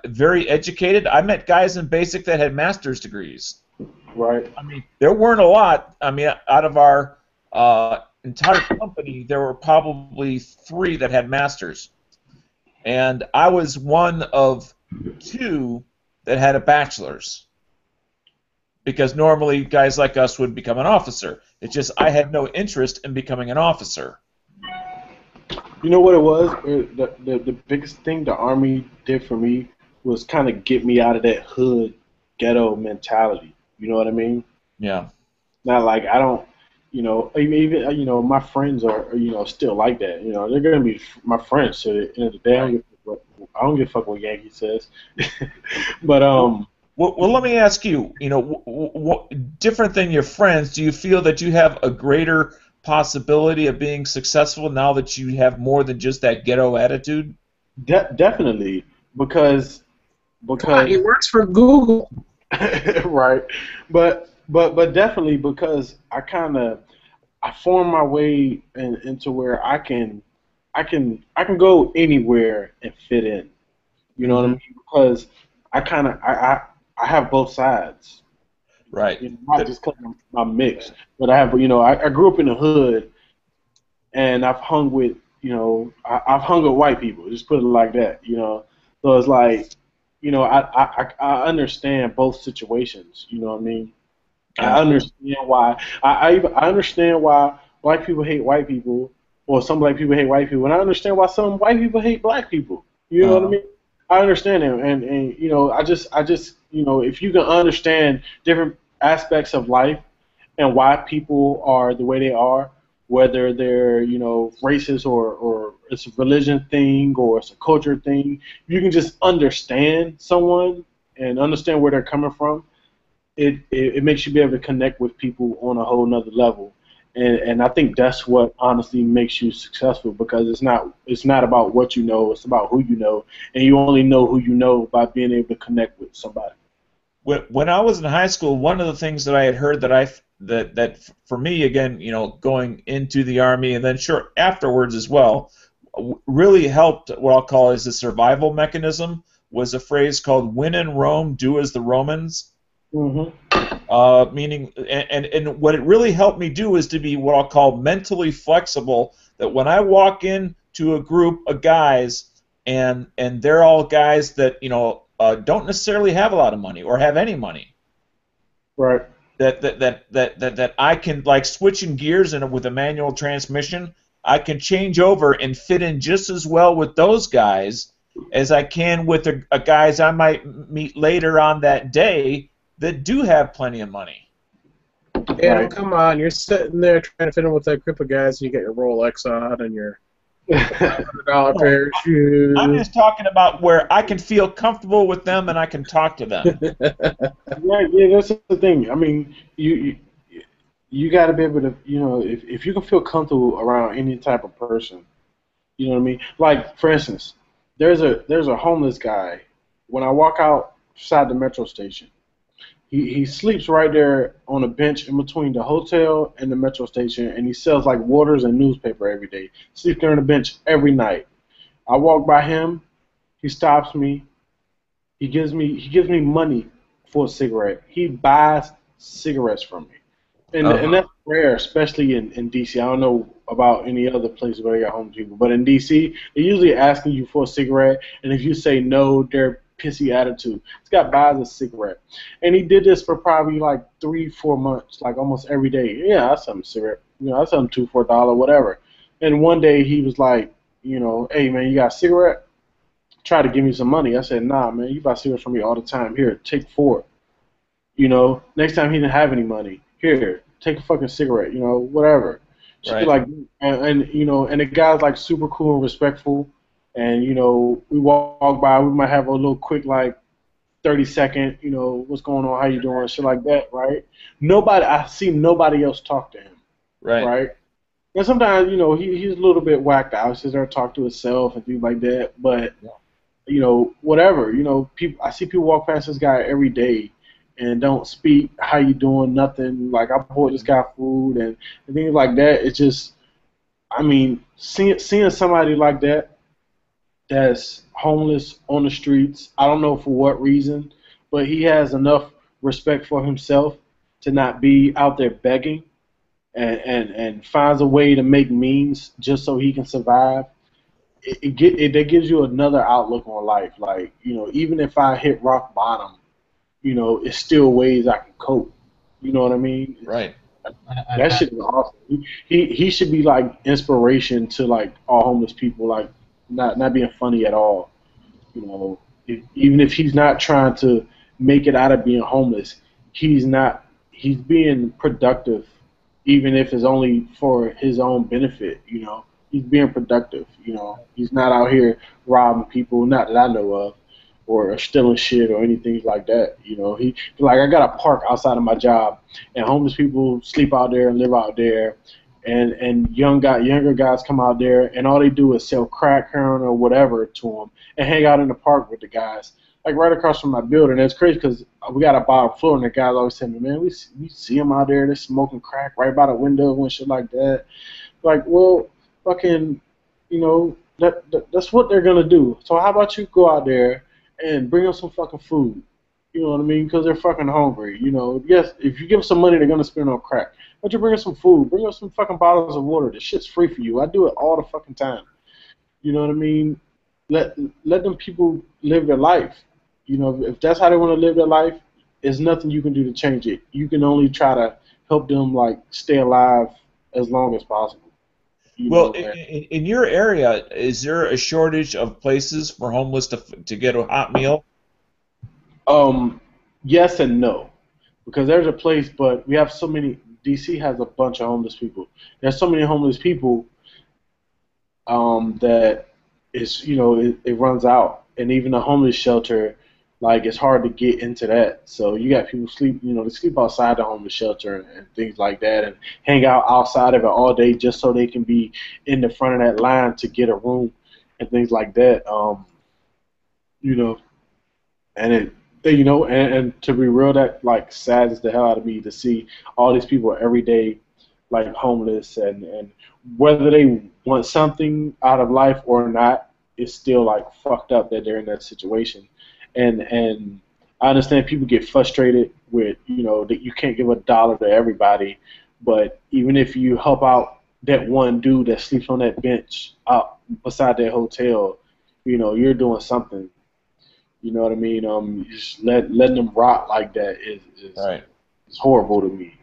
Very educated. I met guys in basic that had master's degrees. Right. I mean, there weren't a lot. I mean, out of our entire company, there were probably 3 that had masters. And I was one of 2 that had a bachelor's. Because normally guys like us would become an officer. It's just I had no interest in becoming an officer. You know what it was? The biggest thing the Army did for me was kind of get me out of that hood ghetto mentality. You know what I mean? Yeah. Not like I don't, even my friends are still like that. They're gonna be my friends. So at the end of the day, I don't give a fuck what Yankee says. But Well, let me ask you. Different than your friends, do you feel that you have a greater possibility of being successful now that you have more than just that ghetto attitude? Definitely, because he works for Google. Right, but definitely because I form my way into where I can go anywhere and fit in. You know what I mean? Because I have both sides. Right. Not just because I'm mixed, but I have, I grew up in the hood, and I've hung with, I've hung with white people. Just put it like that, So it's like, I understand both situations. You know what I mean? I understand why. I understand why black people hate white people, or some black people hate white people, and I understand why some white people hate black people. You know what I mean? I understand it, and I just if you can understand different aspects of life and why people are the way they are, whether they're racist or it's a religion thing or it's a culture thing, you can just understand someone and understand where they're coming from. It makes you be able to connect with people on a whole nother level. And I think that's what honestly makes you successful, because it's not about what you know, it's about who you know, and you only know who you know by being able to connect with somebody. When I was in high school, one of the things that I had heard that for me, again, going into the Army and then sure afterwards as well, really helped what I'll call as a survival mechanism was a phrase called "When in Rome, do as the Romans." Mm-hmm. Meaning, and what it really helped me do is to be what I'll call mentally flexible. That when I walk into a group of guys, and they're all guys that don't necessarily have a lot of money or have any money, right? That I can, like switching gears with a manual transmission, I can change over and fit in just as well with those guys as I can with the guys I might meet later on that day that do have plenty of money. Yeah, right. Come on, you're sitting there trying to fit in with that group of guys, and you get your Rolex on and your $100 pair of shoes. I'm just talking about where I can feel comfortable with them and I can talk to them. Yeah, that's the thing. I mean, you got to be able to, if you can feel comfortable around any type of person, you know what I mean? Like, for instance, there's a homeless guy. When I walk outside the metro station, he sleeps right there on a bench in between the hotel and the metro station, and he sells like waters and newspaper every day. Sleeps there on the bench every night. I walk by him, he stops me, he gives me money for a cigarette. He buys cigarettes from me. And that's rare, especially in DC. I don't know about any other place where they got homeless people, but in DC, they're usually asking you for a cigarette, and if you say no, they're pissy attitude. This guy buys a cigarette, and he did this for probably like 3-4 months, like almost every day. Yeah, I sell him a cigarette. I sell him $2 for $1, whatever. And one day he was like, hey man, you got a cigarette? Try to give me some money. I said, nah man, you buy cigarettes from me all the time. Here, take 4. Next time he didn't have any money. Here, take a fucking cigarette. Whatever. Right. Like, and the guy's like super cool and respectful. And we walk by, we might have a little quick like 30-second, what's going on, how you doing, shit like that, right? I see nobody else talk to him. Right. And sometimes, he's a little bit whacked out. He sits there and talk to himself and things like that. But, whatever. I see people walk past this guy every day and don't speak, how you doing, nothing. Like, I bought this guy food and things like that. It's just, seeing somebody like that that's homeless on the streets, I don't know for what reason, but he has enough respect for himself to not be out there begging. And finds a way to make means just so he can survive. That gives you another outlook on life. Like, even if I hit rock bottom, it's still ways I can cope. You know what I mean? Right. That shit is awesome. He should be like inspiration to like all homeless people. Like not being funny at all. Even if he's not trying to make it out of being homeless, he's being productive. Even if it's only for his own benefit, he's being productive. He's not out here robbing people, not that I know of, or stealing shit or anything like that. I got a park outside of my job, and homeless people sleep out there and live out there, and younger guys come out there, and all they do is sell crack, heroin, or whatever to them, and hang out in the park with the guys. Like right across from my building. It's crazy because we got a bottom floor, and the guys always say, man, we see them out there, they're smoking crack right by the window and shit like that. Like, well, fucking, that's what they're going to do. So how about you go out there and bring them some fucking food? You know what I mean? Because they're fucking hungry. Yes, if you give them some money, they're going to spend on crack. But you bring them some food, bring them some fucking bottles of water. This shit's free for you. I do it all the fucking time. You know what I mean? Let them people live their life. If that's how they want to live their life, there's nothing you can do to change it. You can only try to help them like stay alive as long as possible. Well, in your area, is there a shortage of places for homeless to get a hot meal? Yes and no, because there's a place, but we have so many. DC has a bunch of homeless people. There's so many homeless people that it's it runs out, and even a homeless shelter. Like, it's hard to get into that. So you got people sleep, they sleep outside the homeless shelter and things like that and hang out outside of it all day just so they can be in the front of that line to get a room and things like that. And to be real, that, like, saddens the hell out of me to see all these people every day, like, homeless and whether they want something out of life or not, it's still, like, fucked up that they're in that situation. And I understand people get frustrated with, that you can't give $1 to everybody, but even if you help out that one dude that sleeps on that bench out beside that hotel, you're doing something. You know what I mean? Just letting them rot like that is right. It's horrible to me.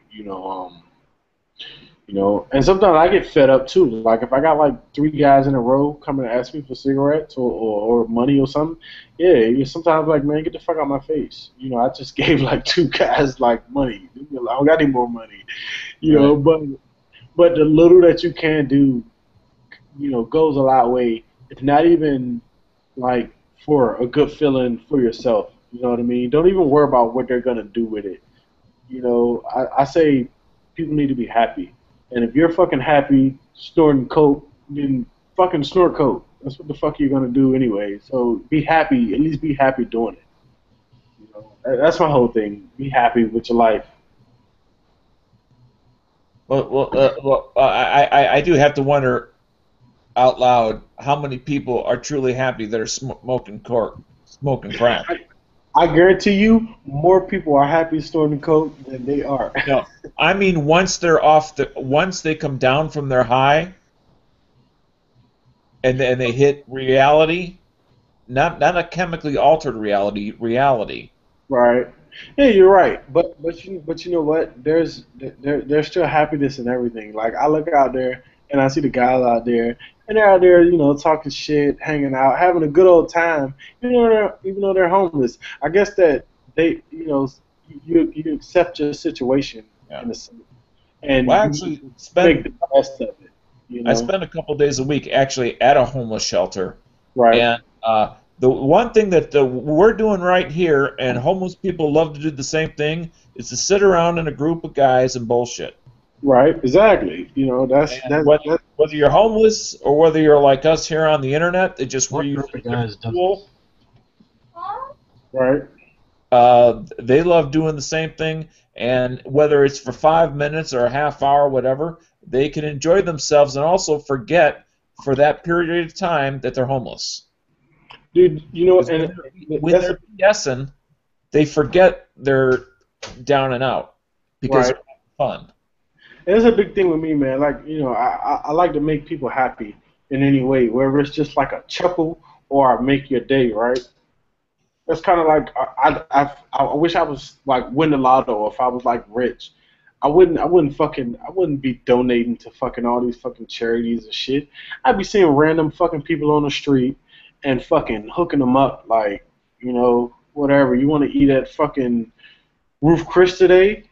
And sometimes I get fed up too. Like if I got like 3 guys in a row coming to ask me for cigarettes or money or something, yeah, sometimes like, man, get the fuck out of my face. I just gave like 2 guys like money. I don't got any more money. But the little that you can do, goes a lot way. It's not even like for a good feeling for yourself. You know what I mean? Don't even worry about what they're gonna do with it. I say people need to be happy. And if you're fucking happy snorting coke, then fucking snort coke. That's what the fuck you're gonna do anyway. So be happy. At least be happy doing it. That's my whole thing. Be happy with your life. I do have to wonder out loud how many people are truly happy that are smoking crack. I guarantee you, more people are happy snorting coke than they are. No, I mean once they come down from their high, and they hit reality, not a chemically altered reality. Right. Yeah, you're right. But you know what? There's still happiness in everything. Like I look out there and I see the guys out there, and they're out there, talking shit, hanging out, having a good old time. Even though they're homeless. I guess that they, you accept your situation in a sense, and Well, I you actually make the best of it. I spend a couple days a week actually at a homeless shelter. Right. And the one thing that we're doing right here, and homeless people love to do the same thing, is to sit around in a group of guys and bullshit. Right. Exactly. That's Whether you're homeless or whether you're like us here on the internet, they just where you cool. Right. They love doing the same thing, and whether it's for 5 minutes or a half hour, or whatever, they can enjoy themselves and also forget for that period of time that they're homeless. Dude, when they're BSing, they forget they're down and out because they're having fun. It's a big thing with me, man. Like, I like to make people happy in any way, whether it's just like a chuckle or I make your day, right? That's kind of like I wish I was like win the lotto. If I was like rich, I wouldn't be donating to fucking all these fucking charities and shit. I'd be seeing random fucking people on the street and fucking hooking them up, like, whatever. You want to eat at fucking Ruth Chris today?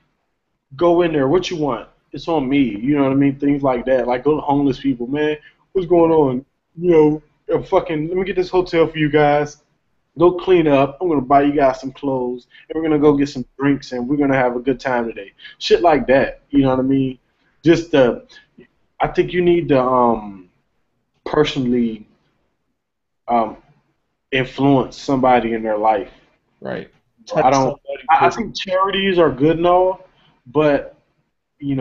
Go in there. What you want? It's on me. You know what I mean? Things like that. Like, go to homeless people, man. What's going on? Fucking let me get this hotel for you guys. Go clean up. I'm gonna buy you guys some clothes, and we're gonna go get some drinks, and we're gonna have a good time today. Shit like that. You know what I mean? I think you need to personally influence somebody in their life. Right. I think charities are good and all, but they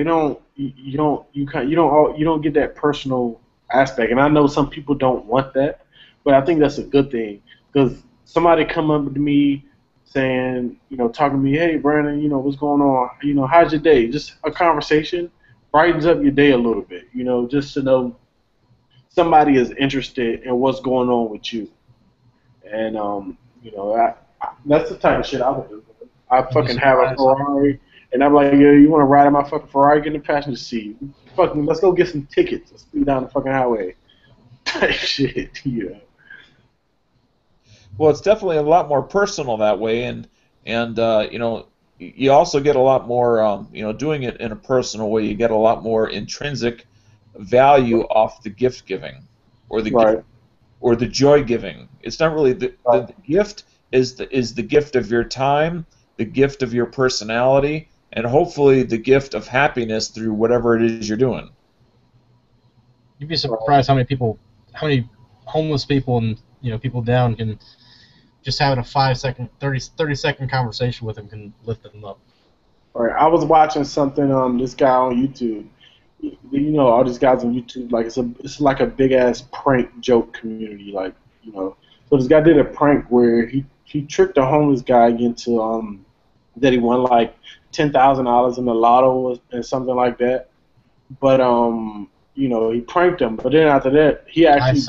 don't. You don't get that personal aspect, and I know some people don't want that. But I think that's a good thing, because somebody come up to me saying, talking to me, hey, Brandon, what's going on? How's your day? Just a conversation brightens up your day a little bit, just to know somebody is interested in what's going on with you. And, that's the type of shit I would do. I fucking have a Ferrari, and I'm like, yo, you want to ride in my fucking Ferrari? Get in the passenger seat. Fucking, let's go get some tickets. Let's speed down the fucking highway. Type shit, Well, it's definitely a lot more personal that way, and you also get a lot more, doing it in a personal way. You get a lot more intrinsic value off the gift giving, or the joy giving. It's not really the gift is the gift of your time, the gift of your personality, and hopefully the gift of happiness through whatever it is you're doing. You'd be surprised how many homeless people and people down can just having a 5-second, 30-second conversation with them can lift them up. All right, I was watching something this guy on YouTube. All these guys on YouTube, like it's like a big ass prank joke community, like So this guy did a prank where he tricked a homeless guy into that he won like $10,000 in the lotto and something like that. But he pranked him. But then after that, he actually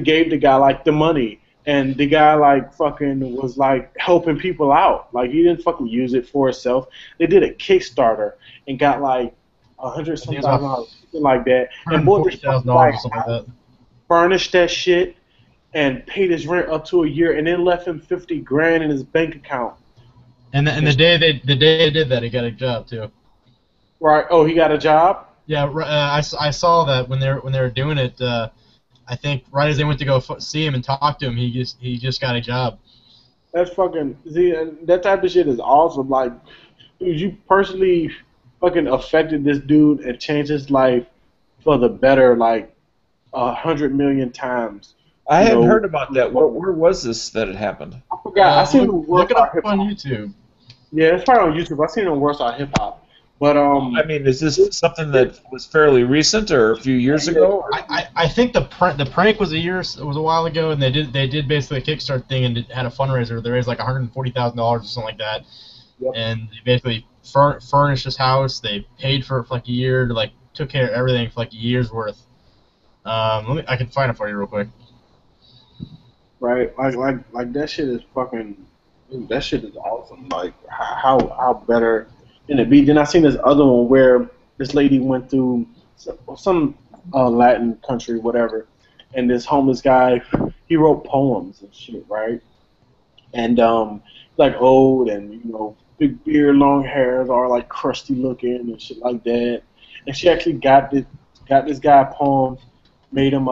gave the guy like the money. And the guy like fucking was like helping people out. Like he didn't fucking use it for himself. They did a Kickstarter and got like $100,000, something like that. And boy, this like furnished that shit and paid his rent up to a year, and then left him $50,000 in his bank account. And the day they did that, he got a job too. Right. Oh, he got a job. Yeah. I saw that when they were doing it. I think right as they went to go see him and talk to him, he just got a job. That's fucking that type of shit is awesome. Like, dude, you personally fucking affected this dude and changed his life for the better like 100 million times. I hadn't heard about that. Where was this that it happened? I forgot. I seen it look it up on YouTube. Yeah, it's probably on YouTube. I seen it on Warsaw Hip Hop. But I mean, is this something that was fairly recent or a few years ago? I think the prank was a while ago, and they did basically a Kickstarter thing and had a fundraiser. They raised like $140,000 or something like that, and they basically furnished his house. They paid for it for like a year, took care of everything for like a year's worth. I can find it for you real quick. right? Like that shit is fucking. That shit is awesome. Like how better can it be? Then I seen this other one where this lady went through some Latin country, whatever, and this homeless guy, he wrote poems and shit, right? And like old and big beard, long hairs, all like crusty looking and shit like that. And she actually got this guy poems, made him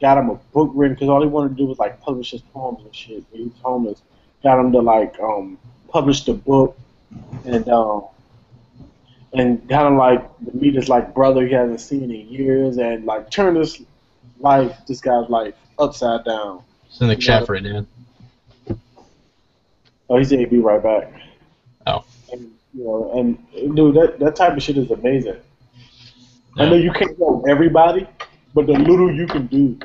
got him a book written because all he wanted to do was like publish his poems and shit. He was homeless. Got him to like publish the book and kind of like meet his like brother he hasn't seen in years and like turn this guy's life upside down. It's in the chat right now. Oh, he said he'd be right back. Oh. And dude, that type of shit is amazing. Yeah. I know you can't help everybody, but the little you can do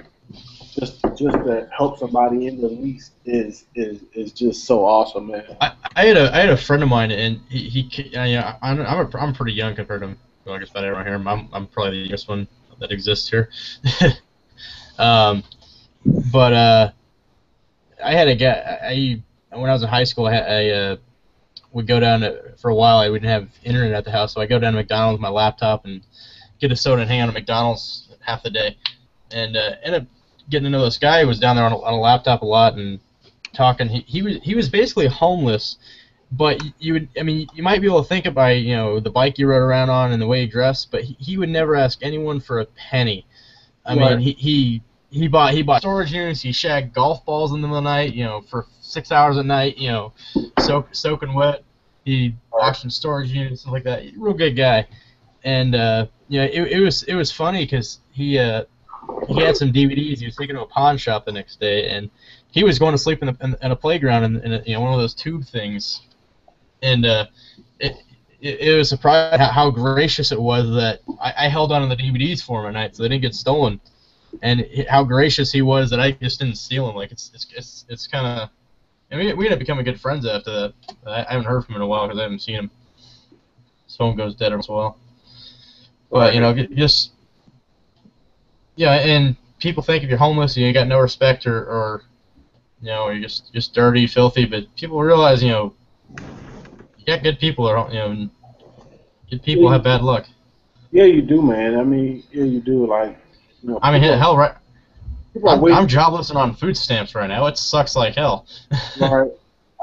just to help somebody in the least is just so awesome, man. I had a friend of mine, and I'm pretty young compared to him. Well, I guess about everyone here. I'm probably the youngest one that exists here. But I had a guy. When I was in high school, I would go down for a while. I wouldn't have internet at the house, so I go down to McDonald's with my laptop and get a soda and hang out at McDonald's half the day. And ended up getting to know this guy who was down there on a laptop a lot and talking. He was basically homeless, but you might be able to think it by the bike he rode around on and the way he dressed, but he would never ask anyone for a penny. I mean, he bought storage units. He shagged golf balls in the middle of the night, for 6 hours a night, soaking wet. He washed in storage units, stuff like that. Real good guy. And it was funny because he had some DVDs. He was taking to a pawn shop the next day, and he was going to sleep in a playground in one of those tube things. And it was surprising how gracious it was that I held on to the DVDs for him at night so they didn't get stolen. And how gracious he was that I just didn't steal them. Like it's kind of, we ended up becoming good friends after that. I haven't heard from him in a while because I haven't seen him. His phone goes dead every once in a while. But and people think if you're homeless, you got no respect or you're just dirty, filthy. But people realize you got good people good people have bad luck. Yeah, you do, man. I mean, yeah, you do. Like. I mean, hell, right. I'm jobless and on food stamps right now. It sucks like hell. Right.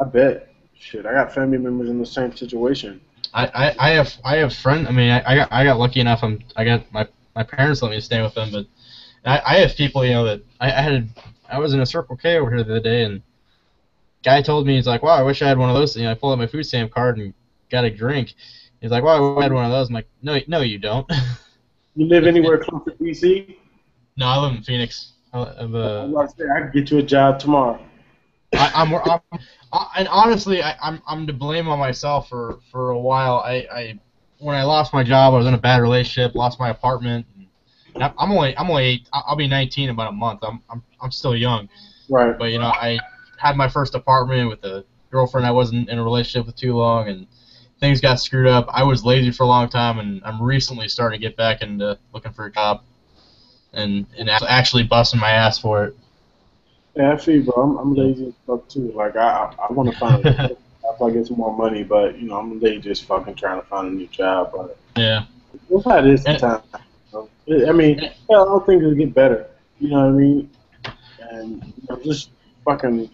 I bet. Shit, I got family members in the same situation. I have friends. I mean, I got lucky enough. I got my parents let me stay with them, but I have people that I was in a Circle K over here the other day, and guy told me, he's like, wow, I wish I had one of those. I pulled out my food stamp card and got a drink. He's like, wow, I had one of those. I'm like, no, you don't. You live anywhere close to DC? No, I live in Phoenix. I can get you a job tomorrow. And honestly, I'm to blame on myself for a while. When I lost my job, I was in a bad relationship, lost my apartment. I'll be 19 in about a month. I'm still young. Right. But I had my first apartment with a girlfriend I wasn't in a relationship with too long, and things got screwed up. I was lazy for a long time, and I'm recently starting to get back into looking for a job and actually busting my ass for it. Yeah, I feel, bro. I'm lazy as fuck too. Like I want to find a job after I get some more money, but I'm lazy just fucking trying to find a new job. But yeah, that's how it is sometimes. I mean, I don't think it'll get better. You know what I mean? And just fucking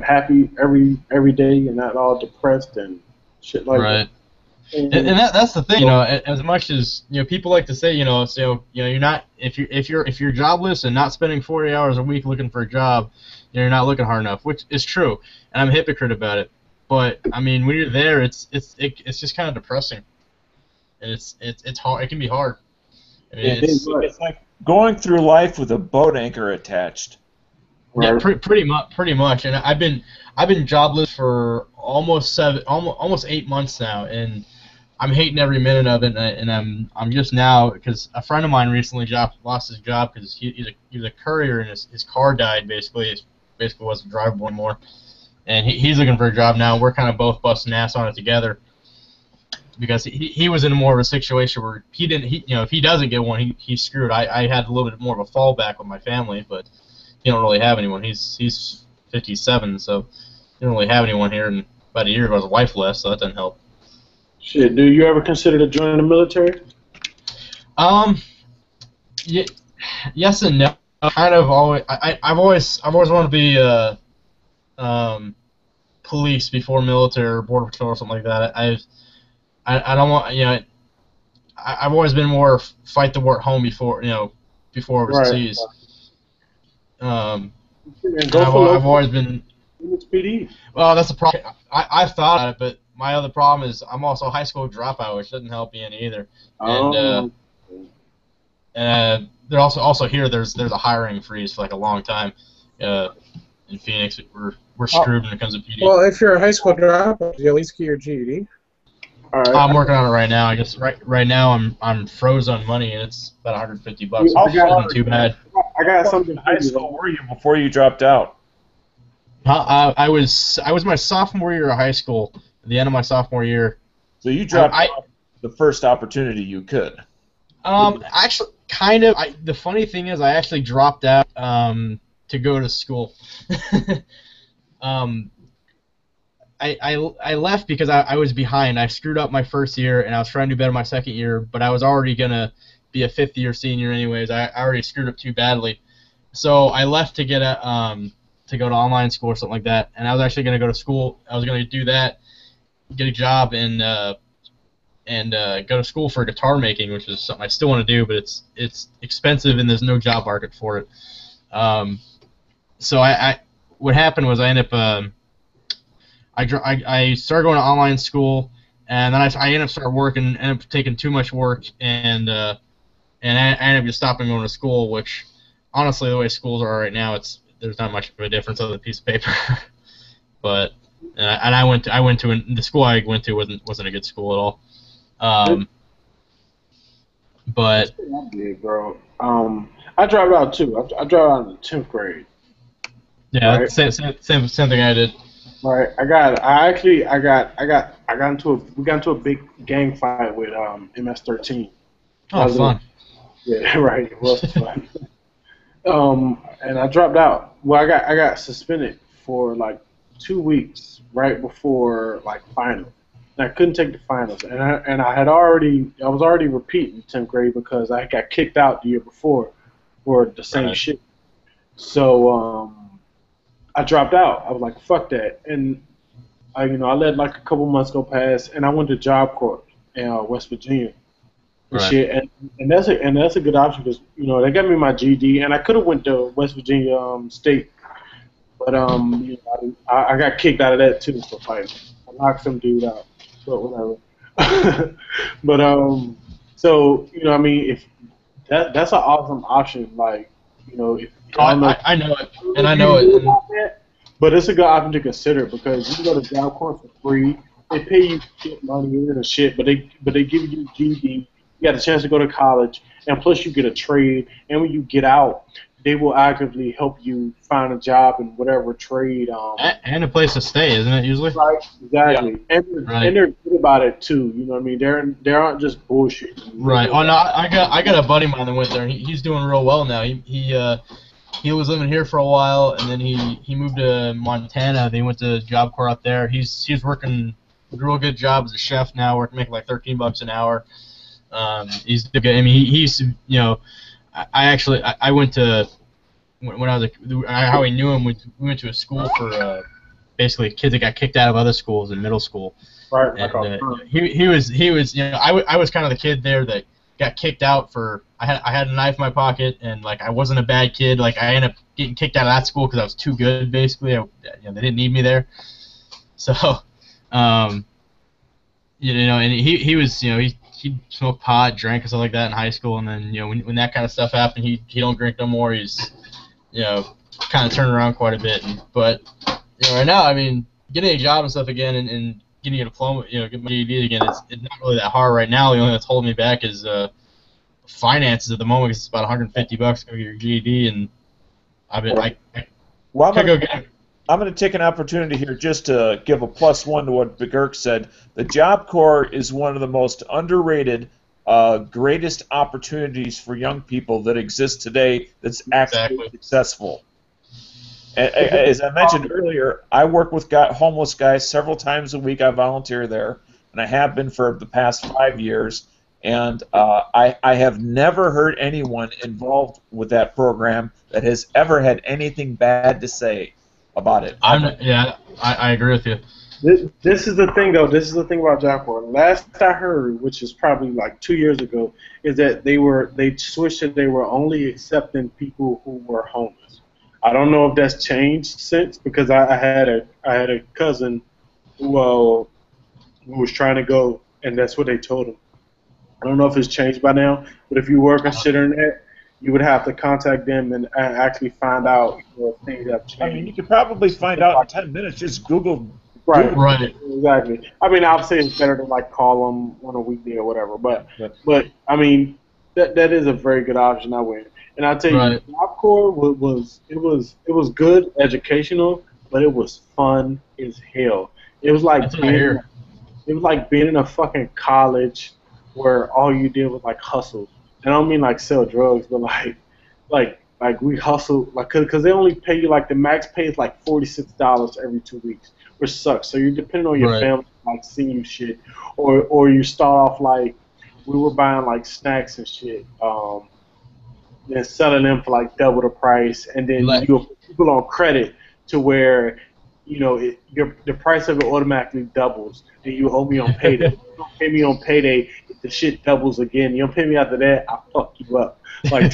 happy every day and not all depressed and shit like that. And that's the thing, as much as people like to say, you're not if you're jobless and not spending 40 hours a week looking for a job, you're not looking hard enough, which is true, and I'm a hypocrite about it. But I mean, when you're there, it's just kind of depressing, and it's hard. It can be hard. I mean, it's like going through life with a boat anchor attached. Yeah, pretty much. And I've been jobless for almost 8 months now, and I'm hating every minute of it. And I'm just now, because a friend of mine recently lost his job because he's a courier and his car died basically. It basically wasn't drivable anymore, and he's looking for a job now. We're kind of both busting ass on it together because he was in more of a situation where if he doesn't get one, he's screwed. I had a little bit more of a fallback with my family, but he don't really have anyone. He's 57, so didn't really have anyone here. And about a year ago, his wife left, so that didn't help. Shit, do you ever consider to join the military? Yes and no. Kind of always. I've always wanted to be police before military or border patrol or something like that. I don't want, you know. I've always been more fight the war at home before overseas. And I've always been. PD. Well, that's the problem. I've thought about it, but my other problem is I'm also a high school dropout, which doesn't help me any either. And they're also here. There's a hiring freeze for like a long time. In Phoenix, we're screwed when it comes to PD. Well, if you're a high school dropout, you at least get your GED. All right. I'm working on it right now. I guess right now I'm froze on money, and it's about $150. Which isn't too bad. I got something. High school were you before you dropped out? I was my sophomore year of high school. At the end of my sophomore year. So you dropped out the first opportunity you could. Actually, kind of. The funny thing is, I actually dropped out to go to school. I left because I was behind. I screwed up my first year, and I was trying to do better my second year, but I was already going to be a fifth-year senior anyways. I already screwed up too badly. So I left to get to go to online school or something like that, and I was actually going to go to school. I was going to do that, get a job, and go to school for guitar making, which is something I still want to do, but it's expensive and there's no job market for it. So what happened was I ended up I started going to online school, and then I ended up starting working, ended up taking too much work, and I ended up just stopping going to school, which honestly the way schools are right now, there's not much of a difference other than a piece of paper. But I went to the school I went to wasn't a good school at all. But I did, bro. I dropped out too. I dropped out in the 10th grade. Yeah, right? same thing I did. Right. We got into a big gang fight with MS-13. Oh, fun. Yeah, right. It was fun. And I dropped out. Well, I got suspended for like 2 weeks right before like finals. And I couldn't take the finals, and I was already repeating 10th grade because I got kicked out the year before for the same shit. So I dropped out. I was like, fuck that, and I let like a couple months go past, and I went to Job Corps in West Virginia. And shit, and that's a good option because they got me my GED, and I could have went to West Virginia State, but I got kicked out of that too for fighting. I knocked some dude out. But whatever. But so if that's an awesome option, like if I know it, and I know it. But it's a good option to consider because you can go to Job Corps for free. They pay you shit money and shit, but they give you GED. You got a chance to go to college, and plus you get a trade. And when you get out, they will actively help you find a job in whatever trade. And a place to stay, isn't it, usually? Right, exactly. Yeah. And they're good about it, too. You know what I mean? They aren't just bullshit. Right. Oh, no, I got a buddy of mine that went there, and he's doing real well now. He was living here for a while, and then he moved to Montana. They went to Job Corps out there. He's working a real good job as a chef now, making like $13 an hour. He's good. I mean, he used to, I went to, when I was how we knew him, we went to a school for basically kids that got kicked out of other schools in middle school. Right. And, he was I was kind of the kid there that got kicked out for, I had a knife in my pocket, and like I wasn't a bad kid. Like I ended up getting kicked out of that school because I was too good, basically. They didn't need me there. So, and he was, he smoked pot, drank, and stuff like that in high school, and then when that kind of stuff happened, he don't drink no more. He's kind of turned around quite a bit. But right now, I mean, getting a job and stuff again, and getting a diploma, getting my GED again, it's not really that hard right now. The only thing that's holding me back is finances at the moment. Because it's about $150 to go get your GED, and I'm going to take an opportunity here just to give a +1 to what Begurk said. The Job Corps is one of the most underrated, greatest opportunities for young people that exist today that's actually successful. As I mentioned earlier, I work with homeless guys several times a week. I volunteer there, and I have been for the past 5 years. And I have never heard anyone involved with that program that has ever had anything bad to say about it. I agree with you. This is the thing, though. This is the thing about Jockport. Last I heard, which is probably like 2 years ago, is that they switched it. They were only accepting people who were homeless. I don't know if that's changed since, because I had a cousin who was trying to go, and that's what they told him. I don't know if it's changed by now, but if you were considering that, you would have to contact them and actually find out if things have changed. I mean, you could probably find out in 10 minutes. Just Google. Right. Exactly. I mean, I'll say it's better to like call them on a weekday or whatever. But I mean, that is a very good option. I win. And I'll tell you, Job Corps was good, educational, but it was fun as hell. It was like being in a fucking college where all you did was like hustle. And I don't mean like sell drugs, but like we hustle, like, cause they only pay you, like the max pay is like $46 every 2 weeks, which sucks. So you're depending on your family, like seeing you shit, or you start off like we were buying like snacks and shit, then selling them for like double the price, and then you put people on credit to where, you know, the price of it automatically doubles. Then you owe me on payday. You don't pay me on payday, the shit doubles again. You don't pay me after that, I fuck you up. Like,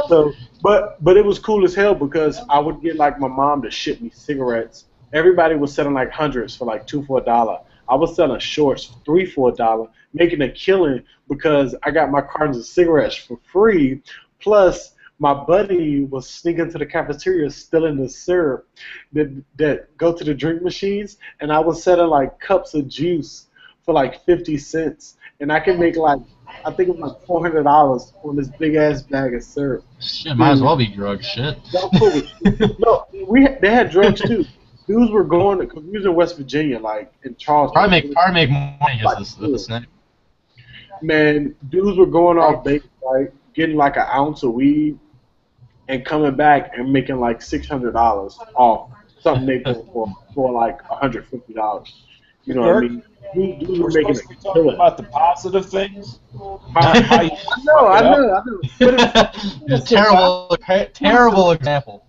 so, but it was cool as hell because I would get like my mom to ship me cigarettes. Everybody was selling like hundreds for like $2 for $1. I was selling shorts for $3 for $1, making a killing because I got my cartons of cigarettes for free. Plus, my buddy was sneaking to the cafeteria, stealing the syrup that go to the drink machines, and I was selling like cups of juice for like 50 cents, and I can make like, I think it was like $400 on this big ass bag of syrup. Shit, might as well be drugs. Shit. No, they had drugs too. Dudes were going, because we was in West Virginia, like in Charleston. Probably make money as this snake. Man, dudes were going off base, right, getting like an ounce of weed, and coming back and making like $600 off something they put for like $150. You know what I mean? Dudes were making a killing. About the positive things. I know. Terrible example.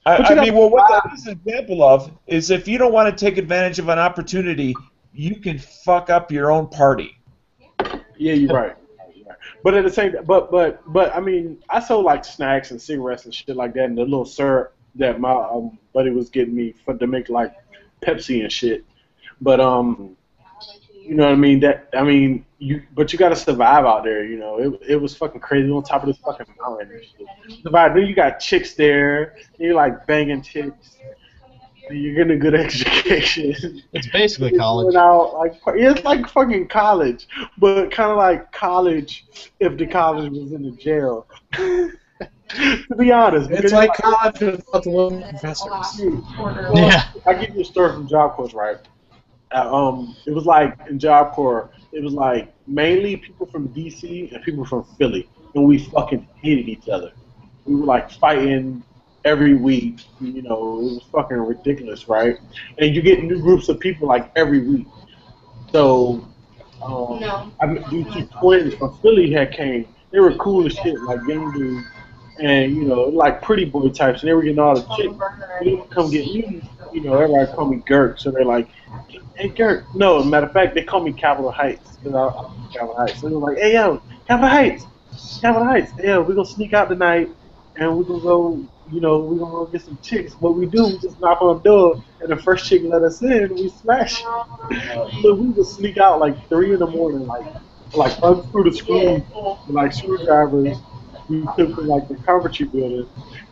I mean, well, what that is an example of is if you don't want to take advantage of an opportunity, you can fuck up your own party. Yeah, you're right. But at the same time, but I mean, I sold like snacks and cigarettes and shit like that, and the little syrup that my buddy was getting me to make like Pepsi and shit. But you know what I mean? But you got to survive out there. You know, it was fucking crazy on top of this fucking mountain and shit. Survive. Then you got chicks there. You're like banging chicks. You're getting a good education. It's basically college. It's like fucking college, but kind of like college if the college was in the jail. To be honest, it's like college without the little professors. Yeah. I give you a story from Job Corps, right? It was like in Job Corps, it was like mainly people from DC and people from Philly, and we fucking hated each other. We were like fighting every week, you know, it was fucking ridiculous, right? And you get new groups of people like every week. So, these two twins from Philly had came. They were cool as shit, like young dudes, and you know, like pretty boy types, and they were getting all the chicks. They would come get me, you know. Everybody call me Gert, so they're like, "Hey, Gert." No, matter of fact, they call me Capitol Heights. I'm from Capitol Heights. So they're like, "Hey, yo, Capitol Heights, Capitol Heights. Yeah, we're gonna sneak out tonight, and we're gonna go." You know, we're going to go get some chicks. What we do, we just knock on the door, and the first chick let us in, we smash it. So we would sneak out like 3 in the morning, like unscrew the screws, like screwdrivers. We took to like the Coventry building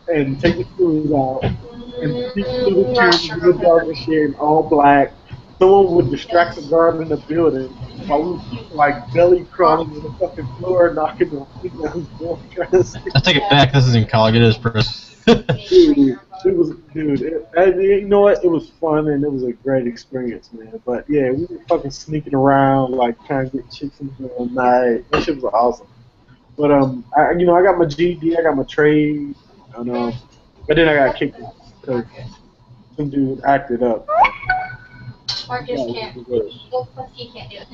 and take the screws out and sneak through the church in the dark and shit, in all black. Someone would distract the guard in the building while we were like belly crawling on the fucking floor, knocking on people's doors. I take it back. This isn't college. It is prison. You know what? It was fun and it was a great experience, man. But yeah, we were fucking sneaking around, like trying to get chicks in the middle of the night. That shit was awesome. But I got my GED, I got my trade, but then I got kicked out. because some dude acted up. Marcus can't. Well, he can't do it.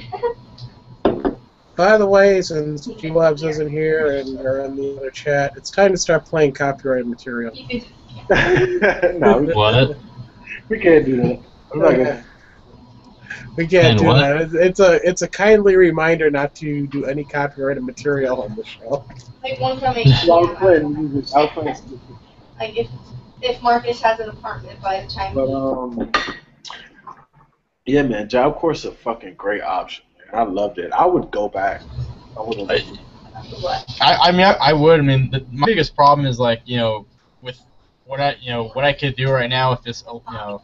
By the way, since G-Labs isn't here and they're in the other chat, it's time to start playing copyrighted material. No, What? we can't do that. I'm not gonna. We can't And do what? that. It's a kindly reminder not to do any copyrighted material on the show. Like one from I was 8 playing music. I was playing stupid. Like if Marcus has an apartment by the time But yeah, man, Job Corps is a fucking great option, man. I loved it. I would go back. I would have. I mean, I would. I mean, my biggest problem is like, you know, with what I could do right now with this, you know,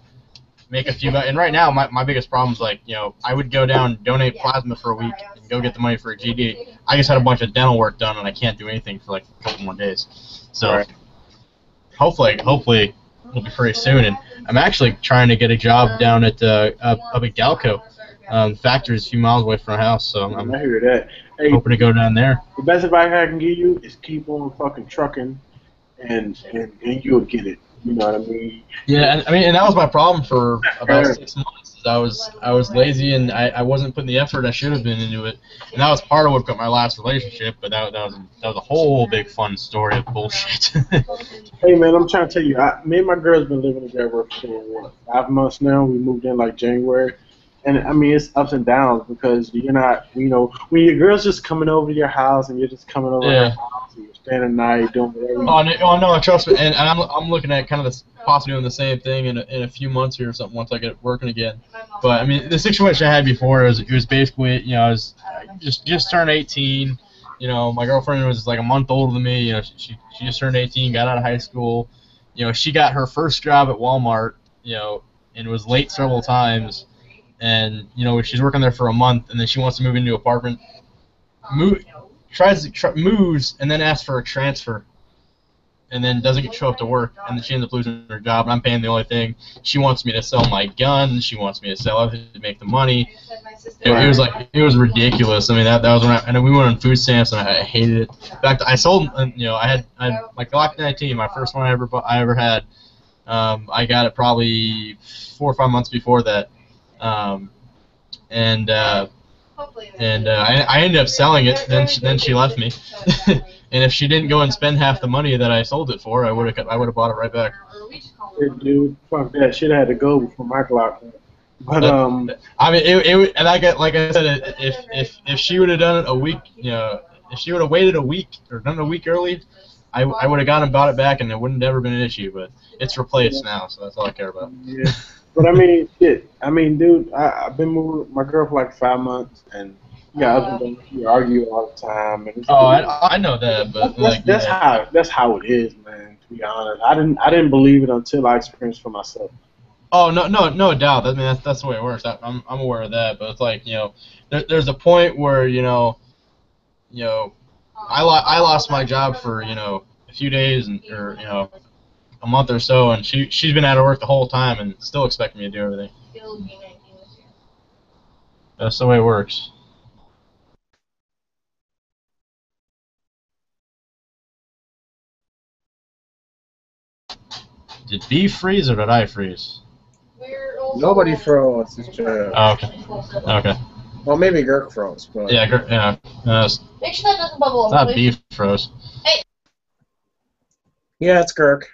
make a few. And right now, my biggest problem is like, you know, I would go down, donate plasma for a week, and go get the money for a GD. I just had a bunch of dental work done, and I can't do anything for like a couple more days. So Right. hopefully it'll be pretty soon. And I'm actually trying to get a job down at up at Galco. Factory's a few miles away from our house, so I'm I hear that. Hey, hoping to go down there. the best advice I can give you is keep on fucking trucking, and you'll get it. You know what I mean? Yeah, and I mean, and that was my problem for about 6 months. Is I was lazy and I wasn't putting the effort I should have been into it, and that was part of what got my last relationship. But that was a whole big fun story of bullshit. Hey man, I'm trying to tell you, me and my girl's been living together for what, 5 months now. We moved in like January, and I mean it's ups and downs because you're not, you know, when your girl's just coming over to your house and you're just coming over to her house and you're staying at night doing whatever. Oh no, trust me, and I'm looking at kind of possibly doing the same thing in a few months here or something once I get working again. But I mean, the situation I had before it was basically, you know, I was just turned 18. You know, my girlfriend was like a month older than me. You know, she just turned 18, got out of high school. You know, she got her first job at Walmart. You know, and was late several times. And you know, she's working there for a month, and then she wants to move into an apartment. Moves, and then asks for a transfer. And then doesn't show up to work, and then she ends up losing her job, and I'm paying the only thing. She wants me to sell my gun. She wants me to sell everything to make the money. It was ridiculous. I mean, that was when and then we went on food stamps, and I hated it. In fact, I sold, you know, I had like Glock 19, my first one I ever had. I got it probably 4 or 5 months before that, I ended up selling it. Then she left me. And if she didn't go and spend half the money that I sold it for, I would have bought it right back. Hey, dude, fuck that shit had to go before my Glock. But I mean, it and like I said, if she would have done it a week, you know, if she would have waited a week or done it a week early, I would have gone and bought it back, and it wouldn't have ever been an issue. But it's replaced now, so that's all I care about. Yeah. But I mean, shit. I mean, dude, I've been moving with my girl for like 5 months, and yeah, we argue all the time. And I know that, but that's how it is, man. To be honest, I didn't believe it until I experienced it for myself. Oh no doubt. I mean that's the way it works. I'm aware of that, but it's like, you know, there's a point where you know, I lost my job for, you know, a few days or you know, a month or so, and she's been out of work the whole time and still expecting me to do everything. That's the way it works. Did B freeze or did I freeze? Nobody froze. It's just, Oh, okay. Okay. well, maybe Gurk froze. But Yeah, it's Make sure that doesn't bubble up, not please. B froze. yeah, it's Gurk.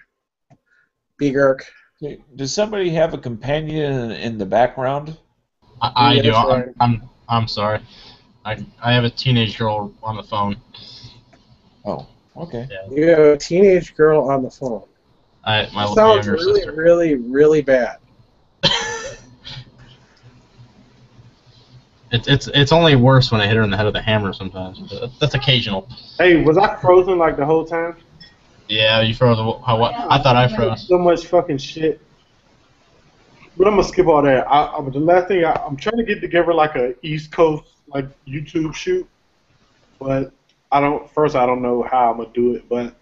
Be Gurk. Does somebody have a companion in the background? I Yeah, do. that's right. I'm sorry. I have a teenage girl on the phone. Oh, okay. You have a teenage girl on the phone. My Sounds younger really, sister. really, really bad. It's only worse when I hit her in the head with a hammer sometimes. But that's occasional. Hey, was I frozen like the whole time? Yeah, you froze. What? I thought I froze. So much fucking shit. But I'm gonna skip all that. The last thing I'm trying to get together like a East Coast like YouTube shoot, but I don't know how I'm gonna do it, but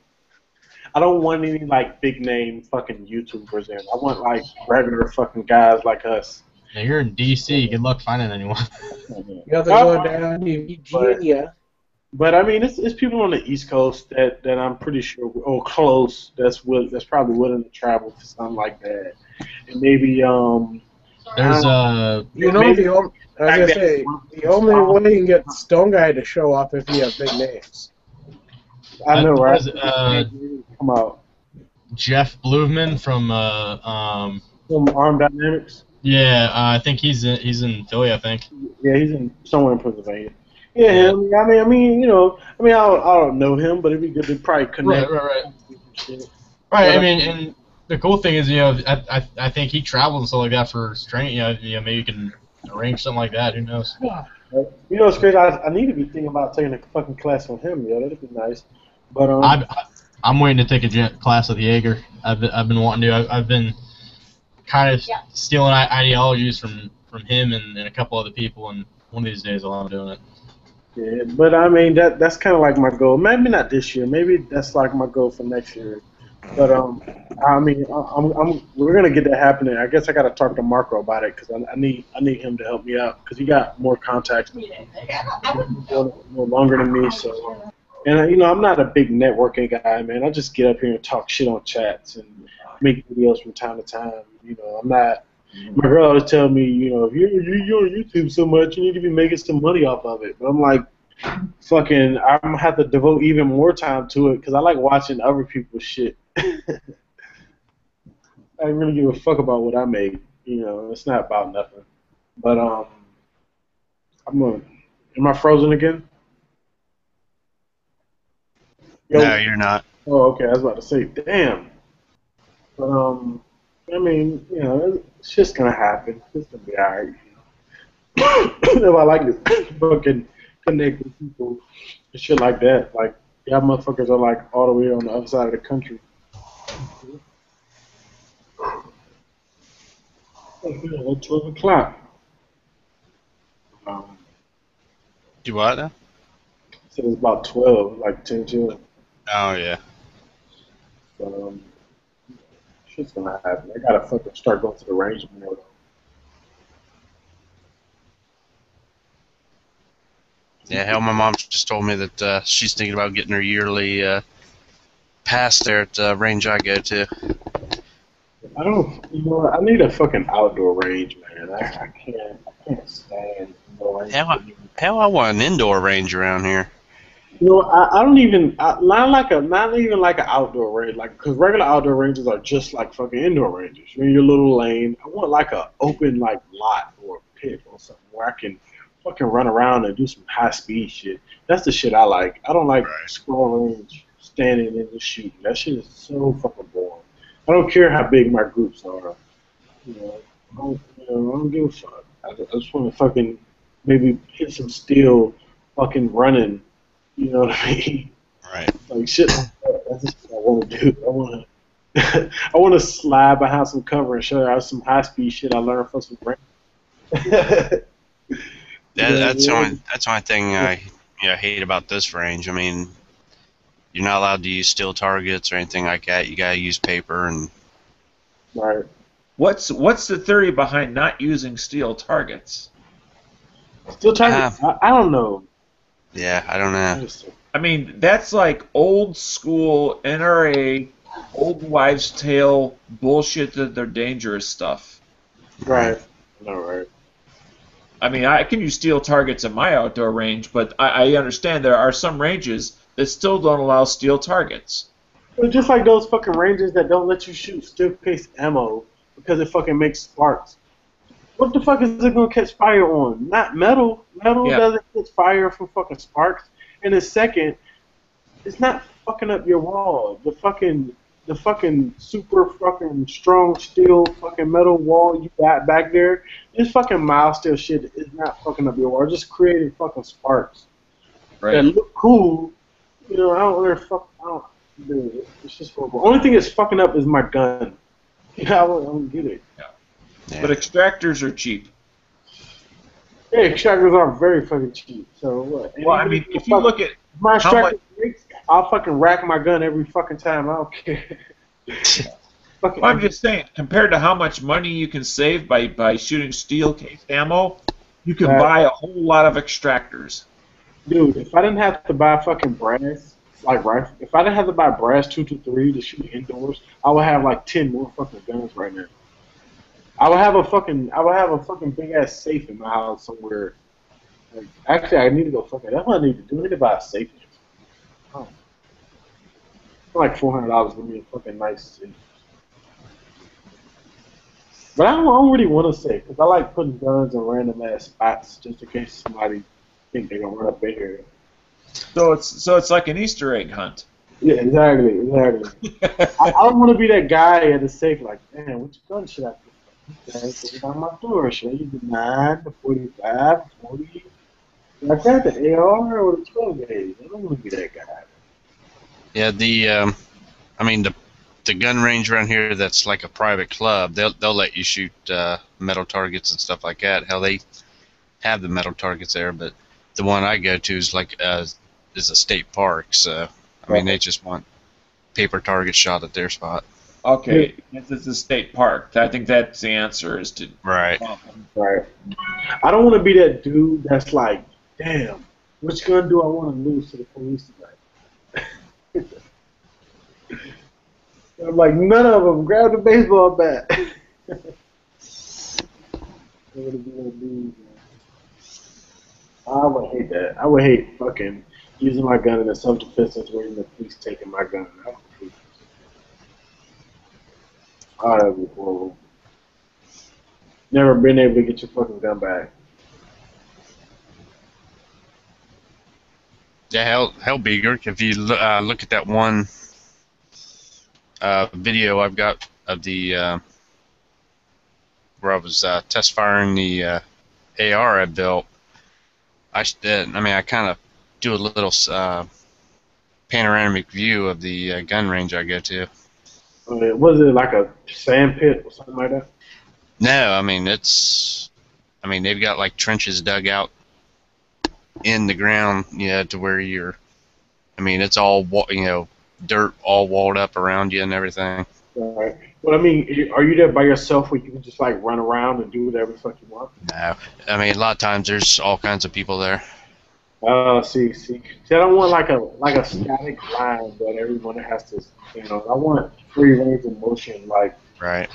I don't want any like big name fucking YouTubers in. I want like regular fucking guys like us. Now, you're in DC. Good luck finding anyone. You have to go down to Virginia. But I mean, it's people on the East Coast that I'm pretty sure, or close, that's probably willing to travel for something like that, and maybe There's You know, maybe I was gonna say the only way you can get Stone Guy to show up if you have big names. I know, right? Come out. Jeff Blumenman from From Arm Dynamics. yeah, I think he's in Philly, I think. Yeah, he's in somewhere in Pennsylvania. Yeah, I mean, I don't know him, but it'd be good to probably connect. Right. Shit. Right, But, I mean, and the cool thing is, I think he travels and stuff like that for training. Maybe you can arrange something like that. Who knows? it's crazy. I need to be thinking about taking a fucking class from him. That'd be nice. But I'm waiting to take a class with Jaeger. I've been wanting to. I've been kind of stealing ideologies from him and a couple other people, and one of these days I'll end up doing it. Yeah, but I mean that's kind of like my goal. Maybe not this year. Maybe that's like my goal for next year. But I mean, we're gonna get that happening. I guess I gotta talk to Marco about it because I need him to help me out because he got more contacts, more longer than me. So, and I'm not a big networking guy, man. I just get up here and talk shit on chats and make videos from time to time. I'm not. My girl always tell me, if you're on YouTube so much, you need to be making some money off of it. But I'm like, fucking, I'm gonna have to devote even more time to it because I like watching other people's shit. I don't really give a fuck about what I make. It's not about nothing. But am I frozen again? No, you're not. Oh, okay. I was about to say, damn. But I mean, it's just gonna happen. It's gonna be alright. If I like to fucking connect with people and shit like that, like y'all motherfuckers are like all the way on the other side of the country. Oh, 12 o'clock. Do what now? So it's about 12, like 10 till. Oh yeah. So, shit's gonna happen. I gotta fucking start going to the range more. Yeah, hell, my mom just told me that she's thinking about getting her yearly pass there at the range I go to. I don't, I need a fucking outdoor range, man. I can't stand indoor range. Hell, I want an indoor range around here. I don't even, not even like an outdoor range, because regular outdoor ranges are just like fucking indoor ranges. You're in your little lane. I want like a open like lot or a pit or something where I can fucking run around and do some high speed shit. That's the shit I like. I don't like squirrel range, standing and just shooting. That shit is so fucking boring. I don't care how big my groups are. I don't give a fuck. I just want to fucking maybe hit some steel fucking running. You know what I mean? Right. Like shit like that. That's just what I want to do. I want to slide behind some cover and show you some high speed shit I learned from some friends. That's the only thing I hate about this range. I mean, you're not allowed to use steel targets or anything like that. You gotta use paper and. Right. What's the theory behind not using steel targets? Steel targets? I don't know. Yeah, I don't know. I mean, that's like old school NRA, old wives' tale bullshit that they're dangerous stuff. Right. No, right. I mean, I can use steel targets in my outdoor range, but I understand there are some ranges that still don't allow steel targets. But just like those fucking ranges that don't let you shoot stiff-case ammo because it fucking makes sparks. What the fuck is it gonna catch fire on? Not metal. Metal doesn't catch fire from fucking sparks. And the second, it's not fucking up your wall. The fucking super fucking strong steel fucking metal wall you got back there, this fucking mild steel shit is not fucking up your wall. It's just creating fucking sparks. Right. That look cool. I don't dude, it's just horrible. Only thing that's fucking up is my gun. I don't get it. Yeah. But extractors are cheap. Yeah, extractors are very fucking cheap. So what? Well, I mean, if you look at my extractor breaks, I'll fucking rack my gun every fucking time. I don't care. Well, I'm just saying, compared to how much money you can save by shooting steel case ammo, you can buy a whole lot of extractors. Dude, if I didn't have to buy fucking brass, like rifle, if I didn't have to buy brass 223 to shoot indoors, I would have like 10 more fucking guns right now. I would have a fucking big ass safe in my house somewhere. Like, actually, I need to go fucking. That's what I need to do. I need to buy a safe. Oh. For like $400 would be a fucking nice safe. But I don't really want to safe because I like putting guns in random ass spots just in case somebody think they're gonna run up in here. So it's like an Easter egg hunt. Yeah, exactly. I don't want to be that guy at the safe like, damn, which gun should I put? Okay, put it on my door. Should I use the 9, the 45, the 40? Should I grab the AR or the 12 gauge? I don't want to be that guy. Yeah, the gun range around here that's like a private club, they'll let you shoot metal targets and stuff like that. Hell, they have the metal targets there, but the one I go to is like is a state park, so I mean they just want paper targets shot at their spot. Okay, it's a state park. I think that's the answer is to Right. Right. I don't want to be that dude that's like, damn, which gun do I want to lose to the police tonight? I'm like, none of them. Grab the baseball bat. I would hate that. I would hate fucking using my gun in a self-defense situation, the police taking my gun. I would hate it. Oh, that would be horrible. Never been able to get your fucking gun back. Yeah, hell, Beager, if you look at that one video I've got of the where I was test firing the AR I built, I kind of do a little panoramic view of the gun range I go to. Was it like a sand pit or something like that? No, they've got like trenches dug out in the ground, to where it's all, dirt all walled up around you and everything. Right. Well, are you there by yourself where you can just like run around and do whatever the fuck you want? No, a lot of times there's all kinds of people there. See, I don't want like a static line that everyone has to, I want free range of motion, like, right.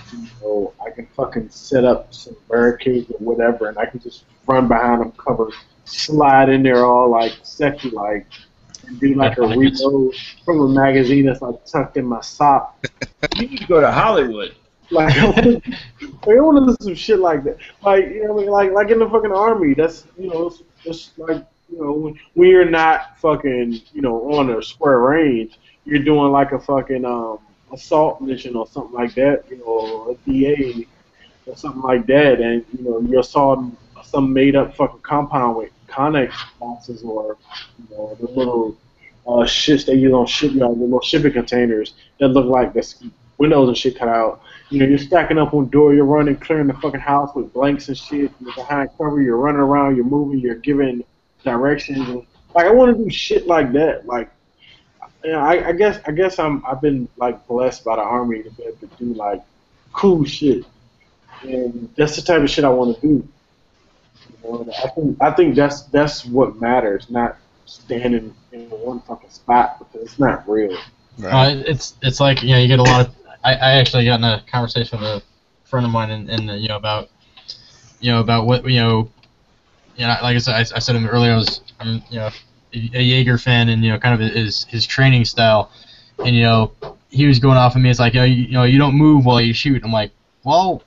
I can fucking set up some barricades or whatever, and I can just run behind them, cover, slide in there all like sexy, like, and do like a reload from a magazine that's like tucked in my sock. You need to go to Hollywood. Like, I want to do some shit like that. Like, like in the fucking army. That's, it's like, when you're not fucking, on a square range, you're doing like a fucking assault mission or something like that, or a DA or something like that, and you're assaulting some made up fucking compound with Connex boxes or the little shits they use on shipyards, the little shipping containers that look like the windows and shit cut out. You're stacking up on door, you're running, clearing the fucking house with blanks and shit. You're behind cover, you're running around, you're moving, you're giving directions. And, like, I want to do shit like that. Like, I guess I've been like blessed by the army to be able to do like cool shit, and that's the type of shit I want to do. I think that's what matters, not standing in one fucking spot, because it's not real. Right. It's like you get a lot of. I actually got in a conversation with a friend of mine and about what like I said, I said to him earlier, I'm a Jaeger fan, and kind of his training style, and he was going off of me. It's like you don't move while you shoot. I'm like, well,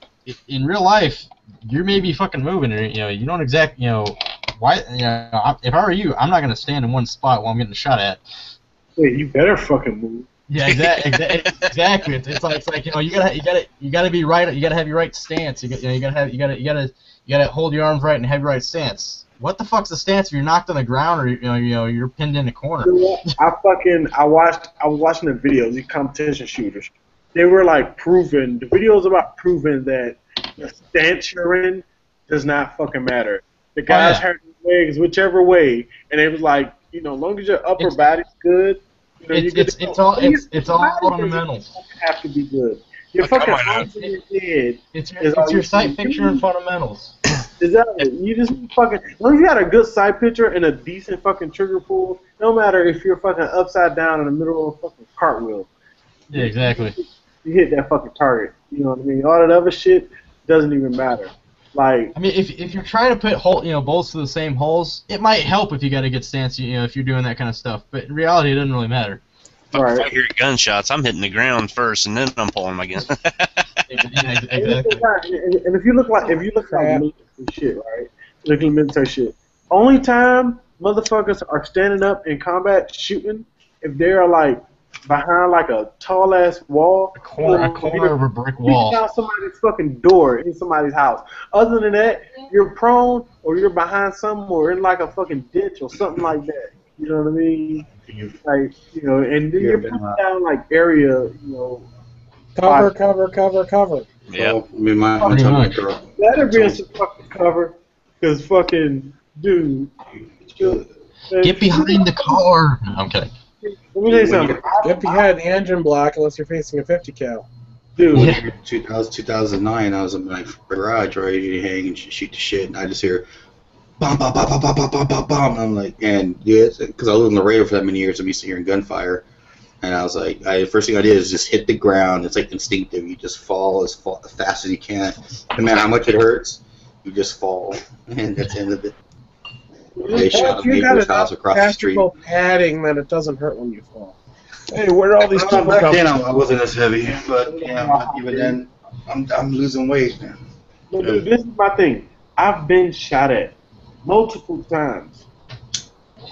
in real life, you may be fucking moving, or you don't exactly why. If I were you, I'm not gonna stand in one spot while I'm getting shot at. Wait, you better fucking move. Yeah, exactly. It's like you gotta be right. You gotta have your right stance. You gotta hold your arms right and have your right stance. What the fuck's the stance if you're knocked on the ground or you're pinned in the corner? I was watching the videos, these competition shooters. They were like proving, the videos about proving that the stance you're in does not fucking matter. The guys hurt their legs whichever way, and it was like, as long as your upper body's good, it's all fundamentals. Have to be good. Your fucking arms in your head. It's your sight picture and fundamentals. Exactly. You just fucking. As long as you got a good side picture and a decent fucking trigger pull, no matter if you're fucking upside down in the middle of a fucking cartwheel. Yeah, exactly. You hit that fucking target. You know what I mean? All that other shit doesn't even matter. Like, I mean, if you're trying to put bolts to the same holes, it might help if you got a good stance, if you're doing that kind of stuff. But in reality, it doesn't really matter. If I hear gunshots, I'm hitting the ground first, and then I'm pulling my gun. Exactly. and if you look like military shit, right? Look like military shit. Only time motherfuckers are standing up in combat shooting if they're like behind like a tall ass wall, a corner of a brick wall, out somebody's fucking door in somebody's house. Other than that, you're prone or you're behind somewhere in like a fucking ditch or something like that. You know what I mean? Like, and then you're putting down like area, Cover. Yeah. I mean, my girl. That'd be some fucking cover, cause fucking dude. Get behind the car. No, I'm kidding. Let me tell you something. Get behind the engine block unless you're facing a 50 cal. Dude. 2009, I was in my garage, ready to hang and shoot the shit, and I just hear bam, bam, bam, bam, bam, bam, bam, bam. I'm like, and yeah, because I lived in Laredo for that many years, I'm used to hearing gunfire. And I was like, the first thing I did is just hit the ground. It's like instinctive. You just fall as fast as you can. No matter how much it hurts, you just fall. And that's the end of it. They shot a neighbor's house across the street. Padding that it doesn't hurt when you fall. Hey, where are all these people back coming then, I wasn't as heavy, but even then, I'm losing weight. But dude, this is my thing. I've been shot at multiple times.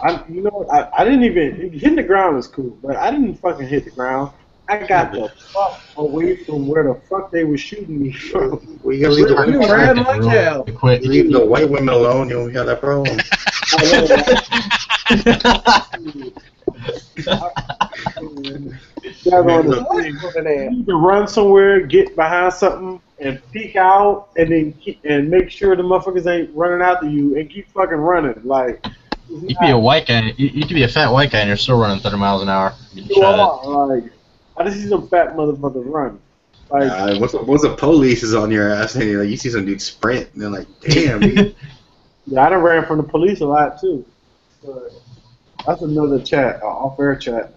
I didn't even hitting the ground was cool, but I didn't fucking hit the ground. I got the fuck away from where the fuck they were shooting me from. Well, you gotta leave leave the white women alone. You don't have that problem. You need to run somewhere, get behind something, and peek out, and then make sure the motherfuckers ain't running after you, and keep fucking running. Like, you could be a white guy. You could be a fat white guy, and you're still running 30 miles an hour. Like, I just see some fat motherfuckers run. Like, once the police is on your ass, and you see some dude sprint, and they're like, damn. Dude. Yeah, I done ran from the police a lot too. But that's another chat, off-air chat.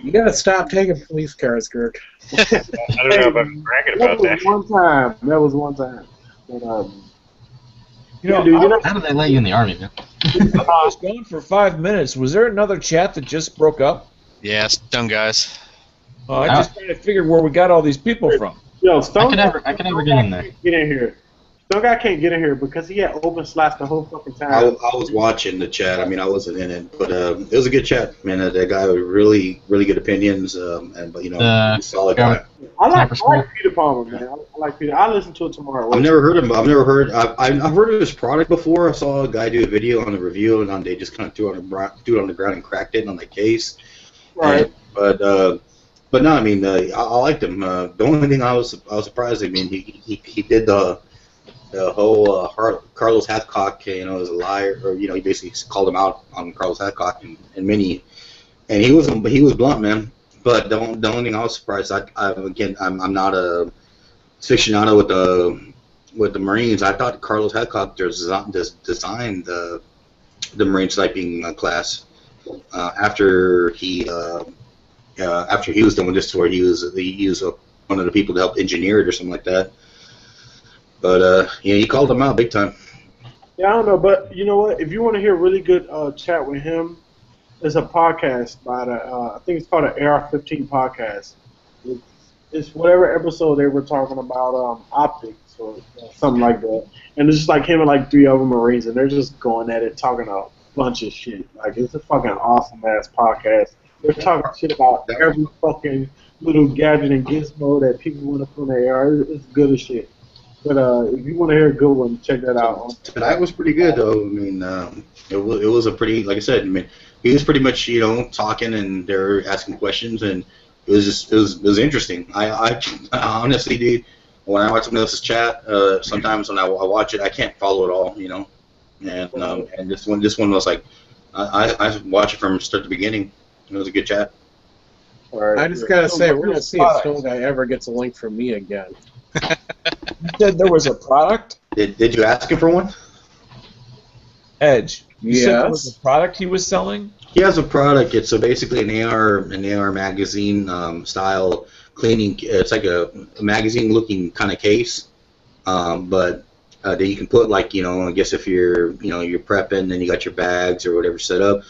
You gotta stop taking police cars, Kirk. I don't know if I'm bragging about that. That was one time. But, how did they let you in the army, man? I was gone for 5 minutes. Was there another chat that just broke up? Yeah, it's done, guys. I just trying to figure where we got all these people from. Yo, Stone I can never get in there. Get in here. Stone Guy can't get in here because he had open slots the whole fucking time. I was watching the chat. I mean, I wasn't in it, but it was a good chat, man. That guy with really, really good opinions, but he's a solid guy. I like Peter Palmer, man. I like Peter. I'll listen to it tomorrow. I've never heard him. I've heard of his product before. I saw a guy do a video on the review, and they just kind of threw it on the ground and cracked it on the case. Right. But no, I mean, I liked him. The only thing I was surprised. I mean, he did the whole Carlos Hathcock, is a liar, or he basically called him out on Carlos Hathcock and Mini, and he was blunt, man. But the only thing I was surprised, I'm not a aficionado with the Marines. I thought Carlos Hathcock designed the Marine sniping class after he was done with this tour. He was one of the people to help engineer it or something like that. But he called him out big time. Yeah, I don't know, but you know what? If you want to hear a really good chat with him, there's a podcast by I think it's called an AR-15 podcast. It's whatever episode they were talking about optics or something like that, and it's just like him and like 3 other Marines, and they're just going at it, talking a bunch of shit. Like, it's a fucking awesome ass podcast. They're talking shit about every fucking little gadget and gizmo that people want to put in their AR. It's good as shit. But if you want to hear a good one, check that out. Tonight was pretty good, though. I mean, it was a pretty, like I said, I mean, he was pretty much, talking, and they're asking questions, and it was interesting. I honestly, dude, when I watch somebody else's chat, sometimes when I watch it, I can't follow it all, and this one was like, I watched it from start to beginning. It was a good chat. I just gotta say, we're gonna see if Stone Guy ever gets a link from me again. You said there was a product? Did you ask him for one? Edge. You said there was Yes. a product he was selling? He has a product. It's basically an AR magazine style cleaning. It's like a magazine looking kind of case, but that you can put like I guess if you're you're prepping and you got your bags or whatever set up,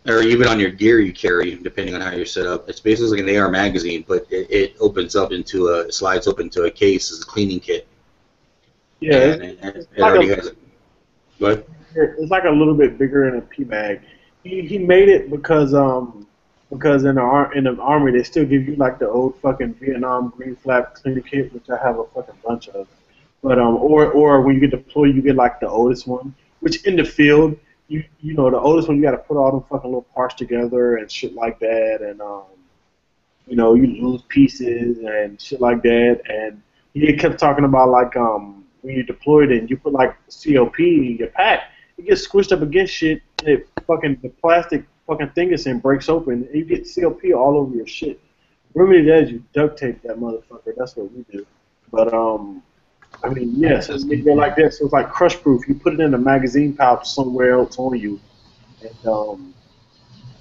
or even on your gear you carry, depending on how you're set up. It's basically like an AR magazine, but it opens up into slides open to a case as a cleaning kit. Yeah, And it already has it. What? it's like a little bit bigger than a P bag. He made it because in the army they still give you like the old fucking Vietnam green flap cleaning kit, which I have a fucking bunch of. But or when you get deployed you get like the oldest one, which in the field you know the oldest one you got to put all them fucking little parts together and shit like that, and you lose pieces and shit like that. And he kept talking about like when you deployed it and you put like COP in your pack, it gets squished up against shit and the plastic fucking thing is in breaks open and you get COP all over your shit. Remedy that is you duct tape that motherfucker. That's what we do. But I mean, yes, it's like this. So it's like crush proof. You put it in a magazine pouch somewhere else on you,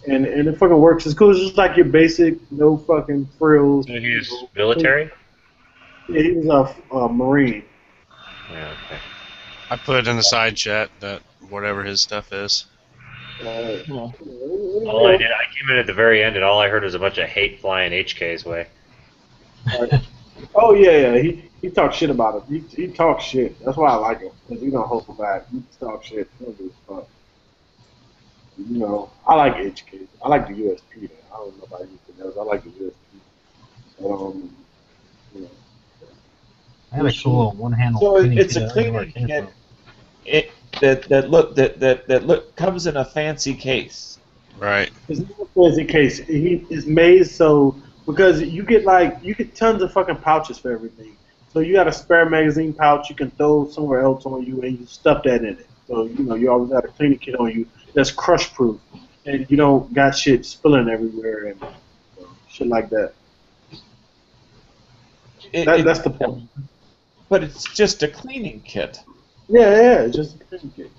and it fucking works. It's cool. It's just like your basic, no fucking frills. So he's military? Yeah, he was a Marine. Yeah, okay. I put in the side chat that whatever his stuff is. All I did, I came in at the very end, and all I heard was a bunch of hate flying HK's way. Oh yeah. He talks shit about it. He talks shit. That's why I like him, because he don't hold back. He talks shit. He don't give a fuck. I like HK. I like the USP. I don't know about anything else. I like the USP. I have a cool little one-handle. So cleaning it's kit. a I don't know where cleaning it came kit. from. That comes in a fancy case. Right. It's not a fancy case. It's made so because you get tons of fucking pouches for everything. So you got a spare magazine pouch you can throw somewhere else on you and you stuff that in it. So you always got a cleaning kit on you that's crush proof and you don't got shit spilling everywhere and shit like that. That's the point. But it's just a cleaning kit. Yeah, it's just a cleaning kit.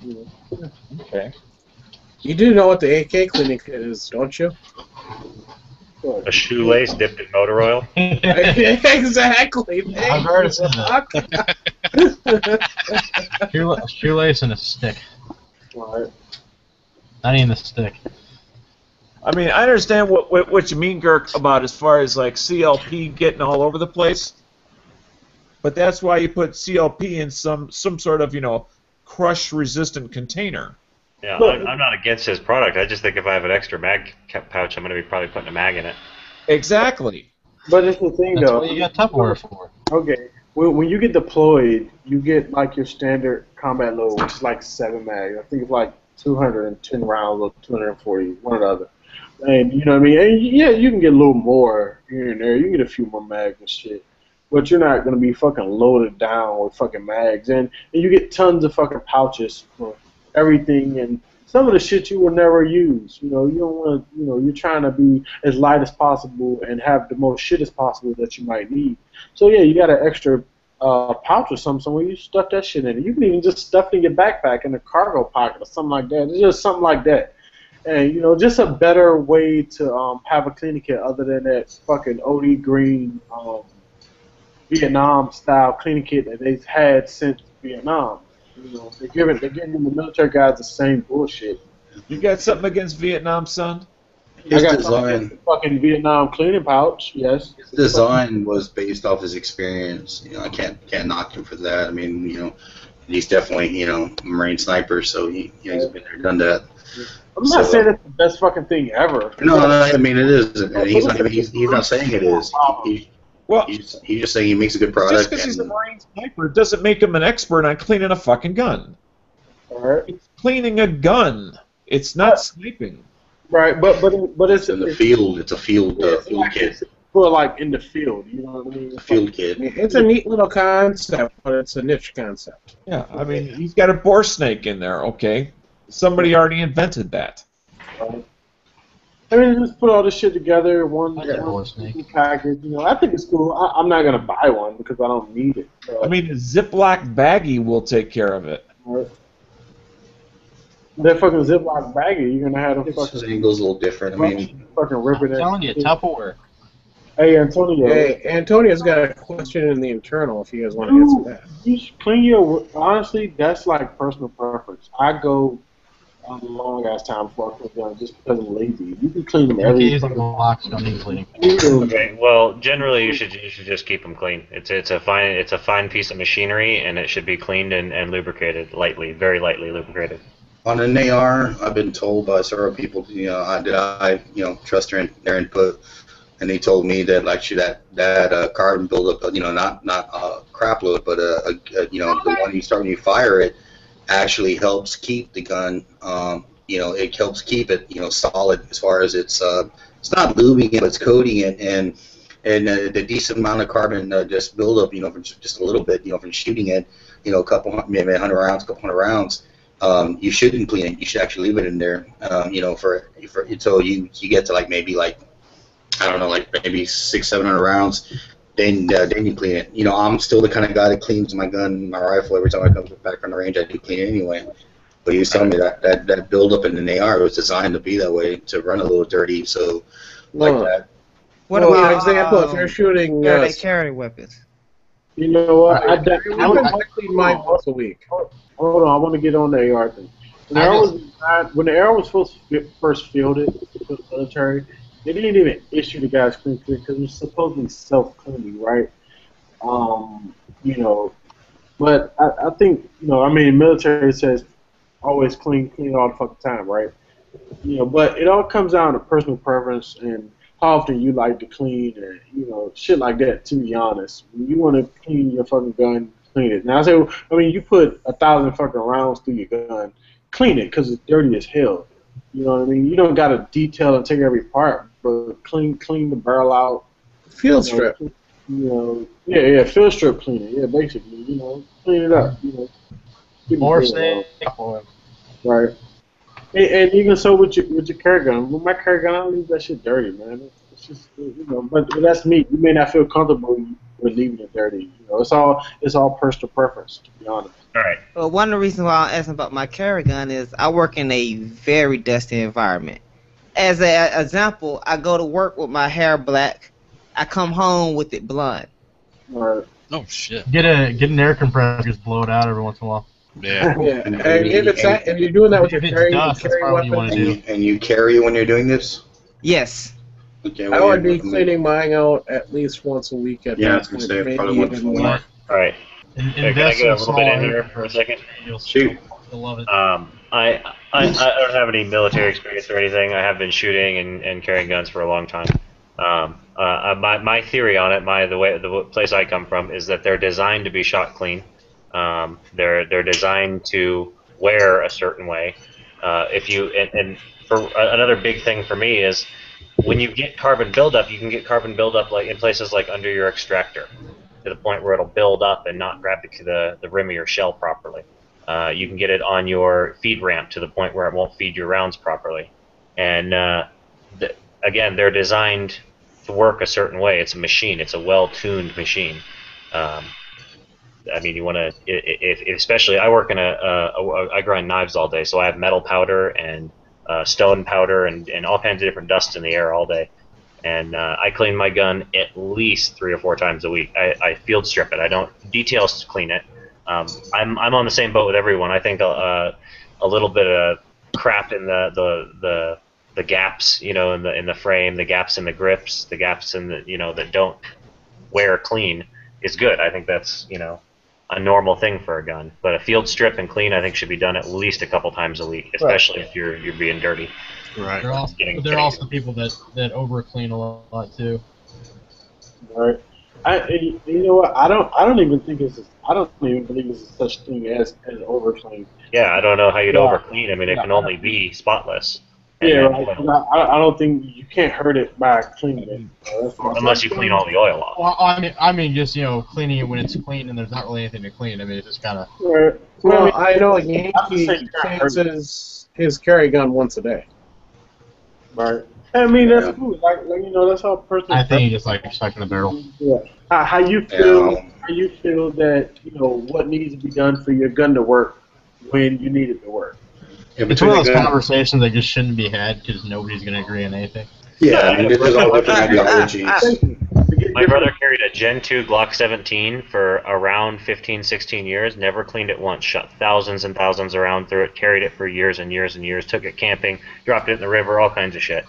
Okay. You do know what the AK cleaning kit is, don't you? A shoelace dipped in motor oil? Exactly. I've already seen that. Shoelace and a stick. Right. Not even the stick. I mean, I understand what you mean, Girk, about as far as like CLP getting all over the place. But that's why you put CLP in some sort of, crush-resistant container. Yeah, I'm not against his product. I just think if I have an extra mag pouch, I'm going to be probably putting a mag in it. Exactly. But it's the thing, That's though. what you got Tupperware for. Okay. When you get deployed, you get like your standard combat load, which is like 7 mags. I think it's like 210 rounds or 240, one or the other. And you know what I mean? And yeah, you can get a little more here and there. You can get a few more mags and shit. But you're not going to be fucking loaded down with fucking mags. And you get tons of fucking pouches for everything. And some of the shit you will never use. You don't want to, you're trying to be as light as possible and have the most shit as possible that you might need. So yeah, you got an extra pouch or something somewhere. You stuff that shit in it. You can even just stuff it in your backpack in a cargo pocket or something like that. It's just something like that. And, just a better way to have a cleaning kit other than that fucking OD Green Vietnam-style cleaning kit that they've had since Vietnam. They're giving the military guys the same bullshit. You got something against Vietnam, son? His I got design, fucking Vietnam cleaning pouch, yes. his design was based off his experience. I can't knock him for that. I mean, he's definitely a Marine sniper, so he's been there, done that. I'm not saying it's the best fucking thing ever. No, I mean it is. He's not saying it is. He's just saying he makes a good product. Just because he's a Marine sniper doesn't make him an expert on cleaning a fucking gun. Alright. It's cleaning a gun. It's not sniping. Right, but it's in the field. It's a field kit. For like in the field, you know what I mean? A field kit. It's a neat little concept, but it's a niche concept. Yeah, I mean, he's got a boar snake in there, okay? Somebody already invented that. I mean, just put all this shit together, one package. You know, I think it's cool. I'm not gonna buy one because I don't need it. But, I mean, a Ziploc baggie will take care of it. right. That fucking Ziploc baggie, you're gonna have a fucking angle's a little different. I mean, fucking ripping it. I'm telling you, Tupperware. Hey, Antonio. Hey, Antonio's got a question in the internal if you guys want to answer that. You should clean your. Honestly, that's like personal preference. I go a long ass time before I clean them just because I'm lazy. You can clean them every. Blocks don't need cleaning. Okay, well, generally you should just keep them clean. It's a fine piece of machinery, and it should be cleaned and lubricated lightly, very lightly lubricated. on an AR, I've been told by several people, I trust their input, and they told me that actually that carbon buildup, not crap load, but the one you start when you fire it, actually helps keep the gun. It helps keep it solid as far as it's not lubing it, but it's coating it, and the decent amount of carbon just buildup, from just a little bit, from shooting it, a couple, maybe 100 rounds, couple hundred rounds. You shouldn't clean it. You should actually leave it in there, so you get to maybe maybe 600-700 rounds. Then you clean it. I'm still the kind of guy that cleans my gun, my rifle every time I come back from the range. I do clean it anyway. But he was telling me that buildup in an AR was designed to be that way, to run a little dirty. So that. What about example? If you're shooting, they carry weapons. You know what? I would clean mine once a week. Hold on, I want to get on the AR thing. When the AR was first fielded for the military, they didn't even issue the guys clean because it's supposedly self-cleaning, right? But I think, the military says always clean all the fucking time, right? But it all comes down to personal preference and how often you like to clean and, shit like that, to be honest. When you want to clean your fucking gun, clean it. Now, you put 1,000 fucking rounds through your gun, clean it because it's dirty as hell. You know what I mean? You don't got to detail and take every part, but clean the barrel out. Field strip. Field strip cleaning. Yeah, basically, clean it up. More safe. Right. And even so with your carry gun, with my carry gun, I don't leave that shit dirty, man. It's just but that's me. You may not feel comfortable with leaving it dirty. It's all personal preference, to be honest. All right. Well, one of the reasons why I'm asking about my carry gun is I work in a very dusty environment. As an example, I go to work with my hair black. I come home with it blonde. Right. Oh shit. Get an air compressor, just blow it out every once in a while. Yeah. And if you're doing that with your carry weapon, and you carry when you're doing this? Yes. Okay, I would be cleaning mine out at least once a week at that point, maybe even more. All right. Can I get a little bit in here for a second? Shoot. I love it. I don't have any military experience or anything. I have been shooting and carrying guns for a long time. My theory on it, the place I come from, is that they're designed to be shot clean. They're designed to wear a certain way. And for another big thing for me is when you get carbon buildup, you can get carbon buildup like in places like under your extractor, to the point where it'll build up and not grab the rim of your shell properly. You can get it on your feed ramp to the point where it won't feed your rounds properly. And again, they're designed to work a certain way. It's a machine. It's a well-tuned machine. You want to, especially I work in I grind knives all day, so I have metal powder and stone powder and all kinds of different dusts in the air all day. And I clean my gun at least 3 or 4 times a week. I field strip it. I don't detail clean it. I'm on the same boat with everyone. I think a little bit of crap in the gaps, in the frame, the gaps in the grips, the gaps in the that don't wear clean is good. I think that's a normal thing for a gun. But a field strip and clean, I think, should be done at least a couple times a week, especially if you're being dirty. Right. There are also people that over clean a lot too. Right. You know what? I don't even believe it's such thing as over clean. Yeah, I don't know how you'd over clean. It can only be spotless. Yeah, right. I don't think you can't hurt it by cleaning it. Unless you clean all the oil off. Well, I mean, just cleaning it when it's clean and there's not really anything to clean. It's just kind of. Well, I know Yankee cleans his carry gun once a day. Right. I mean, that's cool. Like you know, that's how a person. I think he just like expecting the barrel. Yeah. How you feel? How you feel that what needs to be done for your gun to work when you need it to work? It's one of those conversations that just shouldn't be had because nobody's going to agree on anything. Yeah, I mean, there's all different ideologies. My brother carried a Gen 2 Glock 17 for around 15, 16 years, never cleaned it once, shot thousands and thousands around through it, carried it for years and years and years, took it camping, dropped it in the river, all kinds of shit.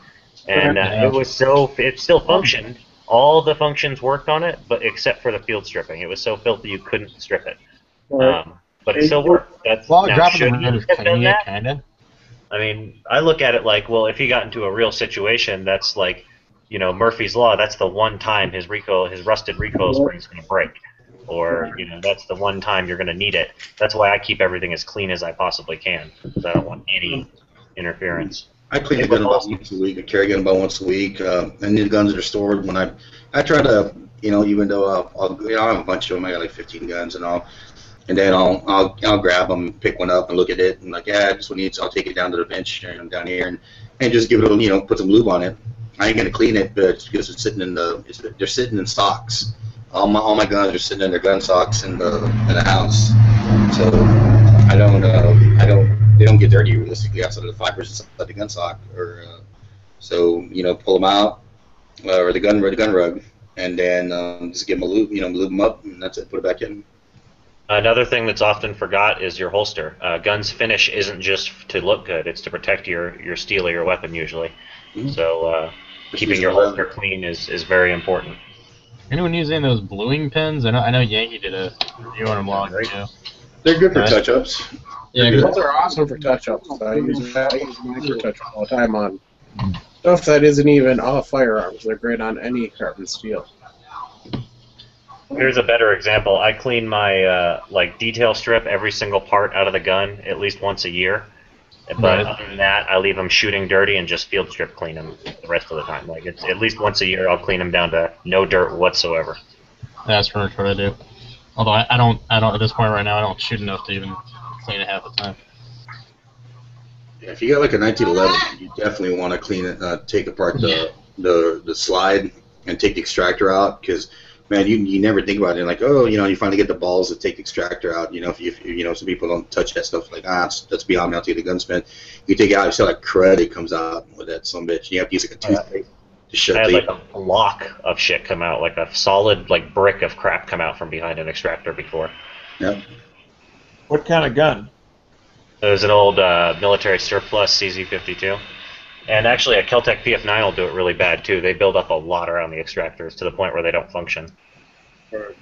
And it still functioned. All the functions worked on it, but except for the field stripping. It was so filthy you couldn't strip it. But it still worked. I mean, I look at it like, well, if he got into a real situation, that's like, Murphy's Law, that's the one time his rusted recoil spring is going to break. Or, that's the one time you're going to need it. That's why I keep everything as clean as I possibly can, because I don't want any interference. I clean the gun about once a week. I carry a gun about once a week. And the guns that are stored, when I try to, even though I have a bunch of them, I got like 15 guns and all. And then I'll grab them, pick one up, and look at it, and like, yeah, this one needs. I'll take it down to the bench down here, and just give it a put some lube on it. I ain't gonna clean it, but because it's sitting they're sitting in stocks. All my guns are sitting in their gun stocks in the house, so they don't get dirty realistically outside of the fibers inside the gun stock, or pull them out, or the gun rug, and then just give them a lube, lube them up, and that's it. Put it back in. Another thing that's often forgot is your holster. Gun's finish isn't just to look good; it's to protect your steel or your weapon usually. Mm-hmm. So keeping your holster clean is very important. Anyone use any of those bluing pens? I know Yankee did a review on them long ago. They're good for touch-ups. Yeah, those are awesome for touch-ups. I use mine for touch-up all the time on stuff that isn't even all firearms. They're great on any carbon steel. Here's a better example. I clean my detail strip every single part out of the gun at least once a year. But other than that, I leave them shooting dirty and just field strip clean them the rest of the time. Like it's at least once a year, I'll clean them down to no dirt whatsoever. That's pretty much what I do. Although I don't at this point right now, I don't shoot enough to even clean it half the time. Yeah, if you got like a 1911, you definitely want to clean it, take apart the slide and take the extractor out, because man, you never think about it. Like, you finally get the balls to take the extractor out. If some people don't touch that stuff. Like, that's beyond me. I'll take the gunsmith. You take it out, you see how that crud it comes out with that sumbitch. You have to use like a toothpick to shut it. I had like a block of shit come out, like a solid brick of crap come out from behind an extractor before. Yep. What kind of gun? It was an old military surplus CZ52. And actually, a Keltec PF9 will do it really bad, too. They build up a lot around the extractors to the point where they don't function. A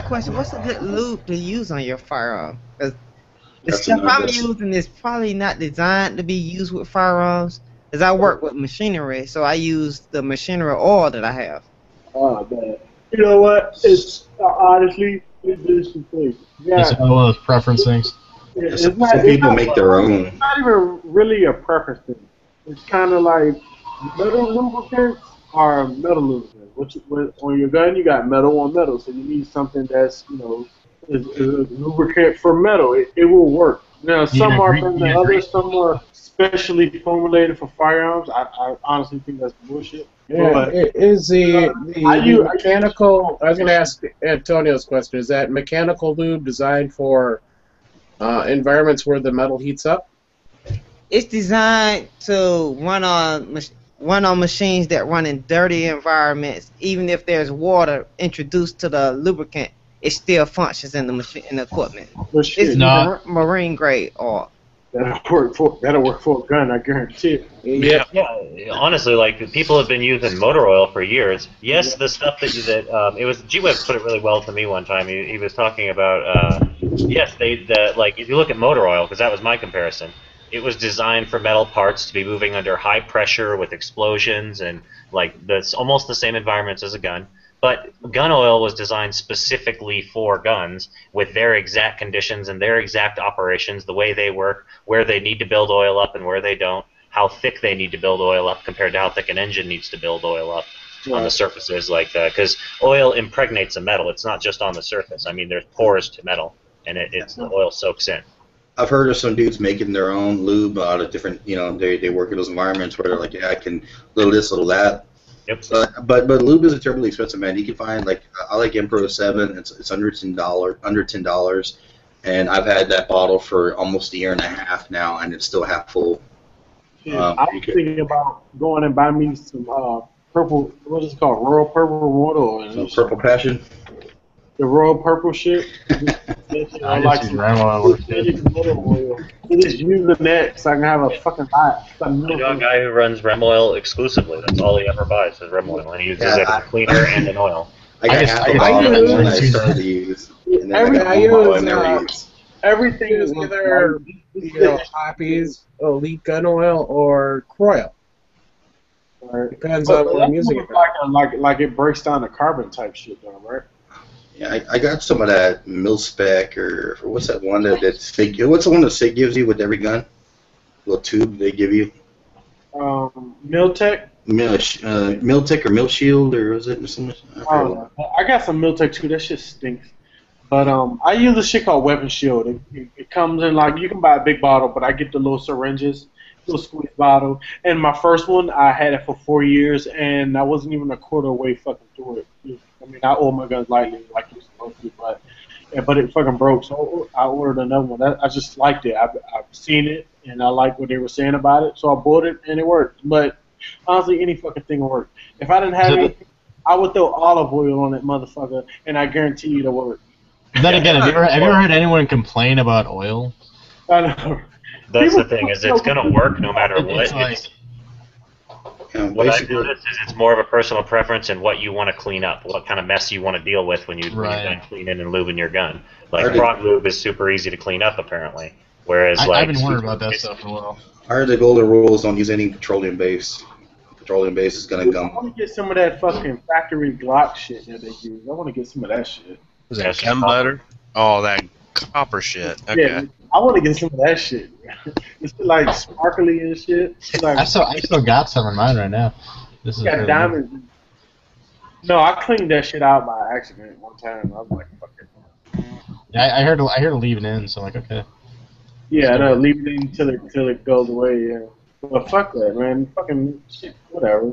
question, what's a good lube to use on your firearm? Because the stuff I'm using is probably not designed to be used with firearms. Because I work with machinery, so I use the machinery oil that I have. Oh, man. You know what? It's honestly, it's some things. It's one of those preference things. Some people make their own. It's not even really a preference thing. It's kind of like metal lubricants are metal lubricants. On your gun, you got metal on metal, so you need something that's is a lubricant for metal. It will work. Now, some are better than others. Some are specially formulated for firearms. I honestly think that's bullshit. Yeah, but is the mechanical? I was going to ask Antonio's question. Is that mechanical lube designed for environments where the metal heats up? It's designed to run on machines that run in dirty environments. Even if there's water introduced to the lubricant, it still functions in the machine, in the equipment. It's marine grade oil. That'll work for a gun, I guarantee it. Yeah. Honestly, people have been using motor oil for years. Yes, the stuff it was G-Web put it really well to me one time. He was talking about if you look at motor oil, because that was my comparison. It was designed for metal parts to be moving under high pressure with explosions and that's almost the same environments as a gun. But gun oil was designed specifically for guns with their exact conditions and their exact operations, the way they work, where they need to build oil up and where they don't, how thick they need to build oil up compared to how thick an engine needs to build oil up on the surfaces like that. Because oil impregnates a metal. It's not just on the surface. I mean, there's pores to metal, and the oil soaks in. I've heard of some dudes making their own lube out of different, they work in those environments where they're like, yeah, I can little this, little that. Yep. But lube isn't terribly expensive, man. You can find I like Emperor 7. It's under $10, and I've had that bottle for almost a year and a half now, and it's still half full. Yeah, I was thinking about going and buying me some purple. What is it called? Royal Purple water. Some Purple Passion. The Royal Purple shit. I like some oil. Just using that so I can have a fucking hot. I know a guy who runs Rem Oil exclusively. That's all he ever buys is Rem Oil, and he uses it as a cleaner and an oil. I got half a bottle when I started to use. And then I never used. Everything is either Hoppy's Elite Gun Oil or Croyle. Depends on what I'm using it. Like it breaks down the carbon type shit, though, right? Yeah, I got some of that mil-spec or what's that one that Sig? What's the one that Sig gives you with every gun? Little tube they give you. Miltech. Miltech or Mil Shield or was it something? I got some Miltech too. That shit stinks. But I use a shit called Weapon Shield. It comes in you can buy a big bottle, but I get the little syringes, little squeeze bottle. And my first one, I had it for 4 years, and I wasn't even a quarter way fucking through it. I mean, I owe my guns lightly like you're supposed to, but it fucking broke. So I ordered another one. I just liked it. I've seen it, and I liked what they were saying about it. So I bought it, and it worked. But honestly, any fucking thing will work. If I didn't have anything, I would throw olive oil on that motherfucker, and I guarantee you it'll work. Then again, have you ever heard anyone complain about oil? I know. That's the thing, is it's going to work no matter what. What I've noticed is it's more of a personal preference and what you want to clean up, what kind of mess you want to deal with when you're done cleaning and lubing your gun. Like frog lube is super easy to clean up apparently, whereas I've been wondering about that stuff for a while. I heard the golden rules: don't use any petroleum base. Petroleum base is gonna gum. I want to get some of that fucking factory Glock shit that they use. I want to get some of that shit. Was that gun butter? Oh, that copper shit. Okay. Yeah, I want to get some of that shit. It's like sparkly and shit. I still got some in mine right now. This is got diamonds. No, I cleaned that shit out by accident one time. I was like, fuck it. Yeah, I heard to leave it in, so I'm like, okay. Yeah, no, leave it in until it goes away. Yeah, but fuck that, man. Fucking shit, whatever.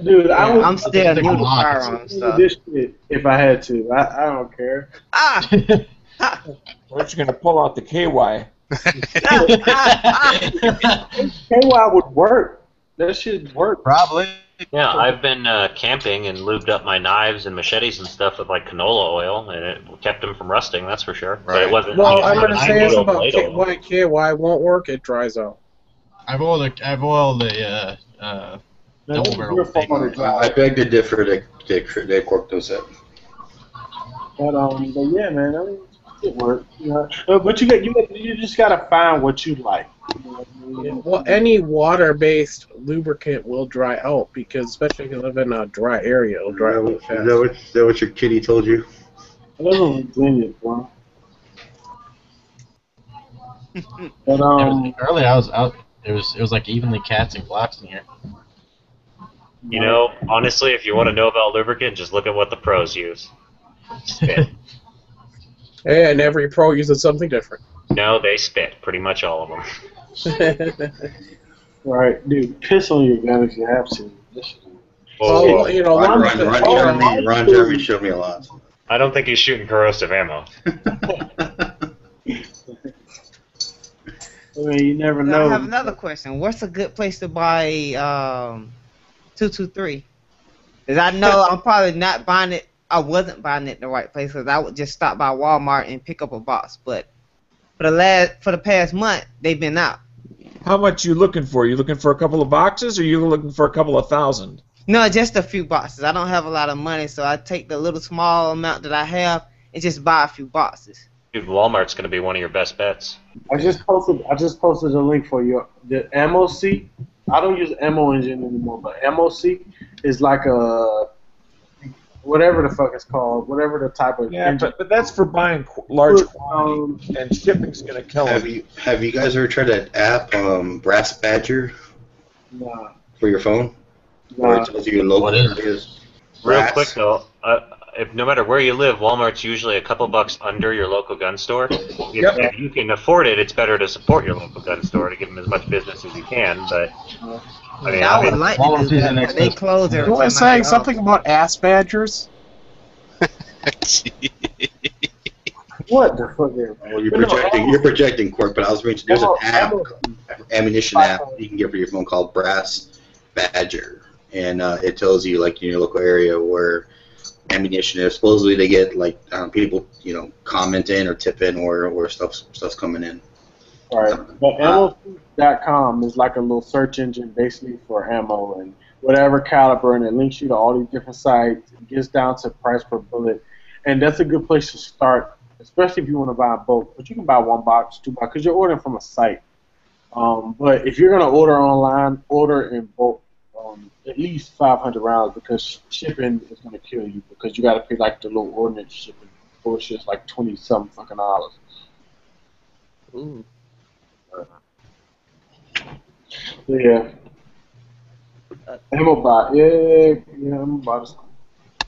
Dude, I'm still new to firearms stuff. This shit if I had to. I don't care. We're just gonna pull out the KY. KY would work. That should work. Probably. Yeah, I've been camping and lubed up my knives and machetes and stuff with like canola oil, and it kept them from rusting. That's for sure. Right. But it wasn't. Well, I'm gonna say it's about why KY won't work. It dries out. I've oiled the double barrel. I beg to differ. They corked those up. But yeah, man, I mean, it works. You know? But you just gotta find what you like. Well, any water-based lubricant will dry out because, especially if you live in a dry area, it'll dry out fast. Is that what your kitty told you? I wasn't Virginia, bro. But earlier I was out. It was like evenly cats and blocks in here. You know, honestly, if you want to know about lubricant, just look at what the pros use. Spit. And every pro uses something different. No, they spit. Pretty much all of them. Right, dude. Piss on your gun if you have to. Oh, you know, Ron Jeremy showed me a lot. I don't think he's shooting corrosive ammo. I mean, you never know. I have another question. What's a good place to buy 223? Because I know I'm probably not buying it. I wasn't buying it in the right place because I would just stop by Walmart and pick up a box. But for the past month, they've been out. How much you looking for? You looking for a couple of boxes, or you looking for a couple of thousand? No, just a few boxes. I don't have a lot of money, so I take the little small amount that I have and just buy a few boxes. Dude, Walmart's going to be one of your best bets. I just posted a link for you. The Ammo Seek. I don't use Ammo Engine anymore, but Ammo Seek is like a whatever the fuck it's called, whatever the type of engine. but that's for buying large quantities, and shipping's gonna kill them. Have you guys ever tried that app, Brass Badger? Nah. For your phone? Nah. Where it tells you in local areas. Real quick though, if no matter where you live, Walmart's usually a couple bucks under your local gun store. If you can afford it, it's better to support your local gun store to give them as much business as you can. But I mean, I would like to do that, but they close every You were time I saying get off. something about ass badgers? What the fuck? Well, you're projecting, Cork, but I was reading. There's an app, ammunition app you can get for your phone called Brass Badger, and it tells you like in your local area where ammunition is. Supposedly they get like people comment in or tip in or stuff's coming in. All right, but ammo.com is like a little search engine basically for ammo and whatever caliber, and it links you to all these different sites. It gets down to price per bullet, and that's a good place to start, especially if you want to buy in bulk. But you can buy 1 box, 2 box, because you're ordering from a site. But if you're gonna order online, order in bulk, at least 500 rounds, because shipping is gonna kill you because you gotta pay like the little ordnance shipping bullshit, like $20-something fucking dollars. Ooh. Yeah. Ammo bot, yeah, ammo bot.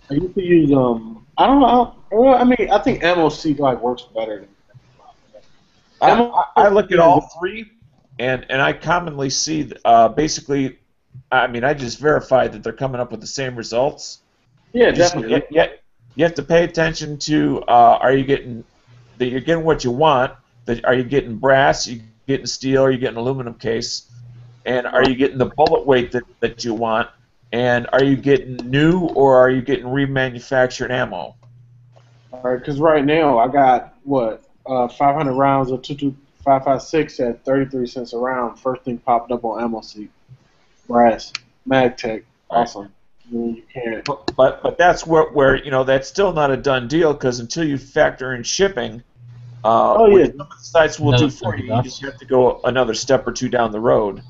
I used to use I don't know. I mean, I think ammo seek like works better than I look at all three, and I commonly see basically. I mean, I just verified that they're coming up with the same results. Yeah, definitely. Yet you have to pay attention to are you getting that you're getting what you want? That are you getting brass? Are you getting steel? Are you getting aluminum case? And are you getting the bullet weight that you want? And are you getting new or are you getting remanufactured ammo? All right, because right now I got 500 rounds of 5.56 at 33 cents a round. First thing popped up on Ammo Seek. Brass, MagTech, awesome. You can't. But that's where that's still not a done deal because until you factor in shipping, some of the sites will do for you. You just have to go another step or two down the road.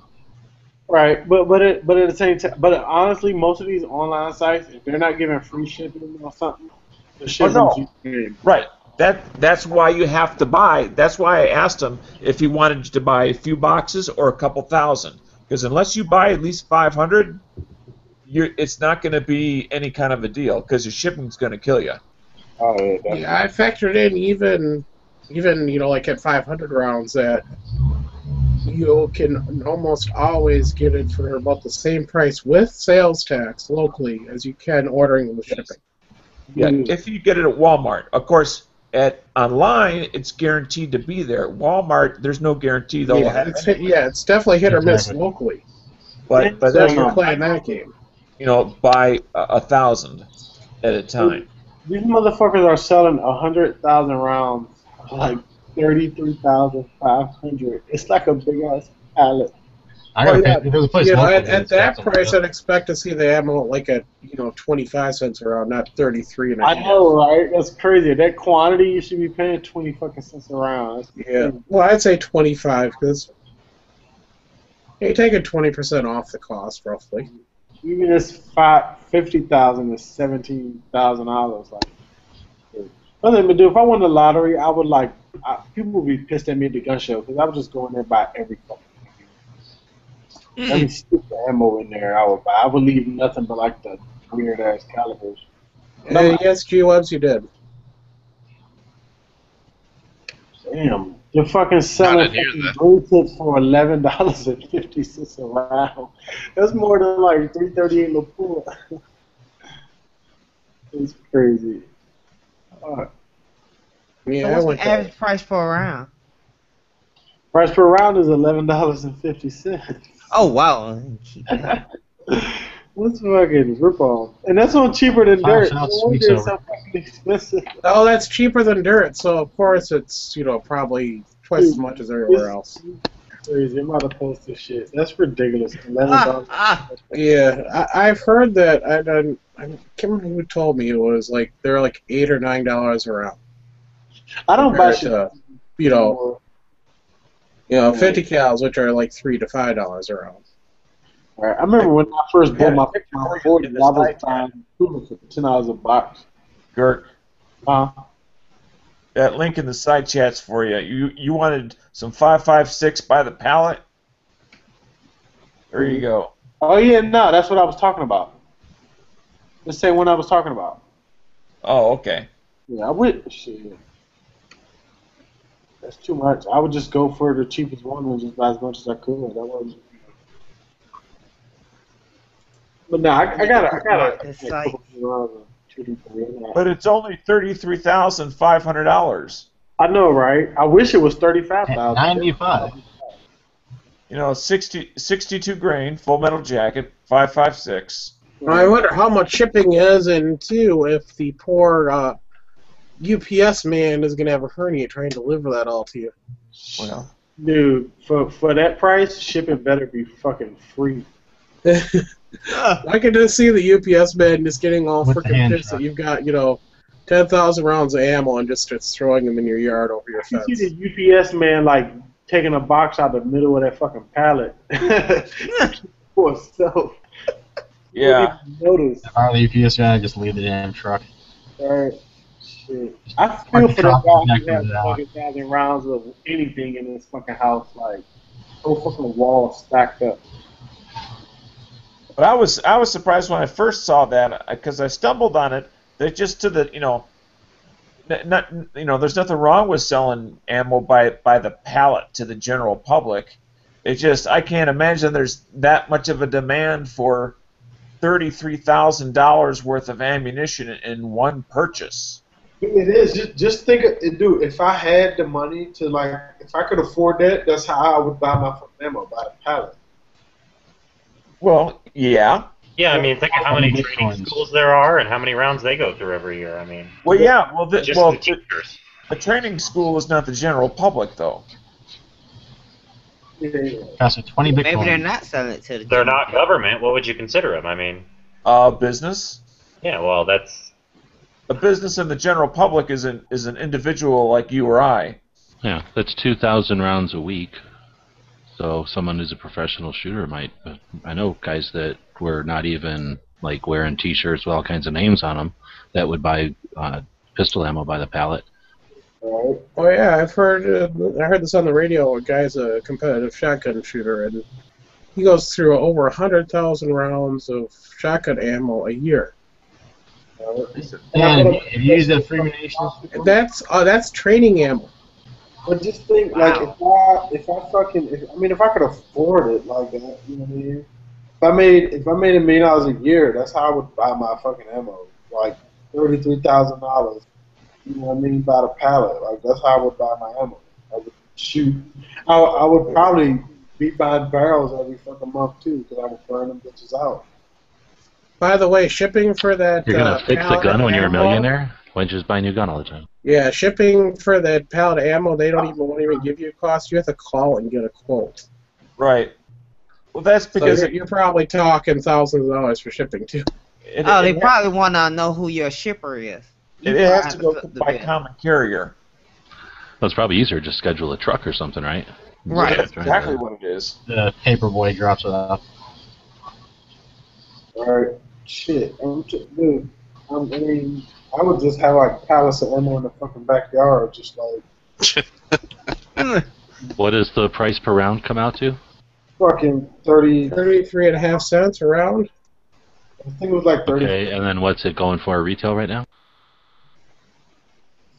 Right, but at the same time, but honestly, most of these online sites, if they're not giving free shipping or something, the shipping. Right. That's why you have to buy. That's why I asked him if he wanted to buy a few boxes or a couple thousand. Because unless you buy at least 500, it's not going to be any kind of a deal because your shipping's going to kill you. Oh yeah. Yeah, I factored in even like at 500 rounds that you can almost always get it for about the same price with sales tax locally as you can ordering with shipping. Yeah, if you get it at Walmart. Of course, at online, it's guaranteed to be there. Walmart, there's no guarantee they'll have it. It's definitely hit or miss locally. But so that's you're playing that game. Buy 1,000 at a time. These motherfuckers are selling 100,000 rounds like 33,500. It's like a big ass pallet. There's a place at that price, I'd expect to see the ammo like at 25 cents around, not 33 and a half. I know, right? That's crazy. That quantity, you should be paying 20 fucking cents a round. Yeah. Well, I'd say 25 because you're taking 20% off the cost roughly. Even this 50,000 is $17,000. Like, nothing to do. If I won the lottery, I would people would be pissed at me at the gun show because I would just go in there and buy every fucking. Let me stick the ammo in there. I would buy. I would leave nothing but like the weird ass calibers. Yes, G-Webs, you did. Damn, you're fucking selling blue tips for $11.50 a round. That's more than like $3.38 LaPointe. It's crazy. Yeah, so what's the average price per round? Price per round is $11.50. Oh wow! What's fucking ripoff? And that's on cheaper than dirt. Expensive. Oh, that's cheaper than dirt. So of course it's probably twice as much as everywhere else. Crazy! I'm about to post this shit. That's ridiculous. $11. Yeah, I've heard that. I can't remember who told me it was like they're like $8 or $9 a round. I don't buy shit. 50 cals, which are like $3 to $5 a round. Right. I remember when I first bought my 40, I was buying for $10 a box. Gert. That link in the side chat's for you. You wanted some 5.56 by the pallet? There you go. Oh yeah, no, that's what I was talking about. Let's say when I was talking about. Oh, okay. Yeah, I would. Shit. That's too much. I would just go for the cheapest one and just buy as much as I could. That was. But no, I gotta. But it's only $33,500. I know, right? I wish it was 35,000. 95. You know, 62 grain, full metal jacket, 5.56. I wonder how much shipping is, and too, if the poor UPS man is gonna have a hernia trying to deliver that all to you. Well, dude, for that price, shipping better be fucking free. I can just see the UPS man just getting all With the freaking hand pissed truck. that you've got, 10,000 rounds of ammo and just starts throwing them in your yard over your You fence. see the UPS man like taking a box out the middle of that fucking pallet for himself. yeah. Notice. Or the UPS guy just leave the damn truck. Alright. Shit. I feel for that truck guy who connected has it out. 1,000 rounds of anything in his fucking house, like whole fucking wall stacked up. But I was surprised when I first saw that because I stumbled on it. That just to the there's nothing wrong with selling ammo by the pallet to the general public. It's just I can't imagine there's that much of a demand for $33,000 worth of ammunition in one purchase. It is. Just think, dude. If I had the money to if I could afford that, that's how I would buy my fucking ammo, by the pallet. Well, yeah. Yeah, I mean, think of how many training schools there are and how many rounds they go through every year. I mean, Well, yeah. Well, just the teachers. the training school is not the general public, though. Costs 20 Bitcoin. Maybe they're not selling it to the. They're not government. What would you consider them? I mean, Business. yeah, well, that's A business in the general public is an individual like you or I. Yeah, that's 2,000 rounds a week. So someone who's a professional shooter might. But I know guys that were not even like wearing T-shirts with all kinds of names on them that would buy pistol ammo by the pallet. Oh yeah, I heard this on the radio. A guy's a competitive shotgun shooter, and he goes through over 100,000 rounds of shotgun ammo a year. And have you used that free munitions? That's training ammo. But just think, if I could afford it like that, you know what I mean? If I made $1 million a year, that's how I would buy my fucking ammo, like $33,000. You know what I mean? By the pallet, like that's how I would buy my ammo. I would shoot. I would probably be buying barrels every fucking month too, because I would burn them bitches out. By the way, shipping for that. You're gonna fix the pallet gun when you're a ammo- millionaire? Why don't you just buy a new gun all the time? Yeah, shipping for that pallet of ammo, they won't even give you a cost. You have to call and get a quote. Right. Well, that's So because you're probably talking thousands of dollars for shipping too. They probably want to know who your shipper is. it has to go by common carrier. Well, it's probably easier to just schedule a truck or something, right? Right. That's exactly what it is. The paperboy drops it off. Alright, shit. Dude, I mean, I would just have like pallets of ammo in the fucking backyard, just like What does the price per round come out to? fucking 33.5 cents a round. I think it was like 30, Okay, and then what's it going for retail right now?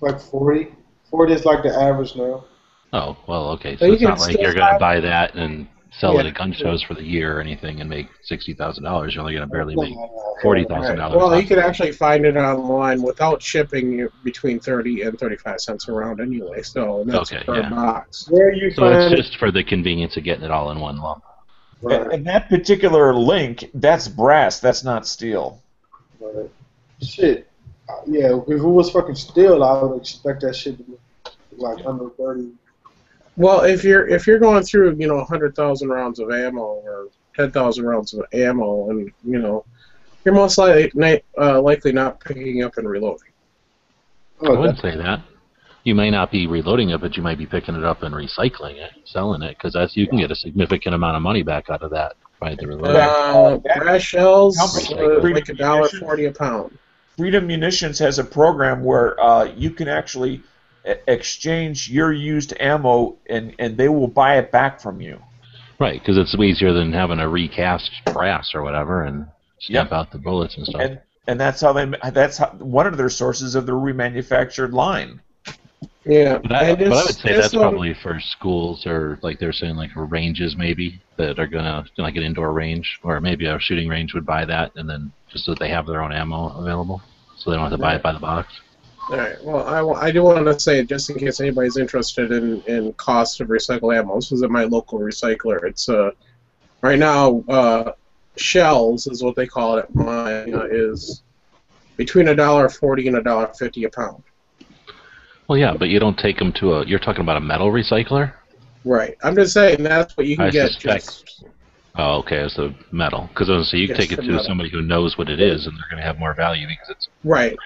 like 40. 40 is like the average now. Oh, well, okay. So So you it's can not like still you're going to have- buy that and sell it Yeah. at gun shows for the year or anything and make $60,000. You're only going to barely make $40,000. Well, you can actually find it online without shipping between 30 and 35 cents a round anyway. So that's Okay, per yeah. box. Where you So it's find just for the convenience of getting it all in one lump. And that particular link, that's brass. That's not steel. Right. Shit. Yeah, if it was fucking steel, I would expect that shit to be like under 30. Well, if you're going through 100,000 rounds of ammo or 10,000 rounds of ammo, and you're most likely not picking up and reloading. I wouldn't say that. You may not be reloading it, but you might be picking it up and recycling it, selling it, because you can get a significant amount of money back out of that by the reload. Brass shells, Company- like $1.40 a pound. Freedom Munitions has a program where you can actually exchange your used ammo and they will buy it back from you. Right, because it's easier than having to recast brass or whatever and stamp out the bullets and stuff. and that's one of their sources of the remanufactured line. Yeah, But I would say that's probably for schools or like they're saying like for ranges maybe that are gonna like an indoor range or maybe a shooting range would buy that and then just so that they have their own ammo available so they don't have to buy it by the box. All right. Well, I do want to say, just in case anybody's interested in cost of recycled ammo, this was at my local recycler. It's right now shells is what they call it. Mine is between $1.40 and $1.50 a pound. Well, yeah, but you don't take them to you're talking about a metal recycler? Right. I'm just saying that's what you can get. Suspect. Oh, okay, it's the metal. Because you can take it to somebody who knows what it is, and they're going to have more value because it's right.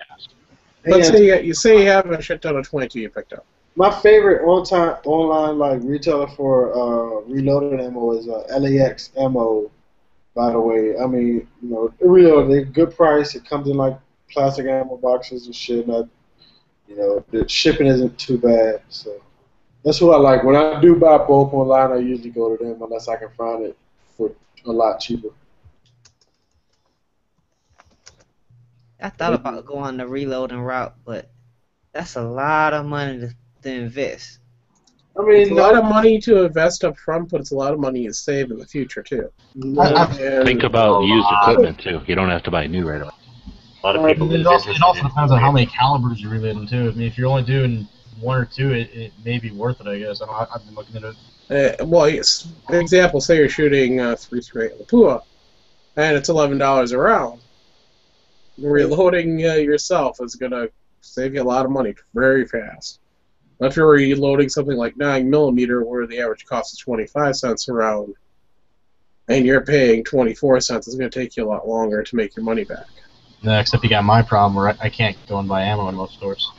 Let's say you have a shit ton of 22 you picked up. My favorite online like retailer for reloaded ammo is LAX Ammo. By the way, I mean, you know, they're good price. It comes in like plastic ammo boxes and shit. And you know, the shipping isn't too bad. So that's what I like. When I do buy bulk online, I usually go to them unless I can find it for a lot cheaper. I thought about going the reloading route, but that's a lot of money to invest. I mean, it's a lot of money to invest up front, but it's a lot of money to save in the future too. Think about used equipment too. You don't have to buy new right away. A lot of people It also depends on how many calibers you're reloading too. I mean, if you're only doing one or two, it may be worth it. I guess I've been looking at it. Well, yes. Example, say you're shooting 338 Lapua, and it's $11 a round. Reloading yourself is going to save you a lot of money very fast. If you're reloading something like 9mm, where the average cost is 25 cents a round, and you're paying 24 cents, it's going to take you a lot longer to make your money back. No, except you got my problem where I can't go and buy ammo in most stores.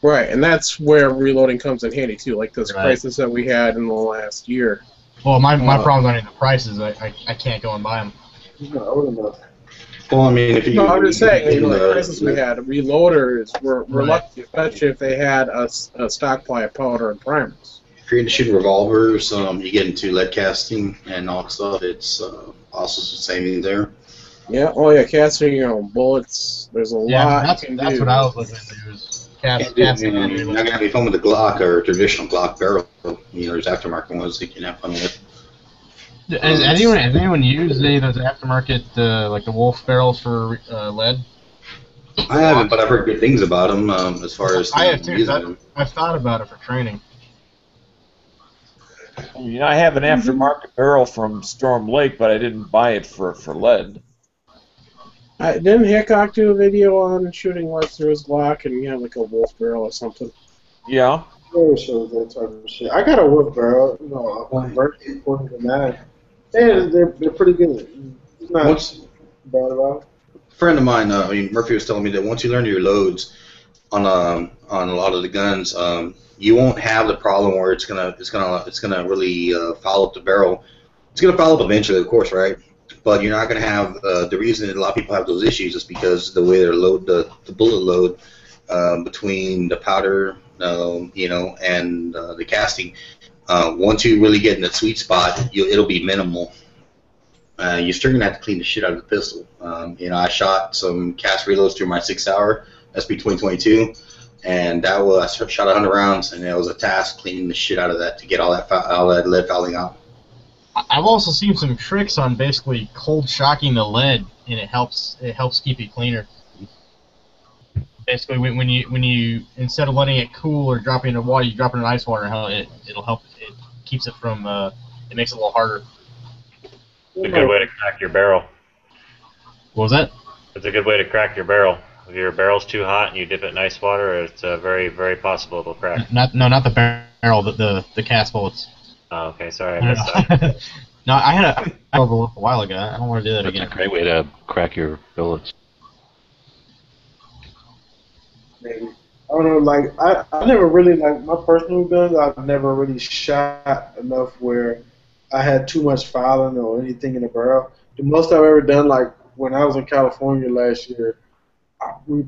Right, and that's where reloading comes in handy too, like those prices that we had in the last year. Well, my problem's not even the prices. I can't go and buy them. No, well, I mean, if you... No, I'm just saying, the prices we had, reloaders were lucky, especially if they had a stockpile of powder and primers. If you're into shooting revolvers, you get into lead casting and all that stuff, it's also the same thing there. Yeah, casting your own bullets, there's a lot that's you can that's do. what I was looking to do is casting. You're not going to have any fun with the Glock or traditional Glock barrel. You know, there's aftermarket ones that you can have fun with. Has anyone used any of those aftermarket, like the Wolf barrels for lead? I haven't, but I've heard good things about them as far as I have too. using them. I've thought about it for training. You know, I have an aftermarket barrel from Storm Lake, but I didn't buy it for lead. Didn't Hickok do a video on shooting lead through his Glock, and he had like a Wolf barrel or something? Yeah. Shows that type of shit. I got a Wolf barrel, you know, a version 49. And they're pretty good. It's not bad about it. A friend of mine, Murphy was telling me that once you learn your loads on a lot of the guns, you won't have the problem where it's gonna really foul up the barrel. It's gonna foul up eventually, of course, right? But you're not gonna have the reason that a lot of people have those issues is because the way they load the bullet load between the powder, and the casting. Once you really get in the sweet spot, it'll be minimal. You're still gonna have to clean the shit out of the pistol. I shot some cast reloads through my 6-hour SP2022, and I shot 100 rounds, and it was a task cleaning the shit out of that to get all that lead fouling out. I've also seen some tricks on basically cold shocking the lead, and it helps keep it cleaner. Basically, when you instead of letting it cool or dropping it in water, you drop it in ice water. It'll help. It keeps it from. It makes it a little harder. It's a good way to crack your barrel. What was that? It's a good way to crack your barrel. If your barrel's too hot and you dip it in ice water, it's very, very possible it'll crack. Not the barrel, the cast bullets. Oh, okay, sorry, I missed that. No, I had a while ago. I don't want to do that again. That's a great way to crack your bullets. Maybe. I don't know, like, I never really, like, my personal guns, I've never really shot enough where I had too much fouling or anything in the barrel. The most I've ever done, like, when I was in California last year, we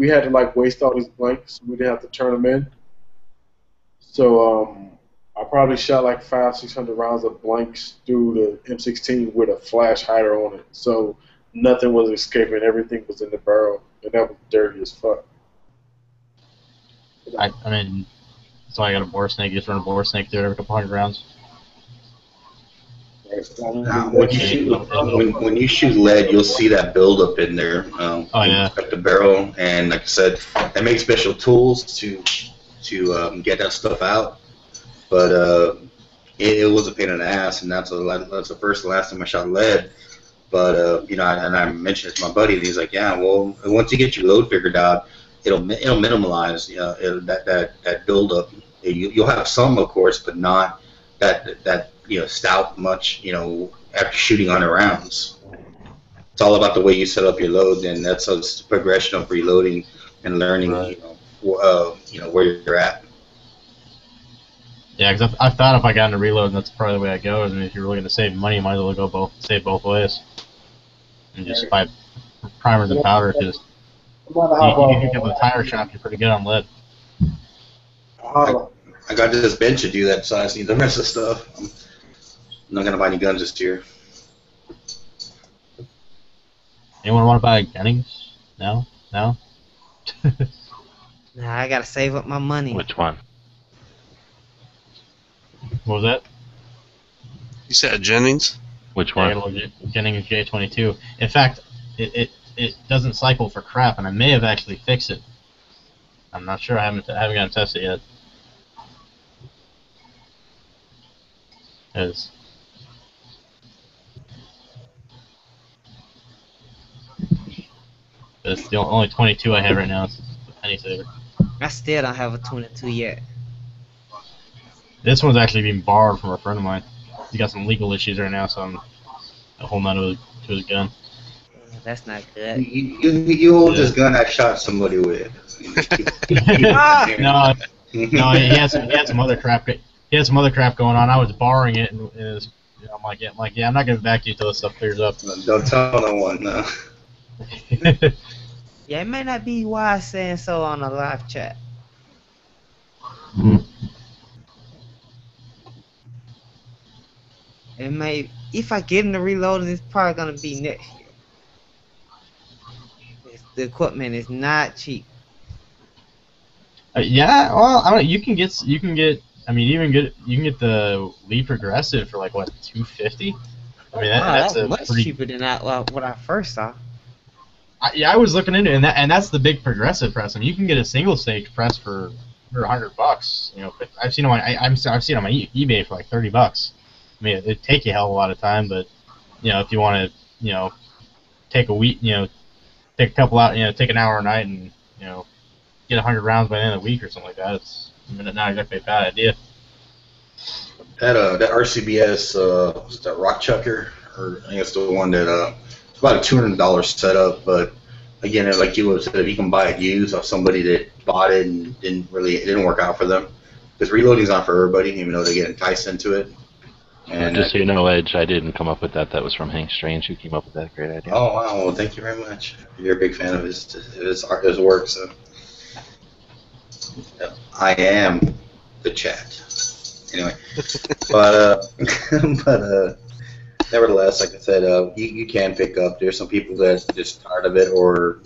had to, like, waste all these blanks. We didn't have to turn them in. So, I probably shot like 500-600 rounds of blanks through the M16 with a flash hider on it. So nothing was escaping. Everything was in the barrel, and that was dirty as fuck. I mean, so I got a bore snake. You just run a bore snake through it every couple hundred rounds. Now, when you shoot lead, you'll see that buildup in there. Oh yeah. At the barrel, and like I said, they make special tools to get that stuff out. But it was a pain in the ass, and that's the last time I shot lead. But you know, and I mentioned it to my buddy, and he's like, "Yeah, well, once you get your load figured out, it'll minimize that buildup. You'll have some, of course, but not that stout much. After shooting 100 rounds, it's all about the way you set up your load, and that's a progression of reloading and learning, where you're at." Yeah, because I thought if I got into reload, that's probably the way I go. I mean, if you're looking to save money, you might as well go save both ways, and just buy primers and powder. Because you can get with a tire shop, you're pretty good on lead. I got this bench to do that, so I just need the rest of the stuff. I'm not gonna buy any guns this year. Anyone want to buy Gunnings? No? Nah, I gotta save up my money. Which one? What was that? You said Jennings? Which one? Jennings J22. In fact, it doesn't cycle for crap, and I may have actually fixed it. I'm not sure. I haven't gotten to test it yet. It's the only 22 I have right now. It's the penny saver. I still don't have a 22 yet. This one's actually being borrowed from a friend of mine. He got some legal issues right now, so I'm holding on to his gun. That's not good. You hold this gun I shot somebody with. No, he had some other crap. He had some other crap going on. I was borrowing it, and I'm like, yeah, I'm not giving it back to you until this stuff clears up. Don't tell no one, no. Yeah, it may not be wise saying so on a live chat. It may, if I get into reloading, it's probably gonna be next year. The equipment is not cheap. Yeah, well, I don't know. You can get. I mean, you can get the Lee Progressive for like what, $250. I mean, that's much cheaper than what I first saw. Yeah, I was looking into it, and that's the big Progressive press. I mean, you can get a single stage press for $100. I've seen them on I've seen them on eBay for like $30. I mean, it'd take you a hell of a lot of time, but if you want to, take a week, take a couple out, take an hour a night, and get 100 rounds by the end of the week or something like that. It's not exactly a bad idea. That RCBS, was that Rock Chucker, or I think it's the one that it's about a $200 setup, but again, like you said, if you can buy it used off somebody that bought it and it didn't work out for them, because reloading's not for everybody, even though they get enticed into it. And just so you know, Edge, I didn't come up with that. That was from Hank Strange, who came up with that great idea. Oh wow! Well, thank you very much. You're a big fan of his work, so I am the chat. Anyway, but nevertheless, like I said, you can pick up. There's some people that are just tired of it, or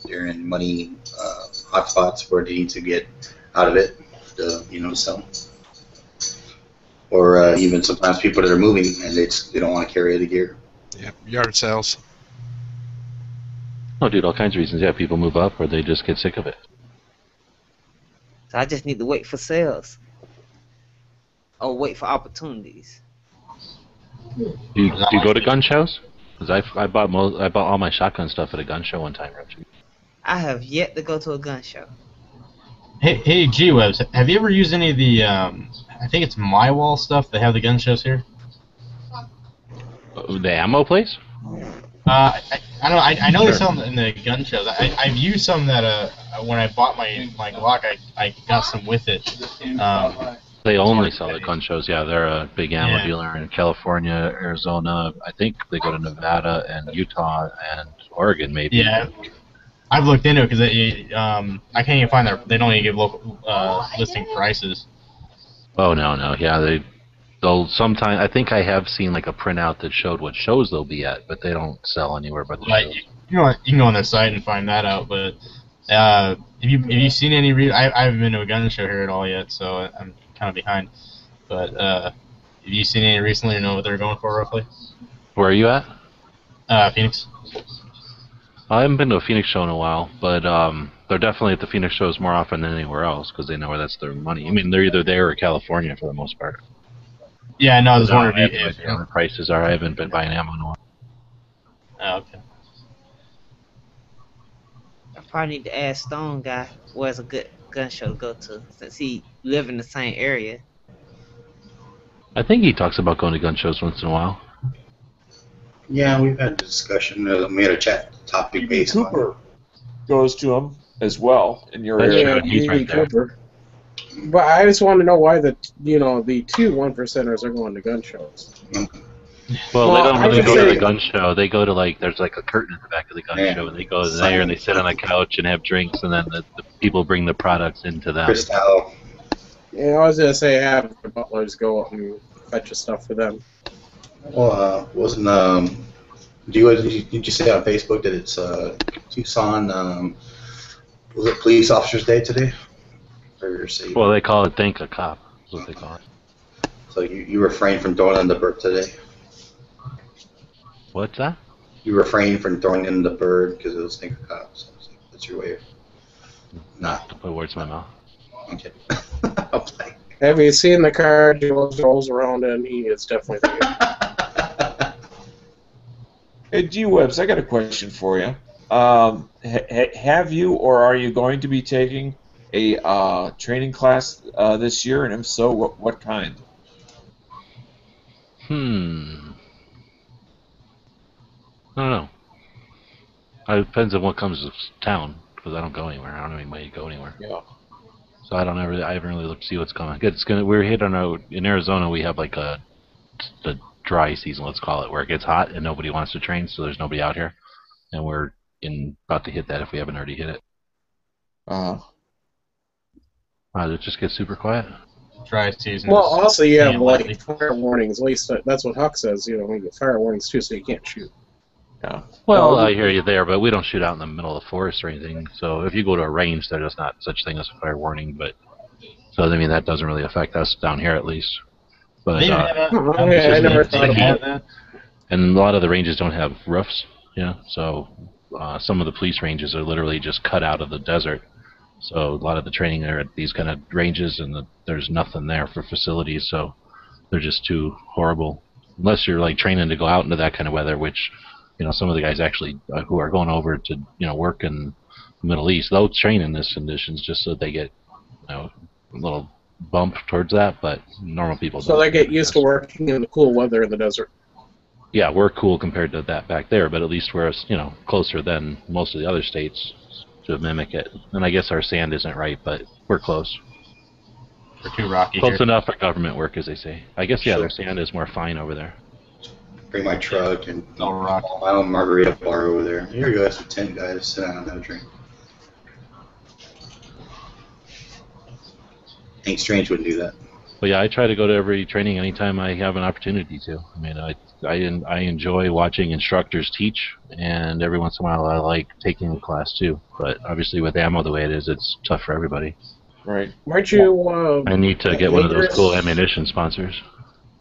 they're in money hotspots where they need to get out of it. So. Or even sometimes people that are moving and they don't want to carry the gear. Yeah, yard sales. Oh, dude, all kinds of reasons. Yeah, people move up or they just get sick of it. So I just need to wait for sales. Or wait for opportunities. Do you go to gun shows? Because I bought all my shotgun stuff at a gun show one time, Richard. I have yet to go to a gun show. Hey, G-Webs, have you ever used any of the, I think it's MyWall stuff they have the gun shows here? The ammo place? I don't know. I know they sell them in the gun shows. I've used some that when I bought my Glock, I got some with it. They only sell at gun shows. Yeah, they're a big ammo dealer in California, Arizona. I think they go to Nevada and Utah and Oregon, maybe. Yeah, I've looked into it because I can't even find they don't even give local listing prices. Oh no, yeah, Though sometimes I think I have seen like a printout that showed what shows they'll be at, but they don't sell anywhere but the Like shows. you can go on their site and find that out. But have you seen any? I haven't been to a gun show here at all yet, so I'm kind of behind. But have you seen any recently, or know what they're going for roughly? Where are you at? Phoenix. I haven't been to a Phoenix show in a while, but they're definitely at the Phoenix shows more often than anywhere else because they know where that's their money. I mean, they're either there or California for the most part. Yeah, no, I was wondering if the prices are. I haven't been buying ammo in a while. Oh, okay. I probably need to ask Stone Guy where's a good gun show to go to since he live in the same area. I think he talks about going to gun shows once in a while. Yeah, we've had a discussion. We had a chat topic based on Cooper goes to them as well in your That's area. true. He's right there. Cooper. But I just want to know why the two 1%ers are going to gun shows. Well, they don't I really would go to say- the gun show. They go to there's like a curtain at the back of the gun Yeah. show, and they go there and they sit on a couch and have drinks, and then the people bring the products into them. Cristal. Yeah, I was gonna say have the butlers go out and fetch the stuff for them. Well, wasn't did you say on Facebook that it's Tucson? Was it Police Officers Day today? Or say, Well, they call it Thank a Cop. That's what they call it. so you refrain from throwing in the bird today. What's that? You refrain from throwing in the bird because it was Thank a Cop. So that's your way of not to put words in my mouth. Okay. Have you seen the car Joe rolls around in? He is definitely the Hey, G-Webs, I got a question for you. Have you or are you going to be taking a training class this year, and if so, what kind? I don't know. It depends on what comes to town, because I don't go anywhere. I don't have any way to go anywhere. Yeah. So I haven't really looked to see what's coming. We're hitting in Arizona. We have like the dry season, let's call it, where it gets hot and nobody wants to train, so there's nobody out here, and we're about to hit that if we haven't already hit it. It just gets super quiet. Dry season. Well, also you have lightly. like fire warnings. At least that's what Huck says. You know, we get fire warnings too, so you can't shoot. Yeah. Well, I hear you there, but we don't shoot out in the middle of the forest or anything. So if you go to a range, there's not such thing as a fire warning. But so I mean that doesn't really affect us down here at least. But I never thought about that. And a lot of the ranges don't have roofs. Yeah, so some of the police ranges are literally just cut out of the desert. So a lot of the training are at these kind of ranges, and there's nothing there for facilities. So they're just too horrible. Unless you're like training to go out into that kind of weather, which some of the guys actually who are going over to work in the Middle East, they'll train in these conditions just so they get a little bump towards that. But normal people So don't. they get used to working in the cool weather in the desert. Yeah, we're cool compared to that back there, but at least we're closer than most of the other states to mimic it. And I guess our sand isn't right, but we're close. We're too rocky Close here. enough for government work, as they say. I guess their sand is more fine over there. Bring my truck and my own margarita bar over there. Here you go, that's a tent, guys. Sit down and have a drink. Ain't Strange wouldn't do that. But yeah, I try to go to every training anytime I have an opportunity to. I mean, I enjoy watching instructors teach, and every once in a while I like taking a class too. But obviously with ammo the way it is, it's tough for everybody. Right. Weren't you? I need to get one of those cool ammunition sponsors.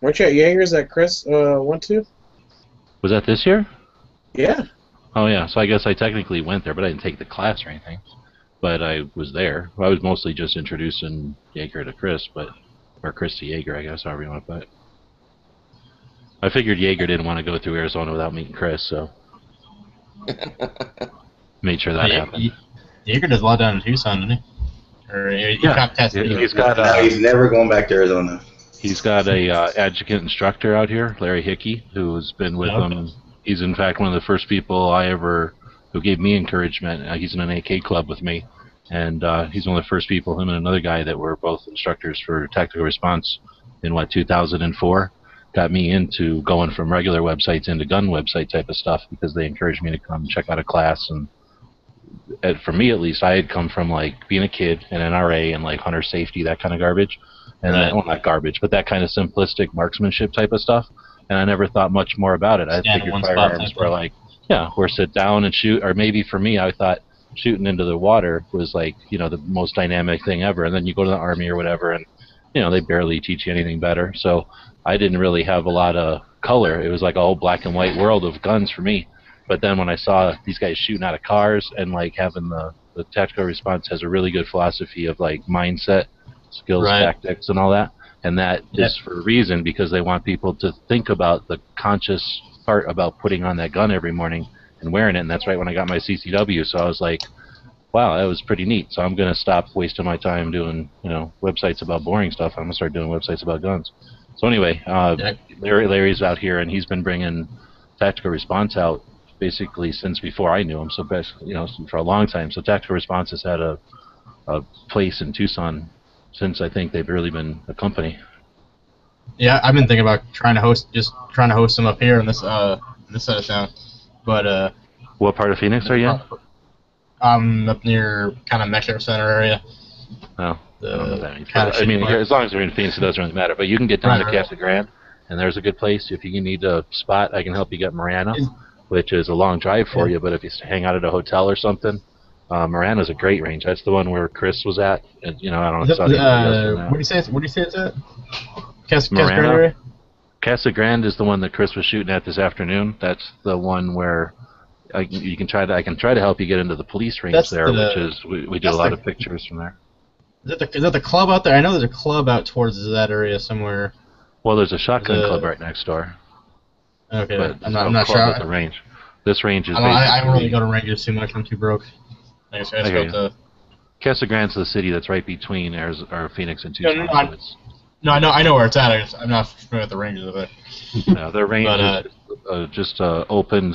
Weren't you at Jaegers that Chris went to? Was that this year? Yeah. Oh yeah, so I guess I technically went there, but I didn't take the class or anything. But I was there. I was mostly just introducing Jaeger to Chris, or Chris to Jaeger, I guess, however you want to put it. I figured Jaeger didn't want to go through Arizona without meeting Chris, so made sure that happened. Jaeger does a lot down in Tucson, doesn't he? Or he got tested. He's got. No, he's never going back to Arizona. He's got a adjunct instructor out here, Larry Hickey, who's been with him. He's in fact one of the first people who gave me encouragement. He's in an AK club with me, and he's one of the first people, him and another guy, that were both instructors for tactical response in 2004. Got me into going from regular websites into gun website type of stuff because they encouraged me to come check out a class and for me at least, I had come from like being a kid and NRA and like hunter safety, that kind of garbage, and then, well, not garbage, but that kind of simplistic marksmanship type of stuff. And I never thought much more about it. I figured firearms were like, yeah, or sit down and shoot, or maybe for me, I thought shooting into the water was like, you know, the most dynamic thing ever. And then you go to the Army or whatever, and you know, they barely teach you anything better. So I didn't really have a lot of color. It was like a whole black and white world of guns for me. But then when I saw these guys shooting out of cars and like having the tactical response has a really good philosophy of like mindset, skills, tactics, and all that. And that is for a reason, because they want people to think about the conscious part about putting on that gun every morning and wearing it. And that's right when I got my CCW. So I was like, wow, that was pretty neat. So I'm going to stop wasting my time doing, you know, websites about boring stuff. I'm going to start doing websites about guns. So anyway, Larry's out here, and he's been bringing tactical response out basically since before I knew him. So, you know, for a long time. So tactical response has had a place in Tucson since I think they've really been a company. Yeah, I've been thinking about trying to host them up here in this side of town. But what part of Phoenix are you in? I'm up near kind of Metro Center area. Oh, I don't know what that means. I mean, as long as you're in Phoenix, it doesn't really matter. But you can get down to Casa Grande, and there's a good place. If you need a spot, I can help you get Marana, which is a long drive for you. But if you hang out at a hotel or something, Marana's a great range. That's the one where Chris was at. And, you know, I don't know. What do you say it's at? Casa Marana? Grande area? Casa Grande is the one that Chris was shooting at this afternoon. That's the one where I can try to help you get into the police range which is we do a lot of pictures from there. Is that the club out there? I know there's a club out towards that area somewhere. Well, there's a shotgun club right next door. Okay, but I'm not sure. The range. This range is. I don't really go to ranges too much. I'm too broke. I guess I just go to. Casa Grande's the city that's right between Phoenix and Tucson. No, I know where it's at. I'm not familiar with the ranges of it. No, their range is just open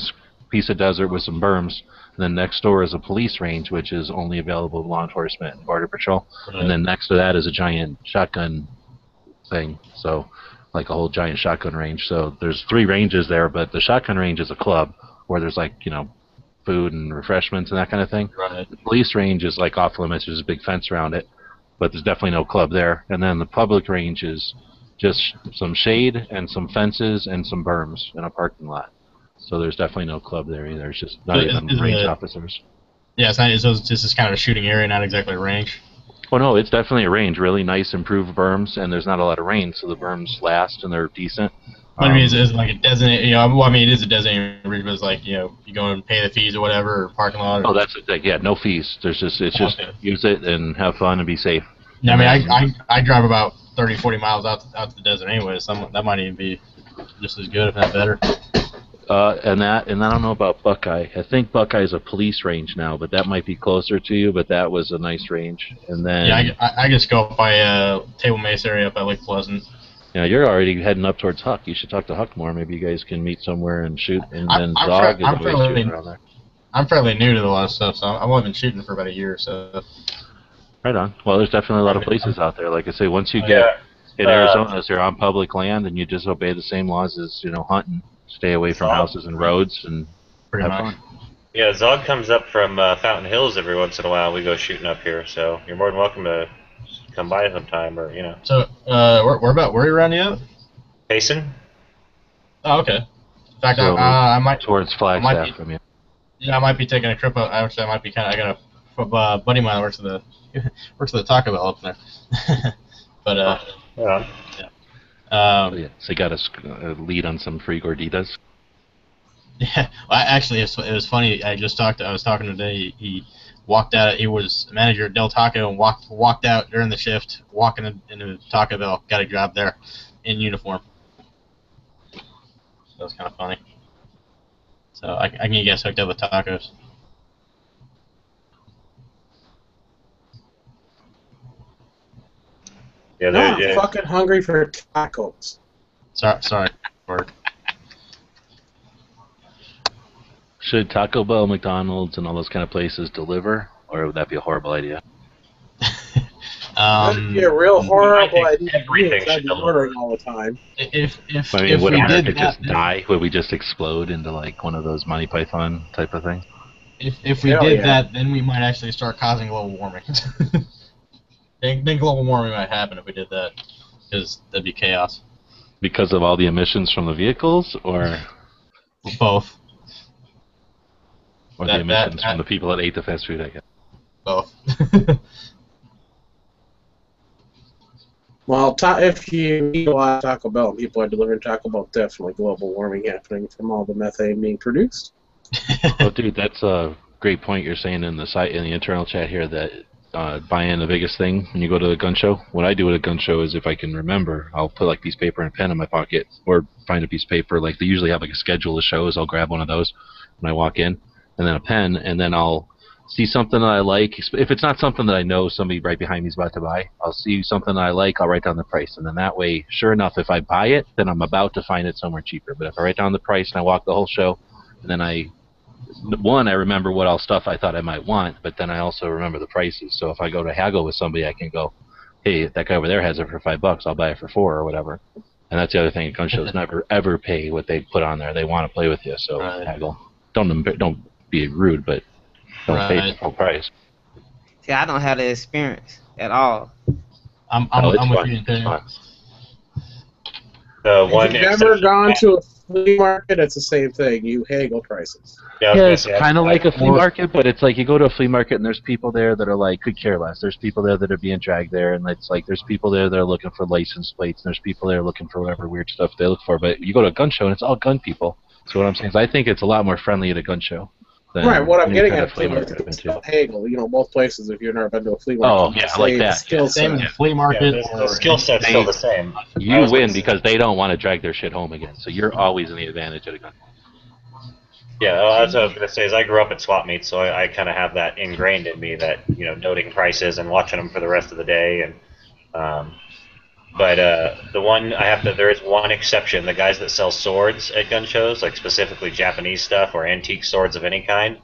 piece of desert with some berms. And then next door is a police range, which is only available to law enforcement and border patrol. Right. And then next to that is a giant shotgun thing. So, like a whole giant shotgun range. So there's 3 ranges there, but the shotgun range is a club where there's like, you know, food and refreshments and that kind of thing. Right. The police range is like off limits. There's a big fence around it, but there's definitely no club there. And then the public range is just some shade and some fences and some berms in a parking lot. So there's definitely no club there either. It's just not even range officers. Yeah, it's just kind of a shooting area, not exactly a range. Well, no, it's definitely a range. Really nice, improved berms, and there's not a lot of rain, so the berms last and they're decent. I mean, it's like a designated, you know, well, I mean, it is a designated range, but it's like, you know, you go and pay the fees or whatever, or parking lot. Oh, that's the thing. Yeah, no fees. It's just use it and have fun and be safe. Yeah, I mean, I drive about 30, 40 miles out to the desert anyway, so that might even be just as good, if not better. And I don't know about Buckeye. I think Buckeye is a police range now, but that might be closer to you. But that was a nice range. And then I just go up by Table Mesa area up by Lake Pleasant. Yeah, you're already heading up towards Huck. You should talk to Huck more. Maybe you guys can meet somewhere and shoot. And then Zog is always shooting around there. I'm fairly new to a lot of stuff, so I've only been shooting for about a year. So. Right on. Well, there's definitely a lot of places out there. Like I say, once you get in Arizona, you're on public land and you just obey the same laws as, you know, hunting. Stay away from houses and roads and have fun. Yeah, Zog comes up from Fountain Hills every once in a while. We go shooting up here, so you're more than welcome to come by sometime, or you know. So, where are you around yet? Payson. Oh, okay. In fact, I might towards Flagstaff from you. Yeah, I might be taking a trip out. Actually, I might be I got a buddy of mine that works at the Taco Bell up there. But yeah. So you got a lead on some free gorditas? Yeah, well, actually, it was funny. I was talking today. He walked out. He was manager at Del Taco and walked out during the shift, walking into Taco Bell. Got a job there in uniform. That was kind of funny. So I can get you guys hooked up with tacos. Yeah, I'm fucking hungry for tacos. Sorry. Should Taco Bell, McDonald's, and all those kind of places deliver, or would that be a horrible idea? That'd be a real horrible idea. Everything I'd be ordering all the time. Would America just die? Would we just explode into like one of those Monty Python type of things? If we Hell did yeah. that, then we might actually start causing global warming. then global warming might happen if we did that, because that'd be chaos. Because of all the emissions from the vehicles, or Both. the emissions from the people that ate the fast food, I guess. Both. Well, if you eat a lot of Taco Bell and people are delivering Taco Bell, definitely global warming happening from all the methane being produced. Oh, dude, that's a great point you're saying in the internal chat here that buy-in the biggest thing when you go to a gun show. What I do at a gun show is if I can remember, I'll put like a piece of paper and a pen in my pocket, or find a piece of paper. Like they usually have like a schedule of shows. I'll grab one of those when I walk in, and then a pen, and then I'll see something that I like. If it's not something that I know somebody right behind me is about to buy, I'll see something that I like, I'll write down the price, and then that way, sure enough, if I buy it, then I'm about to find it somewhere cheaper. But if I write down the price and I walk the whole show, and then I remember what all stuff I thought I might want, but then I also remember the prices. So if I go to haggle with somebody, I can go, hey, that guy over there has it for $5, I'll buy it for $4 or whatever. And that's the other thing, gun shows never ever pay what they put on there. They want to play with you, so haggle. Don't be rude, but don't pay the full price. See, I don't have the experience at all. I'm with you. If you've ever gone to a flea market, it's the same thing. You haggle prices. Yeah, it's kind of like a flea market, but it's like you go to a flea market and there's people there that are like could care less. There's people there that are being dragged there, and it's like there's people there that are looking for license plates, and there's people there looking for whatever weird stuff they look for. But you go to a gun show and it's all gun people. So what I'm saying is I think it's a lot more friendly at a gun show. Right, what I'm getting at flea too market is it's haggle. You know, both places. If you've never been to a flea Oh, market, yeah, like that. Skill Same set. as flea market. The skill set's still the same. You win because they don't want to drag their shit home again. So you're always in the advantage at a gun. Yeah, that's what I was going to say. Is I grew up at swap meets, so I kind of have that ingrained in me that noting prices and watching them for the rest of the day. And but there is one exception: the guys that sell swords at gun shows, like specifically Japanese stuff or antique swords of any kind.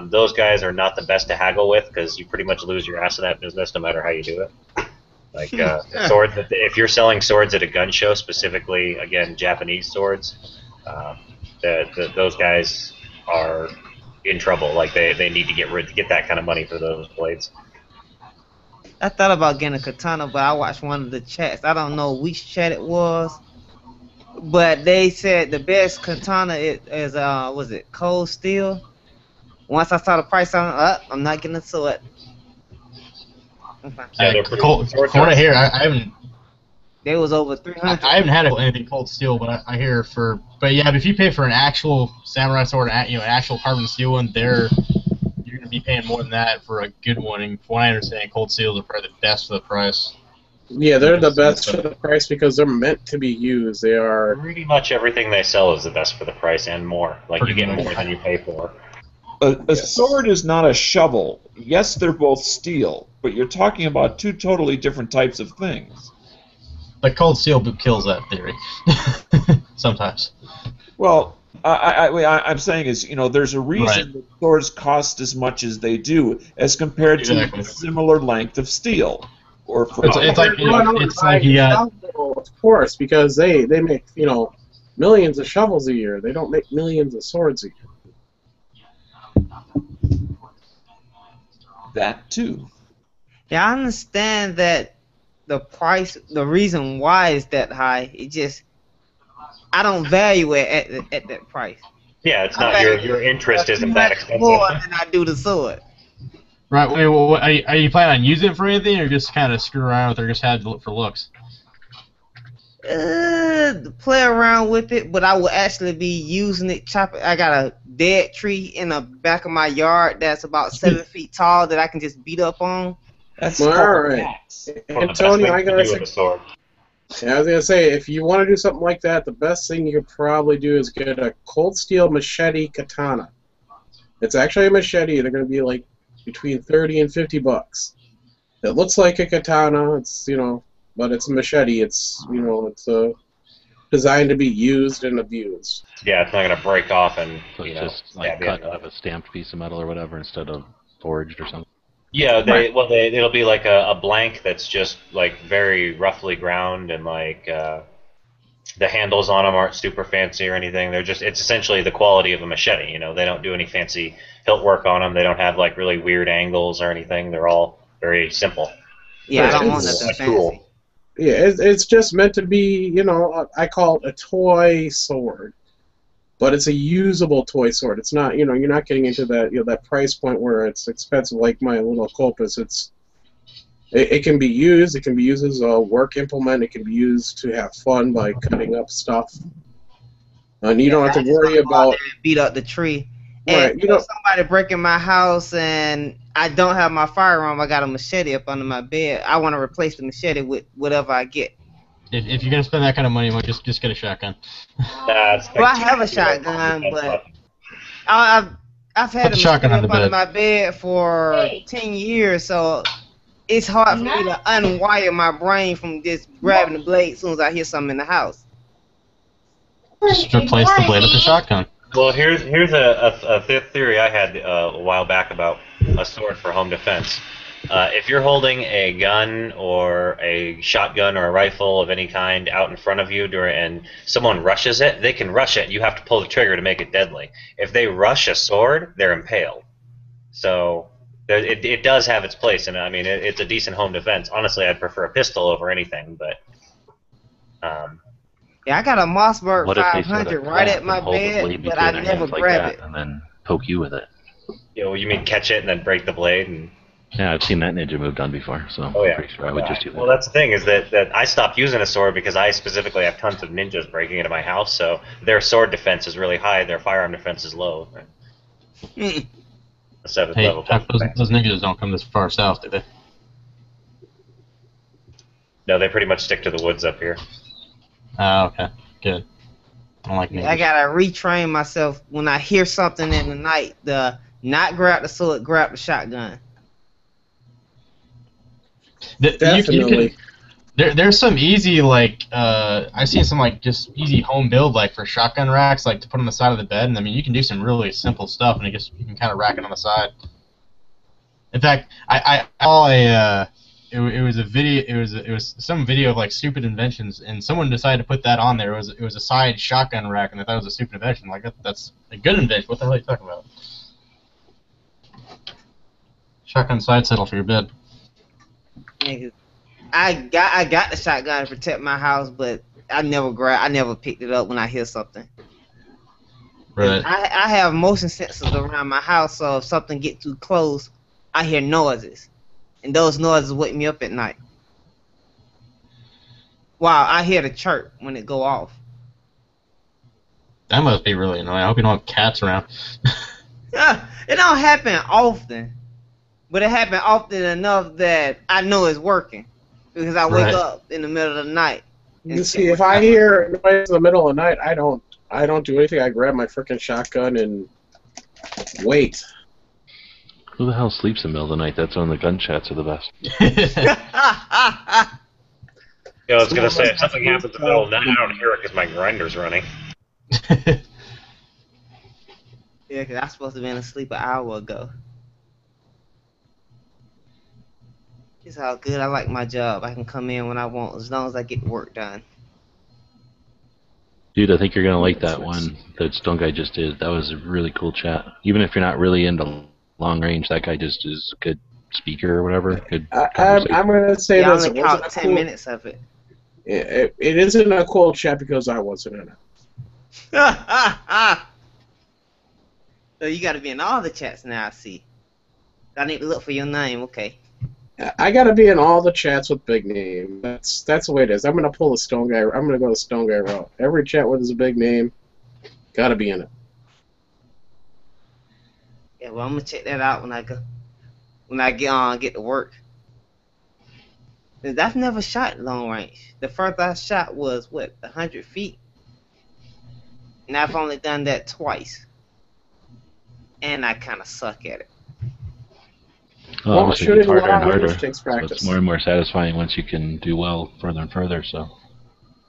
Those guys are not the best to haggle with because you pretty much lose your ass in that business no matter how you do it. Like swords, if you're selling swords at a gun show, specifically again Japanese swords, those guys are in trouble. Like they need to get that kind of money for those blades. I thought about getting a katana, but I watched one of the chats. I don't know which chat it was, but they said the best katana is was it Cold Steel? Once I saw the price on it, I'm not getting a sword. Cold here. I haven't. They was over 300. I haven't had anything Cold Steel, but I hear But yeah, if you pay for an actual samurai sword, an actual carbon steel one, you're gonna be paying more than that for a good one. And from what I understand, Cold Steel is probably the best for the price. Yeah, they're the best for the price because they're meant to be used. They are pretty much everything they sell is the best for the price and more. Like you get more than you pay for. A sword is not a shovel. Yes, they're both steel, but you're talking about two totally different types of things. But Cold Steel kills that theory. Sometimes. Well, I'm saying is, there's a reason that swords cost as much as they do as compared to a similar length of steel. Or it's like you got, of course, because they make millions of shovels a year. They don't make millions of swords a year. That too. Yeah, I understand that the price, the reason why is that high. It just, I don't value it at that price. Yeah, it's not your interest isn't that expensive. More than I do the sword. Right. Wait, well, are you planning on using it for anything, or just kind of screw around with it, or just have it for looks? Play around with it, but I will actually be using it. I got a dead tree in the back of my yard that's about 7 feet tall that I can just beat up on. That's all right. And Tony, I was gonna say, if you want to do something like that, the best thing you could probably do is get a Cold Steel machete katana. It's actually a machete. They're gonna be like between $30 and $50. It looks like a katana. It's but it's a machete. It's it's designed to be used and abused. Yeah, it's not gonna break off and just like cut out of a stamped piece of metal or whatever instead of forged or something. Yeah, it'll be like a blank that's just like very roughly ground and like The handles on them aren't super fancy or anything. It's essentially the quality of a machete. You know, they don't do any fancy hilt work on them. They don't have like really weird angles or anything. They're all very simple. Yeah, I don't want It's- nothing Tool. fancy. Yeah, it's just meant to be, I call it a toy sword, but it's a usable toy sword. It's not, you're not getting into that, that price point where it's expensive like my little Copus. It can be used. It can be used as a work implement. It can be used to have fun by cutting up stuff, and you don't have to worry about beat up the tree. Right, And if somebody breaking my house and I don't have my firearm, I got a machete up under my bed. I want to replace the machete with whatever I get. If you're gonna spend that kind of money, well, just get a shotgun. Well, I have a shotgun, but I've had Put a the shotgun machete on up the under bed. my bed for 10 years, so it's hard for me to unwire my brain from just grabbing the blade as soon as I hear something in the house. Just replace the blade with the shotgun. Well, here's a theory I had a while back about a sword for home defense. If you're holding a gun or a shotgun or a rifle of any kind out in front of you and someone rushes it, they can rush it. You have to pull the trigger to make it deadly. If they rush a sword, they're impaled. So it does have its place, and I mean it's a decent home defense. Honestly, I'd prefer a pistol over anything, but. Yeah, I got a Mossberg What if they sort 500 of right grab at my and hold the bed, blade but between I their never hands like grab that it. and then poke you with it? You mean catch it and then break the blade and. Yeah, I've seen that ninja move done before, so Oh, yeah. I'm pretty sure I would just do that. Well, that's the thing is that I stopped using a sword because I specifically have tons of ninjas breaking into my house, so their sword defense is really high, their firearm defense is low. Right? A 7th Hey, level. those ninjas don't come this far south, do they? No, they pretty much stick to the woods up here. Okay, good. I don't like ninjas. I gotta retrain myself when I hear something in the night. Not grab the sword, grab the shotgun. Definitely. There's some easy I've seen some just easy home build for shotgun racks to put on the side of the bed, and I mean you can do some really simple stuff, and you can kind of rack it on the side. In fact, I saw it was a video, it was some video of stupid inventions, and someone decided to put that on there. It was a side shotgun rack, and I thought it was a stupid invention. That's a good invention. What the hell are you talking about? Shotgun side saddle for your bed. Nigga, I got the shotgun to protect my house, but I never picked it up when I hear something. Right. I have motion sensors around my house, so if something get too close, I hear noises, and those noises wake me up at night. Wow, I hear the chirp when it go off. That must be really annoying. I hope you don't have cats around. It don't happen often, but it happen often enough that I know it's working because I wake Right. up in the middle of the night. You see, if I hear noise in the middle of the night, I don't do anything. I grab my freaking shotgun and wait. Who the hell sleeps in the middle of the night? That's when the gun chats are the best. I was gonna say if something happens in the middle of the night, I don't hear it because my grinder's running. Yeah, because I'm supposed to be asleep an hour ago. It's all good. I like my job. I can come in when I want as long as I get the work done. Dude, I think you're gonna like that one that Stone Guy just did. That was a really cool chat. Even if you're not really into long range, that guy just is a good speaker or whatever. Good conversation. I'm going to say Yeah, I this. only It caught wasn't 10 cool. minutes of it. It isn't a cool chat because I wasn't in it. So you got to be in all the chats now, I see. I need to look for your name, okay. I got to be in all the chats with big name. That's the way it is. I'm going to pull the Stone Guy. I'm going to go the Stone Guy route. Every chat with his big name, got to be in it. Yeah, well, I'm going to check that out when I get to work. 'Cause I've never shot long range. The first I shot was, 100 feet? And I've only done that twice. And I kind of suck at it. Well, Well, obviously shooting it's harder and long range harder. takes So practice. it's more and more satisfying once you can do well further and further. So,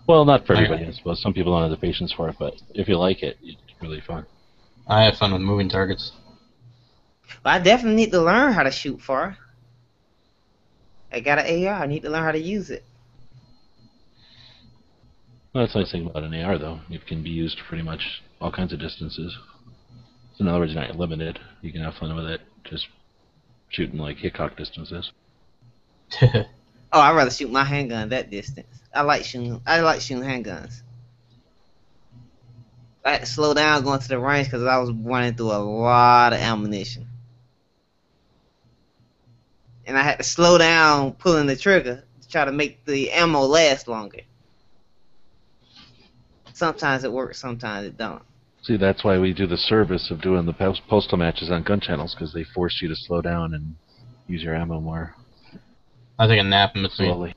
well, not for everybody, I suppose. Some people don't have the patience for it, but if you like it, it's really fun. I have fun with moving targets. But I definitely need to learn how to shoot far. I got an AR. I need to learn how to use it. Well, that's the nice thing about an AR, though. It can be used pretty much all kinds of distances. So in other words, you're not limited. You can have fun with it, just shooting like Hickok distances. Oh, I'd rather shoot my handgun that distance. I like shooting handguns. I had to slow down going to the range because I was running through a lot of ammunition. And I had to slow down pulling the trigger to try to make the ammo last longer. Sometimes it works, sometimes it don't. See, that's why we do the service of doing the postal matches on gun channels, because they force you to slow down and use your ammo more. I take a nap in between. Slowly.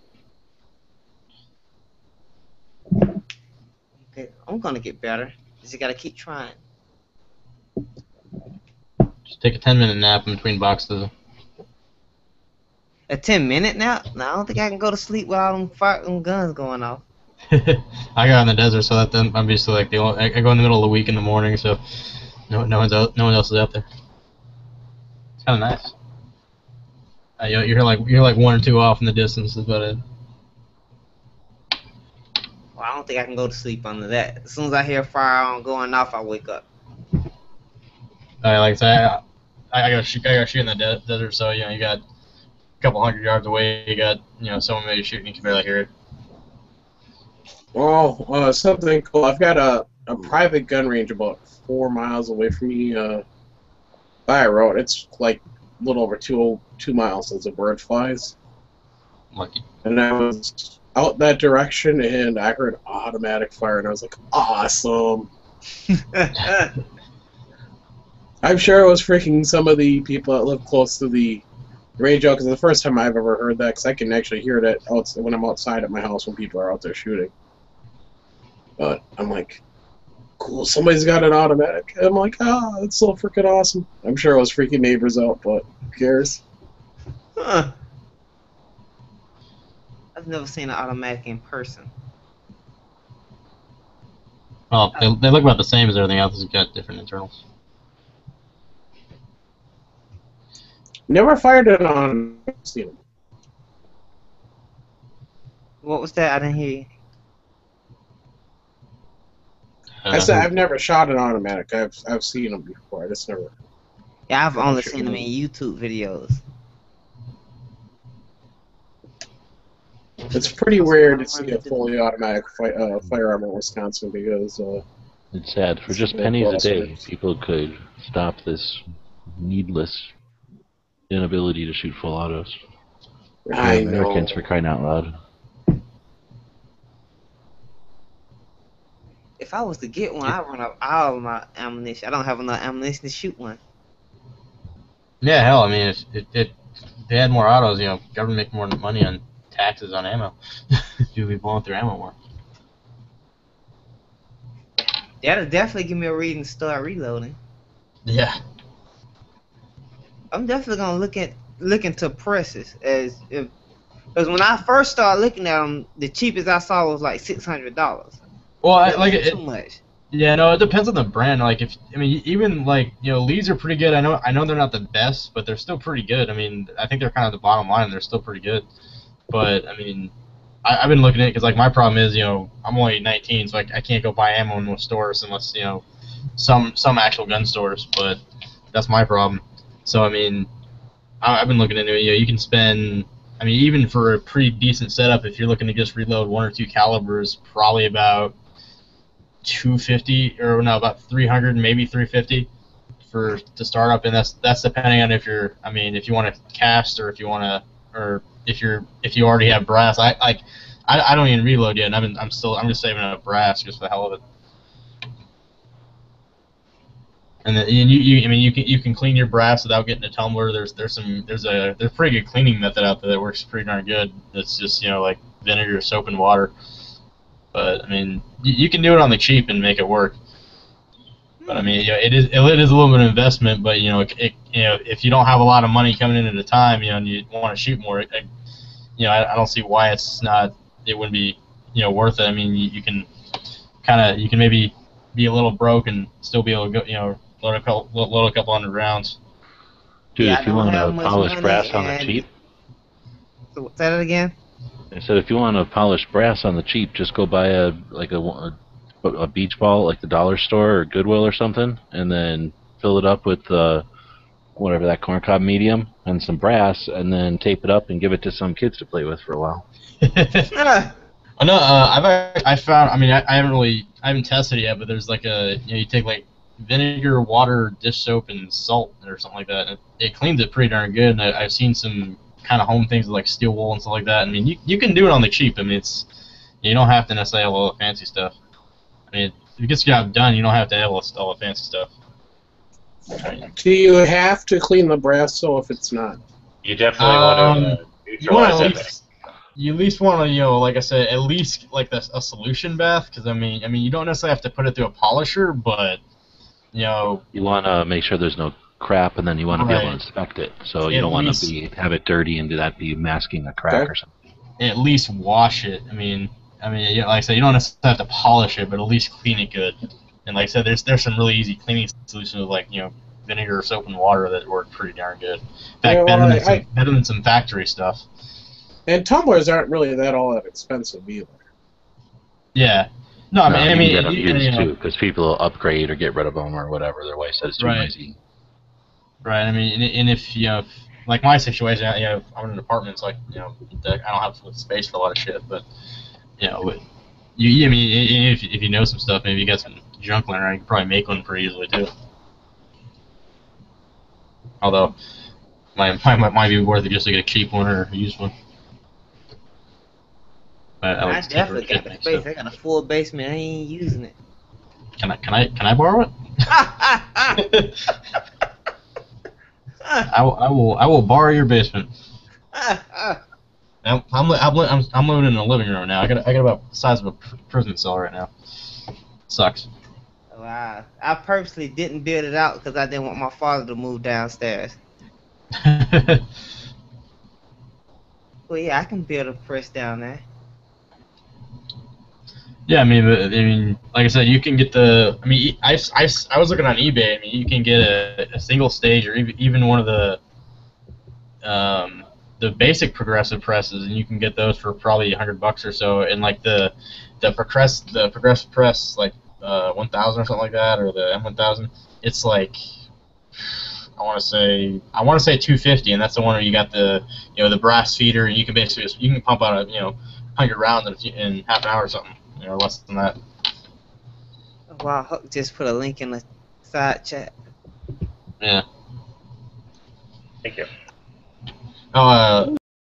Okay, I'm gonna get better. Just gotta keep trying. Just take a 10-minute nap in between boxes. A 10-minute nap? No, I don't think I can go to sleep without them guns going off. I got in the desert, so that then I'm basically like I go in the middle of the week in the morning, so no one else is out there. It's kind of nice. You're like 1 or 2 off in the distance, is about it. Well, I don't think I can go to sleep under that. As soon as I hear a firearm going off, I wake up. Like I say, I got shoot in the desert, so you got a couple 100 yards away, you got someone maybe shooting, you can barely hear it. Well, something cool. I've got a private gun range about 4 miles away from me by a road. It's like a little over 2 miles as a bird flies. Lucky. And I was out that direction, and I heard automatic fire, and I was like, awesome. I'm sure it was freaking some of the people that live close to the range out, because it's the first time I've ever heard that, because I can actually hear that when I'm outside at my house when people are out there shooting. But I'm like, cool, somebody's got an automatic. I'm like, that's so freaking awesome. I'm sure it was freaking neighbors out, but who cares? Huh. I've never seen an automatic in person. Well, they look about the same as everything else. It's got different internals. Never fired it on. What was that? I didn't hear you. I said I've never shot an automatic. I've seen them before. I just never. Yeah, I've only seen them in YouTube videos. It's pretty rare to see a fully automatic firearm in Wisconsin because. It's sad. For just pennies a day, people could stop this needless inability to shoot full autos. I know. Americans, for crying out loud. If I was to get one, I'd run out all of my ammunition. I don't have enough ammunition to shoot one. Yeah, hell, I mean, if they had more autos, government make more money on taxes on ammo. You'll be blowing through ammo more. That'll definitely give me a reason to start reloading. Yeah. I'm definitely gonna look into presses because when I first started looking at them, the cheapest I saw was like $600. Well, too much. Yeah, no, it depends on the brand. Like, even like Lees are pretty good. I know they're not the best, but they're still pretty good. I mean, I think they're kind of the bottom line. They're still pretty good. But I mean, I've been looking at it because like my problem is I'm only 19, so I can't go buy ammo in most stores unless some actual gun stores. But that's my problem. So I mean, I've been looking into it. You can spend. I mean, even for a pretty decent setup, if you're looking to just reload 1 or 2 calibers, probably about $250 or no, about $300, maybe $350 to start up, and that's depending on if you want to cast or if you want to, or if you already have brass. I don't even reload yet, and I'm just saving up brass just for the hell of it. And then you can clean your brass without getting a tumbler. There's a pretty good cleaning method out there that works pretty darn good. It's just like vinegar, soap, and water. But I mean, you can do it on the cheap and make it work. But I mean, it is a little bit of investment. But if you don't have a lot of money coming in at a time, and you want to shoot more, I don't see why it wouldn't be worth it. I mean, you can maybe be a little broke and still be able to go load a couple hundred rounds. Dude, if you want to polish brass on the cheap, So say that again. I said if you want to polish brass on the cheap, just go buy a beach ball like the dollar store or Goodwill or something, and then fill it up with whatever that corncob medium and some brass, and then tape it up and give it to some kids to play with for a while. No, I found. I mean, I haven't tested it yet, but there's like you take like vinegar, water, dish soap, and salt or something like that. And it cleans it pretty darn good. And I've seen some kind of home things with like steel wool and stuff like that. I mean, you can do it on the cheap. I mean, you don't have to necessarily have all the fancy stuff. I mean, if it gets the job done, you don't have to have all the fancy stuff. Do you have to clean the brass so if it's not? You definitely want to neutralize it. You at least want to, like I said, at least like a solution bath, because I mean, you don't necessarily have to put it through a polisher, but you want to make sure there's no crap, and then you want to be able to inspect it. So you don't want to have it dirty and that be masking a crack or something. At least wash it. I mean, like I said, you don't necessarily have to polish it, but at least clean it good. And like I said, there's some really easy cleaning solutions with like vinegar, soap, and water that work pretty darn good. In fact, better than some factory stuff. And tumblers aren't really all that expensive either. Yeah. No, I mean, you can get them used too, because people will upgrade or get rid of them or whatever. Their wife says it's too noisy. Right. I mean, and if like my situation, I'm in an apartment, so I don't have the space for a lot of shit. But I mean, if you know some stuff, maybe you got some junk laying around, you can probably make one pretty easily too. Although, might be worth it just to get a cheap one or a used one. I definitely got the space. I got a full basement. I ain't using it. Can I borrow it? I will borrow your basement. I'm living in a living room now. I got about the size of a prison cell right now. Sucks. Wow. I purposely didn't build it out because I didn't want my father to move downstairs. Well, yeah, I can build a press down there. Yeah, I mean, like I said, you can get the. I mean, I was looking on eBay. I mean, you can get a single stage or even one of the basic progressive presses, and you can get those for probably $100 or so. And like the progressive press, like 1000 or something like that, or the M1000, it's like I want to say 250, and that's the one where you got the the brass feeder, and you can basically pump out 100 rounds in half an hour or something. Or less than that. Wow, Huck just put a link in the side chat. Yeah. Thank you. Oh,